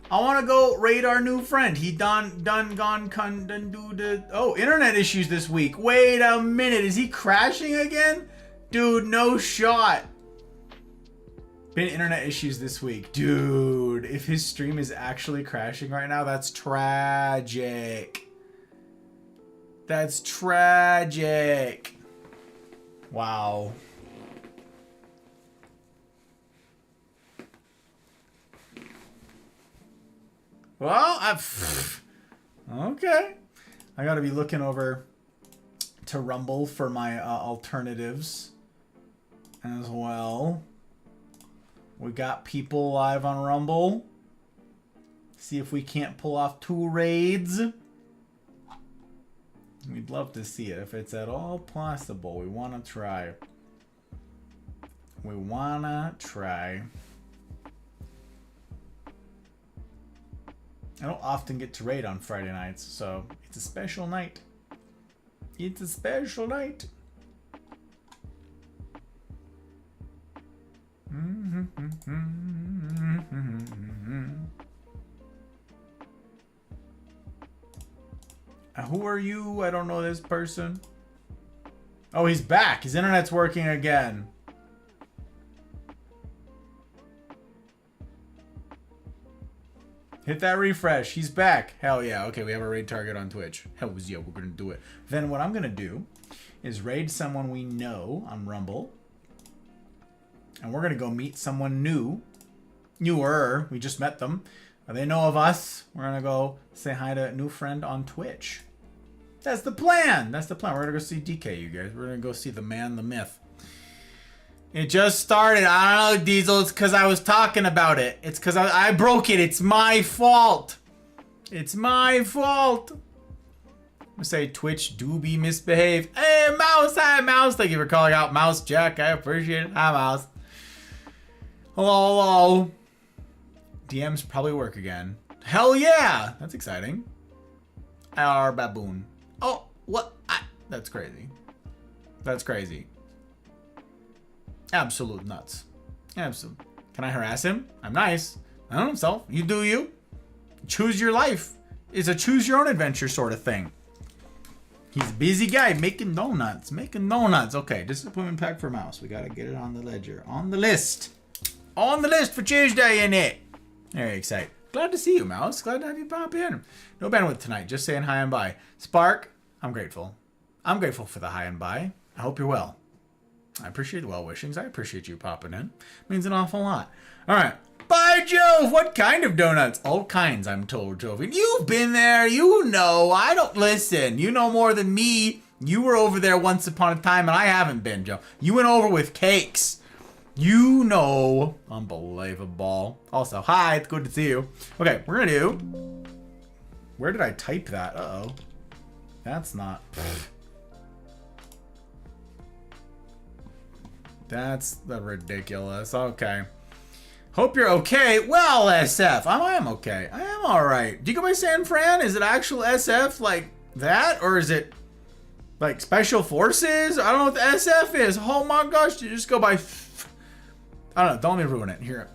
[SPEAKER 1] I want to go raid our new friend. He done do the... Oh, internet issues this week. Wait a minute. Is he crashing again? Dude, no shot. Been internet issues this week. Dude, if his stream is actually crashing right now, that's tragic. That's tragic. Wow. Well, okay. I gotta be looking over to Rumble for my alternatives as well. We got people live on Rumble. See if we can't pull off 2 raids. We'd love to see it if it's at all possible. We want to try. We wanna try. I don't often get to raid on Friday nights, so it's a special night. It's a special night. Who are you? I don't know this person. Oh, he's back. His internet's working again. Hit that refresh. He's back. Hell yeah. Okay, we have a raid target on Twitch. Hell yeah, we're going to do it. Then what I'm going to do is raid someone we know on Rumble. And we're going to go meet someone new. Newer. We just met them. They know of us. We're going to go say hi to a new friend on Twitch. That's the plan. That's the plan. We're going to go see DK, you guys. We're going to go see the man, the myth. It just started. I don't know, Diesel. It's because I was talking about it. It's because I broke it. It's my fault. It's my fault. I'm going to say Twitch do be misbehaved. Hey, Mouse. Hi, Mouse. Thank you for calling out Mouse Jack. I appreciate it. Hi, Mouse. Hello, hello. DMs probably work again. Hell yeah. That's exciting. Our baboon. Oh, what? That's crazy. That's crazy. Absolute nuts. Absolute. Can I harass him? I'm nice. I don't know himself. You do you. Choose your life. It's a choose your own adventure sort of thing. He's a busy guy making donuts. Making donuts. Okay, disappointment pack for Mouse. We gotta get it on the ledger. On the list. On the list for Tuesday, in it. Very excited. Glad to see you, Mouse. Glad to have you pop in. No bandwidth tonight. Just saying hi and bye. Spark, I'm grateful. I'm grateful for the hi and bye. I hope you're well. I appreciate the well wishings. I appreciate you popping in. Means an awful lot. All right. By Jove, what kind of donuts? All kinds, I'm told, Jovi. You've been there. You know. I don't listen. You know more than me. You were over there once upon a time, and I haven't been, Joe. You went over with cakes. You know. Unbelievable. Also, hi. It's good to see you. Okay, we're going to do... Where did I type that? Uh-oh. That's not... That's the ridiculous. Okay. Hope you're okay. Well, SF. I am okay. I am alright. Do you go by San Fran? Is it actual SF like that? Or is it like Special Forces? I don't know what the SF is. Oh my gosh. Do you just go by... I don't know. Don't let me ruin it. Here.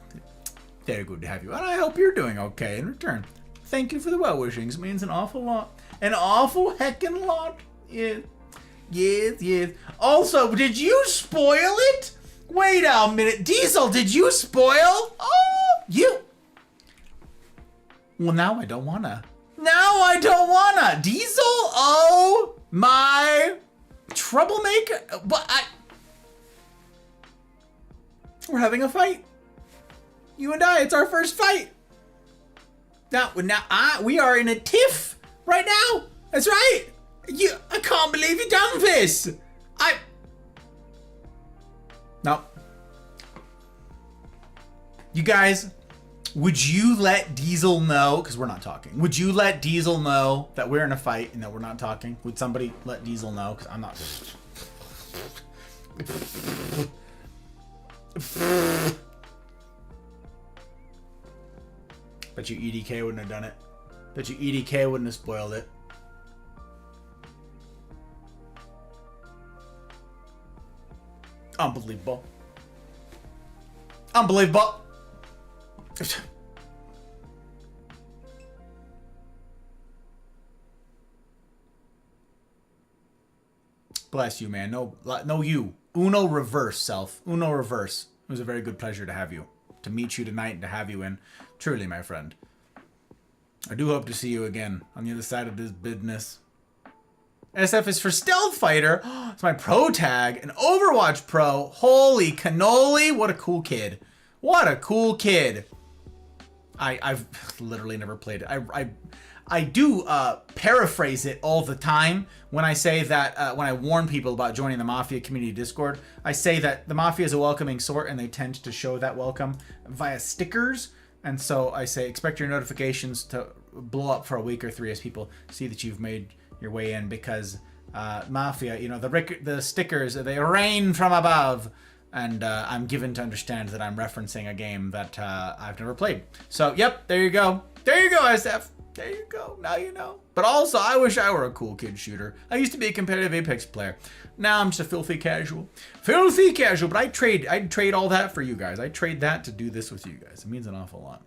[SPEAKER 1] Very good to have you. And I hope you're doing okay in return. Thank you for the well wishings. It means an awful lot. An awful heckin' lot. Yeah. Yes, yes. Also, did you spoil it? Wait a minute. Diesel, did you spoil? Oh, you. Well, now I don't wanna. Now I don't wanna. Diesel? Oh, my troublemaker. But we're having a fight. You and I, it's our first fight. Now, we are in a tiff right now. That's right. I can't believe you done this. No. You guys, would you let Diesel know, because we're not talking, would you let Diesel know that we're in a fight and that we're not talking? Would somebody let Diesel know? Because I'm not. Bet you EDK wouldn't have done it. Bet you EDK wouldn't have spoiled it. Unbelievable. Unbelievable. Bless you, man. No, you. Uno reverse, self. Uno reverse. It was a very good pleasure to have you. To meet you tonight and to have you in. Truly, my friend. I do hope to see you again on the other side of this business. SF is for Stealth Fighter. It's my pro tag. An Overwatch pro. Holy cannoli. What a cool kid. What a cool kid. I've literally never played it. I do paraphrase it all the time when I say that, when I warn people about joining the Mafia community Discord, I say that the Mafia is a welcoming sort and they tend to show that welcome via stickers. And so I say, expect your notifications to blow up for a week or 3 as people see that you've made your way in, because Mafia, you know, the stickers, they rain from above, and I'm given to understand that I'm referencing a game that I've never played. So, yep, there you go. There you go, SF. There you go. Now you know. But also, I wish I were a cool kid shooter. I used to be a competitive Apex player. Now I'm just a filthy casual. Filthy casual, but I'd trade all that for you guys. I'd trade that to do this with you guys. It means an awful lot.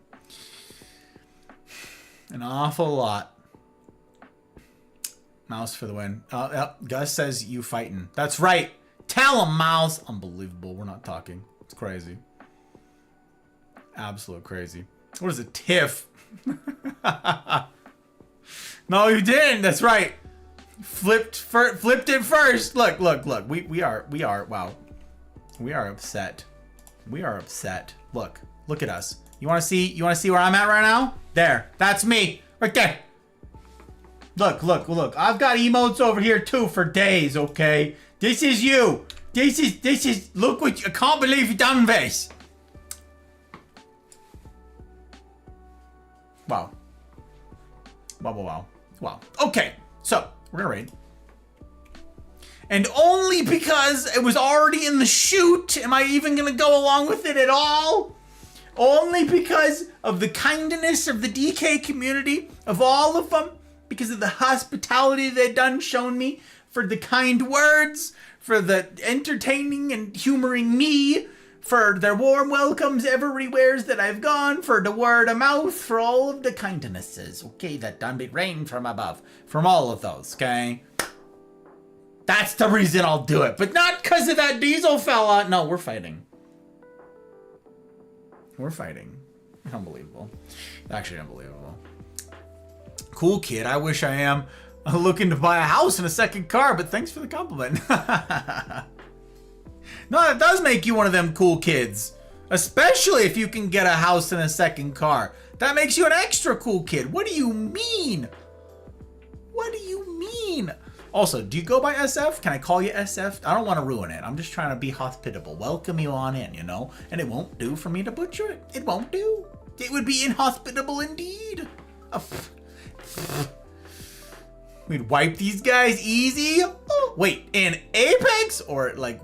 [SPEAKER 1] An awful lot. Mouse for the win. Yep. Gus says you fighting. That's right. Tell him, Mouse. Unbelievable. We're not talking. It's crazy. Absolute crazy. What is a tiff? No, you didn't. That's right. Flipped it first. Look. We are. Wow. We are upset. We are upset. Look at us. You want to see where I'm at right now? There. That's me. Right there. Look. I've got emotes over here too for days, okay? This is you. This is, look what you, I can't believe you done this. Wow. Wow. Okay, so, we're gonna raid. And only because it was already in the shoot am I even gonna go along with it at all. Only because of the kindness of the DK community, of all of them, because of the hospitality they've done shown me, for the kind words, for the entertaining and humoring me, for their warm welcomes everywheres that I've gone, for the word of mouth, for all of the kindnesses, okay, that done be rain from above, from all of those, okay? That's the reason I'll do it, but not because of that Diesel fella. No, we're fighting. We're fighting. Unbelievable. Actually unbelievable. Cool kid. I wish I am looking to buy a house and a second car, but thanks for the compliment. No, that does make you one of them cool kids. Especially if you can get a house and a second car. That makes you an extra cool kid. What do you mean? What do you mean? Also, do you go by SF? Can I call you SF? I don't want to ruin it. I'm just trying to be hospitable. Welcome you on in, you know? And it won't do for me to butcher it. It won't do. It would be inhospitable indeed. We'd wipe these guys easy. Oh, wait, in Apex? Or like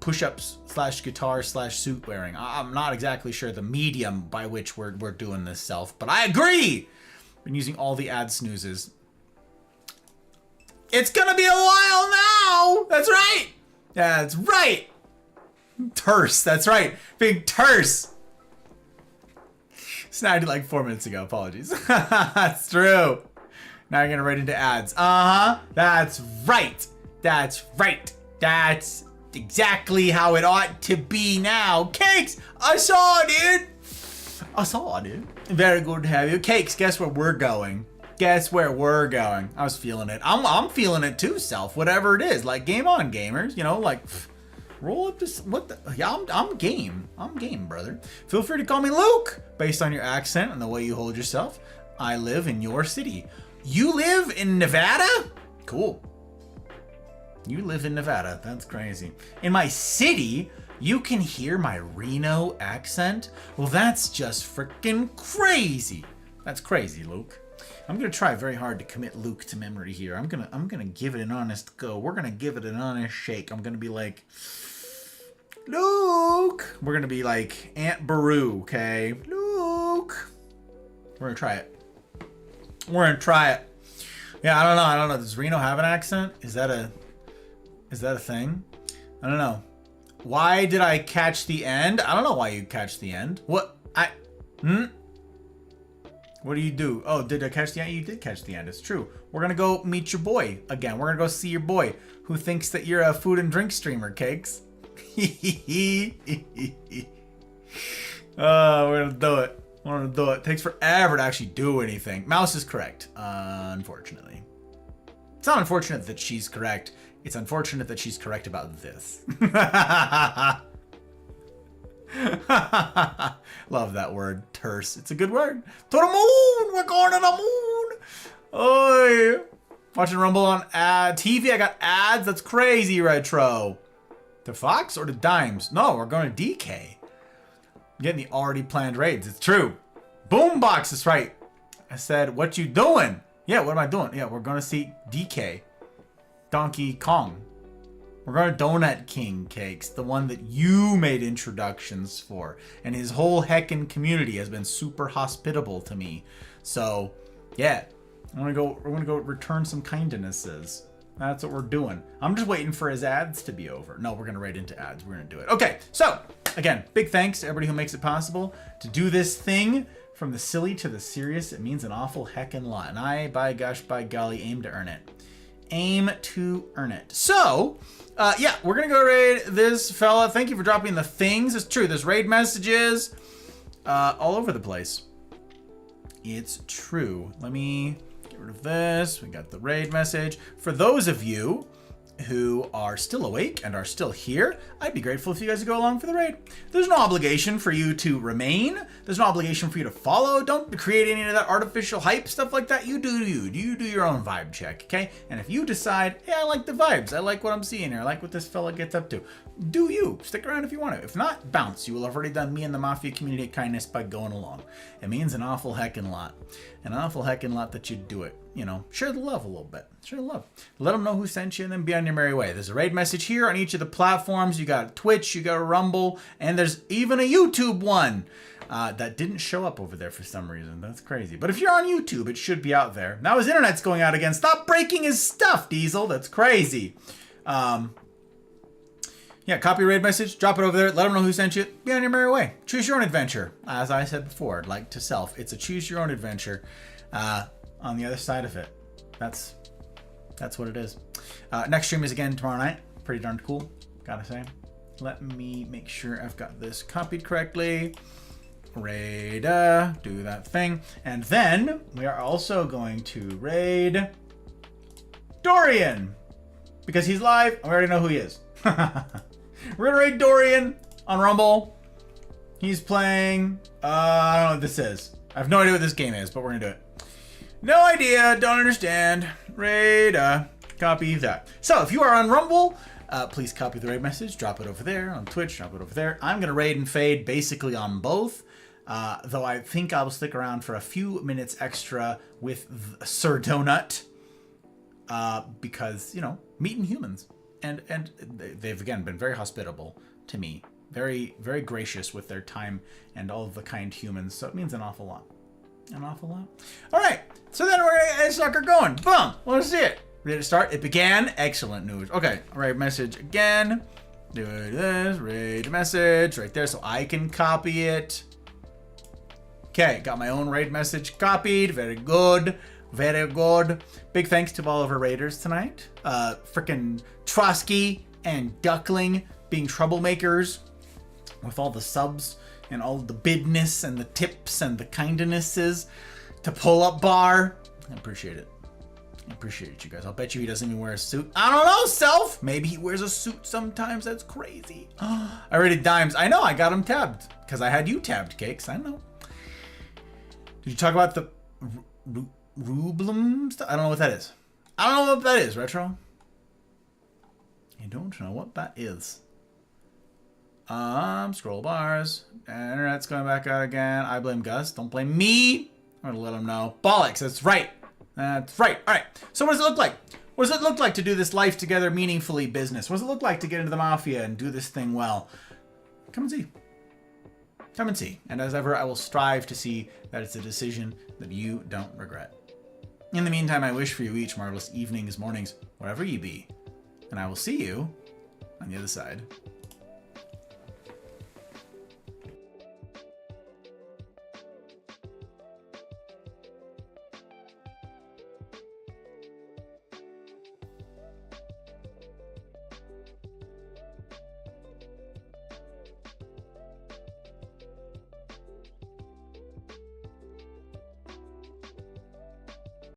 [SPEAKER 1] push-ups / guitar / suit wearing? I'm not exactly sure the medium by which we're doing this self, but I agree. Been using all the ad snoozes. It's gonna be a while now. That's right. That's right. Terse. That's right. Big terse. Snagged it like 4 minutes ago. Apologies. That's true. Now you're gonna right into ads. That's right. That's right. That's exactly how it ought to be now. Cakes, I saw it, dude. Very good to have you. Cakes, guess where we're going? Guess where we're going? I was feeling it. I'm feeling it too, self. Whatever it is, like game on, gamers. You know, like roll up this. What the? Yeah, I'm game. I'm game, brother. Feel free to call me Luke, based on your accent and the way you hold yourself. I live in your city. You live in Nevada? Cool. You live in Nevada. That's crazy. In my city, you can hear my Reno accent? Well, that's just freaking crazy. That's crazy, Luke. I'm gonna try very hard to commit Luke to memory here. I'm gonna give it an honest go. We're gonna give it an honest shake. I'm gonna be like, Luke. We're gonna be like Aunt Beru, okay? Luke. We're gonna try it. We're gonna try it. Yeah, I don't know. Does Reno have an accent? Is that a thing? I don't know. Why did I catch the end? I don't know why you catch the end. What? What do you do? Oh, did I catch the end? You did catch the end. It's true. We're gonna go meet your boy again. We're gonna go see your boy who thinks that you're a food and drink streamer, Cakes. We're gonna do it. We're gonna do it. Takes forever to actually do anything. Mouse is correct, unfortunately. It's not unfortunate that she's correct. It's unfortunate that she's correct about this. Love that word, terse. It's a good word. To the moon! We're going to the moon! Oi! Watching Rumble on TV. I got ads. That's crazy, Retro. To Fox or to Dimes? No, we're going to DK. Getting the already planned raids. It's true. Boombox is right. I said, what you doing? Yeah, what am I doing? Yeah, we're going to see DK. Donkey Kong. We're going to Donut King, Cakes, the one that you made introductions for. And his whole heckin' community has been super hospitable to me. So, yeah. We're gonna go return some kindnesses. That's what we're doing. I'm just waiting for his ads to be over. No, we're gonna right into ads. We're gonna do it. Okay, so, again, big thanks to everybody who makes it possible to do this thing. From the silly to the serious, it means an awful heckin' lot. And I, by gosh, by golly, aim to earn it. Aim to earn it. So, yeah, we're gonna go raid this fella. Thank you for dropping the things. It's true, there's raid messages all over the place. It's true. Let me get rid of this. We got the raid message. For those of you who are still awake and are still here, I'd be grateful if you guys would go along for the raid. There's no obligation for you to remain. There's no obligation for you to follow. Don't create any of that artificial hype stuff like that. You do you. You do your own vibe check, okay? And if you decide, hey, I like the vibes. I like what I'm seeing here. I like what this fella gets up to. Do you. Stick around if you want to. If not, bounce. You will have already done me and the Mafia community a kindness by going along. It means an awful heckin' lot. An awful heckin' lot that you do it. You know, share the love a little bit. Share the love. Let them know who sent you and then be on your merry way. There's a raid message here on each of the platforms. You got Twitch, you got Rumble, and there's even a YouTube one that didn't show up over there for some reason. That's crazy. But if you're on YouTube, it should be out there. Now his internet's going out again. Stop breaking his stuff, Diesel. That's crazy. Yeah, copy raid message, drop it over there, let them know who sent you, be on your merry way. Choose your own adventure. As I said before, like to self, it's a choose your own adventure on the other side of it. That's what it is. Next stream is again tomorrow night. Pretty darn cool, gotta say. Let me make sure I've got this copied correctly. Raid, do that thing. And then we are also going to raid Dorian. Because he's live, and we already know who he is. We're gonna raid Dorian on Rumble. He's playing, I don't know what this is. I have no idea what this game is, but we're gonna do it. No idea, don't understand. Raid, copy that. So if you are on Rumble, please copy the raid message, drop it over there. On Twitch, drop it over there. I'm gonna raid and fade basically on both. Though I think I will stick around for a few minutes extra with Sir Donut. Because, you know, meeting humans. And they've, again, been very hospitable to me. Very, very gracious with their time and all of the kind humans. So it means an awful lot. An awful lot. All right. So then we're going to get this sucker going. Boom. Let's see it. Ready to start? It began. Excellent news. Okay. Raid message again. Do this. Raid message right there so I can copy it. Okay. Got my own raid message copied. Very good. Very good. Big thanks to all of our raiders tonight. Frickin' Trotsky and Duckling being troublemakers with all the subs and all the bidness and the tips and the kindnesses to Pull Up Bar. I appreciate it. I appreciate it, you guys. I'll bet you he doesn't even wear a suit. I don't know, Self. Maybe he wears a suit sometimes. That's crazy. I rated Dimes. I know. I got him tabbed because I had you tabbed, Cakes. I know. Did you talk about the Rublum stuff? I don't know what that is. I don't know what that is, Retro. I don't know what that is. Scroll bars. Internet's going back out again. I blame Gus. Don't blame me. I'm gonna let him know. Bollocks. That's right. That's right. All right. So what does it look like? What does it look like to do this life together meaningfully business? What does it look like to get into the mafia and do this thing well? Come and see. Come and see. And as ever, I will strive to see that it's a decision that you don't regret. In the meantime, I wish for you each marvelous evenings, mornings, wherever you be. And I will see you on the other side.